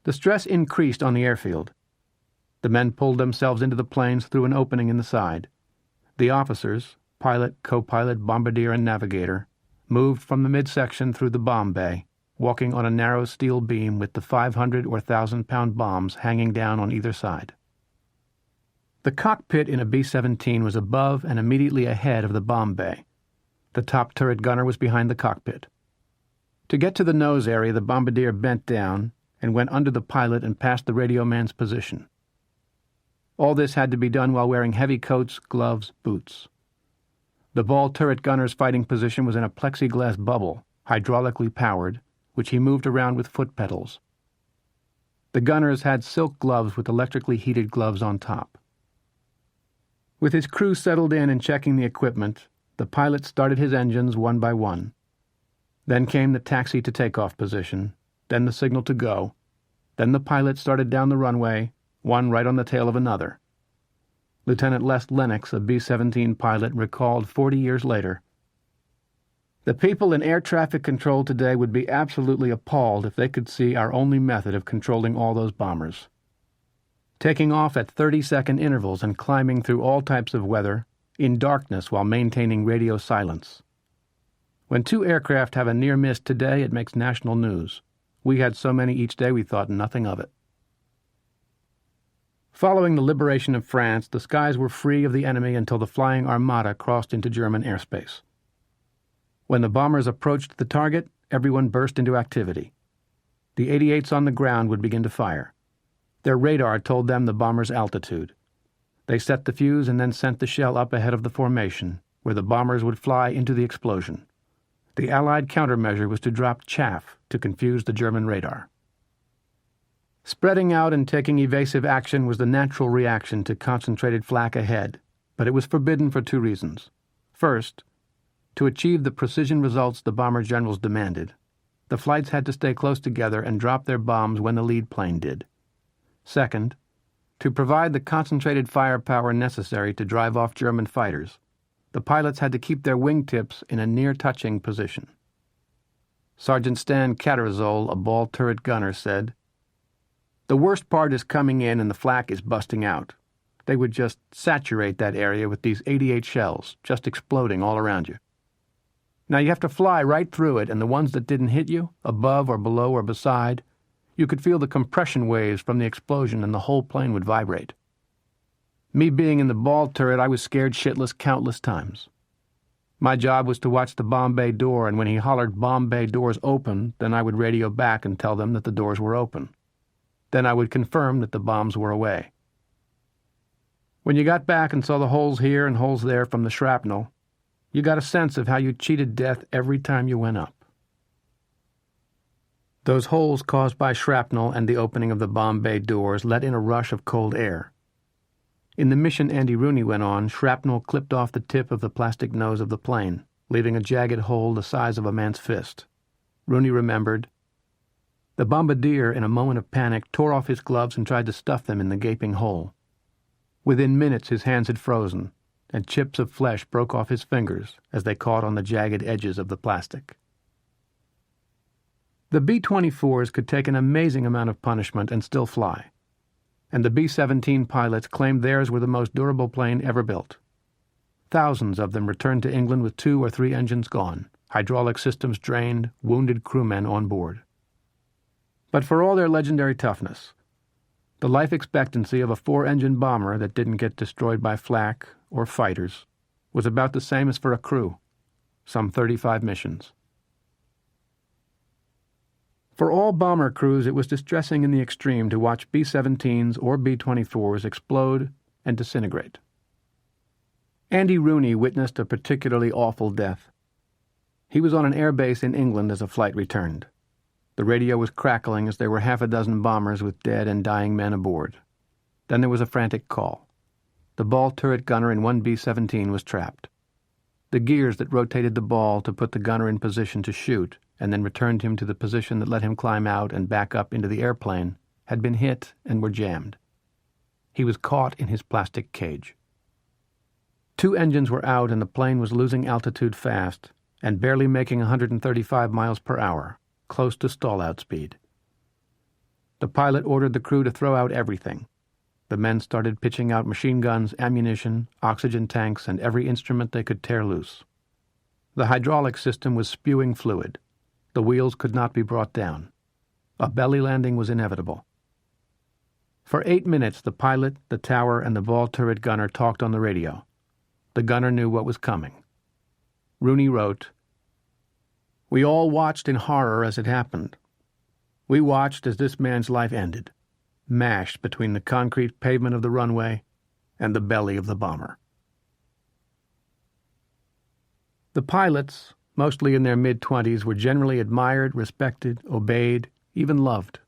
B: The stress increased on the airfield. The men pulled themselves into the planes through an opening in the side. The officers, pilot, co-pilot, bombardier, and navigator, moved from the midsection through the bomb bay, walking on a narrow steel beam with the 500 or 1,000-pound bombs hanging down on either side. The cockpit in a B-17 was above and immediately ahead of the bomb bay. The top turret gunner was behind the cockpit. To get to the nose area, the bombardier bent down and went under the pilot and past the radio man's position. All this had to be done while wearing heavy coats, gloves, boots. The ball turret gunner's fighting position was in a plexiglass bubble, hydraulically powered, which he moved around with foot pedals. The gunners had silk gloves with electrically heated gloves on top. With his crew settled in and checking the equipment, the pilot started his engines one by one. Then came the taxi to takeoff position, then the signal to go. Then the pilot started down the runway, one right on the tail of another. Lieutenant Les Lennox, a B-17 pilot, recalled 40 years later, "The people in air traffic control today would be absolutely appalled if they could see our only method of controlling all those bombers. Taking off at 30-second intervals and climbing through all types of weather, in darkness while maintaining radio silence. When two aircraft have a near miss today, it makes national news. We had so many each day we thought nothing of it." Following the liberation of France, the skies were free of the enemy until the flying armada crossed into German airspace. When the bombers approached the target, everyone burst into activity. The 88s on the ground would begin to fire. Their radar told them the bomber's altitude. They set the fuse and then sent the shell up ahead of the formation, where the bombers would fly into the explosion. The Allied countermeasure was to drop chaff to confuse the German radar. Spreading out and taking evasive action was the natural reaction to concentrated flak ahead, but it was forbidden for two reasons. First, to achieve the precision results the bomber generals demanded, the flights had to stay close together and drop their bombs when the lead plane did. Second, to provide the concentrated firepower necessary to drive off German fighters, the pilots had to keep their wingtips in a near-touching position. Sergeant Stan Catterazole, a ball turret gunner, said, "The worst part is coming in and the flak is busting out. They would just saturate that area with these 88 shells, just exploding all around you. Now you have to fly right through it, and the ones that didn't hit you, above or below or beside, you could feel the compression waves from the explosion and the whole plane would vibrate. Me being in the ball turret, I was scared shitless countless times. My job was to watch the bomb bay door, and when he hollered bomb bay doors open, then I would radio back and tell them that the doors were open. Then I would confirm that the bombs were away. When you got back and saw the holes here and holes there from the shrapnel, you got a sense of how you cheated death every time you went up. Those holes caused by shrapnel and the opening of the bomb bay doors let in a rush of cold air. In the mission Andy Rooney went on, shrapnel clipped off the tip of the plastic nose of the plane, leaving a jagged hole the size of a man's fist. Rooney remembered. The bombardier, in a moment of panic, tore off his gloves and tried to stuff them in the gaping hole. Within minutes his hands had frozen, and chips of flesh broke off his fingers as they caught on the jagged edges of the plastic. The B-24s could take an amazing amount of punishment and still fly, and the B-17 pilots claimed theirs were the most durable plane ever built. Thousands of them returned to England with 2 or 3 engines gone, hydraulic systems drained, wounded crewmen on board. But for all their legendary toughness, the life expectancy of a 4-engine bomber that didn't get destroyed by flak or fighters was about the same as for a crew, some 35 missions. For all bomber crews, it was distressing in the extreme to watch B-17s or B-24s explode and disintegrate. Andy Rooney witnessed a particularly awful death. He was on an air base in England as a flight returned. The radio was crackling as there were half a dozen bombers with dead and dying men aboard. Then there was a frantic call. The ball turret gunner in one B-17 was trapped. The gears that rotated the ball to put the gunner in position to shoot and then returned him to the position that let him climb out and back up into the airplane had been hit and were jammed. He was caught in his plastic cage. 2 engines were out and the plane was losing altitude fast and barely making 135 miles per hour, close to stall-out speed. The pilot ordered the crew to throw out everything. The men started pitching out machine guns, ammunition, oxygen tanks, and every instrument they could tear loose. The hydraulic system was spewing fluid. The wheels could not be brought down. A belly landing was inevitable. For 8 minutes, the pilot, the tower, and the ball turret gunner talked on the radio. The gunner knew what was coming. Rooney wrote, "We all watched in horror as it happened. We watched as this man's life ended, mashed between the concrete pavement of the runway and the belly of the bomber." The pilots, mostly in their mid-20s, were generally admired, respected, obeyed, even loved.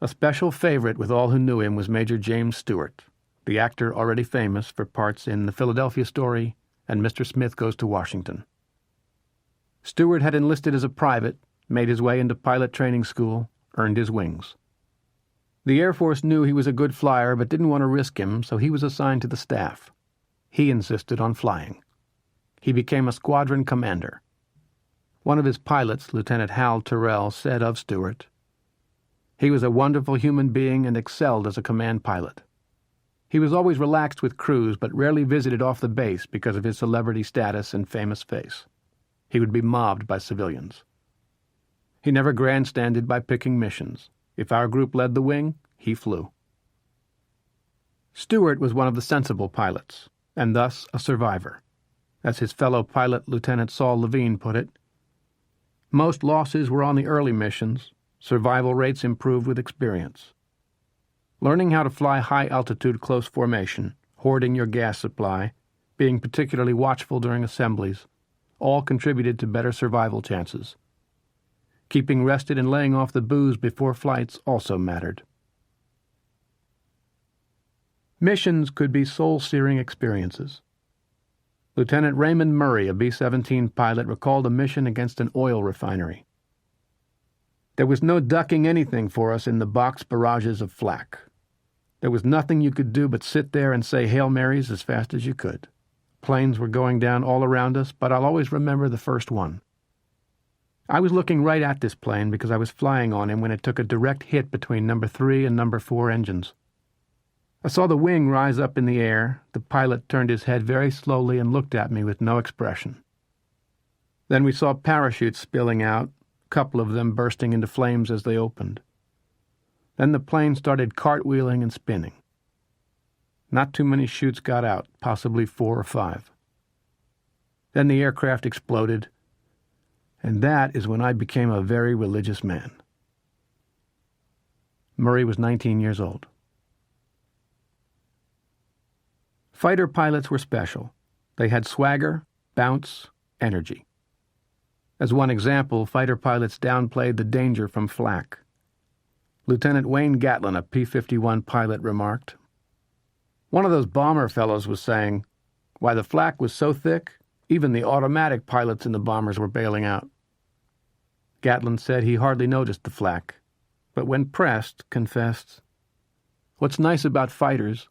B: A special favorite with all who knew him was Major James Stewart, the actor already famous for parts in The Philadelphia Story and Mr. Smith Goes to Washington. Stewart had enlisted as a private, made his way into pilot training school, earned his wings. The Air Force knew he was a good flyer but didn't want to risk him, so he was assigned to the staff. He insisted on flying. He became a squadron commander. One of his pilots, Lieutenant Hal Terrell, said of Stewart, "He was a wonderful human being and excelled as a command pilot. He was always relaxed with crews but rarely visited off the base because of his celebrity status and famous face. He would be mobbed by civilians. He never grandstanded by picking missions. If our group led the wing, he flew." Stewart was one of the sensible pilots, and thus a survivor. As his fellow pilot, Lieutenant Saul Levine, put it, "Most losses were on the early missions. Survival rates improved with experience. Learning how to fly high-altitude close formation, hoarding your gas supply, being particularly watchful during assemblies, all contributed to better survival chances. Keeping rested and laying off the booze before flights also mattered." Missions could be soul-searing experiences. Lieutenant Raymond Murray, a B-17 pilot, recalled a mission against an oil refinery. "There was no ducking anything for us in the box barrages of flak. There was nothing you could do but sit there and say Hail Marys as fast as you could. Planes were going down all around us, but I'll always remember the first one. I was looking right at this plane because I was flying on him when it took a direct hit between number 3 and number 4 engines. I saw the wing rise up in the air. The pilot turned his head very slowly and looked at me with no expression. Then we saw parachutes spilling out, a couple of them bursting into flames as they opened. Then the plane started cartwheeling and spinning. Not too many chutes got out, possibly 4 or 5. Then the aircraft exploded, and that is when I became a very religious man." Murray was 19 years old. Fighter pilots were special. They had swagger, bounce, energy. As one example, fighter pilots downplayed the danger from flak. Lieutenant Wayne Gatlin, a P-51 pilot, remarked, "One of those bomber fellows was saying, 'Why, the flak was so thick, even the automatic pilots in the bombers were bailing out.'" Gatlin said he hardly noticed the flak, but when pressed, confessed, "What's nice about fighters,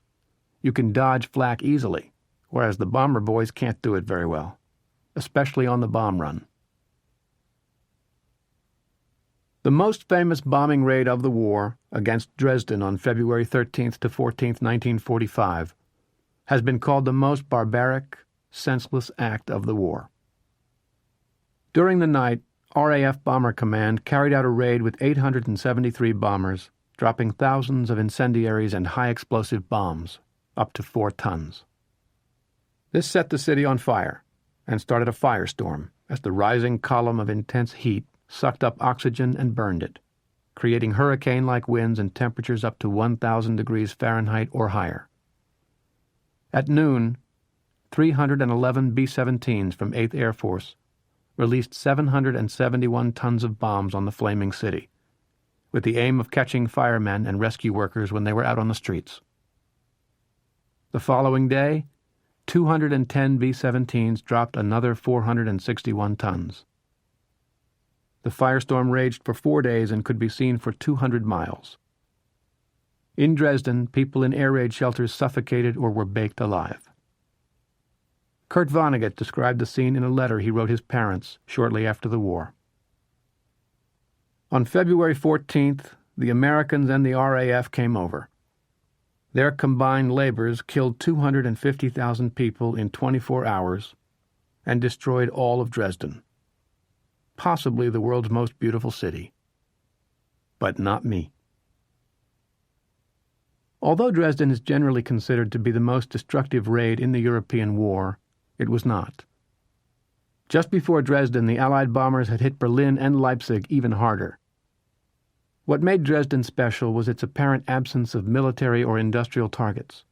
B: you can dodge flak easily, whereas the bomber boys can't do it very well, especially on the bomb run." The most famous bombing raid of the war against Dresden on February 13th to 14th, 1945, has been called the most barbaric, senseless act of the war. During the night, RAF Bomber Command carried out a raid with 873 bombers, dropping thousands of incendiaries and high-explosive bombs, up to 4 tons. This set the city on fire and started a firestorm as the rising column of intense heat sucked up oxygen and burned it, creating hurricane-like winds and temperatures up to 1,000 degrees Fahrenheit or higher. At noon, 311 B-17s from 8th Air Force released 771 tons of bombs on the flaming city, with the aim of catching firemen and rescue workers when they were out on the streets. The following day, 210 B-17s dropped another 461 tons. The firestorm raged for 4 days and could be seen for 200 miles. In Dresden, people in air raid shelters suffocated or were baked alive. Kurt Vonnegut described the scene in a letter he wrote his parents shortly after the war. On February 14th, the Americans and the RAF came over. Their combined labors killed 250,000 people in 24 hours and destroyed all of Dresden. Possibly the world's most beautiful city. But not me. Although Dresden is generally considered to be the most destructive raid in the European war, it was not. Just before Dresden, the Allied bombers had hit Berlin and Leipzig even harder. What made Dresden special was its apparent absence of military or industrial targets.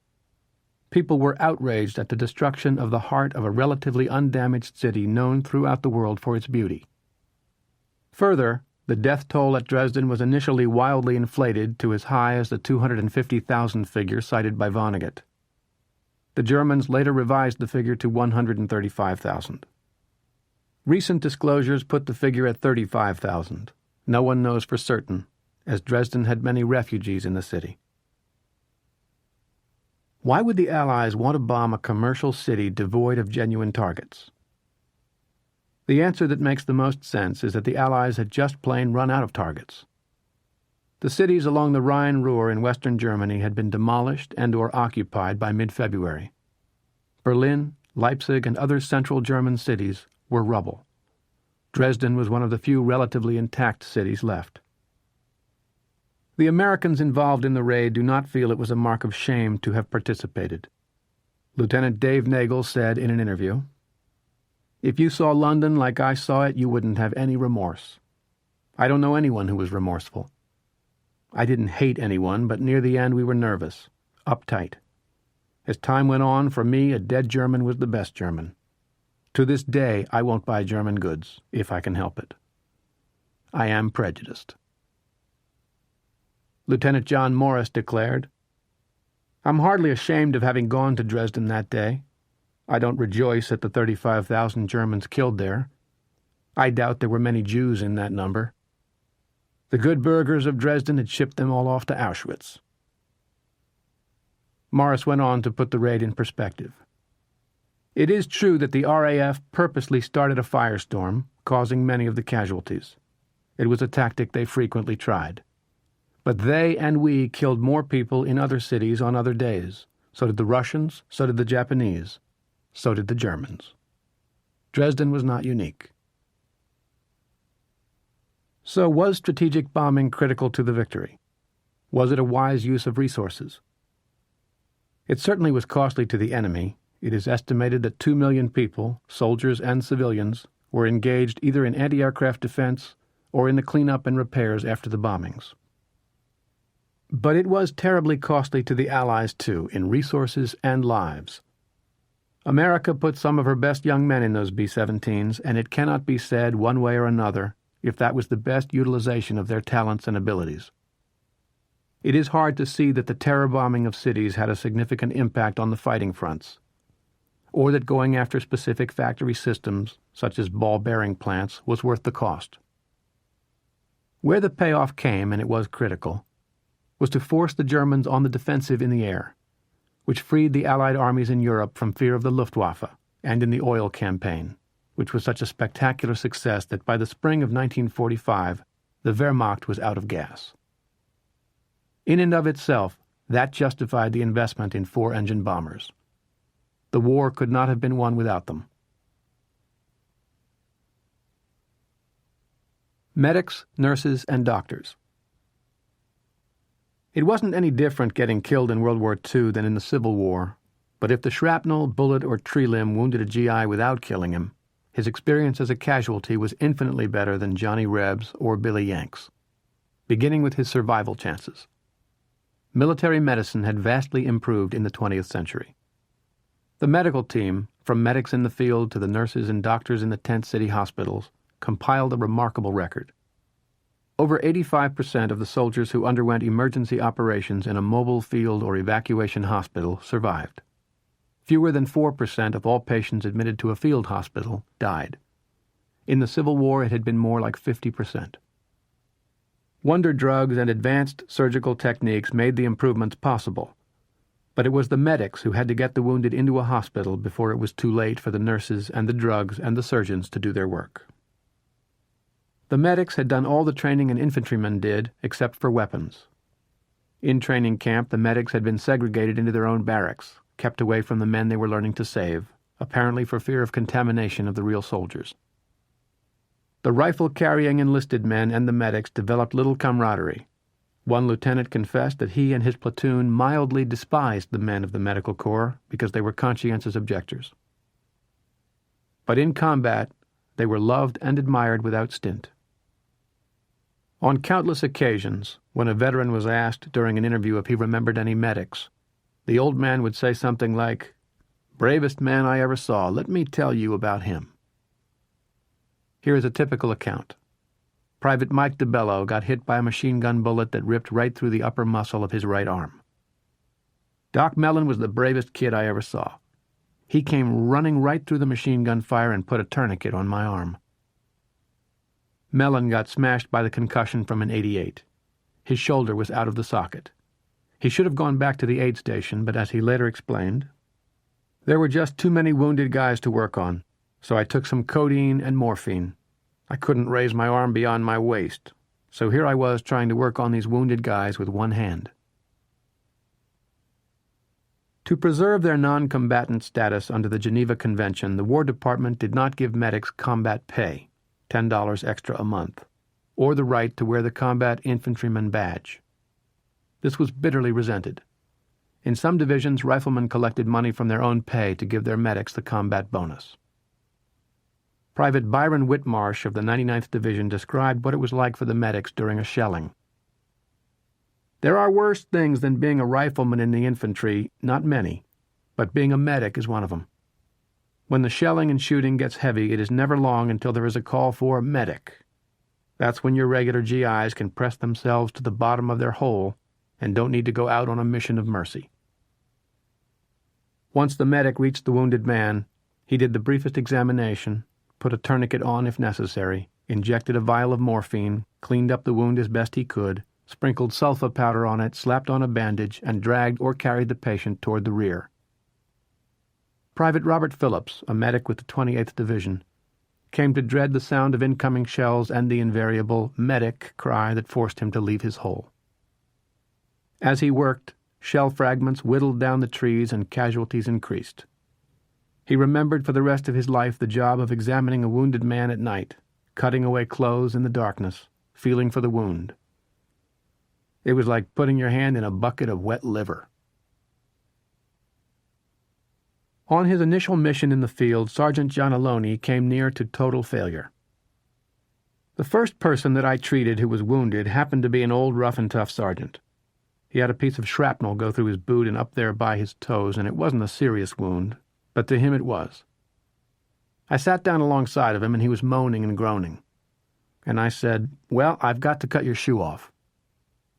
B: People were outraged at the destruction of the heart of a relatively undamaged city known throughout the world for its beauty. Further, the death toll at Dresden was initially wildly inflated to as high as the 250,000 figure cited by Vonnegut. The Germans later revised the figure to 135,000. Recent disclosures put the figure at 35,000. No one knows for certain, as Dresden had many refugees in the city. Why would the Allies want to bomb a commercial city devoid of genuine targets? The answer that makes the most sense is that the Allies had just plain run out of targets. The cities along the Rhine-Ruhr in western Germany had been demolished and or occupied by mid-February. Berlin, Leipzig, and other central German cities were rubble. Dresden was one of the few relatively intact cities left. The Americans involved in the raid do not feel it was a mark of shame to have participated. Lieutenant Dave Nagel said in an interview, "If you saw London like I saw it, you wouldn't have any remorse. I don't know anyone who was remorseful. I didn't hate anyone, but near the end we were nervous, uptight. As time went on, for me, a dead German was the best German. To this day, I won't buy German goods, if I can help it. I am prejudiced." Lieutenant John Morris declared, "I'm hardly ashamed of having gone to Dresden that day. I don't rejoice at the 35,000 Germans killed there. I doubt there were many Jews in that number. The good burghers of Dresden had shipped them all off to Auschwitz." Morris went on to put the raid in perspective. "It is true that the RAF purposely started a firestorm, causing many of the casualties. It was a tactic they frequently tried. But they and we killed more people in other cities on other days. So did the Russians, so did the Japanese, so did the Germans. Dresden was not unique." So was strategic bombing critical to the victory? Was it a wise use of resources? It certainly was costly to the enemy. It is estimated that 2 million people, soldiers and civilians, were engaged either in anti-aircraft defense or in the cleanup and repairs after the bombings. But it was terribly costly to the Allies, too, in resources and lives. America put some of her best young men in those B-17s, and it cannot be said, one way or another, if that was the best utilization of their talents and abilities. It is hard to see that the terror bombing of cities had a significant impact on the fighting fronts, or that going after specific factory systems, such as ball bearing plants, was worth the cost. Where the payoff came, and it was critical, was to force the Germans on the defensive in the air, which freed the Allied armies in Europe from fear of the Luftwaffe, and in the oil campaign, which was such a spectacular success that by the spring of 1945 the Wehrmacht was out of gas. In and of itself, that justified the investment in 4-engine bombers. The war could not have been won without them. Medics, nurses, and doctors. It wasn't any different getting killed in World War II than in the Civil War, but if the shrapnel, bullet, or tree limb wounded a GI without killing him, his experience as a casualty was infinitely better than Johnny Reb's or Billy Yank's, beginning with his survival chances. Military medicine had vastly improved in the 20th century. The medical team, from medics in the field to the nurses and doctors in the tent city hospitals, compiled a remarkable record. Over 85% of the soldiers who underwent emergency operations in a mobile field or evacuation hospital survived. Fewer than 4% of all patients admitted to a field hospital died. In the Civil War, it had been more like 50%. Wonder drugs and advanced surgical techniques made the improvements possible, but it was the medics who had to get the wounded into a hospital before it was too late for the nurses and the drugs and the surgeons to do their work. The medics had done all the training an infantryman did, except for weapons. In training camp, the medics had been segregated into their own barracks, kept away from the men they were learning to save, apparently for fear of contamination of the real soldiers. The rifle-carrying enlisted men and the medics developed little camaraderie. One lieutenant confessed that he and his platoon mildly despised the men of the medical corps because they were conscientious objectors. But in combat, they were loved and admired without stint. On countless occasions, when a veteran was asked during an interview if he remembered any medics, the old man would say something like, "Bravest man I ever saw, let me tell you about him." Here is a typical account. Private Mike DeBello got hit by a machine gun bullet that ripped right through the upper muscle of his right arm. "Doc Mellon was the bravest kid I ever saw. He came running right through the machine gun fire and put a tourniquet on my arm." Mellon got smashed by the concussion from an .88. His shoulder was out of the socket. He should have gone back to the aid station, but as he later explained, "There were just too many wounded guys to work on, so I took some codeine and morphine. I couldn't raise my arm beyond my waist, so here I was trying to work on these wounded guys with one hand." To preserve their non-combatant status under the Geneva Convention, the War Department did not give medics combat pay, $10 extra a month, or the right to wear the combat infantryman badge. This was bitterly resented. In some divisions, riflemen collected money from their own pay to give their medics the combat bonus. Private Byron Whitmarsh of the 99th Division described what it was like for the medics during a shelling. "There are worse things than being a rifleman in the infantry, not many, but being a medic is one of them. When the shelling and shooting gets heavy, it is never long until there is a call for medic. That's when your regular GIs can press themselves to the bottom of their hole and don't need to go out on a mission of mercy." Once the medic reached the wounded man, he did the briefest examination, put a tourniquet on if necessary, injected a vial of morphine, cleaned up the wound as best he could, sprinkled sulfa powder on it, slapped on a bandage, and dragged or carried the patient toward the rear. Private Robert Phillips, a medic with the 28th Division, came to dread the sound of incoming shells and the invariable "medic" cry that forced him to leave his hole. As he worked, shell fragments whittled down the trees and casualties increased. He remembered for the rest of his life the job of examining a wounded man at night, cutting away clothes in the darkness, feeling for the wound. It was like putting your hand in a bucket of wet liver. On his initial mission in the field, Sergeant John Aloney came near to total failure. "The first person that I treated who was wounded happened to be an old rough-and-tough sergeant. He had a piece of shrapnel go through his boot and up there by his toes, and it wasn't a serious wound, but to him it was. I sat down alongside of him, and he was moaning and groaning. And I said, "Well, I've got to cut your shoe off."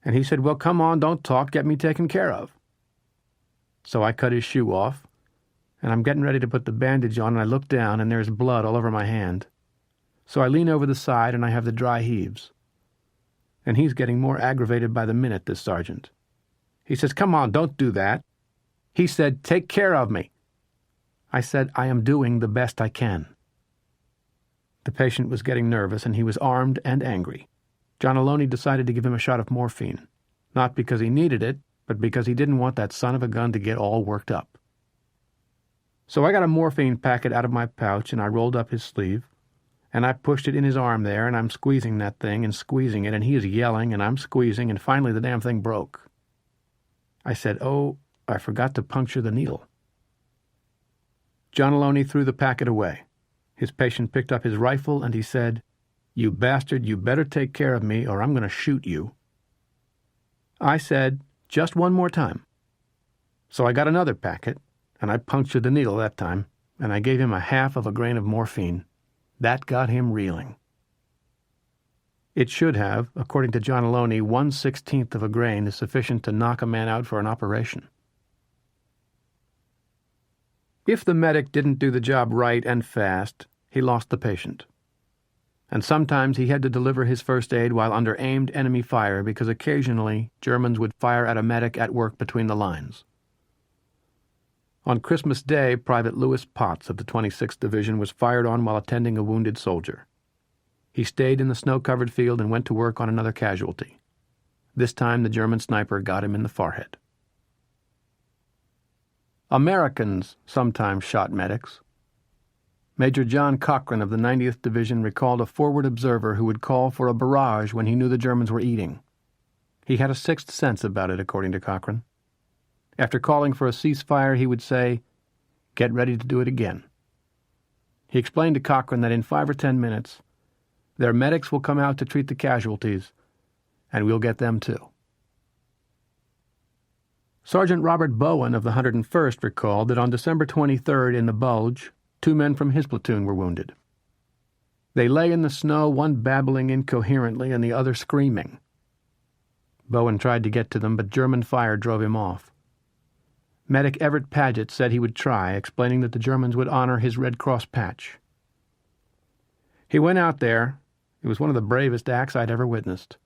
B: And he said, "Well, come on, don't talk, get me taken care of." So I cut his shoe off, and I'm getting ready to put the bandage on, and I look down, and there's blood all over my hand. So I lean over the side, and I have the dry heaves. And he's getting more aggravated by the minute, this sergeant. He says, "Come on, don't do that." He said, "Take care of me." I said, "I am doing the best I can." The patient was getting nervous, and he was armed and angry. John Aloney decided to give him a shot of morphine, not because he needed it, but because he didn't want that son of a gun to get all worked up. So I got a morphine packet out of my pouch, and I rolled up his sleeve, and I pushed it in his arm there, and I'm squeezing that thing and squeezing it, and he is yelling, and I'm squeezing, and finally the damn thing broke. I said, "Oh, I forgot to puncture the needle." John Aloney threw the packet away. His patient picked up his rifle, and he said, "You bastard, you better take care of me, or I'm going to shoot you." I said, "Just one more time." So I got another packet, and I punctured the needle that time, and I gave him a half of a grain of morphine. That got him reeling. It should have, according to John Aloney, 1/16 of a grain is sufficient to knock a man out for an operation. If the medic didn't do the job right and fast, he lost the patient. And sometimes he had to deliver his first aid while under aimed enemy fire because occasionally Germans would fire at a medic at work between the lines. On Christmas Day, Private Louis Potts of the 26th Division was fired on while attending a wounded soldier. He stayed in the snow-covered field and went to work on another casualty. This time the German sniper got him in the forehead. Americans sometimes shot medics. Major John Cochran of the 90th Division recalled a forward observer who would call for a barrage when he knew the Germans were eating. He had a sixth sense about it, according to Cochran. After calling for a ceasefire, he would say, "Get ready to do it again." He explained to Cochran that in 5 or 10 minutes, their medics will come out to treat the casualties, and we'll get them too. Sergeant Robert Bowen of the 101st recalled that on December 23rd in the Bulge, 2 men from his platoon were wounded. They lay in the snow, one babbling incoherently and the other screaming. Bowen tried to get to them, but German fire drove him off. Medic Everett Paget said he would try, explaining that the Germans would honor his Red Cross patch. He went out there. It was one of the bravest acts I'd ever witnessed.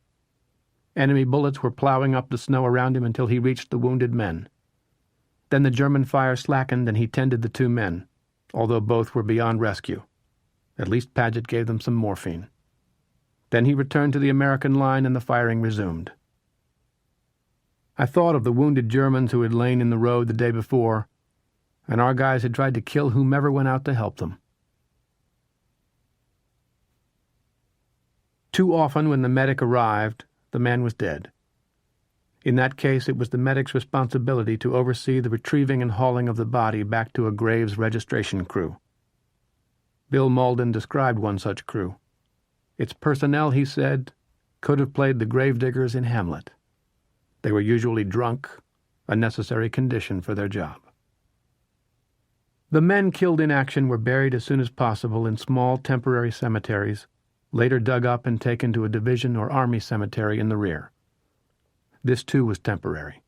B: Enemy bullets were plowing up the snow around him until he reached the wounded men. Then the German fire slackened and he tended the 2 men, although both were beyond rescue. At least Paget gave them some morphine. Then he returned to the American line and the firing resumed. I thought of the wounded Germans who had lain in the road the day before, and our guys had tried to kill whomever went out to help them. Too often when the medic arrived, the man was dead. In that case, it was the medic's responsibility to oversee the retrieving and hauling of the body back to a graves registration crew. Bill Malden described one such crew. Its personnel, he said, could have played the gravediggers in Hamlet. They were usually drunk, a necessary condition for their job. The men killed in action were buried as soon as possible in small temporary cemeteries, later dug up and taken to a division or army cemetery in the rear. This too was temporary.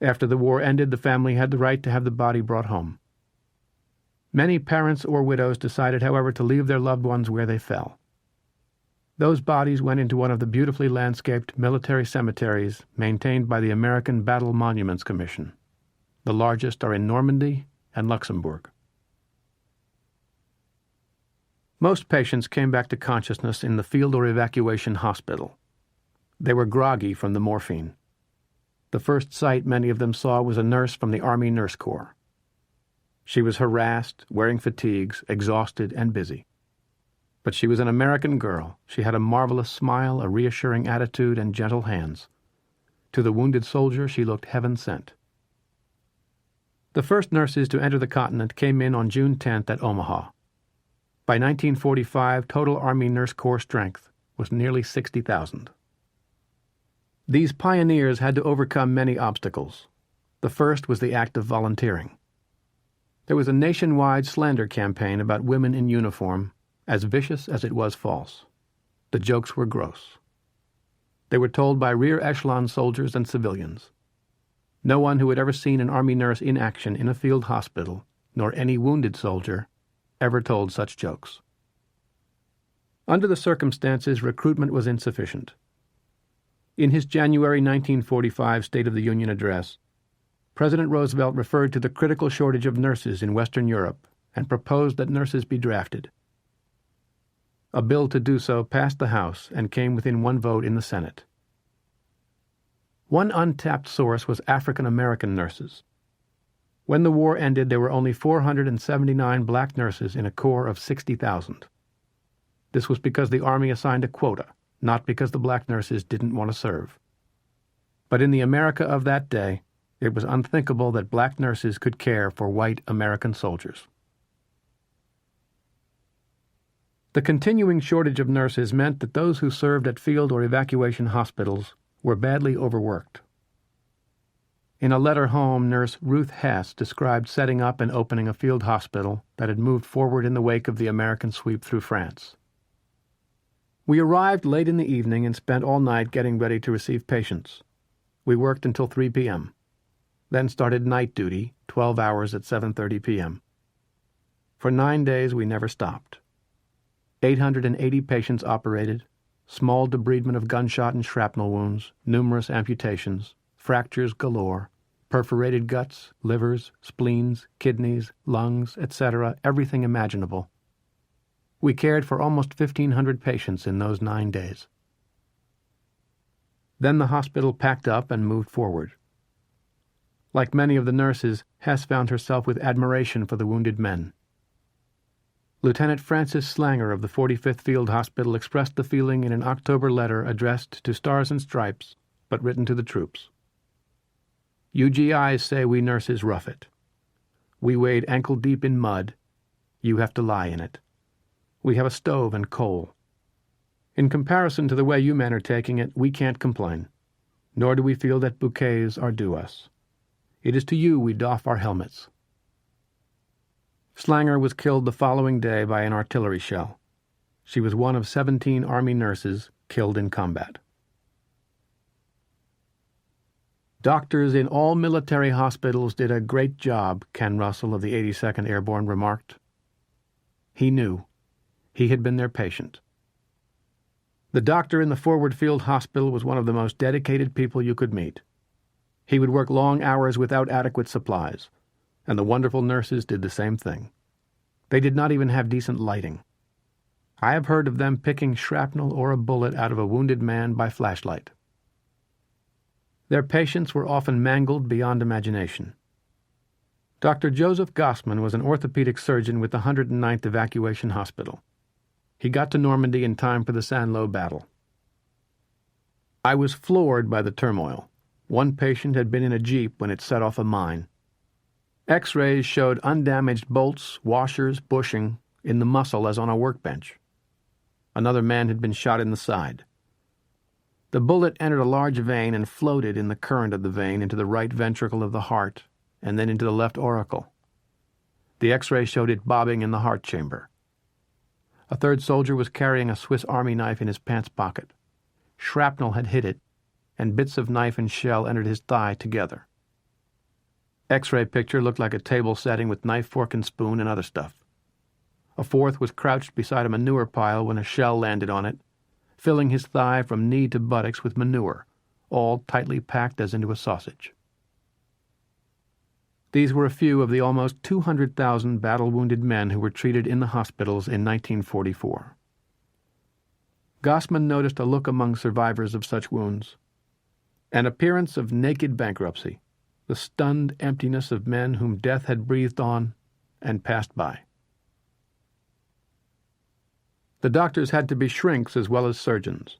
B: After the war ended, the family had the right to have the body brought home. Many parents or widows decided, however, to leave their loved ones where they fell. Those bodies went into one of the beautifully landscaped military cemeteries maintained by the American Battle Monuments Commission. The largest are in Normandy and Luxembourg. Most patients came back to consciousness in the field or evacuation hospital. They were groggy from the morphine. The first sight many of them saw was a nurse from the Army Nurse Corps. She was harassed, wearing fatigues, exhausted, and busy. But she was an American girl. She had a marvelous smile, a reassuring attitude, and gentle hands. To the wounded soldier, she looked heaven-sent. The first nurses to enter the continent came in on June 10th at Omaha. By 1945, total Army Nurse Corps strength was nearly 60,000. These pioneers had to overcome many obstacles. The first was the act of volunteering. There was a nationwide slander campaign about women in uniform, as vicious as it was false. The jokes were gross. They were told by rear echelon soldiers and civilians. No one who had ever seen an Army nurse in action in a field hospital, nor any wounded soldier, ever told such jokes. Under the circumstances, recruitment was insufficient. In his January 1945 State of the Union address, President Roosevelt referred to the critical shortage of nurses in Western Europe and proposed that nurses be drafted. A bill to do so passed the House and came within one vote in the Senate. One untapped source was African American nurses. When the war ended, there were only 479 black nurses in a corps of 60,000. This was because the Army assigned a quota, not because the black nurses didn't want to serve. But in the America of that day, it was unthinkable that black nurses could care for white American soldiers. The continuing shortage of nurses meant that those who served at field or evacuation hospitals were badly overworked. In a letter home, Nurse Ruth Hess described setting up and opening a field hospital that had moved forward in the wake of the American sweep through France. We arrived late in the evening and spent all night getting ready to receive patients. We worked until 3 p.m., then started night duty, 12 hours at 7:30 p.m. For 9 days we never stopped. 880 patients operated, small debridement of gunshot and shrapnel wounds, numerous amputations, fractures galore, perforated guts, livers, spleens, kidneys, lungs, etc., everything imaginable. We cared for almost 1,500 patients in those 9 days. Then the hospital packed up and moved forward. Like many of the nurses, Hess found herself with admiration for the wounded men. Lieutenant Francis Slanger of the 45th Field Hospital expressed the feeling in an October letter addressed to Stars and Stripes, but written to the troops. UGIs say we nurses rough it. We wade ankle-deep in mud. You have to lie in it. We have a stove and coal. In comparison to the way you men are taking it, we can't complain, nor do we feel that bouquets are due us. It is to you we doff our helmets. Slanger was killed the following day by an artillery shell. She was one of 17 Army nurses killed in combat. Doctors in all military hospitals did a great job, Ken Russell of the 82nd Airborne remarked. He knew. He had been their patient. The doctor in the Forward Field Hospital was one of the most dedicated people you could meet. He would work long hours without adequate supplies, and the wonderful nurses did the same thing. They did not even have decent lighting. I have heard of them picking shrapnel or a bullet out of a wounded man by flashlight. Their patients were often mangled beyond imagination. Dr. Joseph Gossman was an orthopedic surgeon with the 109th Evacuation Hospital. He got to Normandy in time for the Saint-Lô battle. I was floored by the turmoil. One patient had been in a jeep when it set off a mine. X-rays showed undamaged bolts, washers, bushing, in the muscle as on a workbench. Another man had been shot in the side. The bullet entered a large vein and floated in the current of the vein into the right ventricle of the heart and then into the left auricle. The X-ray showed it bobbing in the heart chamber. A third soldier was carrying a Swiss Army knife in his pants pocket. Shrapnel had hit it, and bits of knife and shell entered his thigh together. X-ray picture looked like a table setting with knife, fork, and spoon and other stuff. A fourth was crouched beside a manure pile when a shell landed on it, filling his thigh from knee to buttocks with manure, all tightly packed as into a sausage. These were a few of the almost 200,000 battle-wounded men who were treated in the hospitals in 1944. Gossman noticed a look among survivors of such wounds, an appearance of naked bankruptcy, the stunned emptiness of men whom death had breathed on and passed by. The doctors had to be shrinks as well as surgeons.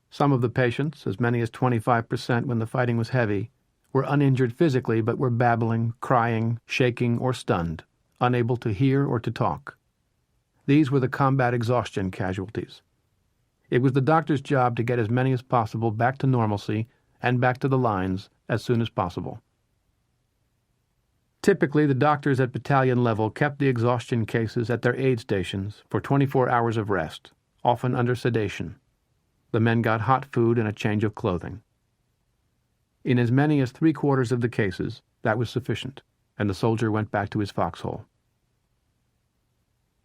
B: Some of the patients, as many as 25% when the fighting was heavy, were uninjured physically but were babbling, crying, shaking, or stunned, unable to hear or to talk. These were the combat exhaustion casualties. It was the doctor's job to get as many as possible back to normalcy and back to the lines as soon as possible. Typically, the doctors at battalion level kept the exhaustion cases at their aid stations for 24 hours of rest, often under sedation. The men got hot food and a change of clothing. In as many as 3/4 of the cases, that was sufficient, and the soldier went back to his foxhole.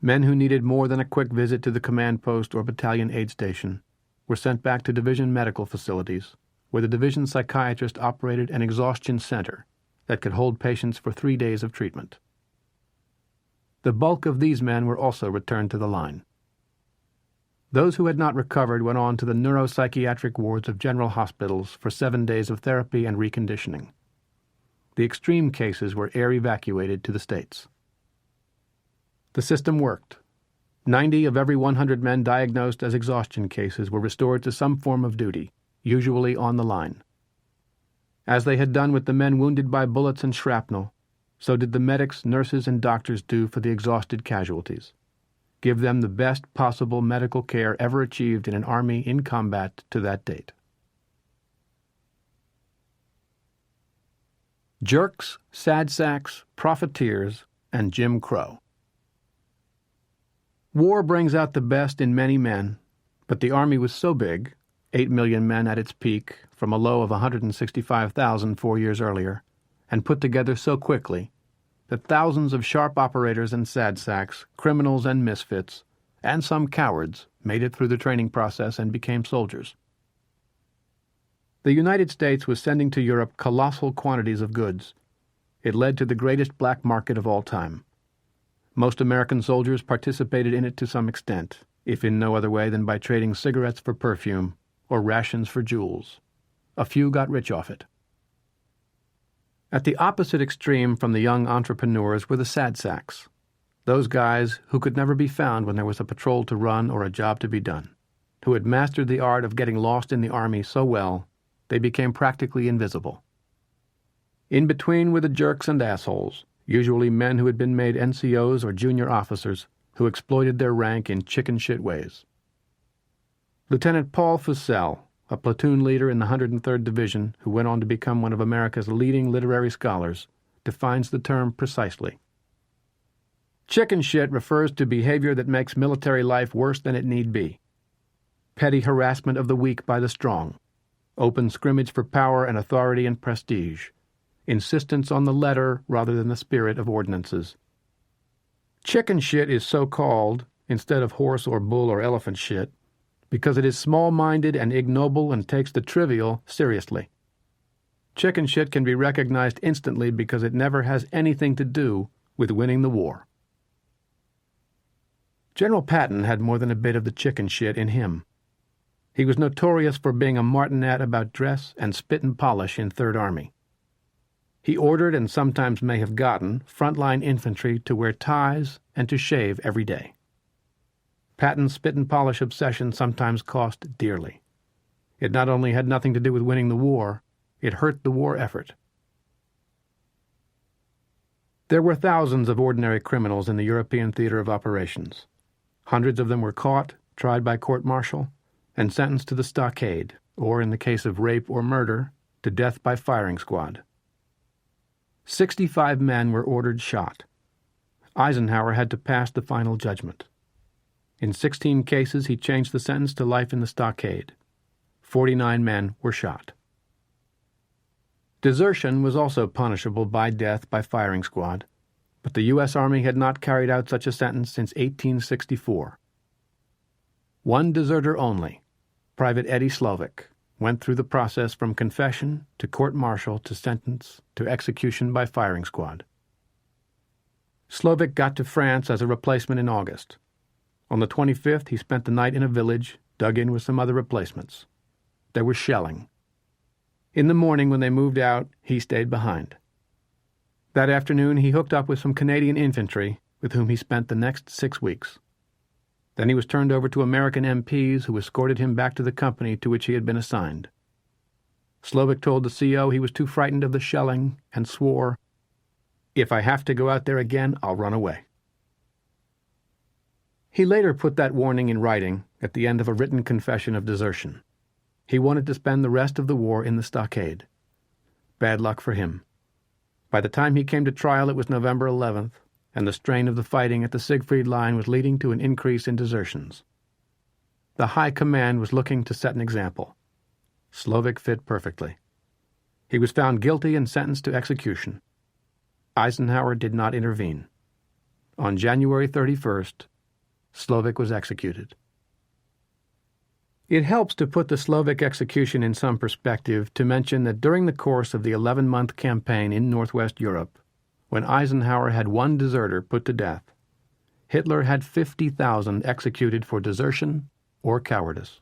B: Men who needed more than a quick visit to the command post or battalion aid station were sent back to division medical facilities, where the division psychiatrist operated an exhaustion center that could hold patients for 3 days of treatment. The bulk of these men were also returned to the line. Those who had not recovered went on to the neuropsychiatric wards of general hospitals for 7 days of therapy and reconditioning. The extreme cases were air evacuated to the States. The system worked. 90 of every 100 men diagnosed as exhaustion cases were restored to some form of duty, usually on the line. As they had done with the men wounded by bullets and shrapnel, so did the medics, nurses, and doctors do for the exhausted casualties. Give them the best possible medical care ever achieved in an army in combat to that date. Jerks, sad sacks, profiteers, and Jim Crow. War brings out the best in many men, but the Army was so big, 8 million men at its peak, from a low of 165,000 4 years earlier, and put together so quickly, that thousands of sharp operators and sad sacks, criminals and misfits, and some cowards, made it through the training process and became soldiers. The United States was sending to Europe colossal quantities of goods. It led to the greatest black market of all time. Most American soldiers participated in it to some extent, if in no other way than by trading cigarettes for perfume or rations for jewels. A few got rich off it. At the opposite extreme from the young entrepreneurs were the sad sacks, those guys who could never be found when there was a patrol to run or a job to be done, who had mastered the art of getting lost in the Army so well they became practically invisible. In between were the jerks and assholes, usually men who had been made NCOs or junior officers, who exploited their rank in chicken-shit ways. Lieutenant Paul Fussell, a platoon leader in the 103rd Division who went on to become one of America's leading literary scholars, defines the term precisely. Chicken shit refers to behavior that makes military life worse than it need be. Petty harassment of the weak by the strong, open scrimmage for power and authority and prestige, insistence on the letter rather than the spirit of ordinances. Chicken shit is so called, instead of horse or bull or elephant shit, because it is small-minded and ignoble and takes the trivial seriously. Chicken shit can be recognized instantly because it never has anything to do with winning the war. General Patton had more than a bit of the chicken shit in him. He was notorious for being a martinet about dress and spit and polish in Third Army. He ordered, and sometimes may have gotten, frontline infantry to wear ties and to shave every day. Patton's spit and polish obsession sometimes cost dearly. It not only had nothing to do with winning the war, it hurt the war effort. There were thousands of ordinary criminals in the European theater of operations. Hundreds of them were caught, tried by court-martial, and sentenced to the stockade, or, in the case of rape or murder, to death by firing squad. 65 men were ordered shot. Eisenhower had to pass the final judgment. In 16 cases, he changed the sentence to life in the stockade. 49 men were shot. Desertion was also punishable by death by firing squad, but the U.S. Army had not carried out such a sentence since 1864. One deserter only, Private Eddie Slovic, went through the process from confession to court-martial to sentence to execution by firing squad. Slovic got to France as a replacement in August. On the 25th, he spent the night in a village, dug in with some other replacements. There was shelling. In the morning, when they moved out, he stayed behind. That afternoon, he hooked up with some Canadian infantry, with whom he spent the next 6 weeks. Then he was turned over to American MPs who escorted him back to the company to which he had been assigned. Slovic told the CO he was too frightened of the shelling and swore, "If I have to go out there again, I'll run away." He later put that warning in writing at the end of a written confession of desertion. He wanted to spend the rest of the war in the stockade. Bad luck for him. By the time he came to trial, it was November 11th, and the strain of the fighting at the Siegfried Line was leading to an increase in desertions. The High Command was looking to set an example. Slovik fit perfectly. He was found guilty and sentenced to execution. Eisenhower did not intervene. On January 31st, Slovik was executed. It helps to put the Slovik execution in some perspective to mention that during the course of the 11-month campaign in Northwest Europe, when Eisenhower had one deserter put to death, Hitler had 50,000 executed for desertion or cowardice.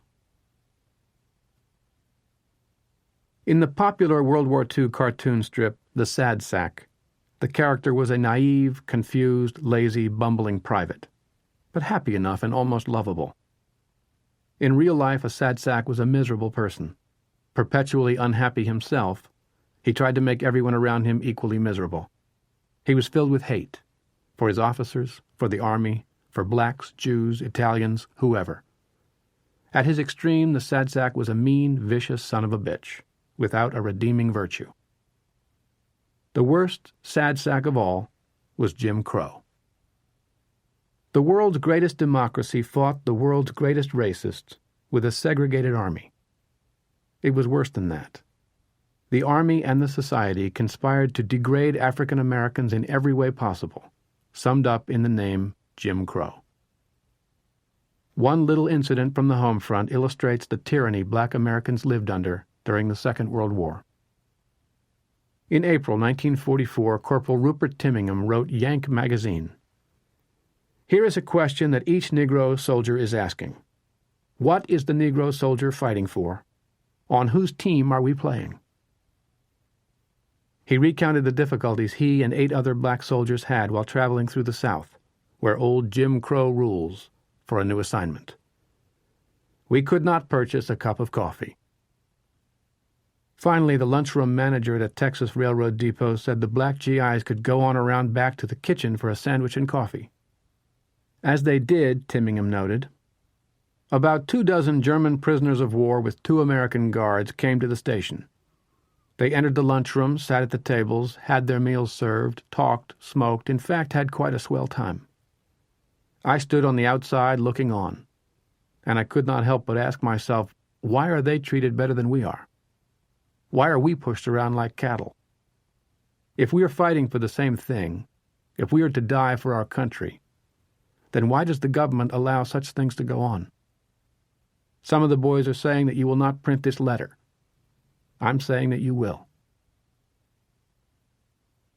B: In the popular World War II cartoon strip, The Sad Sack, the character was a naive, confused, lazy, bumbling private, but happy enough and almost lovable. In real life, a sad sack was a miserable person. Perpetually unhappy himself, he tried to make everyone around him equally miserable. He was filled with hate, for his officers, for the army, for blacks, Jews, Italians, whoever. At his extreme, the sad sack was a mean, vicious son of a bitch, without a redeeming virtue. The worst sad sack of all was Jim Crow. The world's greatest democracy fought the world's greatest racists with a segregated army. It was worse than that. The army and the society conspired to degrade African Americans in every way possible, summed up in the name Jim Crow. One little incident from the home front illustrates the tyranny black Americans lived under during the Second World War. In April 1944, Corporal Rupert Timmingham wrote Yank magazine. Here is a question that each Negro soldier is asking. What is the Negro soldier fighting for? On whose team are we playing? He recounted the difficulties he and 8 other black soldiers had while traveling through the South, where old Jim Crow rules, for a new assignment. We could not purchase a cup of coffee. Finally, the lunchroom manager at a Texas railroad depot said the black GIs could go on around back to the kitchen for a sandwich and coffee. As they did, Timmingham noted, about 24 German prisoners of war with 2 American guards came to the station. They entered the lunchroom, sat at the tables, had their meals served, talked, smoked, in fact had quite a swell time. I stood on the outside looking on, and I could not help but ask myself, why are they treated better than we are? Why are we pushed around like cattle? If we are fighting for the same thing, if we are to die for our country, then why does the government allow such things to go on? Some of the boys are saying that you will not print this letter. I'm saying that you will.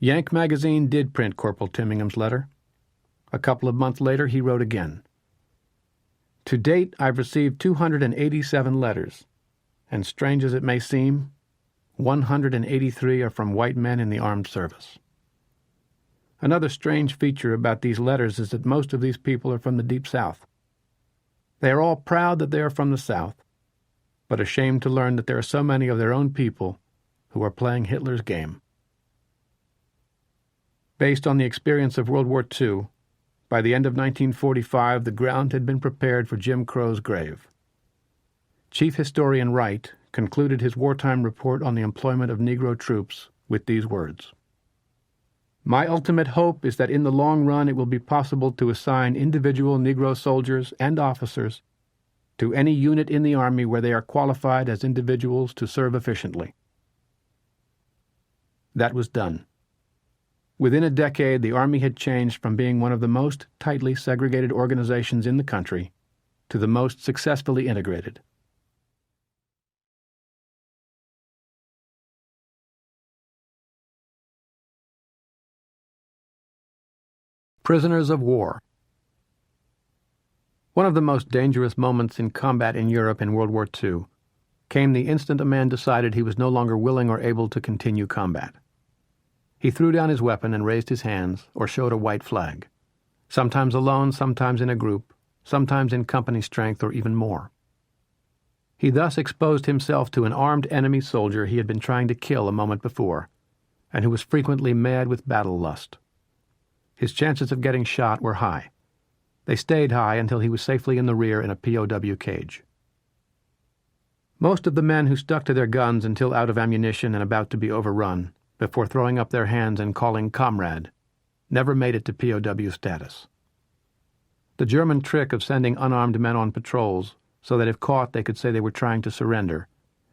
B: Yank magazine did print Corporal Timmingham's letter. A couple of months later, he wrote again. To date, I've received 287 letters, and strange as it may seem, 183 are from white men in the armed service. Another strange feature about these letters is that most of these people are from the Deep South. They are all proud that they are from the South, but ashamed to learn that there are so many of their own people who are playing Hitler's game. Based on the experience of World War II, by the end of 1945 the ground had been prepared for Jim Crow's grave. Chief Historian Wright concluded his wartime report on the employment of Negro troops with these words. My ultimate hope is that in the long run it will be possible to assign individual Negro soldiers and officers to any unit in the Army where they are qualified as individuals to serve efficiently. That was done. Within a decade, the Army had changed from being one of the most tightly segregated organizations in the country to the most successfully integrated. Prisoners of war. One of the most dangerous moments in combat in Europe in World War II came the instant a man decided he was no longer willing or able to continue combat. He threw down his weapon and raised his hands or showed a white flag, sometimes alone, sometimes in a group, sometimes in company strength or even more. He thus exposed himself to an armed enemy soldier he had been trying to kill a moment before, and who was frequently mad with battle lust. His chances of getting shot were high. They stayed high until he was safely in the rear in a POW cage. Most of the men who stuck to their guns until out of ammunition and about to be overrun, before throwing up their hands and calling "comrade," never made it to POW status. The German trick of sending unarmed men on patrols, so that if caught they could say they were trying to surrender,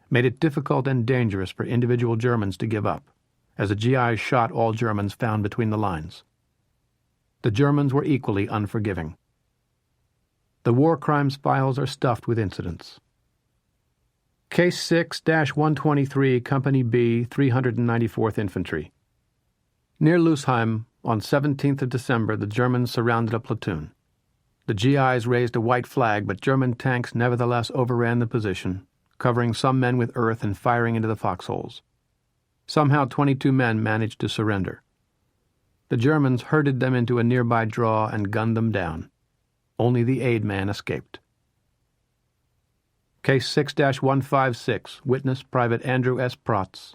B: made it difficult and dangerous for individual Germans to give up, as the GIs shot all Germans found between the lines. The Germans were equally unforgiving. The war crimes files are stuffed with incidents. Case 6-123, Company B, 394th Infantry. Near Lusheim, on 17th of December, the Germans surrounded a platoon. The GIs raised a white flag, but German tanks nevertheless overran the position, covering some men with earth and firing into the foxholes. Somehow 22 men managed to surrender. The Germans herded them into a nearby draw and gunned them down. Only the aid man escaped. Case 6-156, witness Private Andrew S. Protz.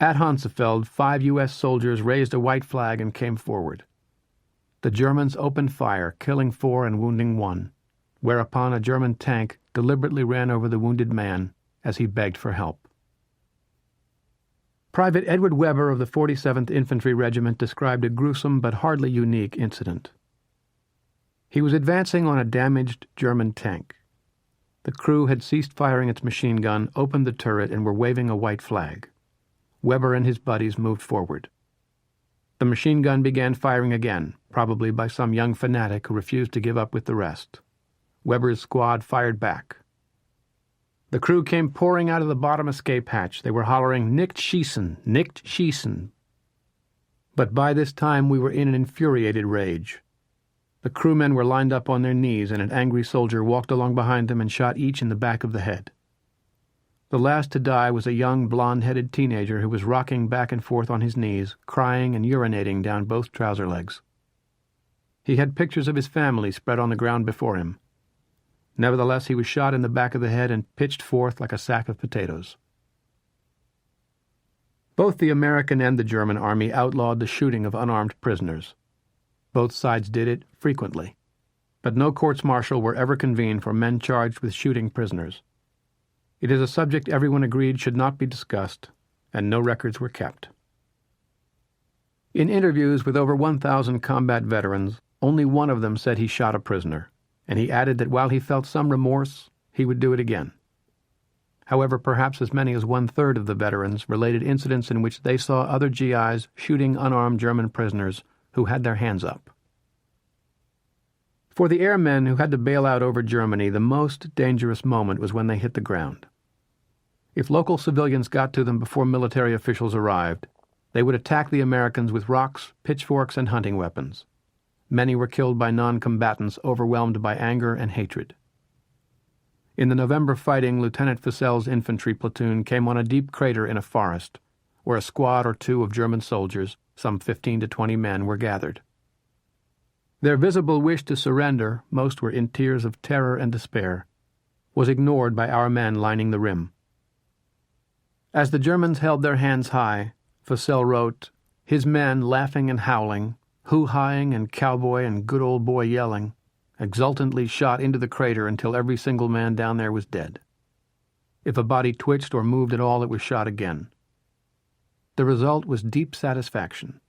B: At Hansefeld, 5 U.S. soldiers raised a white flag and came forward. The Germans opened fire, killing 4 and wounding 1, whereupon a German tank deliberately ran over the wounded man as he begged for help. Private Edward Weber of the 47th Infantry Regiment described a gruesome but hardly unique incident. He was advancing on a damaged German tank. The crew had ceased firing its machine gun, opened the turret, and were waving a white flag. Weber and his buddies moved forward. The machine gun began firing again, probably by some young fanatic who refused to give up with the rest. Weber's squad fired back. The crew came pouring out of the bottom escape hatch. They were hollering, "Nicht schießen! Nicht schießen!" But by this time we were in an infuriated rage. The crewmen were lined up on their knees, and an angry soldier walked along behind them and shot each in the back of the head. The last to die was a young, blonde-headed teenager who was rocking back and forth on his knees, crying and urinating down both trouser legs. He had pictures of his family spread on the ground before him. Nevertheless, he was shot in the back of the head and pitched forth like a sack of potatoes. Both the American and the German army outlawed the shooting of unarmed prisoners. Both sides did it frequently, but no courts-martial were ever convened for men charged with shooting prisoners. It is a subject everyone agreed should not be discussed, and no records were kept. In interviews with over 1,000 combat veterans, only one of them said he shot a prisoner, and he added that while he felt some remorse, he would do it again. However, perhaps as many as 1/3 of the veterans related incidents in which they saw other GIs shooting unarmed German prisoners who had their hands up. For the airmen who had to bail out over Germany, the most dangerous moment was when they hit the ground. If local civilians got to them before military officials arrived, they would attack the Americans with rocks, pitchforks, and hunting weapons. Many were killed by non-combatants overwhelmed by anger and hatred. In the November fighting, Lieutenant Fusel's infantry platoon came on a deep crater in a forest, where a squad or two of German soldiers, some 15 to 20 men, were gathered. Their visible wish to surrender, most were in tears of terror and despair, was ignored by our men lining the rim. As the Germans held their hands high, Fussell wrote, "His men, laughing and howling, hoo-haing and cowboy and good old boy yelling, exultantly shot into the crater until every single man down there was dead. If a body twitched or moved at all, it was shot again. The result was deep satisfaction,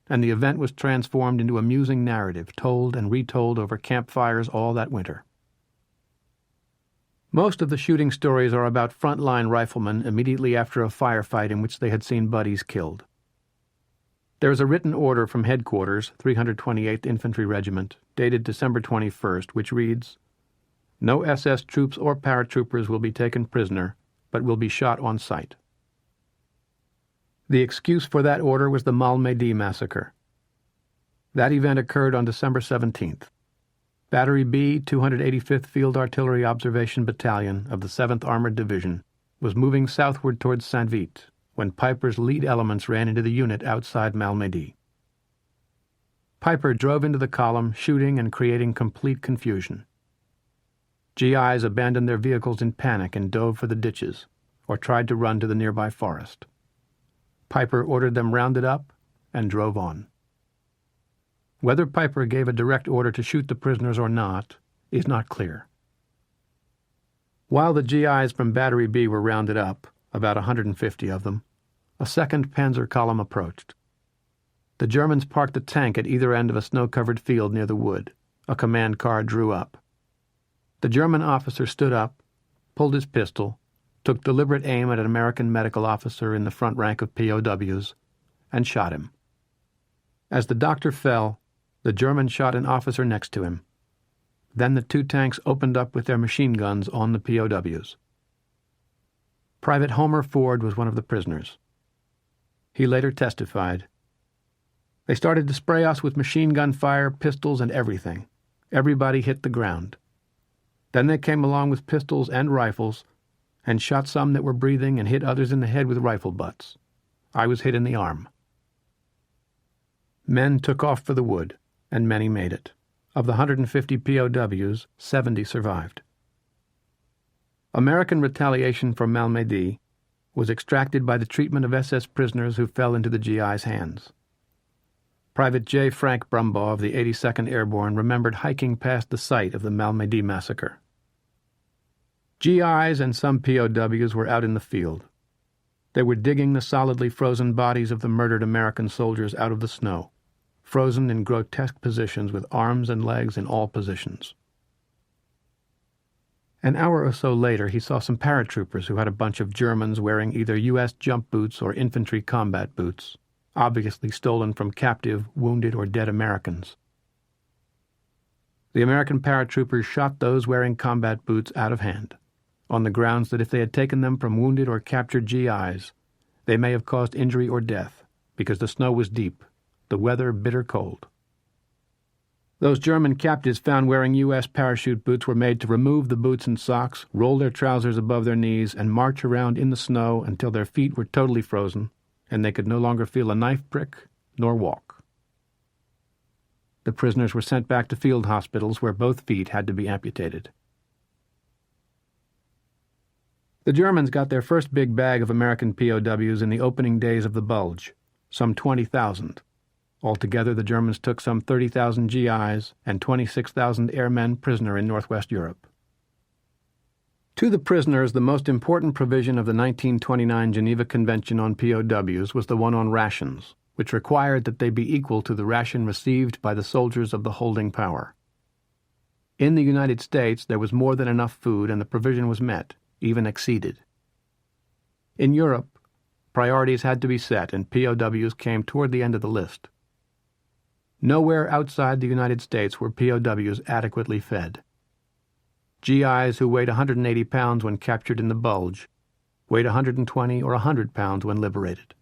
B: and the event was transformed into a musing narrative told and retold over campfires all that winter." Most of the shooting stories are about front-line riflemen immediately after a firefight in which they had seen buddies killed. There is a written order from headquarters, 328th Infantry Regiment, dated December 21st, which reads, "No SS troops or paratroopers will be taken prisoner, but will be shot on sight." The excuse for that order was the Malmedy massacre. That event occurred on December 17th. Battery B, 285th Field Artillery Observation Battalion of the 7th Armored Division was moving southward towards Saint-Vite when Piper's lead elements ran into the unit outside Malmedy. Piper drove into the column, shooting and creating complete confusion. GIs abandoned their vehicles in panic and dove for the ditches, or tried to run to the nearby forest. Piper ordered them rounded up and drove on. Whether Piper gave a direct order to shoot the prisoners or not is not clear. While the GIs from Battery B were rounded up, about 150 of them, a second Panzer column approached. The Germans parked the tank at either end of a snow-covered field near the wood. A command car drew up. The German officer stood up, pulled his pistol, took deliberate aim at an American medical officer in the front rank of POWs, and shot him. As the doctor fell, the German shot an officer next to him. Then the two tanks opened up with their machine guns on the POWs. Private Homer Ford was one of the prisoners. He later testified, "They started to spray us with machine gun fire, pistols, and everything. Everybody hit the ground. Then they came along with pistols and rifles and shot some that were breathing and hit others in the head with rifle butts. I was hit in the arm." Men took off for the wood, and many made it. Of the 150 POWs, 70 survived. American retaliation for Malmedy was extracted by the treatment of SS prisoners who fell into the GI's hands. Private J. Frank Brumbaugh of the 82nd Airborne remembered hiking past the site of the Malmedy massacre. GIs and some POWs were out in the field. They were digging the solidly frozen bodies of the murdered American soldiers out of the snow, frozen in grotesque positions with arms and legs in all positions. An hour or so later, he saw some paratroopers who had a bunch of Germans wearing either U.S. jump boots or infantry combat boots, obviously stolen from captive, wounded, or dead Americans. The American paratroopers shot those wearing combat boots out of hand, on the grounds that if they had taken them from wounded or captured GIs, they may have caused injury or death, because the snow was deep, the weather bitter cold. Those German captives found wearing U.S. parachute boots were made to remove the boots and socks, roll their trousers above their knees, and march around in the snow until their feet were totally frozen, and they could no longer feel a knife prick nor walk. The prisoners were sent back to field hospitals where both feet had to be amputated. The Germans got their first big bag of American POWs in the opening days of the Bulge, some 20,000. Altogether, the Germans took some 30,000 GIs and 26,000 airmen prisoner in northwest Europe. To the prisoners, the most important provision of the 1929 Geneva Convention on POWs was the one on rations, which required that they be equal to the ration received by the soldiers of the holding power. In the United States, there was more than enough food, and the provision was met, even exceeded. In Europe, priorities had to be set, and POWs came toward the end of the list. Nowhere outside the United States were POWs adequately fed. GIs who weighed 180 pounds when captured in the Bulge weighed 120 or 100 pounds when liberated.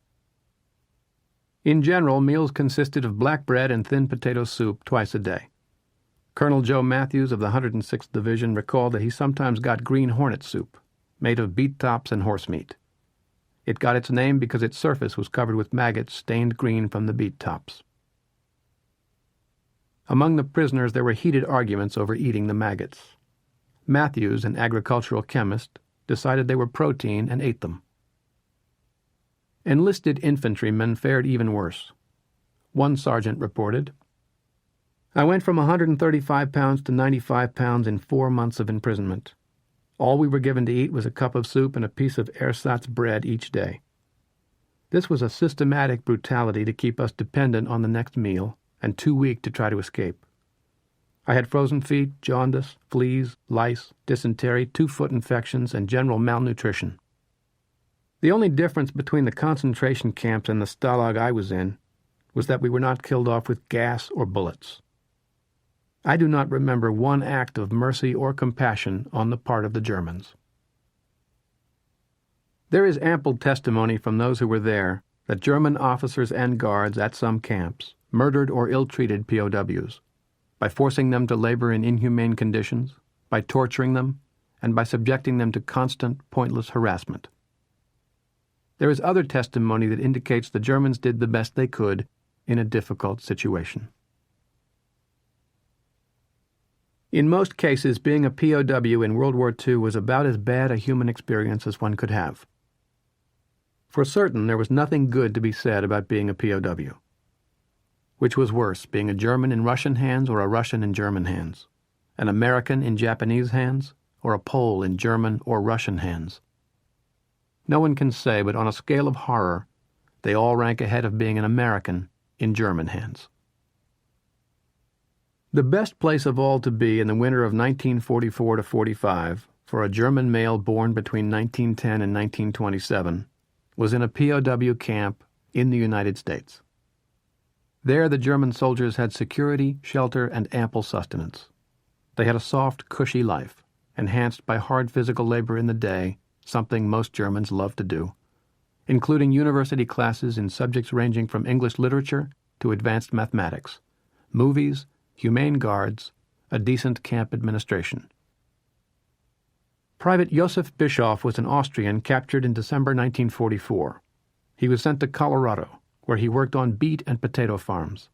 B: In general, meals consisted of black bread and thin potato soup twice a day. Colonel Joe Matthews of the 106th Division recalled that he sometimes got green hornet soup, made of beet tops and horse meat. It got its name because its surface was covered with maggots stained green from the beet tops. Among the prisoners there were heated arguments over eating the maggots. Matthews, an agricultural chemist, decided they were protein and ate them. Enlisted infantrymen fared even worse. One sergeant reported, "I went from 135 pounds to 95 pounds in 4 months of imprisonment. All we were given to eat was a cup of soup and a piece of ersatz bread each day. This was a systematic brutality to keep us dependent on the next meal and too weak to try to escape. I had frozen feet, jaundice, fleas, lice, dysentery, 2-foot infections, and general malnutrition. The only difference between the concentration camps and the stalag I was in was that we were not killed off with gas or bullets. I do not remember one act of mercy or compassion on the part of the Germans." There is ample testimony from those who were there that German officers and guards at some camps murdered or ill-treated POWs, by forcing them to labor in inhumane conditions, by torturing them, and by subjecting them to constant, pointless harassment. There is other testimony that indicates the Germans did the best they could in a difficult situation. In most cases, being a POW in World War II was about as bad a human experience as one could have. For certain, there was nothing good to be said about being a POW. Which was worse, being a German in Russian hands or a Russian in German hands? An American in Japanese hands or a Pole in German or Russian hands. No one can say, but on a scale of horror, they all rank ahead of being an American in German hands. The best place of all to be in the winter of 1944 to 45 for a German male born between 1910 and 1927 was in a POW camp in the United States. There the German soldiers had security, shelter, and ample sustenance. They had a soft, cushy life, enhanced by hard physical labor in the day, something most Germans love to do, including university classes in subjects ranging from English literature to advanced mathematics, movies, humane guards, a decent camp administration. Private Josef Bischoff was an Austrian captured in December 1944. He was sent to Colorado, where he worked on beet and potato farms.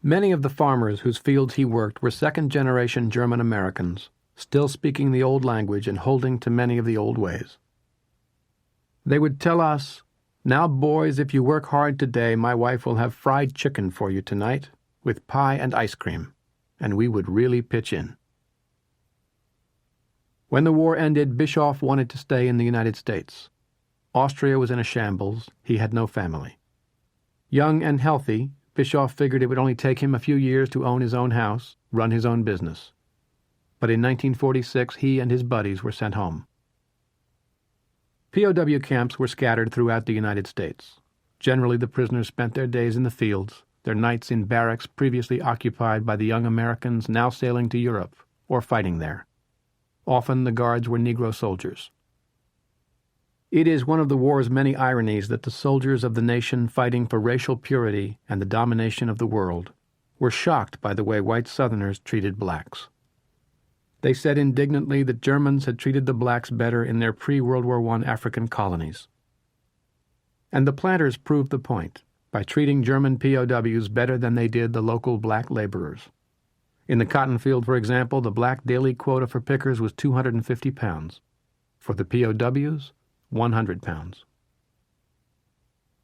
B: Many of the farmers whose fields he worked were second-generation German Americans, still speaking the old language and holding to many of the old ways. They would tell us, "Now, boys, if you work hard today, my wife will have fried chicken for you tonight, with pie and ice cream," and we would really pitch in. When the war ended, Bischoff wanted to stay in the United States. Austria was in a shambles. He had no family. Young and healthy, Bischoff figured it would only take him a few years to own his own house, run his own business. But in 1946, he and his buddies were sent home. POW camps were scattered throughout the United States. Generally, the prisoners spent their days in the fields, their nights in barracks previously occupied by the young Americans now sailing to Europe or fighting there. Often the guards were Negro soldiers. It is one of the war's many ironies that the soldiers of the nation fighting for racial purity and the domination of the world were shocked by the way white Southerners treated blacks. They said indignantly that Germans had treated the blacks better in their pre-World War I African colonies. And the planters proved the point by treating German POWs better than they did the local black laborers. In the cotton field, for example, the black daily quota for pickers was 250 pounds. For the POWs, 100 pounds.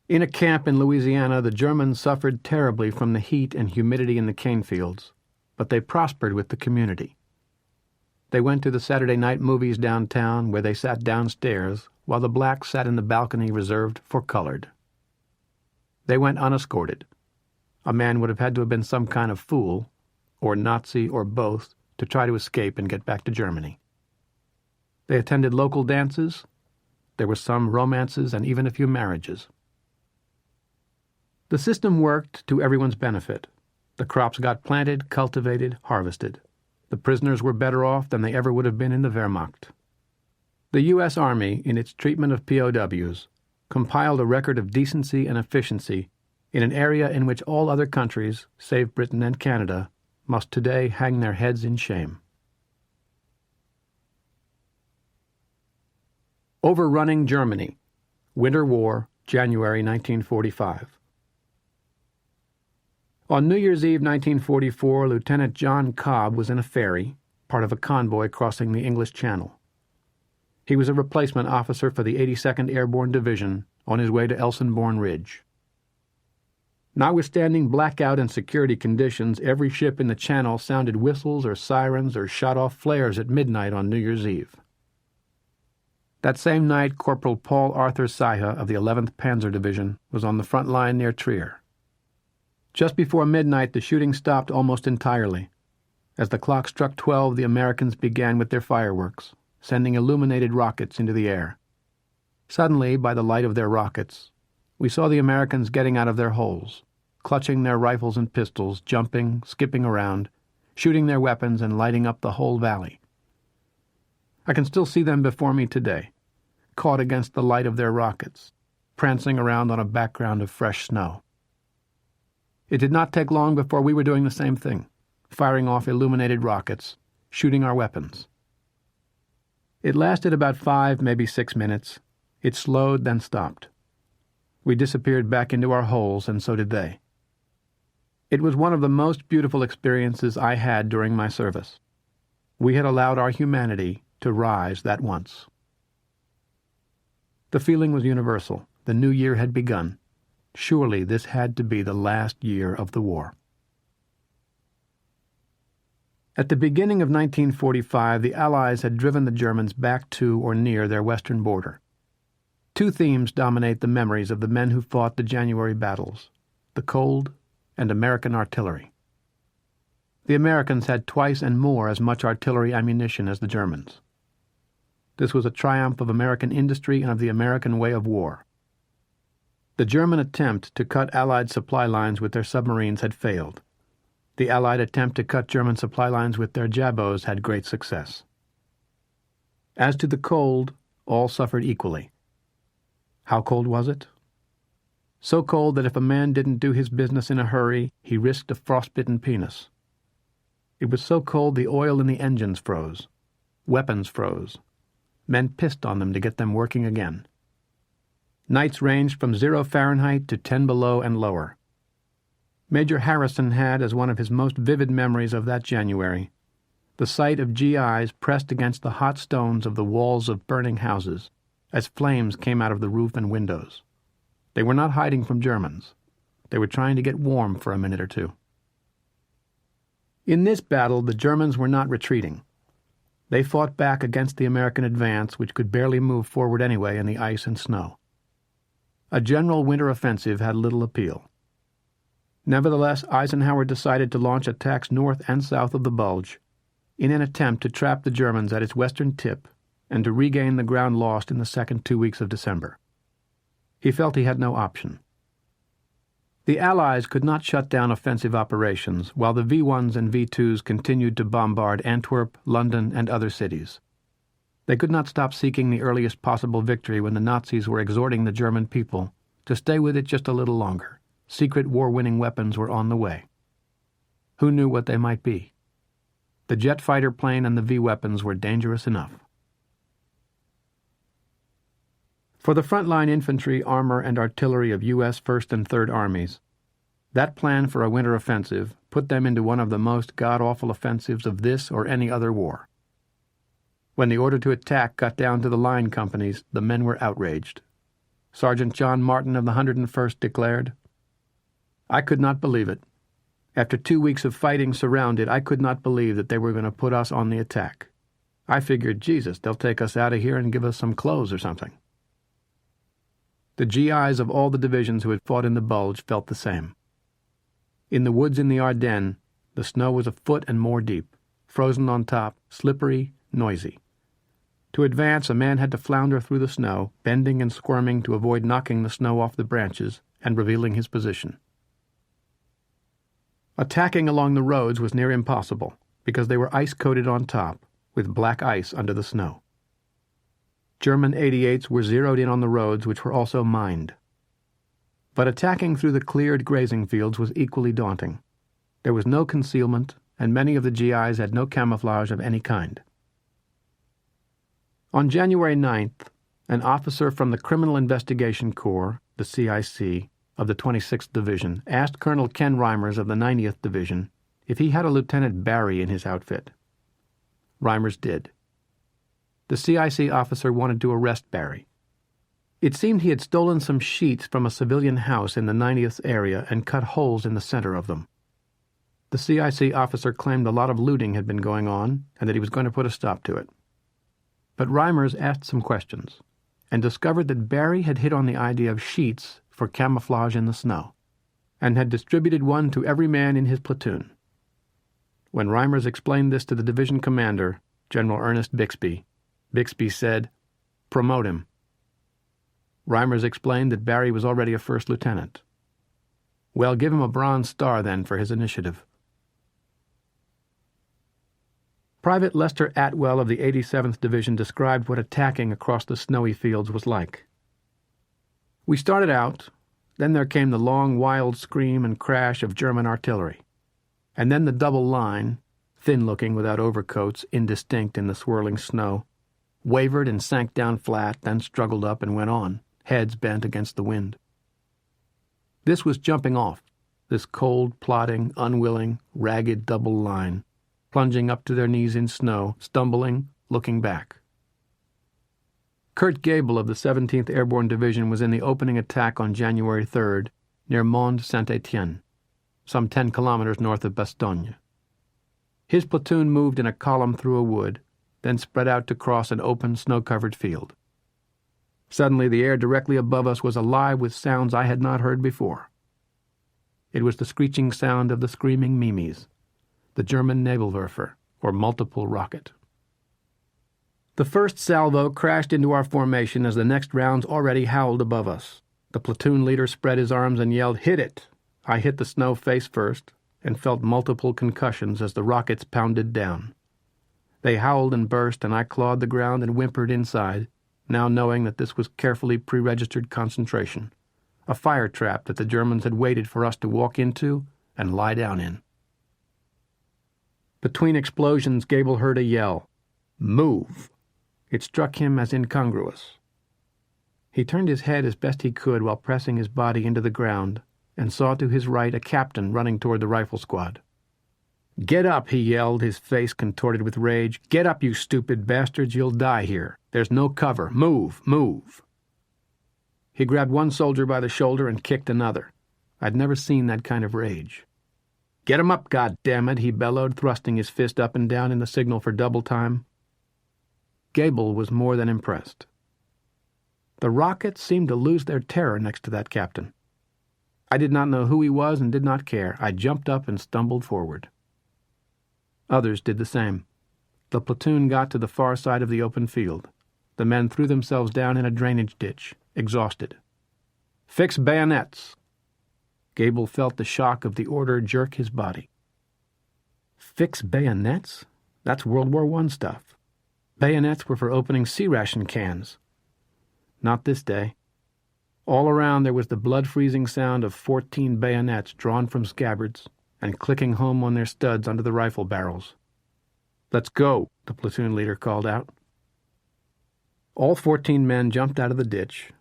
B: In a camp in Louisiana, the Germans suffered terribly from the heat and humidity in the cane fields, but they prospered with the community. They went to the Saturday night movies downtown, where they sat downstairs, while the blacks sat in the balcony reserved for colored. They went unescorted. A man would have had to have been some kind of fool, or Nazi, or both, to try to escape and get back to Germany. They attended local dances. There were some romances and even a few marriages. The system worked to everyone's benefit. The crops got planted, cultivated, harvested. The prisoners were better off than they ever would have been in the Wehrmacht. The U.S. Army, in its treatment of POWs, compiled a record of decency and efficiency in an area in which all other countries, save Britain and Canada, must today hang their heads in shame. Overrunning Germany. Winter War, January 1945. On New Year's Eve 1944, Lieutenant John Cobb was in a ferry, part of a convoy crossing the English Channel. He was a replacement officer for the 82nd Airborne Division on his way to Elsinborn Ridge. Notwithstanding blackout and security conditions, every ship in the Channel sounded whistles or sirens or shot off flares at midnight on New Year's Eve. That same night, Corporal Paul Arthur Saiha of the 11th Panzer Division was on the front line near Trier. Just before midnight, the shooting stopped almost entirely. As the clock struck 12, the Americans began with their fireworks, sending illuminated rockets into the air. Suddenly, by the light of their rockets, we saw the Americans getting out of their holes, clutching their rifles and pistols, jumping, skipping around, shooting their weapons and lighting up the whole valley. I can still see them before me today, caught against the light of their rockets, prancing around on a background of fresh snow. It did not take long before we were doing the same thing, firing off illuminated rockets, shooting our weapons. It lasted about 5, maybe 6 minutes. It slowed, then stopped. We disappeared back into our holes, and so did they. It was one of the most beautiful experiences I had during my service. We had allowed our humanity to rise that once. The feeling was universal. The new year had begun. Surely this had to be the last year of the war. At the beginning of 1945, the Allies had driven the Germans back to or near their western border. Two themes dominate the memories of the men who fought the January battles: the cold and American artillery. The Americans had twice and more as much artillery ammunition as the Germans. This was a triumph of American industry and of the American way of war. The German attempt to cut Allied supply lines with their submarines had failed. The Allied attempt to cut German supply lines with their jabos had great success. As to the cold, all suffered equally. How cold was it? So cold that if a man didn't do his business in a hurry, he risked a frostbitten penis. It was so cold the oil in the engines froze. Weapons froze. Men pissed on them to get them working again. Nights ranged from 0 Fahrenheit to 10 below and lower. Major Harrison had, as one of his most vivid memories of that January, the sight of GIs pressed against the hot stones of the walls of burning houses as flames came out of the roof and windows. They were not hiding from Germans. They were trying to get warm for a minute or two. In this battle, the Germans were not retreating. They fought back against the American advance, which could barely move forward anyway in the ice and snow. A general winter offensive had little appeal. Nevertheless, Eisenhower decided to launch attacks north and south of the Bulge in an attempt to trap the Germans at its western tip and to regain the ground lost in the second 2 weeks of December. He felt he had no option. The Allies could not shut down offensive operations while the V-1s and V-2s continued to bombard Antwerp, London, and other cities. They could not stop seeking the earliest possible victory when the Nazis were exhorting the German people to stay with it just a little longer. Secret war-winning weapons were on the way. Who knew what they might be? The jet fighter plane and the V-weapons were dangerous enough. For the frontline infantry, armor, and artillery of U.S. First and Third Armies, that plan for a winter offensive put them into one of the most god-awful offensives of this or any other war. When the order to attack got down to the line companies, the men were outraged. Sergeant John Martin of the 101st declared, "I could not believe it. After 2 weeks of fighting surrounded, I could not believe that they were going to put us on the attack. I figured, Jesus, they'll take us out of here and give us some clothes or something." The GIs of all the divisions who had fought in the Bulge felt the same. In the woods in the Ardennes, the snow was a foot and more deep, frozen on top, slippery, noisy. To advance, a man had to flounder through the snow, bending and squirming to avoid knocking the snow off the branches and revealing his position. Attacking along the roads was near impossible, because they were ice-coated on top, with black ice under the snow. German 88s were zeroed in on the roads, which were also mined. But attacking through the cleared grazing fields was equally daunting. There was no concealment, and many of the GIs had no camouflage of any kind. On January 9th, an officer from the Criminal Investigation Corps, the CIC, of the 26th Division, asked Colonel Ken Reimers of the 90th Division if he had a Lieutenant Barry in his outfit. Reimers did. The CIC officer wanted to arrest Barry. It seemed he had stolen some sheets from a civilian house in the 90th area and cut holes in the center of them. The CIC officer claimed a lot of looting had been going on and that he was going to put a stop to it. But Reimers asked some questions and discovered that Barry had hit on the idea of sheets for camouflage in the snow and had distributed one to every man in his platoon. When Reimers explained this to the division commander, General Ernest Bixby, Bixby said, "Promote him." Reimers explained that Barry was already a first lieutenant. "Well, give him a Bronze Star, then, for his initiative." Private Lester Atwell of the 87th Division described what attacking across the snowy fields was like. "We started out, then there came the long, wild scream and crash of German artillery, and then the double line, thin-looking without overcoats, indistinct in the swirling snow, wavered and sank down flat, then struggled up and went on, heads bent against the wind. This was jumping off, this cold, plodding, unwilling, ragged double line, plunging up to their knees in snow, stumbling, looking back. Kurt Gable of the 17th Airborne Division was in the opening attack on January 3rd near Mont Saint-Étienne, some 10 kilometers north of Bastogne. His platoon moved in a column through a wood, then spread out to cross an open, snow-covered field. Suddenly, the air directly above us was alive with sounds I had not heard before. It was the screeching sound of the screaming Mimes, the German Nebelwerfer, or multiple rocket. The first salvo crashed into our formation as the next rounds already howled above us. The platoon leader spread his arms and yelled, "Hit it!" I hit the snow face first and felt multiple concussions as the rockets pounded down. They howled and burst, and I clawed the ground and whimpered inside, now knowing that this was carefully pre-registered concentration, a fire trap that the Germans had waited for us to walk into and lie down in. Between explosions, Gable heard a yell, "Move!" It struck him as incongruous. He turned his head as best he could while pressing his body into the ground and saw to his right a captain running toward the rifle squad. "Get up," he yelled, his face contorted with rage. "Get up, you stupid bastards. You'll die here. There's no cover. Move, move." He grabbed one soldier by the shoulder and kicked another. I'd never seen that kind of rage. "Get him up, goddammit," he bellowed, thrusting his fist up and down in the signal for double time. Gable was more than impressed. The rockets seemed to lose their terror next to that captain. I did not know who he was and did not care. I jumped up and stumbled forward. Others did the same. The platoon got to the far side of the open field. The men threw themselves down in a drainage ditch, exhausted. "Fix bayonets!" Gable felt the shock of the order jerk his body. Fix bayonets? That's World War I stuff. Bayonets were for opening C-ration cans. Not this day. All around there was the blood-freezing sound of 14 bayonets drawn from scabbards and clicking home on their studs under the rifle barrels. "Let's go," the platoon leader called out. All 14 men jumped out of the ditch,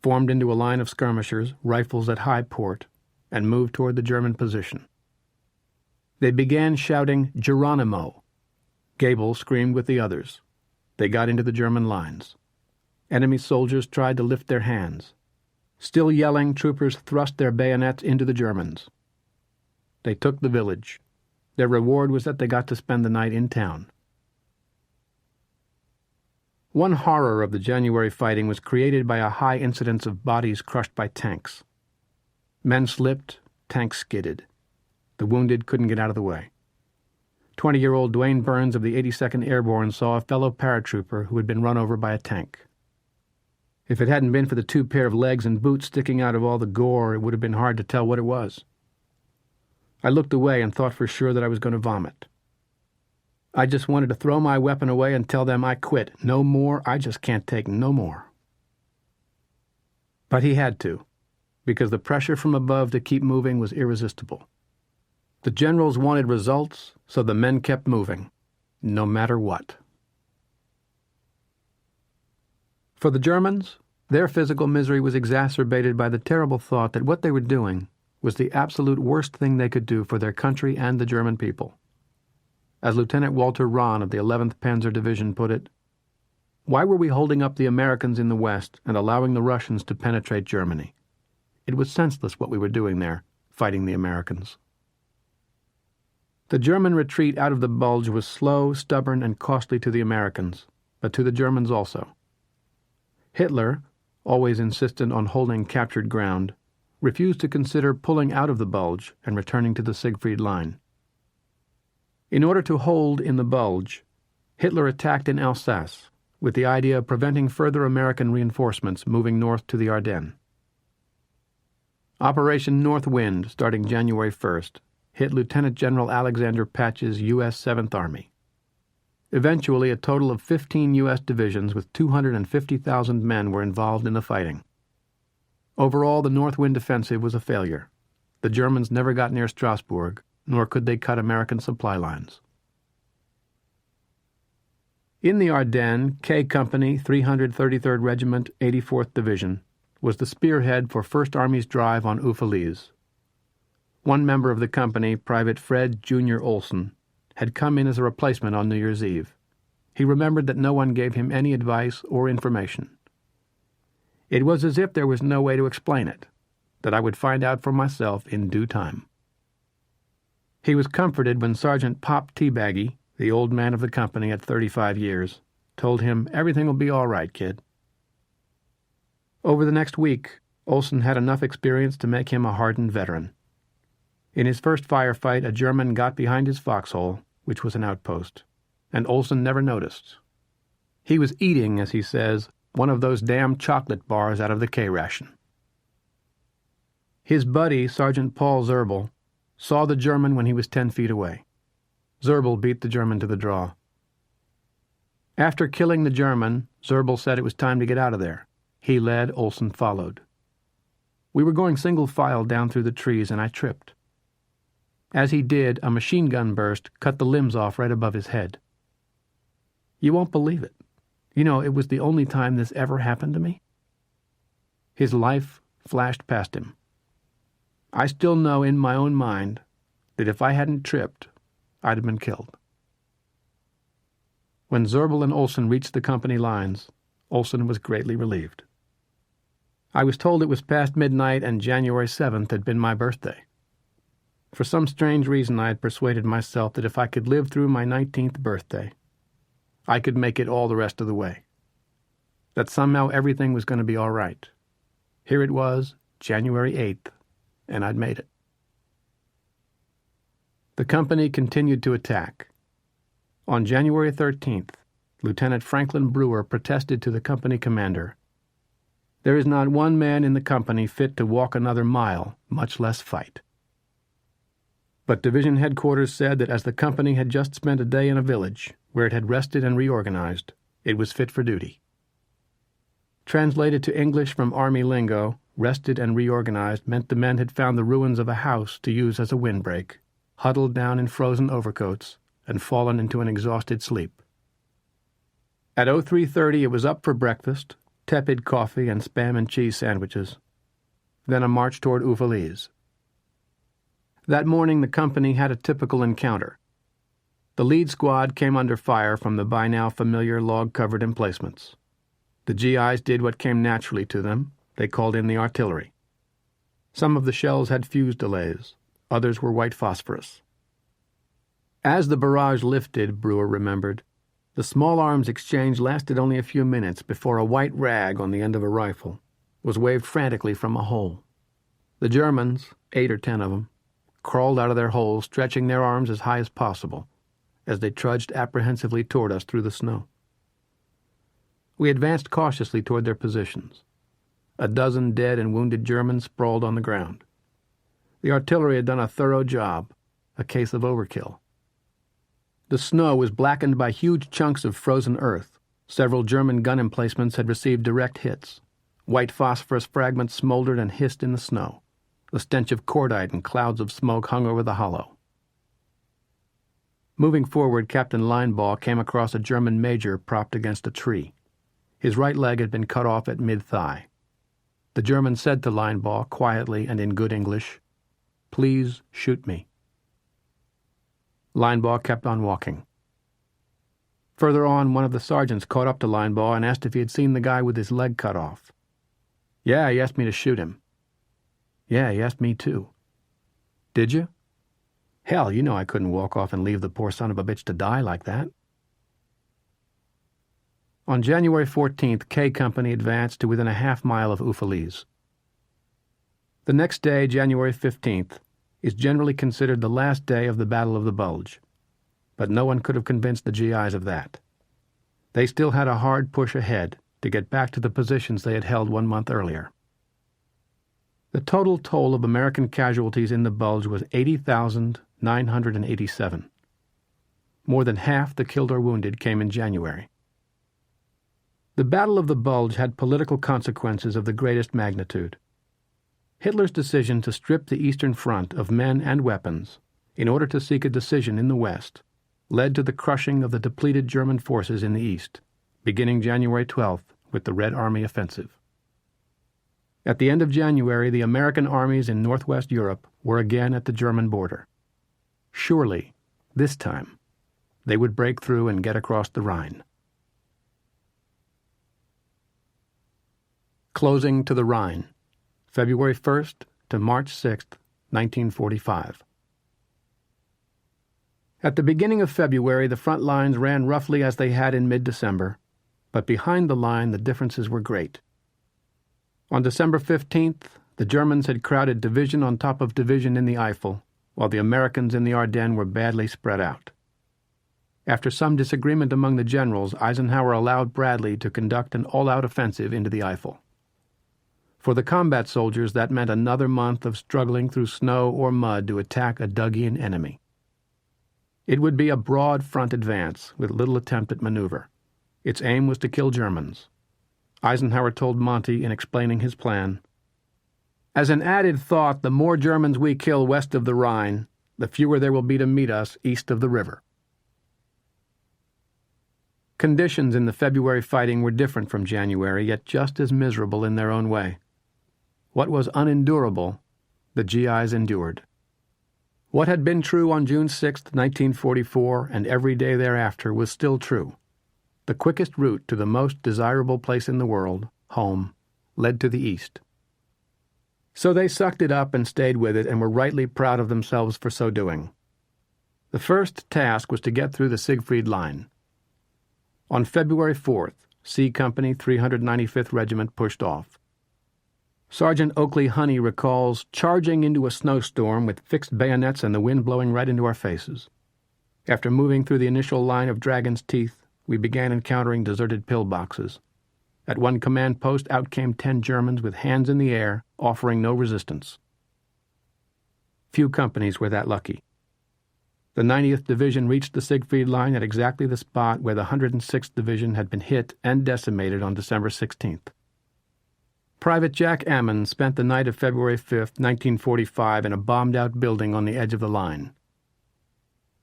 B: formed into a line of skirmishers, rifles at high port, and moved toward the German position. They began shouting, "Geronimo!" Gable screamed with the others. They got into the German lines. Enemy soldiers tried to lift their hands. Still yelling, troopers thrust their bayonets into the Germans. They took the village. Their reward was that they got to spend the night in town. One horror of the January fighting was created by a high incidence of bodies crushed by tanks. Men slipped, tanks skidded. The wounded couldn't get out of the way. 20-year-old Dwayne Burns of the 82nd Airborne saw a fellow paratrooper who had been run over by a tank. If it hadn't been for the 2 pair of legs and boots sticking out of all the gore, it would have been hard to tell what it was. I looked away and thought for sure that I was going to vomit. I just wanted to throw my weapon away and tell them I quit. No more. I just can't take no more. But he had to, because the pressure from above to keep moving was irresistible. The generals wanted results, so the men kept moving, no matter what. For the Germans, their physical misery was exacerbated by the terrible thought that what they were doing was the absolute worst thing they could do for their country and the German people. As Lieutenant Walter Rahn of the 11th Panzer Division put it, "Why were we holding up the Americans in the West and allowing the Russians to penetrate Germany? It was senseless what we were doing there, fighting the Americans." The German retreat out of the Bulge was slow, stubborn, and costly to the Americans, but to the Germans also. Hitler, always insistent on holding captured ground, refused to consider pulling out of the Bulge and returning to the Siegfried Line. In order to hold in the Bulge, Hitler attacked in Alsace, with the idea of preventing further American reinforcements moving north to the Ardennes. Operation North Wind, starting January 1st, hit Lieutenant General Alexander Patch's U.S. 7th Army. Eventually, a total of 15 U.S. divisions with 250,000 men were involved in the fighting. Overall, the North Wind offensive was a failure. The Germans never got near Strasbourg, nor could they cut American supply lines. In the Ardennes, K Company, 333rd Regiment, 84th Division, was the spearhead for First Army's drive on Uffalise. One member of the company, Private Fred Jr. Olson, had come in as a replacement on New Year's Eve. He remembered that no one gave him any advice or information. It was as if there was no way to explain it, that I would find out for myself in due time. He was comforted when Sergeant Pop Teabaggy, the old man of the company at 35 years, told him everything will be all right, kid. Over the next week, Olson had enough experience to make him a hardened veteran. In his first firefight, a German got behind his foxhole, which was an outpost, and Olson never noticed. He was eating, as he says, one of those damn chocolate bars out of the K-ration. His buddy, Sergeant Paul Zerbel, saw the German when he was 10 feet away. Zerbel beat the German to the draw. After killing the German, Zerbel said it was time to get out of there. He led, Olson followed. We were going single file down through the trees, and I tripped. As he did, a machine gun burst cut the limbs off right above his head. You won't believe it. You know, it was the only time this ever happened to me. His life flashed past him. I still know in my own mind that if I hadn't tripped, I'd have been killed. When Zerbel and Olson reached the company lines, Olson was greatly relieved. I was told it was past midnight and January 7th had been my birthday. For some strange reason, I had persuaded myself that if I could live through my 19th birthday, I could make it all the rest of the way. That somehow everything was going to be all right. Here it was, January 8th, and I'd made it. The company continued to attack. On January 13th, Lieutenant Franklin Brewer protested to the company commander, "There is not one man in the company fit to walk another mile, much less fight." But division headquarters said that as the company had just spent a day in a village, where it had rested and reorganized, it was fit for duty. Translated to English from Army lingo, rested and reorganized meant the men had found the ruins of a house to use as a windbreak, huddled down in frozen overcoats, and fallen into an exhausted sleep. At 03:30 it was up for breakfast, tepid coffee and Spam and cheese sandwiches. Then a march toward Uvalese. That morning the company had a typical encounter. The lead squad came under fire from the by now familiar log-covered emplacements. The GIs did what came naturally to them. They called in the artillery. Some of the shells had fuse delays. Others were white phosphorus. As the barrage lifted, Brewer remembered, the small arms exchange lasted only a few minutes before a white rag on the end of a rifle was waved frantically from a hole. The Germans, 8 or 10 of them, crawled out of their holes, stretching their arms as high as possible, as they trudged apprehensively toward us through the snow. We advanced cautiously toward their positions. A dozen dead and wounded Germans sprawled on the ground. The artillery had done a thorough job, a case of overkill. The snow was blackened by huge chunks of frozen earth. Several German gun emplacements had received direct hits. White phosphorus fragments smoldered and hissed in the snow. The stench of cordite and clouds of smoke hung over the hollow. Moving forward, Captain Linebaugh came across a German major propped against a tree. His right leg had been cut off at mid-thigh. The German said to Linebaugh, quietly and in good English, "Please shoot me." Linebaugh kept on walking. Further on, one of the sergeants caught up to Linebaugh and asked if he had seen the guy with his leg cut off. "Yeah, he asked me to shoot him." "Yeah, he asked me too." "Did you?" "Hell, you know I couldn't walk off and leave the poor son of a bitch to die like that." On January 14th, K Company advanced to within a half-mile of Uvalese. The next day, January 15th, is generally considered the last day of the Battle of the Bulge, but no one could have convinced the GIs of that. They still had a hard push ahead to get back to the positions they had held 1 month earlier. The total toll of American casualties in the Bulge was 80,987. More than half the killed or wounded came in January. The Battle of the Bulge had political consequences of the greatest magnitude. Hitler's decision to strip the Eastern Front of men and weapons in order to seek a decision in the West led to the crushing of the depleted German forces in the East, beginning January 12th with the Red Army offensive. At the end of January, the American armies in Northwest Europe were again at the German border. Surely, this time, they would break through and get across the Rhine. Closing to the Rhine, February 1st to March 6th, 1945. At the beginning of February, the front lines ran roughly as they had in mid-December, but behind the line the differences were great. On December 15th, the Germans had crowded division on top of division in the Eifel, while the Americans in the Ardennes were badly spread out. After some disagreement among the generals, Eisenhower allowed Bradley to conduct an all-out offensive into the Eifel. For the combat soldiers, that meant another month of struggling through snow or mud to attack a dug-in enemy. It would be a broad front advance, with little attempt at maneuver. Its aim was to kill Germans. Eisenhower told Monty in explaining his plan, "As an added thought, the more Germans we kill west of the Rhine, the fewer there will be to meet us east of the river." Conditions in the February fighting were different from January, yet just as miserable in their own way. What was unendurable, the GIs endured. What had been true on June 6, 1944, and every day thereafter was still true. The quickest route to the most desirable place in the world, home, led to the east. So they sucked it up and stayed with it and were rightly proud of themselves for so doing. The first task was to get through the Siegfried Line. On February 4th, C Company 395th Regiment pushed off. Sergeant Oakley Honey recalls charging into a snowstorm with fixed bayonets and the wind blowing right into our faces. After moving through the initial line of Dragon's Teeth, we began encountering deserted pillboxes. At one command post out came 10 Germans with hands in the air, offering no resistance. Few companies were that lucky. The 90th Division reached the Siegfried Line at exactly the spot where the 106th Division had been hit and decimated on December 16th. Private Jack Ammon spent the night of February 5, 1945, in a bombed-out building on the edge of the line.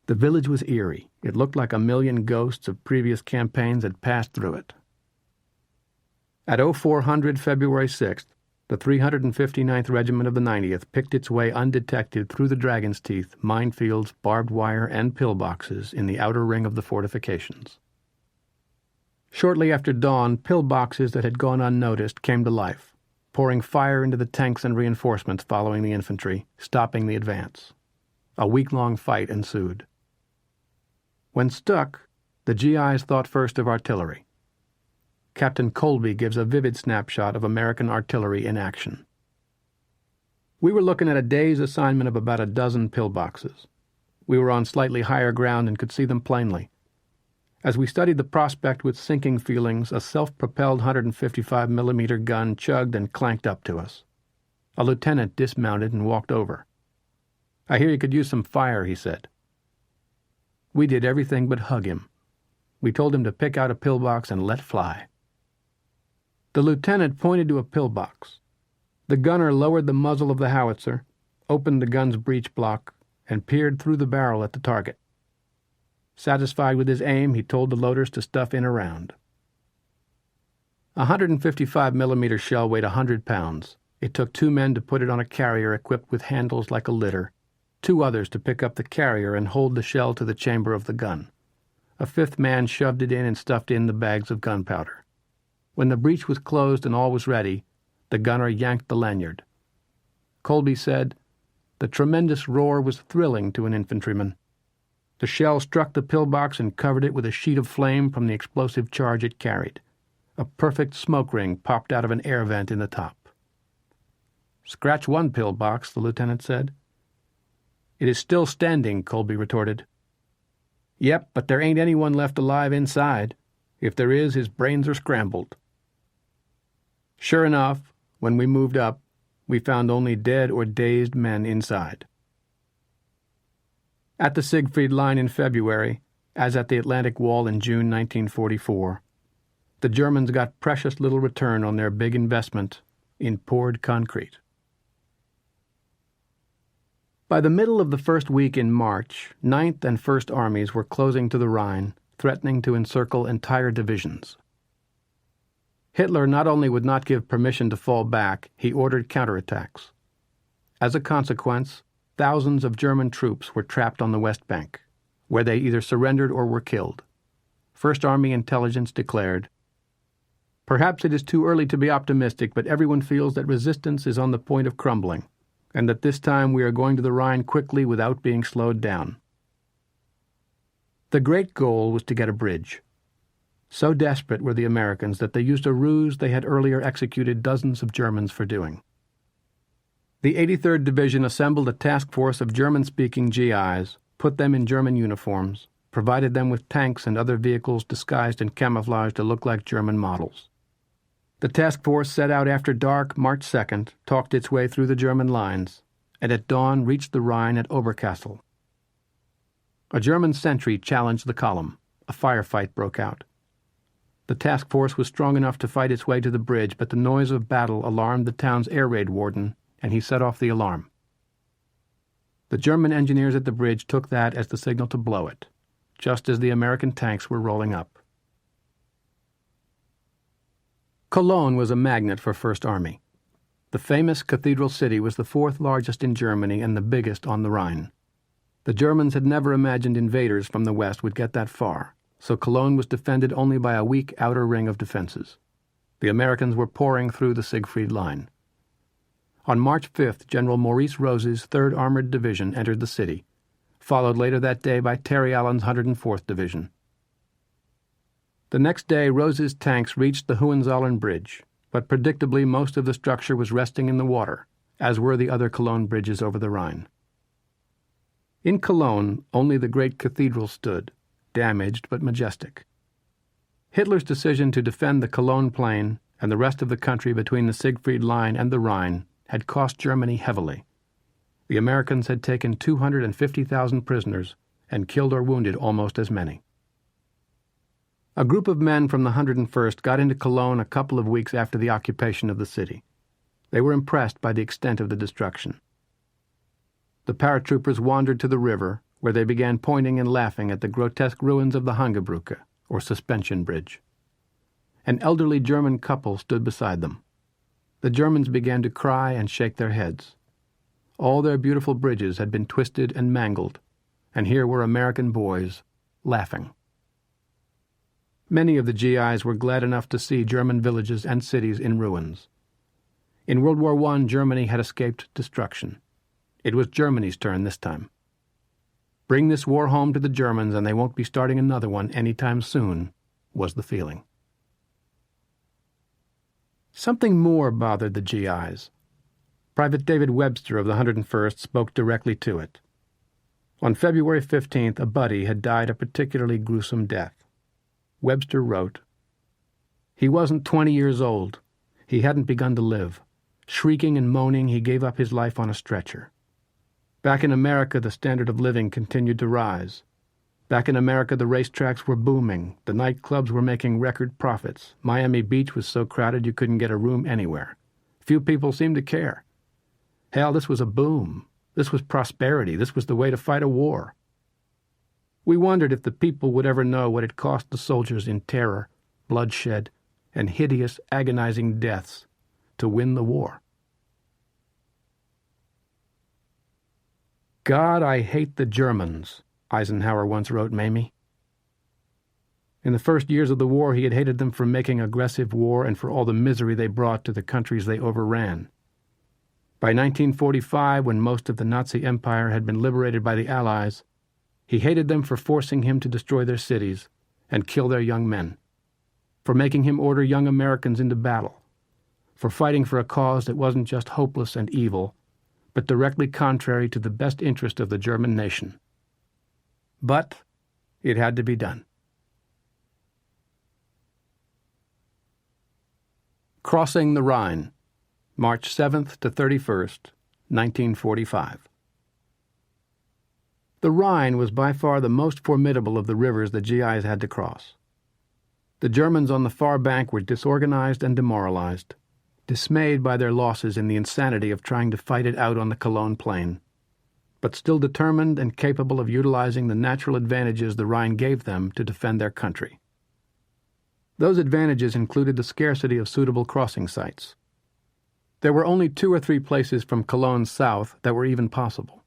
B: The village was eerie. It looked like a million ghosts of previous campaigns had passed through it. At 0400 February 6th, the 359th Regiment of the 90th picked its way undetected through the Dragon's Teeth, minefields, barbed wire, and pillboxes in the outer ring of the fortifications. Shortly after dawn, pillboxes that had gone unnoticed came to life, pouring fire into the tanks and reinforcements following the infantry, stopping the advance. A week-long fight ensued. When stuck, the GIs thought first of artillery. Captain Colby gives a vivid snapshot of American artillery in action. "We were looking at a day's assignment of about a dozen pillboxes. We were on slightly higher ground and could see them plainly. As we studied the prospect with sinking feelings, a self-propelled 155mm gun chugged and clanked up to us. A lieutenant dismounted and walked over. 'I hear you could use some fire,' he said. We did everything but hug him. We told him to pick out a pillbox and let fly. The lieutenant pointed to a pillbox. The gunner lowered the muzzle of the howitzer, opened the gun's breech block, and peered through the barrel at the target. Satisfied with his aim, he told the loaders to stuff in a round. A 155mm shell weighed 100 pounds. It took 2 men to put it on a carrier equipped with handles like a litter, 2 others to pick up the carrier and hold the shell to the chamber of the gun. A 5th man shoved it in and stuffed in the bags of gunpowder. When the breech was closed and all was ready, the gunner yanked the lanyard. Colby said, "The tremendous roar was thrilling to an infantryman. The shell struck the pillbox and covered it with a sheet of flame from the explosive charge it carried. A perfect smoke ring popped out of an air vent in the top." "Scratch one pillbox," the lieutenant said. "It is still standing," Colby retorted. "Yep, but there ain't anyone left alive inside. If there is, his brains are scrambled." Sure enough, when we moved up, we found only dead or dazed men inside. At the Siegfried Line in February, as at the Atlantic Wall in June 1944, the Germans got precious little return on their big investment in poured concrete. By the middle of the first week in March, 9th and 1st Armies were closing to the Rhine, threatening to encircle entire divisions. Hitler not only would not give permission to fall back, he ordered counterattacks. As a consequence, thousands of German troops were trapped on the West Bank, where they either surrendered or were killed. First Army intelligence declared, "Perhaps it is too early to be optimistic, but everyone feels that resistance is on the point of crumbling, and that this time we are going to the Rhine quickly without being slowed down." The great goal was to get a bridge. So desperate were the Americans that they used a ruse they had earlier executed dozens of Germans for doing. The 83rd Division assembled a task force of German-speaking GIs, put them in German uniforms, provided them with tanks and other vehicles disguised in camouflage to look like German models. The task force set out after dark, March 2nd, talked its way through the German lines, and at dawn reached the Rhine at Oberkassel. A German sentry challenged the column. A firefight broke out. The task force was strong enough to fight its way to the bridge, but the noise of battle alarmed the town's air raid warden, and he set off the alarm. The German engineers at the bridge took that as the signal to blow it, just as the American tanks were rolling up. Cologne was a magnet for First Army. The famous cathedral city was the fourth largest in Germany and the biggest on the Rhine. The Germans had never imagined invaders from the west would get that far, so Cologne was defended only by a weak outer ring of defenses. The Americans were pouring through the Siegfried Line. On March 5th, General Maurice Rose's 3rd Armored Division entered the city, followed later that day by Terry Allen's 104th Division. The next day, Rose's tanks reached the Hohenzollern Bridge, but predictably most of the structure was resting in the water, as were the other Cologne bridges over the Rhine. In Cologne, only the great cathedral stood, damaged but majestic. Hitler's decision to defend the Cologne plain and the rest of the country between the Siegfried Line and the Rhine had cost Germany heavily. The Americans had taken 250,000 prisoners and killed or wounded almost as many. A group of men from the 101st got into Cologne a couple of weeks after the occupation of the city. They were impressed by the extent of the destruction. The paratroopers wandered to the river, where they began pointing and laughing at the grotesque ruins of the Hangebrücke, or suspension bridge. An elderly German couple stood beside them. The Germans began to cry and shake their heads. All their beautiful bridges had been twisted and mangled, and here were American boys, laughing. Many of the GIs were glad enough to see German villages and cities in ruins. In World War I, Germany had escaped destruction. It was Germany's turn this time. Bring this war home to the Germans and they won't be starting another one anytime soon, was the feeling. Something more bothered the GIs. Private David Webster of the 101st spoke directly to it. On February 15th, a buddy had died a particularly gruesome death. Webster wrote, "He wasn't 20 years old. He hadn't begun to live. Shrieking and moaning, he gave up his life on a stretcher. Back in America, the standard of living continued to rise. Back in America, the racetracks were booming. The nightclubs were making record profits. Miami Beach was so crowded you couldn't get a room anywhere. Few people seemed to care. Hell, this was a boom. This was prosperity. This was the way to fight a war. We wondered if the people would ever know what it cost the soldiers in terror, bloodshed, and hideous, agonizing deaths to win the war." "God, I hate the Germans," Eisenhower once wrote Mamie. In the first years of the war, he had hated them for making aggressive war and for all the misery they brought to the countries they overran. By 1945, when most of the Nazi Empire had been liberated by the Allies, he hated them for forcing him to destroy their cities and kill their young men, for making him order young Americans into battle, for fighting for a cause that wasn't just hopeless and evil, but directly contrary to the best interest of the German nation. But it had to be done. Crossing the Rhine, March 7th to 31st, 1945. The Rhine was by far the most formidable of the rivers the GIs had to cross. The Germans on the far bank were disorganized and demoralized, dismayed by their losses in the insanity of trying to fight it out on the Cologne plain, but still determined and capable of utilizing the natural advantages the Rhine gave them to defend their country. Those advantages included the scarcity of suitable crossing sites. There were only 2 or 3 places from Cologne south that were even possible.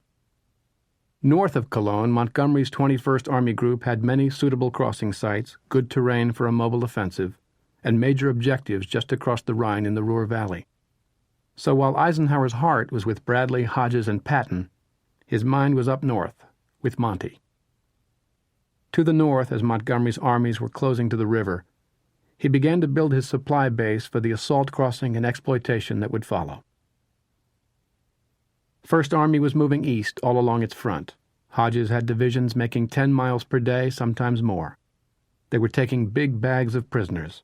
B: North of Cologne, Montgomery's 21st Army Group had many suitable crossing sites, good terrain for a mobile offensive, and major objectives just across the Rhine in the Ruhr Valley. So while Eisenhower's heart was with Bradley, Hodges, and Patton, his mind was up north, with Monty. To the north, as Montgomery's armies were closing to the river, he began to build his supply base for the assault crossing and exploitation that would follow. First Army was moving east all along its front. Hodges had divisions making 10 miles per day, sometimes more. They were taking big bags of prisoners.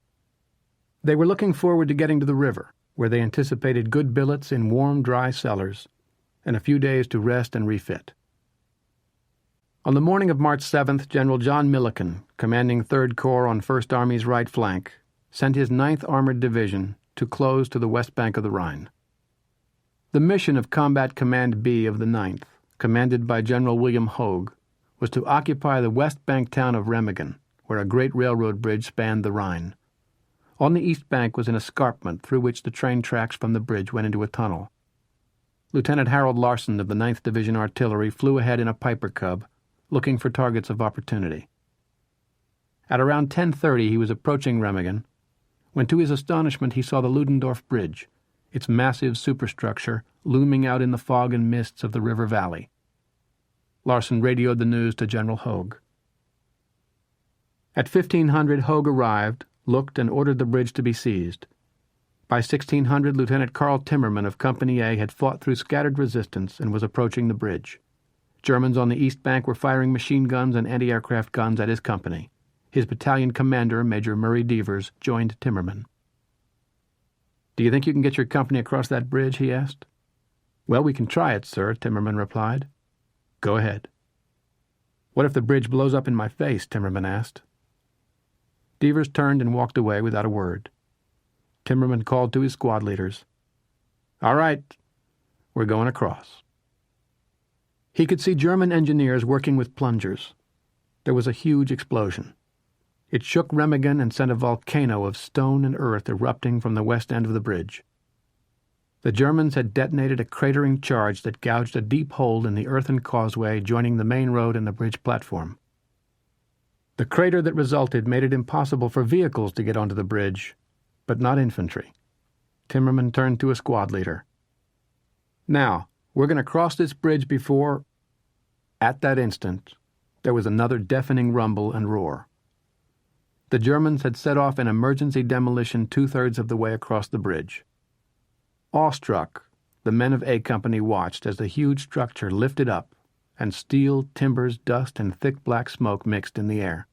B: They were looking forward to getting to the river, where they anticipated good billets in warm, dry cellars, and a few days to rest and refit. On the morning of March 7th, General John Milliken, commanding 3rd Corps on 1st Army's right flank, sent his 9th Armored Division to close to the west bank of the Rhine. The mission of Combat Command B of the 9th, commanded by General William Hogue, was to occupy the west bank town of Remagen, where a great railroad bridge spanned the Rhine. On the east bank was an escarpment through which the train tracks from the bridge went into a tunnel. Lieutenant Harold Larson of the 9th Division Artillery flew ahead in a Piper Cub, looking for targets of opportunity. At around 10:30 he was approaching Remagen, when to his astonishment he saw the Ludendorff Bridge, its massive superstructure looming out in the fog and mists of the river valley. Larson radioed the news to General Hogue. At 1500 Hogue arrived, looked, and ordered the bridge to be seized. By 1600, Lieutenant Carl Timmerman of Company A had fought through scattered resistance and was approaching the bridge. Germans on the east bank were firing machine guns and anti-aircraft guns at his company. His battalion commander, Major Murray Devers, joined Timmerman. "Do you think you can get your company across that bridge?" he asked. "Well, we can try it, sir," Timmerman replied. "Go ahead." "What if the bridge blows up in my face?" Timmerman asked. Devers turned and walked away without a word. Timmerman called to his squad leaders. "All right, we're going across." He could see German engineers working with plungers. There was a huge explosion. It shook Remagen and sent a volcano of stone and earth erupting from the west end of the bridge. The Germans had detonated a cratering charge that gouged a deep hole in the earthen causeway joining the main road and the bridge platform. The crater that resulted made it impossible for vehicles to get onto the bridge, but not infantry. Timmerman turned to a squad leader. "Now, we're going to cross this bridge before—" At that instant, there was another deafening rumble and roar. The Germans had set off an emergency demolition 2/3 of the way across the bridge. Awestruck, the men of A Company watched as the huge structure lifted up, and steel, timbers, dust, and thick black smoke mixed in the air.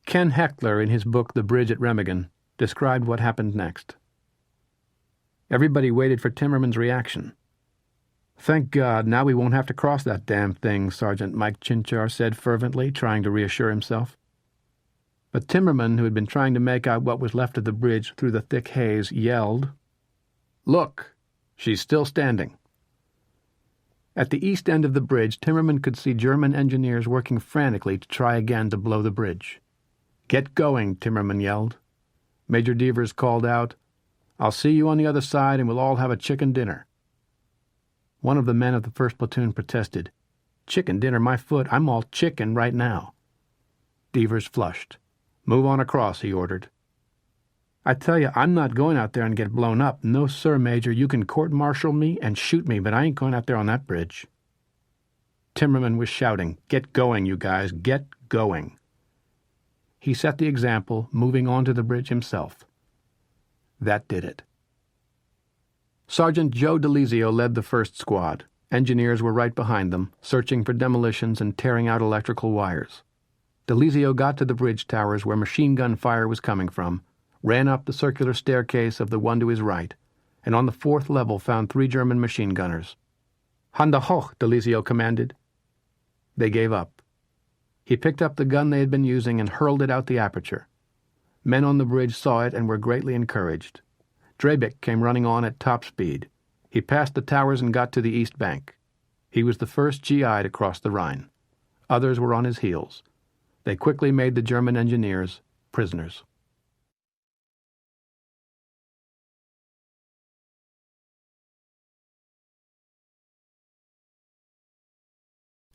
B: Ken Heckler, in his book The Bridge at Remagen, described what happened next. Everybody waited for Timmerman's reaction. "Thank God, now we won't have to cross that damn thing," Sergeant Mike Chinchar said fervently, trying to reassure himself. But Timmerman, who had been trying to make out what was left of the bridge through the thick haze, yelled, "Look! She's still standing." At the east end of the bridge, Timmerman could see German engineers working frantically to try again to blow the bridge. "Get going," Timmerman yelled. Major Devers called out, "I'll see you on the other side and we'll all have a chicken dinner." One of the men of the 1st Platoon protested. "Chicken dinner, my foot, I'm all chicken right now." Devers flushed. "Move on across," he ordered. "I tell you, I'm not going out there and get blown up. No, sir, Major, you can court-martial me and shoot me, but I ain't going out there on that bridge." Timmerman was shouting, "Get going, you guys, get going." He set the example, moving onto the bridge himself. That did it. Sergeant Joe DeLizio led the first squad. Engineers were right behind them, searching for demolitions and tearing out electrical wires. DeLizio got to the bridge towers where machine gun fire was coming from, ran up the circular staircase of the one to his right, and on the 4th level found 3 German machine gunners. "Hände hoch," DeLizio commanded. They gave up. He picked up the gun they had been using and hurled it out the aperture. Men on the bridge saw it and were greatly encouraged. Drabik came running on at top speed. He passed the towers and got to the east bank. He was the first GI to cross the Rhine. Others were on his heels. They quickly made the German engineers prisoners.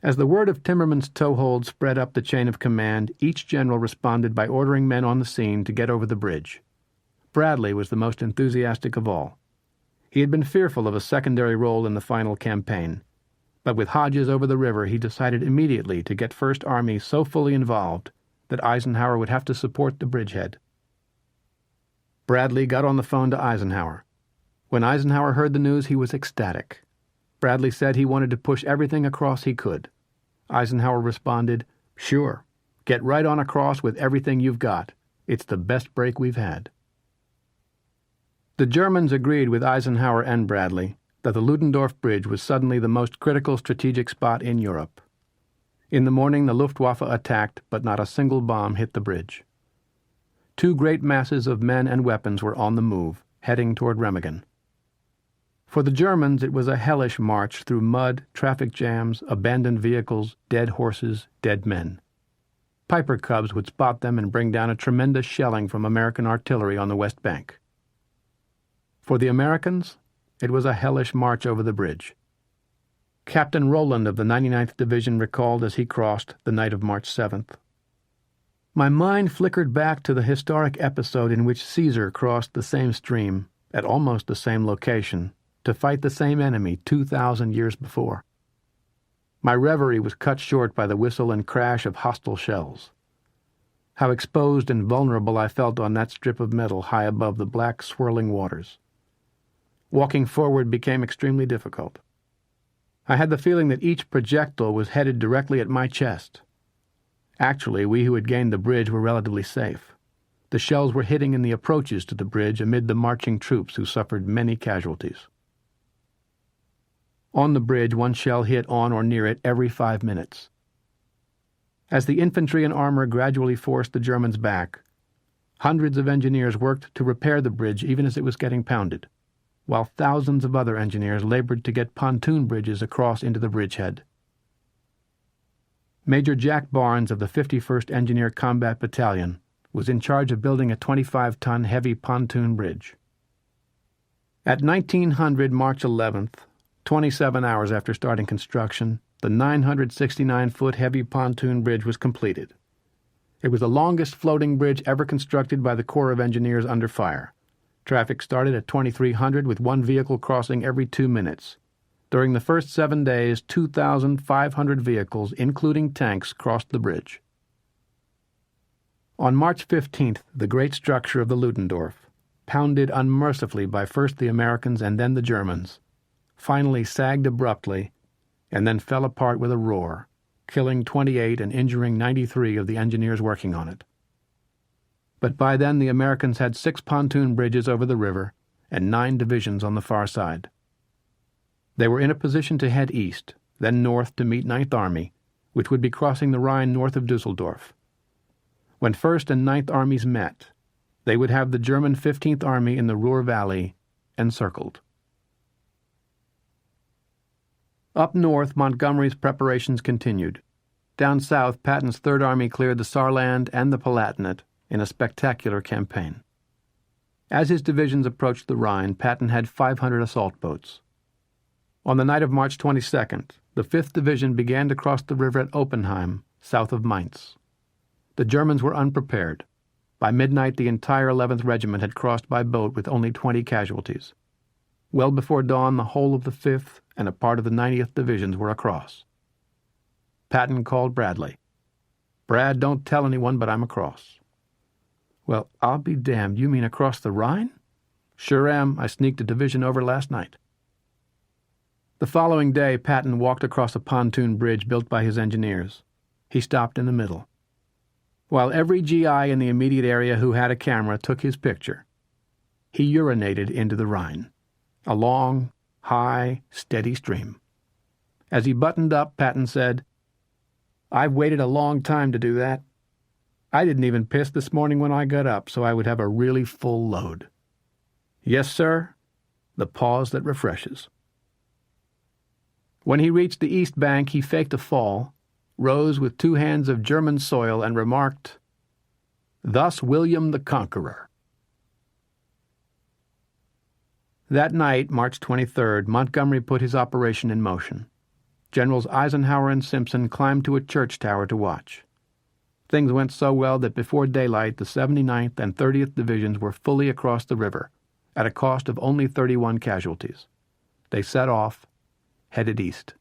B: As the word of Timmerman's toehold spread up the chain of command, each general responded by ordering men on the scene to get over the bridge. Bradley was the most enthusiastic of all. He had been fearful of a secondary role in the final campaign, But with Hodges over the river, he decided immediately to get First Army so fully involved that Eisenhower would have to support the bridgehead. Bradley got on the phone to Eisenhower. When Eisenhower heard the news, he was ecstatic. Bradley said he wanted to push everything across he could. Eisenhower responded, "Sure, get right on across with everything you've got. It's the best break we've had." The Germans agreed with Eisenhower and Bradley that the Ludendorff Bridge was suddenly the most critical strategic spot in Europe. In the morning, the Luftwaffe attacked, but not a single bomb hit the bridge. Two great masses of men and weapons were on the move, heading toward Remagen. For the Germans, it was a hellish march through mud, traffic jams, abandoned vehicles, dead horses, dead men. Piper Cubs would spot them and bring down a tremendous shelling from American artillery on the West Bank. For the Americans, it was a hellish march over the bridge. Captain Rowland of the 99th Division recalled as he crossed the night of March 7th. My mind flickered back to the historic episode in which Caesar crossed the same stream, at almost the same location, to fight the same enemy 2,000 years before. My reverie was cut short by the whistle and crash of hostile shells. How exposed and vulnerable I felt on that strip of metal high above the black, swirling waters. Walking forward became extremely difficult. I had the feeling that each projectile was headed directly at my chest. Actually, we who had gained the bridge were relatively safe. The shells were hitting in the approaches to the bridge amid the marching troops who suffered many casualties. On the bridge, one shell hit on or near it every 5 minutes. As the infantry and armor gradually forced the Germans back, hundreds of engineers worked to repair the bridge even as it was getting pounded, while thousands of other engineers labored to get pontoon bridges across into the bridgehead. Major Jack Barnes of the 51st Engineer Combat Battalion was in charge of building a 25-ton heavy pontoon bridge. At 1900 March 11th, 27 hours after starting construction, the 969-foot heavy pontoon bridge was completed. It was the longest floating bridge ever constructed by the Corps of Engineers under fire. Traffic started at 2300 with one vehicle crossing every 2 minutes. During the first 7 days, 2,500 vehicles, including tanks, crossed the bridge. On March 15th, the great structure of the Ludendorff, pounded unmercifully by first the Americans and then the Germans, finally sagged abruptly and then fell apart with a roar, killing 28 and injuring 93 of the engineers working on it. But by then the Americans had 6 pontoon bridges over the river and 9 divisions on the far side. They were in a position to head east, then north to meet Ninth Army, which would be crossing the Rhine north of Dusseldorf. When First and Ninth Armies met, they would have the German 15th Army in the Ruhr Valley encircled. Up north, Montgomery's preparations continued. Down south, Patton's Third Army cleared the Saarland and the Palatinate in a spectacular campaign. As his divisions approached the Rhine, Patton had 500 assault boats. On the night of March 22nd, the 5th Division began to cross the river at Oppenheim, south of Mainz. The Germans were unprepared. By midnight, the entire 11th Regiment had crossed by boat with only 20 casualties. Well before dawn, the whole of the 5th and a part of the 90th Divisions were across. Patton called Bradley. "Brad, don't tell anyone, but I'm across." "Well, I'll be damned. You mean across the Rhine?" "Sure am. I sneaked a division over last night." The following day, Patton walked across a pontoon bridge built by his engineers. He stopped in the middle. While every GI in the immediate area who had a camera took his picture, he urinated into the Rhine, a long, high, steady stream. As he buttoned up, Patton said, "I've waited a long time to do that. I didn't even piss this morning when I got up, so I would have a really full load." Yes, sir, the pause that refreshes. When he reached the east bank, he faked a fall, rose with 2 hands of German soil, and remarked, "Thus William the Conqueror." That night, March 23rd, Montgomery put his operation in motion. Generals Eisenhower and Simpson climbed to a church tower to watch. Things went so well that before daylight the 79th and 30th Divisions were fully across the river, at a cost of only 31 casualties. They set off, headed east.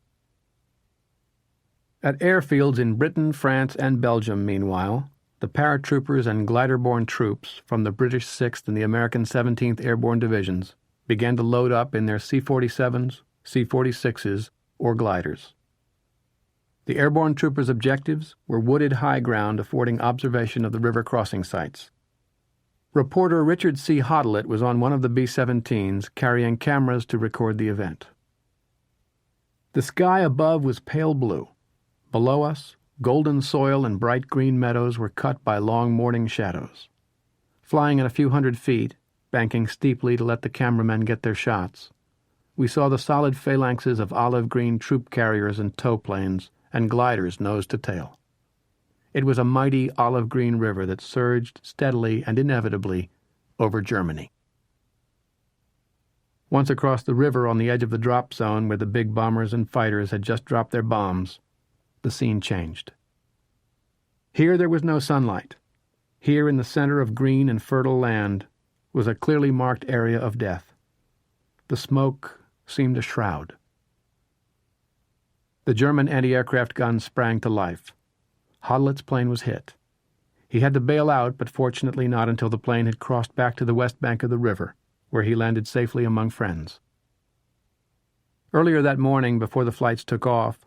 B: At airfields in Britain, France, and Belgium, meanwhile, the paratroopers and glider-borne troops from the British 6th and the American 17th Airborne Divisions began to load up in their C-47s, C-46s, or gliders. The airborne troopers' objectives were wooded high ground affording observation of the river crossing sites. Reporter Richard C. Hoddlett was on one of the B-17s carrying cameras to record the event. The sky above was pale blue. Below us, golden soil and bright green meadows were cut by long morning shadows. Flying at a few hundred feet, banking steeply to let the cameramen get their shots, we saw the solid phalanxes of olive-green troop carriers and tow planes and gliders nose to tail. It was a mighty olive-green river that surged steadily and inevitably over Germany. Once across the river on the edge of the drop zone where the big bombers and fighters had just dropped their bombs, the scene changed. Here there was no sunlight. Here in the center of green and fertile land was a clearly marked area of death. The smoke seemed a shroud. The German anti-aircraft guns sprang to life. Hoddlett's plane was hit. He had to bail out, but fortunately not until the plane had crossed back to the west bank of the river, where he landed safely among friends. Earlier that morning, before the flights took off,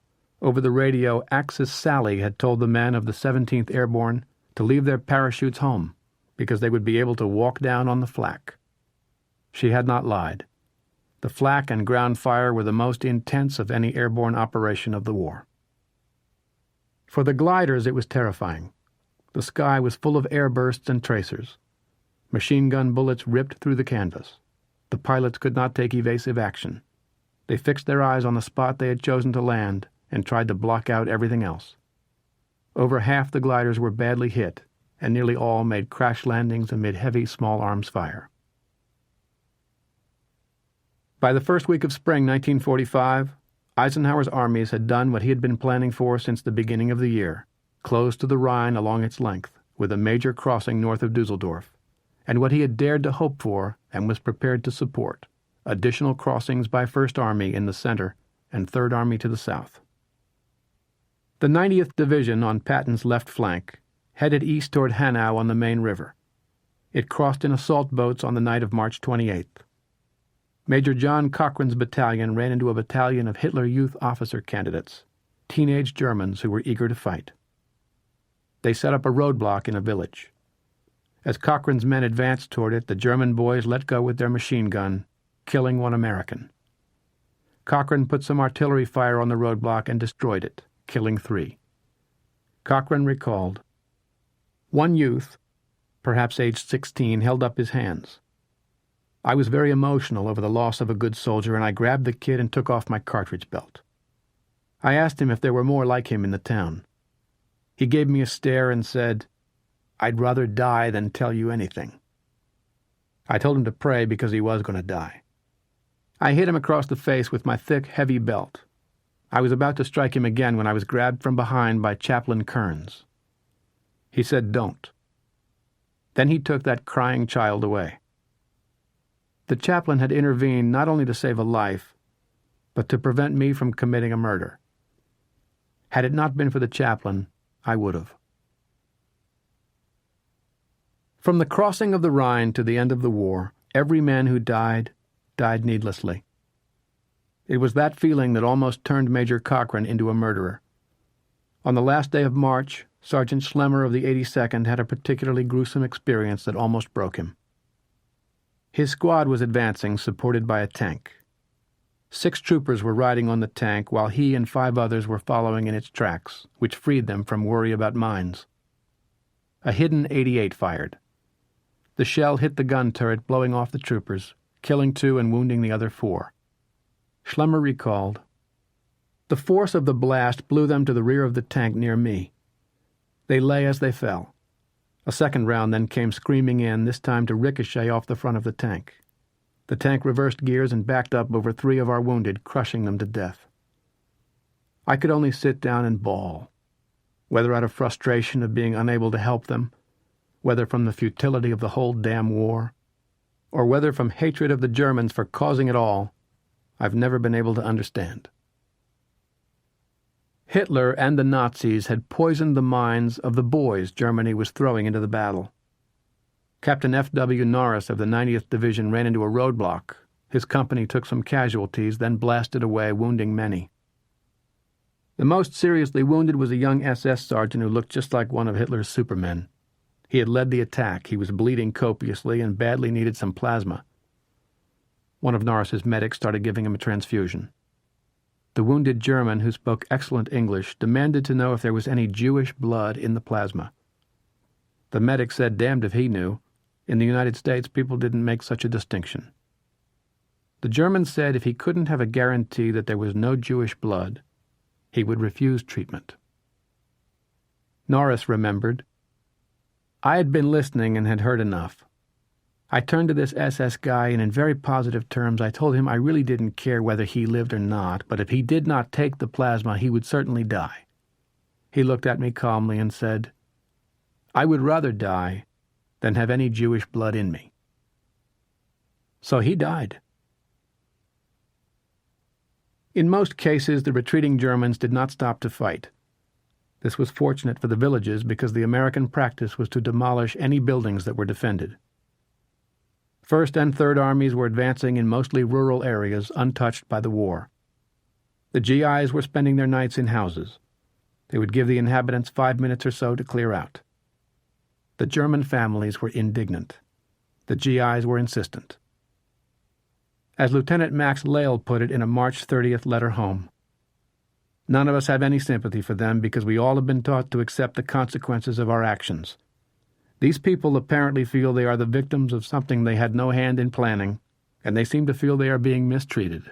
B: over the radio, Axis Sally had told the men of the 17th Airborne to leave their parachutes home, because they would be able to walk down on the flak. She had not lied. The flak and ground fire were the most intense of any airborne operation of the war. For the gliders it was terrifying. The sky was full of airbursts and tracers. Machine gun bullets ripped through the canvas. The pilots could not take evasive action. They fixed their eyes on the spot they had chosen to land and tried to block out everything else. Over half the gliders were badly hit, and nearly all made crash landings amid heavy small arms fire. By the first week of spring 1945, Eisenhower's armies had done what he had been planning for since the beginning of the year, close to the Rhine along its length, with a major crossing north of Dusseldorf, and what he had dared to hope for and was prepared to support, additional crossings by First Army in the center and Third Army to the south. The 90th Division on Patton's left flank headed east toward Hanau on the main river. It crossed in assault boats on the night of March 28th. Major John Cochrane's battalion ran into a battalion of Hitler Youth officer candidates, teenage Germans who were eager to fight. They set up a roadblock in a village. As Cochrane's men advanced toward it, the German boys let go with their machine gun, killing one American. Cochrane put some artillery fire on the roadblock and destroyed it, killing 3. Cochrane recalled, "One youth, perhaps aged 16, held up his hands. I was very emotional over the loss of a good soldier, and I grabbed the kid and took off my cartridge belt. I asked him if there were more like him in the town. He gave me a stare and said, 'I'd rather die than tell you anything.' I told him to pray because he was going to die. I hit him across the face with my thick, heavy belt. I was about to strike him again when I was grabbed from behind by Chaplain Kearns. He said, 'Don't.' Then he took that crying child away. The chaplain had intervened not only to save a life, but to prevent me from committing a murder. Had it not been for the chaplain, I would have." From the crossing of the Rhine to the end of the war, every man who died, died needlessly. It was that feeling that almost turned Major Cochrane into a murderer. On the last day of March, Sergeant Schlemmer of the 82nd had a particularly gruesome experience that almost broke him. His squad was advancing, supported by a tank. 6 troopers were riding on the tank, while he and 5 others were following in its tracks, which freed them from worry about mines. A hidden .88 fired. The shell hit the gun turret, blowing off the troopers, killing 2 and wounding the other 4. Schlemmer recalled, "The force of the blast blew them to the rear of the tank near me. They lay as they fell. A second round then came screaming in, this time to ricochet off the front of the tank. The tank reversed gears and backed up over 3 of our wounded, crushing them to death. I could only sit down and bawl, whether out of frustration of being unable to help them, whether from the futility of the whole damn war, or whether from hatred of the Germans for causing it all. I've never been able to understand." Hitler and the Nazis had poisoned the minds of the boys Germany was throwing into the battle. Captain F.W. Norris of the 90th Division ran into a roadblock. His company took some casualties, then blasted away, wounding many. The most seriously wounded was a young SS sergeant who looked just like one of Hitler's supermen. He had led the attack. He was bleeding copiously and badly needed some plasma. One of Norris's medics started giving him a transfusion. The wounded German, who spoke excellent English, demanded to know if there was any Jewish blood in the plasma. The medic said damned if he knew. In the United States, people didn't make such a distinction. The German said if he couldn't have a guarantee that there was no Jewish blood, he would refuse treatment. Norris remembered. I had been listening and had heard enough. I turned to this SS guy, and in very positive terms I told him I really didn't care whether he lived or not, but if he did not take the plasma, he would certainly die. He looked at me calmly and said, I would rather die than have any Jewish blood in me. So he died. In most cases, the retreating Germans did not stop to fight. This was fortunate for the villages because the American practice was to demolish any buildings that were defended. First and Third Armies were advancing in mostly rural areas untouched by the war. The GIs were spending their nights in houses. They would give the inhabitants 5 minutes or so to clear out. The German families were indignant. The GIs were insistent. As Lieutenant Max Lale put it in a March 30th letter home, none of us have any sympathy for them because we all have been taught to accept the consequences of our actions. These people apparently feel they are the victims of something they had no hand in planning, and they seem to feel they are being mistreated.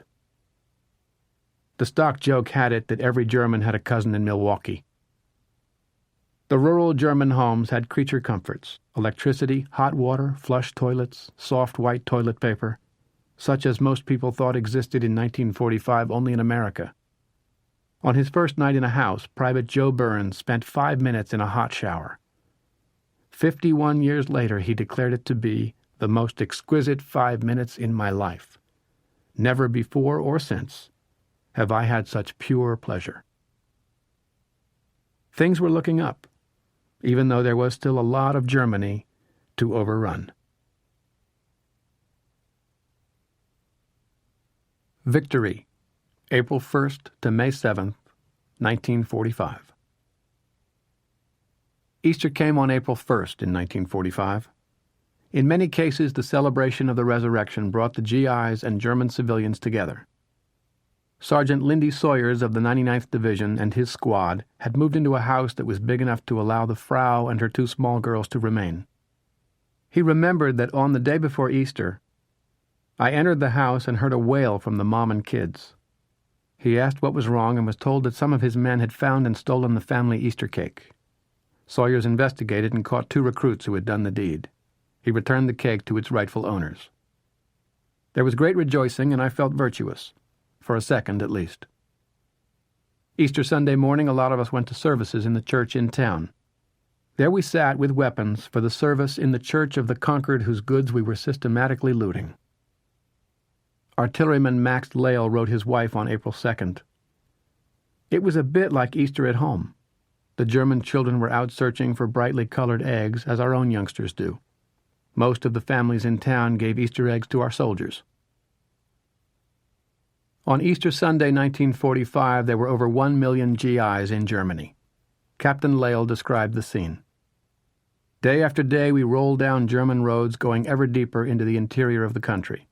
B: The stock joke had it that every German had a cousin in Milwaukee. The rural German homes had creature comforts, electricity, hot water, flush toilets, soft white toilet paper, such as most people thought existed in 1945 only in America. On his first night in a house, Private Joe Burns spent 5 minutes in a hot shower. 51 years later, he declared it to be the most exquisite 5 minutes in my life. Never before or since have I had such pure pleasure. Things were looking up, even though there was still a lot of Germany to overrun. Victory, April 1st to May 7th, 1945. Easter came on April 1st in 1945. In many cases, the celebration of the resurrection brought the GIs and German civilians together. Sergeant Lindy Sawyers of the 99th Division and his squad had moved into a house that was big enough to allow the Frau and her 2 small girls to remain. He remembered that on the day before Easter, I entered the house and heard a wail from the mom and kids. He asked what was wrong and was told that some of his men had found and stolen the family Easter cake. Sawyers investigated and caught 2 recruits who had done the deed. He returned the cake to its rightful owners. There was great rejoicing, and I felt virtuous, for a second at least. Easter Sunday morning, a lot of us went to services in the church in town. There we sat with weapons for the service in the church of the conquered whose goods we were systematically looting. Artilleryman Max Lale wrote his wife on April 2nd. It was a bit like Easter at home. The German children were out searching for brightly colored eggs, as our own youngsters do. Most of the families in town gave Easter eggs to our soldiers. On Easter Sunday, 1945, there were over 1 million GIs in Germany. Captain Lale described the scene. Day after day, we rolled down German roads, going ever deeper into the interior of the country.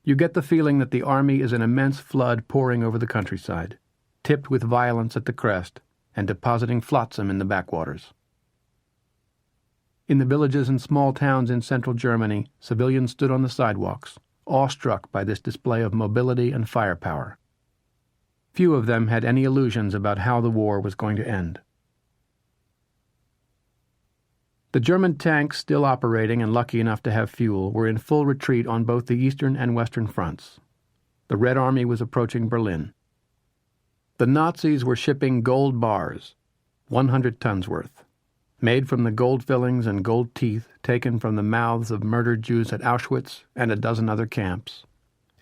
B: You get the feeling that the army is an immense flood pouring over the countryside, tipped with violence at the crest, and depositing flotsam in the backwaters. In the villages and small towns in central Germany, civilians stood on the sidewalks, awestruck by this display of mobility and firepower. Few of them had any illusions about how the war was going to end. The German tanks, still operating and lucky enough to have fuel, were in full retreat on both the eastern and western fronts. The Red Army was approaching Berlin. The Nazis were shipping gold bars, 100 tons worth, made from the gold fillings and gold teeth taken from the mouths of murdered Jews at Auschwitz and a dozen other camps,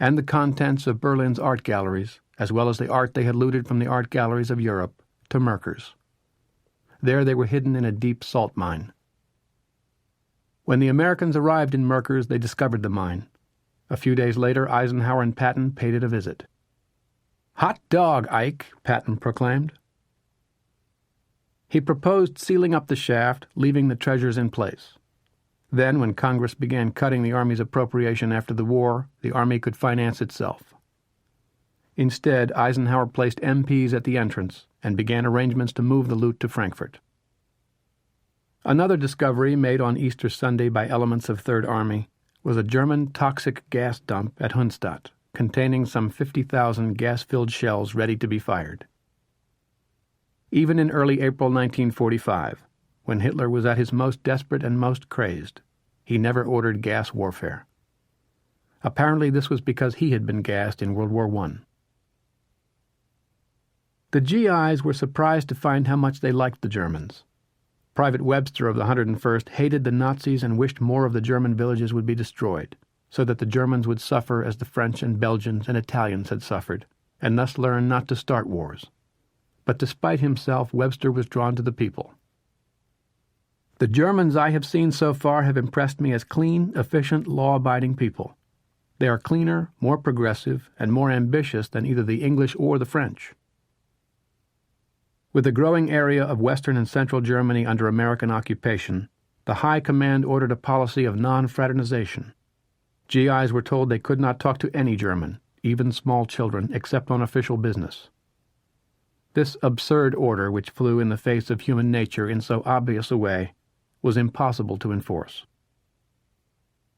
B: and the contents of Berlin's art galleries as well as the art they had looted from the art galleries of Europe, to Merkers. There they were hidden in a deep salt mine. When the Americans arrived in Merkers, they discovered the mine. A few days later, Eisenhower and Patton paid it a visit. "Hot dog, Ike," Patton proclaimed. He proposed sealing up the shaft, leaving the treasures in place. Then, when Congress began cutting the Army's appropriation after the war, the Army could finance itself. Instead, Eisenhower placed MPs at the entrance and began arrangements to move the loot to Frankfurt. Another discovery made on Easter Sunday by elements of Third Army was a German toxic gas dump at Hunstadt, containing some 50,000 gas-filled shells ready to be fired. Even in early April 1945, when Hitler was at his most desperate and most crazed, he never ordered gas warfare. Apparently this was because he had been gassed in World War I. The GIs were surprised to find how much they liked the Germans. Private Webster of the 101st hated the Nazis and wished more of the German villages would be destroyed, so that the Germans would suffer as the French and Belgians and Italians had suffered, and thus learn not to start wars. But despite himself, Webster was drawn to the people. "The Germans I have seen so far have impressed me as clean, efficient, law-abiding people. They are cleaner, more progressive, and more ambitious than either the English or the French." With the growing area of Western and Central Germany under American occupation, the High Command ordered a policy of non-fraternization. GIs were told they could not talk to any German, even small children, except on official business. This absurd order, which flew in the face of human nature in so obvious a way, was impossible to enforce.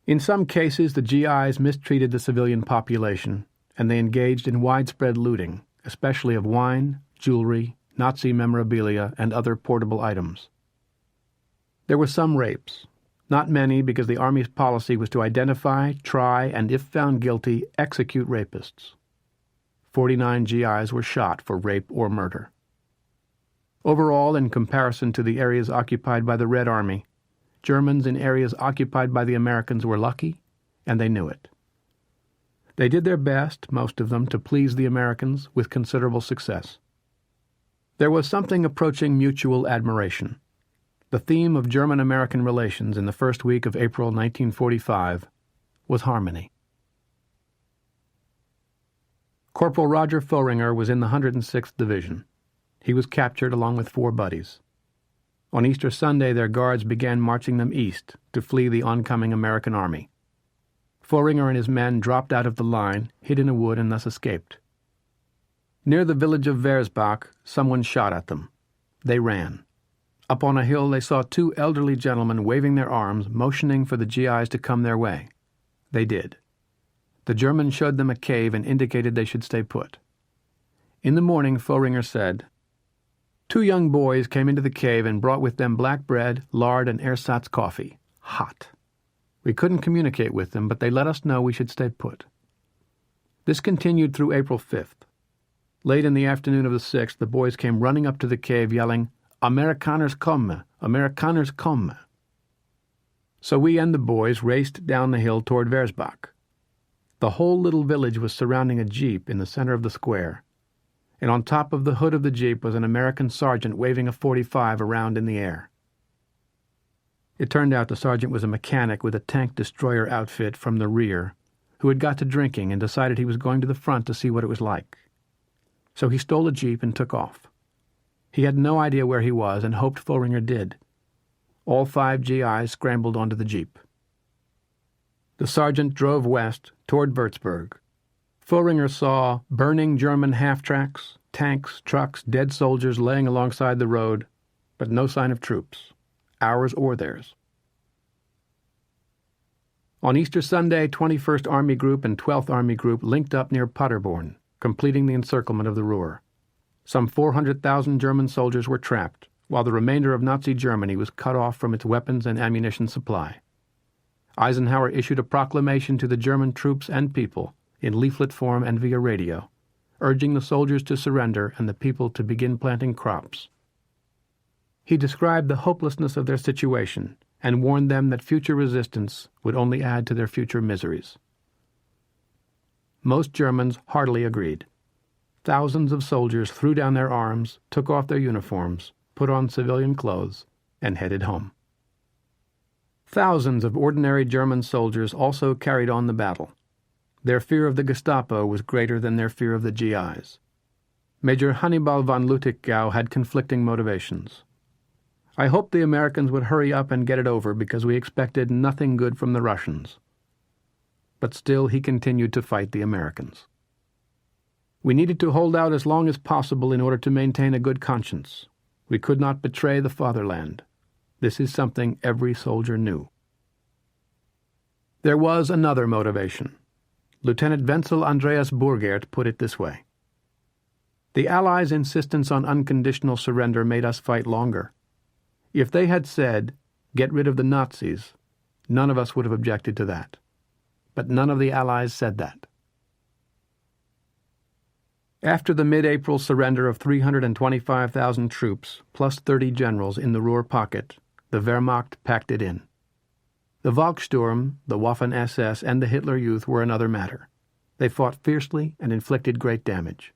B: In some cases, the GIs mistreated the civilian population, and they engaged in widespread looting, especially of wine, jewelry, Nazi memorabilia, and other portable items. There were some rapes, not many because the Army's policy was to identify, try, and if found guilty, execute rapists. 49 GIs were shot for rape or murder. Overall, in comparison to the areas occupied by the Red Army, Germans in areas occupied by the Americans were lucky, and they knew it. They did their best, most of them, to please the Americans with considerable success. There was something approaching mutual admiration. The theme of German-American relations in the first week of April 1945 was harmony. Corporal Roger Fohringer was in the 106th Division. He was captured along with 4 buddies. On Easter Sunday, their guards began marching them east to flee the oncoming American Army. Fohringer and his men dropped out of the line, hid in a wood, and thus escaped. Near the village of Versbach, someone shot at them. They ran. Up on a hill they saw 2 elderly gentlemen waving their arms, motioning for the GIs to come their way. They did. The German showed them a cave and indicated they should stay put. In the morning, Fohringer said, "2 young boys came into the cave and brought with them black bread, lard, and ersatz coffee. Hot. We couldn't communicate with them, but they let us know we should stay put." This continued through April 5th. Late in the afternoon of the 6th, the boys came running up to the cave yelling, "Amerikaners komme! Amerikaners komme!" So we and the boys raced down the hill toward Versbach. The whole little village was surrounding a jeep in the center of the square, and on top of the hood of the jeep was an American sergeant waving a .45 around in the air. It turned out the sergeant was a mechanic with a tank destroyer outfit from the rear who had got to drinking and decided he was going to the front to see what it was like. So he stole a jeep and took off. He had no idea where he was and hoped Fohringer did. All 5 GIs scrambled onto the jeep. The sergeant drove west toward Würzburg. Fohringer saw burning German half-tracks, tanks, trucks, dead soldiers laying alongside the road, but no sign of troops, ours or theirs. On Easter Sunday, 21st Army Group and 12th Army Group linked up near Paderborn, completing the encirclement of the Ruhr. Some 400,000 German soldiers were trapped, while the remainder of Nazi Germany was cut off from its weapons and ammunition supply. Eisenhower issued a proclamation to the German troops and people, in leaflet form and via radio, urging the soldiers to surrender and the people to begin planting crops. He described the hopelessness of their situation and warned them that future resistance would only add to their future miseries. Most Germans heartily agreed. thousands of soldiers threw down their arms, took off their uniforms, put on civilian clothes, and headed home. Thousands of ordinary German soldiers also carried on the battle. Their fear of the Gestapo was greater than their fear of the GIs. Major Hannibal von Lüttichgau had conflicting motivations. I hoped the Americans would hurry up and get it over because we expected nothing good from the Russians. But still he continued to fight the Americans. We needed to hold out as long as possible in order to maintain a good conscience. We could not betray the fatherland. This is something every soldier knew. There was another motivation. Lieutenant Wenzel Andreas Burgert put it this way. The Allies' insistence on unconditional surrender made us fight longer. If they had said, "Get rid of the Nazis," none of us would have objected to that. But none of the Allies said that. After the mid-April surrender of 325,000 troops, plus 30 generals in the Ruhr pocket, the Wehrmacht packed it in. The Volkssturm, the Waffen-SS, and the Hitler Youth were another matter. They fought fiercely and inflicted great damage.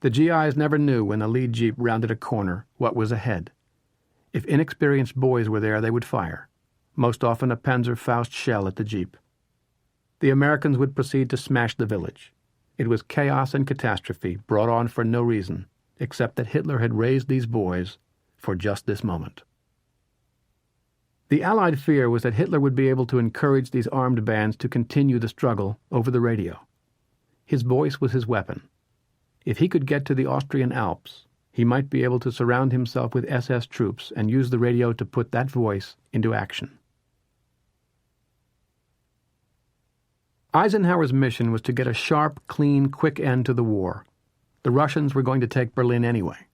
B: The GIs never knew when a lead jeep rounded a corner what was ahead. If inexperienced boys were there, they would fire, most often a Panzerfaust shell at the jeep. The Americans would proceed to smash the village. It was chaos and catastrophe brought on for no reason, except that Hitler had raised these boys for just this moment. The Allied fear was that Hitler would be able to encourage these armed bands to continue the struggle over the radio. His voice was his weapon. If he could get to the Austrian Alps, he might be able to surround himself with SS troops and use the radio to put that voice into action. Eisenhower's mission was to get a sharp, clean, quick end to the war. The Russians were going to take Berlin anyway.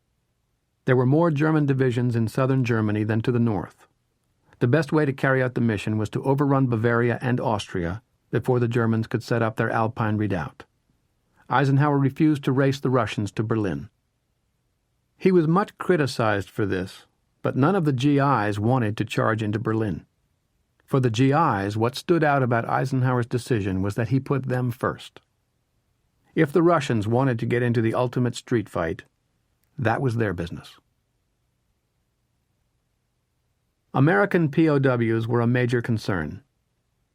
B: There were more German divisions in southern Germany than to the north. The best way to carry out the mission was to overrun Bavaria and Austria before the Germans could set up their Alpine redoubt. Eisenhower refused to race the Russians to Berlin. He was much criticized for this, but none of the GIs wanted to charge into Berlin. For the GIs, what stood out about Eisenhower's decision was that he put them first. If the Russians wanted to get into the ultimate street fight, that was their business. American POWs were a major concern.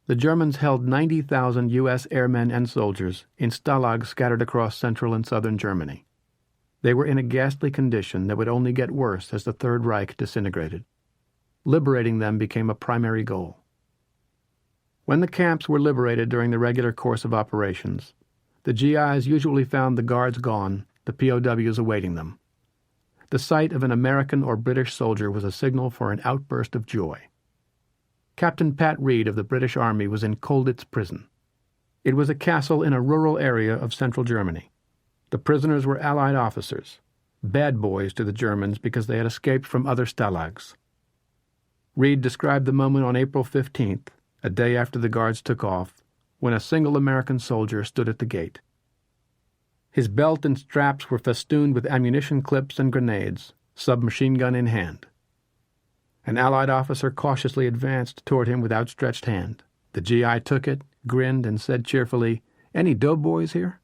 B: The Germans held 90,000 U.S. airmen and soldiers in stalags scattered across central and southern Germany. They were in a ghastly condition that would only get worse as the Third Reich disintegrated. Liberating them became a primary goal. When the camps were liberated during the regular course of operations, the GIs usually found the guards gone, the POWs awaiting them. The sight of an American or British soldier was a signal for an outburst of joy. Captain Pat Reed of the British Army was in Colditz prison. It was a castle in a rural area of central Germany. The prisoners were Allied officers, bad boys to the Germans because they had escaped from other stalags. Reed described the moment on April 15th, a day after the guards took off, when a single American soldier stood at the gate. His belt and straps were festooned with ammunition clips and grenades, submachine gun in hand. An Allied officer cautiously advanced toward him with outstretched hand. The GI took it, grinned, and said cheerfully, "Any doughboys here?"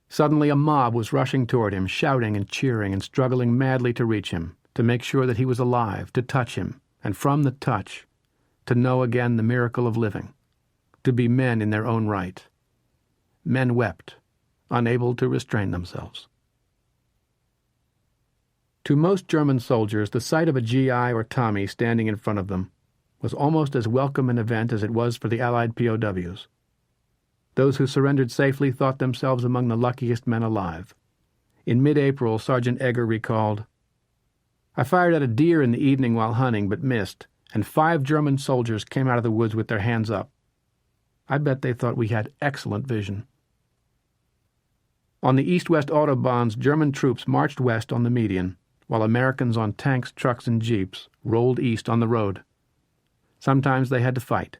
B: Suddenly a mob was rushing toward him, shouting and cheering and struggling madly to reach him, to make sure that he was alive, to touch him, and from the touch, to know again the miracle of living, to be men in their own right. Men wept, unable to restrain themselves. To most German soldiers, the sight of a GI or Tommy standing in front of them was almost as welcome an event as it was for the Allied POWs. Those who surrendered safely thought themselves among the luckiest men alive. In mid-April, Sergeant Egger recalled, "I fired at a deer in the evening while hunting, but missed, and 5 German soldiers came out of the woods with their hands up. I bet they thought we had excellent vision." On the east-west autobahns, German troops marched west on the median, while Americans on tanks, trucks, and jeeps rolled east on the road. Sometimes they had to fight.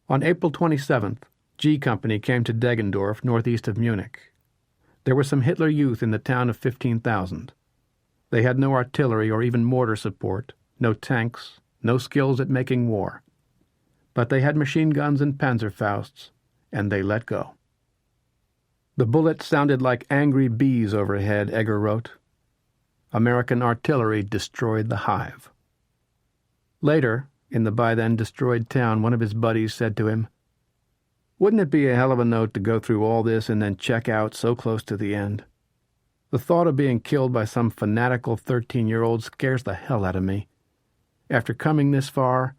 B: On April 27th, G Company came to Deggendorf, northeast of Munich. There were some Hitler Youth in the town of 15,000. They had no artillery or even mortar support, no tanks, no skills at making war. But they had machine guns and Panzerfausts, and they let go. The bullets sounded like angry bees overhead, Egger wrote. American artillery destroyed the hive. Later, in the by-then destroyed town, one of his buddies said to him, "Wouldn't it be a hell of a note to go through all this and then check out so close to the end? The thought of being killed by some fanatical 13-year-old scares the hell out of me. After coming this far,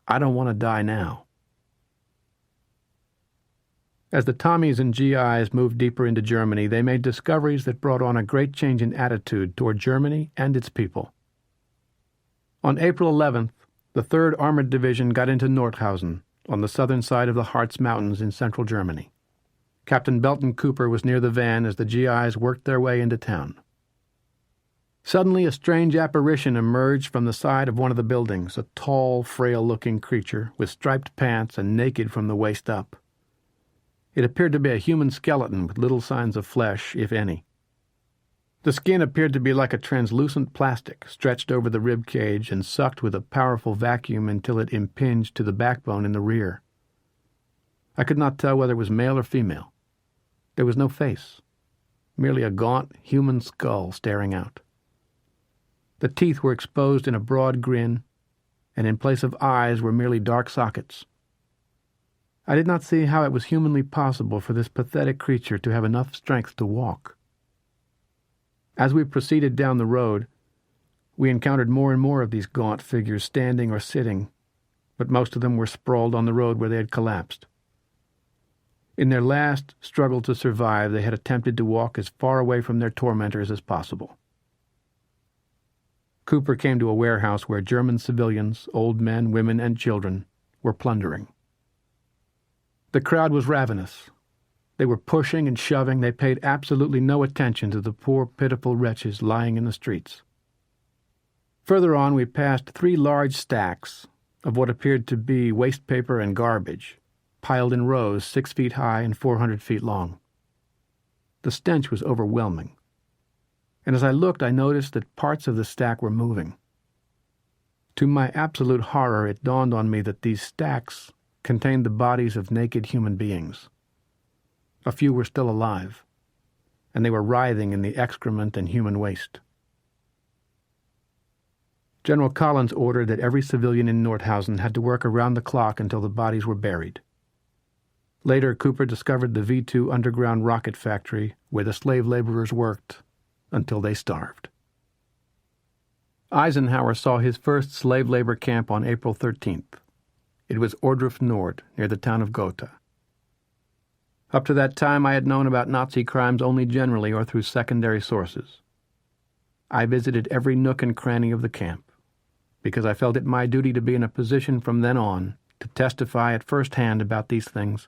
B: I don't want to die now." As the Tommies and GIs moved deeper into Germany, they made discoveries that brought on a great change in attitude toward Germany and its people. On April 11th, the 3rd Armored Division got into Nordhausen, on the southern side of the Harz Mountains in central Germany. Captain Belton Cooper was near the van as the GIs worked their way into town. Suddenly a strange apparition emerged from the side of one of the buildings, a tall, frail-looking creature with striped pants and naked from the waist up. It appeared to be a human skeleton with little signs of flesh, if any. The skin appeared to be like a translucent plastic, stretched over the rib cage and sucked with a powerful vacuum until it impinged to the backbone in the rear. I could not tell whether it was male or female. There was no face, merely a gaunt human skull staring out. The teeth were exposed in a broad grin, and in place of eyes were merely dark sockets. I did not see how it was humanly possible for this pathetic creature to have enough strength to walk. As we proceeded down the road, we encountered more and more of these gaunt figures standing or sitting, but most of them were sprawled on the road where they had collapsed. In their last struggle to survive, they had attempted to walk as far away from their tormentors as possible. Cooper came to a warehouse where German civilians, old men, women, and children, were plundering. The crowd was ravenous. They were pushing and shoving. They paid absolutely no attention to the poor, pitiful wretches lying in the streets. Further on, we passed 3 large stacks of what appeared to be waste paper and garbage, piled in rows 6 feet high and 400 feet long. The stench was overwhelming, and as I looked, I noticed that parts of the stack were moving. To my absolute horror, it dawned on me that these stacks contained the bodies of naked human beings. A few were still alive, and they were writhing in the excrement and human waste. General Collins ordered that every civilian in Nordhausen had to work around the clock until the bodies were buried. Later, Cooper discovered the V-2 underground rocket factory where the slave laborers worked until they starved. Eisenhower saw his first slave labor camp on April 13th. It was Ohrdruf Nord, near the town of Gotha. Up to that time, I had known about Nazi crimes only generally or through secondary sources. I visited every nook and cranny of the camp, because I felt it my duty to be in a position from then on to testify at first hand about these things,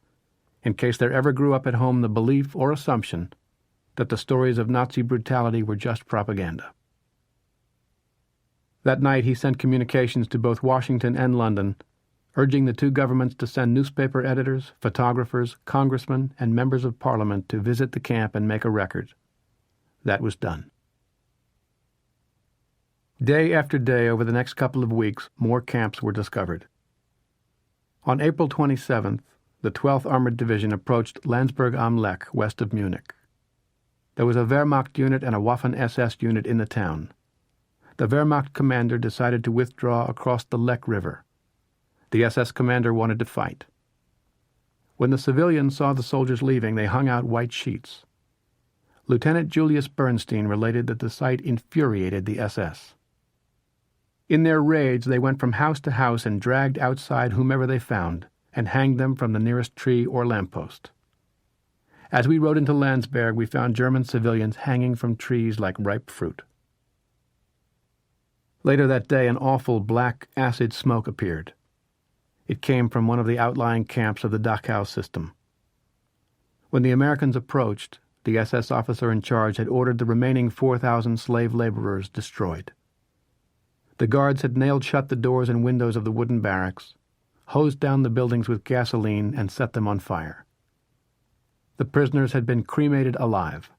B: in case there ever grew up at home the belief or assumption that the stories of Nazi brutality were just propaganda. That night he sent communications to both Washington and London, urging the 2 governments to send newspaper editors, photographers, congressmen, and members of Parliament to visit the camp and make a record. That was done. Day after day over the next couple of weeks, more camps were discovered. On April 27th, the 12th Armored Division approached Landsberg am Lech, west of Munich. There was a Wehrmacht unit and a Waffen-SS unit in the town. The Wehrmacht commander decided to withdraw across the Lech River. The SS commander wanted to fight. When the civilians saw the soldiers leaving, they hung out white sheets. Lieutenant Julius Bernstein related that the sight infuriated the SS. In their rage, they went from house to house and dragged outside whomever they found and hanged them from the nearest tree or lamppost. As we rode into Landsberg, we found German civilians hanging from trees like ripe fruit. Later that day, an awful black acid smoke appeared. It came from one of the outlying camps of the Dachau system. When the Americans approached, the SS officer in charge had ordered the remaining 4,000 slave laborers destroyed. The guards had nailed shut the doors and windows of the wooden barracks, hosed down the buildings with gasoline, and set them on fire. The prisoners had been cremated alive.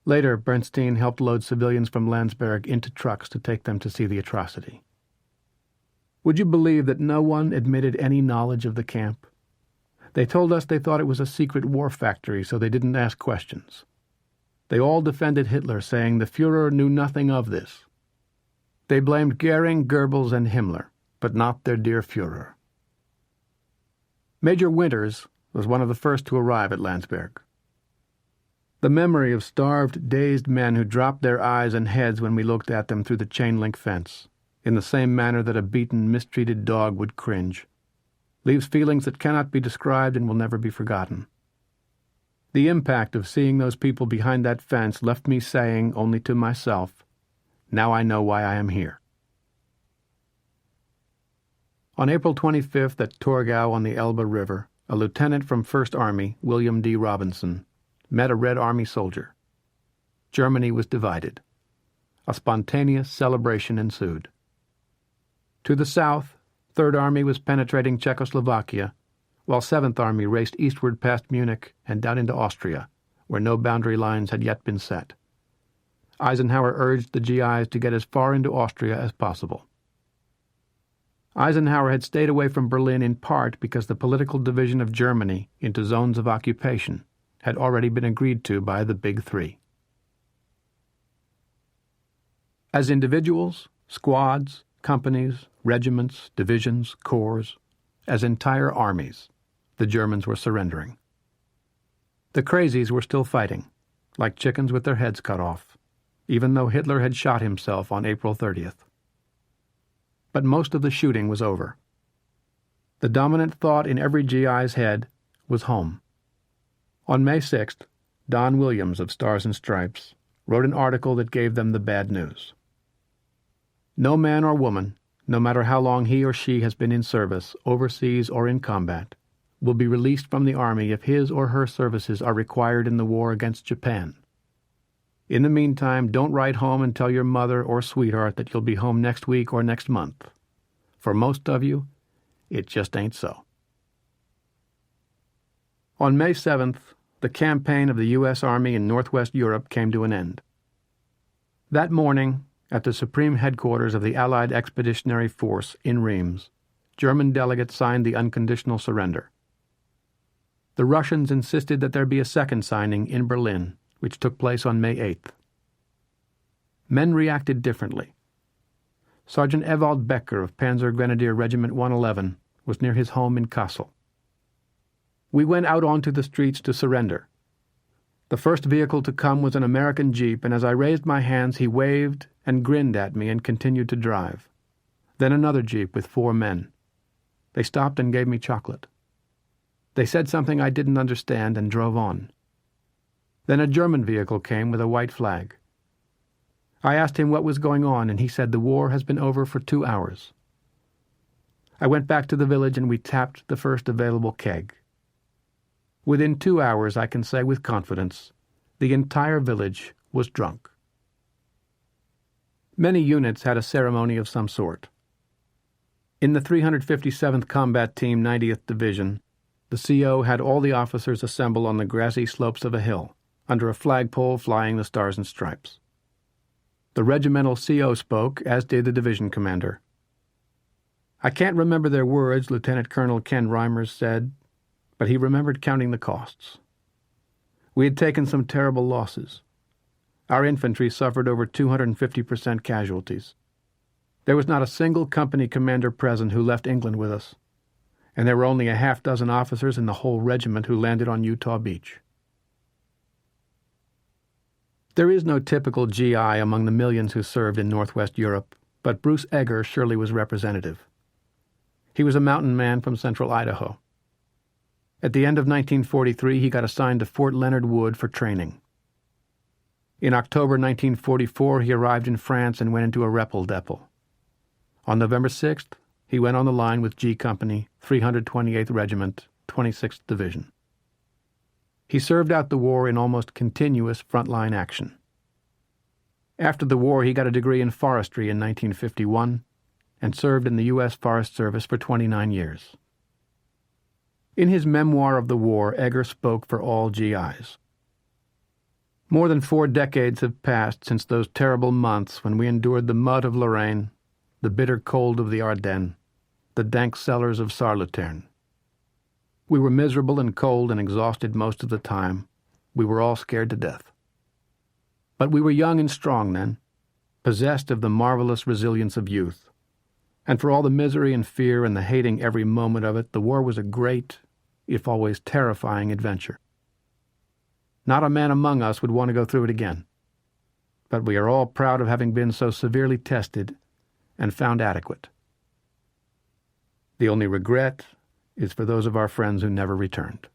B: Later, Bernstein helped load civilians from Landsberg into trucks to take them to see the atrocity. Would you believe that no one admitted any knowledge of the camp? They told us they thought it was a secret war factory, so they didn't ask questions. They all defended Hitler, saying the Führer knew nothing of this. They blamed Goering, Goebbels, and Himmler, but not their dear Führer. Major Winters was one of the first to arrive at Landsberg. The memory of starved, dazed men who dropped their eyes and heads when we looked at them through the chain-link fence, in the same manner that a beaten, mistreated dog would cringe, leaves feelings that cannot be described and will never be forgotten. The impact of seeing those people behind that fence left me saying, only to myself, "Now I know why I am here." On April 25th at Torgau on the Elbe River, a lieutenant from 1st Army, William D. Robinson, met a Red Army soldier. Germany was divided. A spontaneous celebration ensued. To the south, 3rd Army was penetrating Czechoslovakia, while 7th Army raced eastward past Munich and down into Austria, where no boundary lines had yet been set. Eisenhower urged the GIs to get as far into Austria as possible. Eisenhower had stayed away from Berlin in part because the political division of Germany into zones of occupation had already been agreed to by the Big Three. As individuals, squads, companies, regiments, divisions, corps, as entire armies, the Germans were surrendering. The crazies were still fighting, like chickens with their heads cut off, even though Hitler had shot himself on April 30th. But most of the shooting was over. The dominant thought in every GI's head was home. On May 6th, Don Williams of Stars and Stripes wrote an article that gave them the bad news. No man or woman, no matter how long he or she has been in service, overseas or in combat, will be released from the Army if his or her services are required in the war against Japan. In the meantime, don't write home and tell your mother or sweetheart that you'll be home next week or next month. For most of you, it just ain't so. On May 7th, the campaign of the U.S. Army in Northwest Europe came to an end. That morning, at the Supreme Headquarters of the Allied Expeditionary Force in Reims, German delegates signed the unconditional surrender. The Russians insisted that there be a second signing in Berlin, which took place on May 8th. Men reacted differently. Sergeant Ewald Becker of Panzer Grenadier Regiment 111 was near his home in Kassel. We went out onto the streets to surrender. The first vehicle to come was an American Jeep, and as I raised my hands he waved and grinned at me and continued to drive. Then another Jeep with 4 men. They stopped and gave me chocolate. They said something I didn't understand and drove on. Then a German vehicle came with a white flag. I asked him what was going on, and he said the war has been over for 2 hours. I went back to the village and we tapped the first available keg. Within 2 hours, I can say with confidence, the entire village was drunk. Many units had a ceremony of some sort. In the 357th Combat Team 90th Division, the CO had all the officers assemble on the grassy slopes of a hill, under a flagpole flying the Stars and Stripes. The regimental CO spoke, as did the division commander. I can't remember their words, Lieutenant Colonel Ken Reimers said, but he remembered counting the costs. We had taken some terrible losses. Our infantry suffered over 250% casualties. There was not a single company commander present who left England with us, and there were only a half-dozen officers in the whole regiment who landed on Utah Beach. There is no typical GI among the millions who served in Northwest Europe, but Bruce Egger surely was representative. He was a mountain man from central Idaho. At the end of 1943, he got assigned to Fort Leonard Wood for training. In October 1944, he arrived in France and went into a Repel depot. On November 6th, he went on the line with G Company, 328th Regiment, 26th Division. He served out the war in almost continuous frontline action. After the war, he got a degree in forestry in 1951 and served in the U.S. Forest Service for 29 years. In his memoir of the war, Egger spoke for all GIs. More than 4 decades have passed since those terrible months when we endured the mud of Lorraine, the bitter cold of the Ardennes, the dank cellars of Saarlütern. We were miserable and cold and exhausted most of the time. We were all scared to death. But we were young and strong then, possessed of the marvelous resilience of youth. And for all the misery and fear and the hating every moment of it, the war was a great, if always terrifying, adventure. Not a man among us would want to go through it again. But we are all proud of having been so severely tested and found adequate. The only regret is for those of our friends who never returned.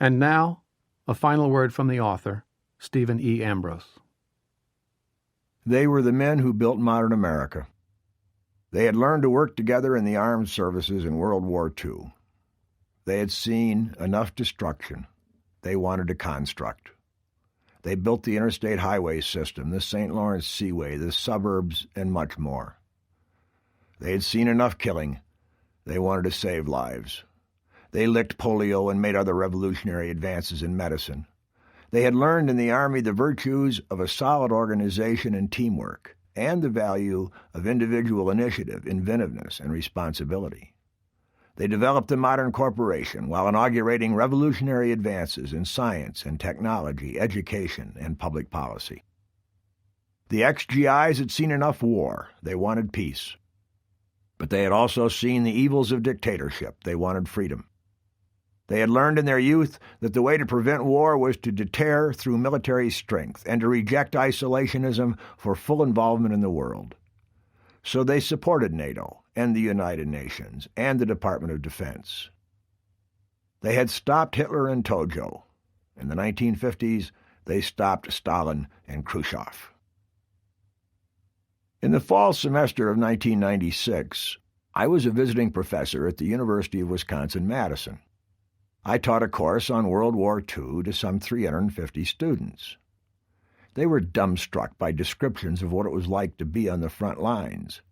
B: And now, a final word from the author, Stephen E. Ambrose.
A: They were the men who built modern America. They had learned to work together in the armed services in World War II. They had seen enough destruction. They wanted to construct. They built the interstate highway system, the St. Lawrence Seaway, the suburbs, and much more. They had seen enough killing. They wanted to save lives. They licked polio and made other revolutionary advances in medicine. They had learned in the Army the virtues of a solid organization and teamwork, and the value of individual initiative, inventiveness, and responsibility. They developed a modern corporation while inaugurating revolutionary advances in science and technology, education, and public policy. The ex-GIs had seen enough war. They wanted peace. But they had also seen the evils of dictatorship. They wanted freedom. They had learned in their youth that the way to prevent war was to deter through military strength and to reject isolationism for full involvement in the world. So they supported NATO and the United Nations and the Department of Defense. They had stopped Hitler and Tojo. In the 1950s, they stopped Stalin and Khrushchev. In the fall semester of 1996, I was a visiting professor at the University of Wisconsin-Madison. I taught a course on World War II to some 350 students. They were dumbstruck by descriptions of what it was like to be on the front lines.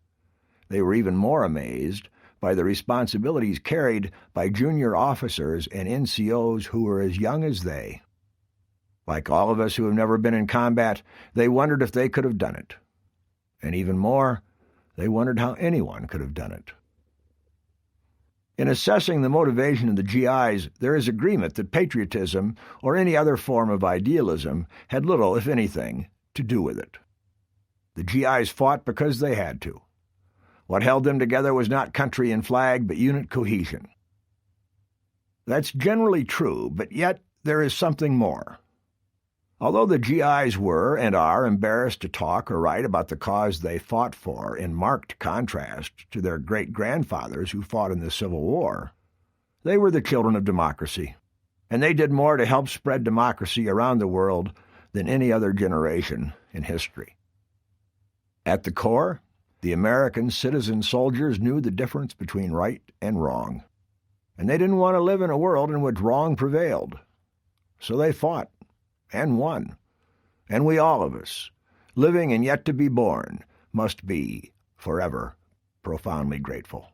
A: They were even more amazed by the responsibilities carried by junior officers and NCOs who were as young as they. Like all of us who have never been in combat, they wondered if they could have done it. And even more, they wondered how anyone could have done it. In assessing the motivation of the GIs, there is agreement that patriotism or any other form of idealism had little, if anything, to do with it. The GIs fought because they had to. What held them together was not country and flag, but unit cohesion. That's generally true, but yet there is something more. Although the GIs were and are embarrassed to talk or write about the cause they fought for, in marked contrast to their great-grandfathers who fought in the Civil War, they were the children of democracy, and they did more to help spread democracy around the world than any other generation in history. At the core, the American citizen soldiers knew the difference between right and wrong, and they didn't want to live in a world in which wrong prevailed. So they fought. And won. And we all of us, living and yet to be born, must be forever profoundly grateful.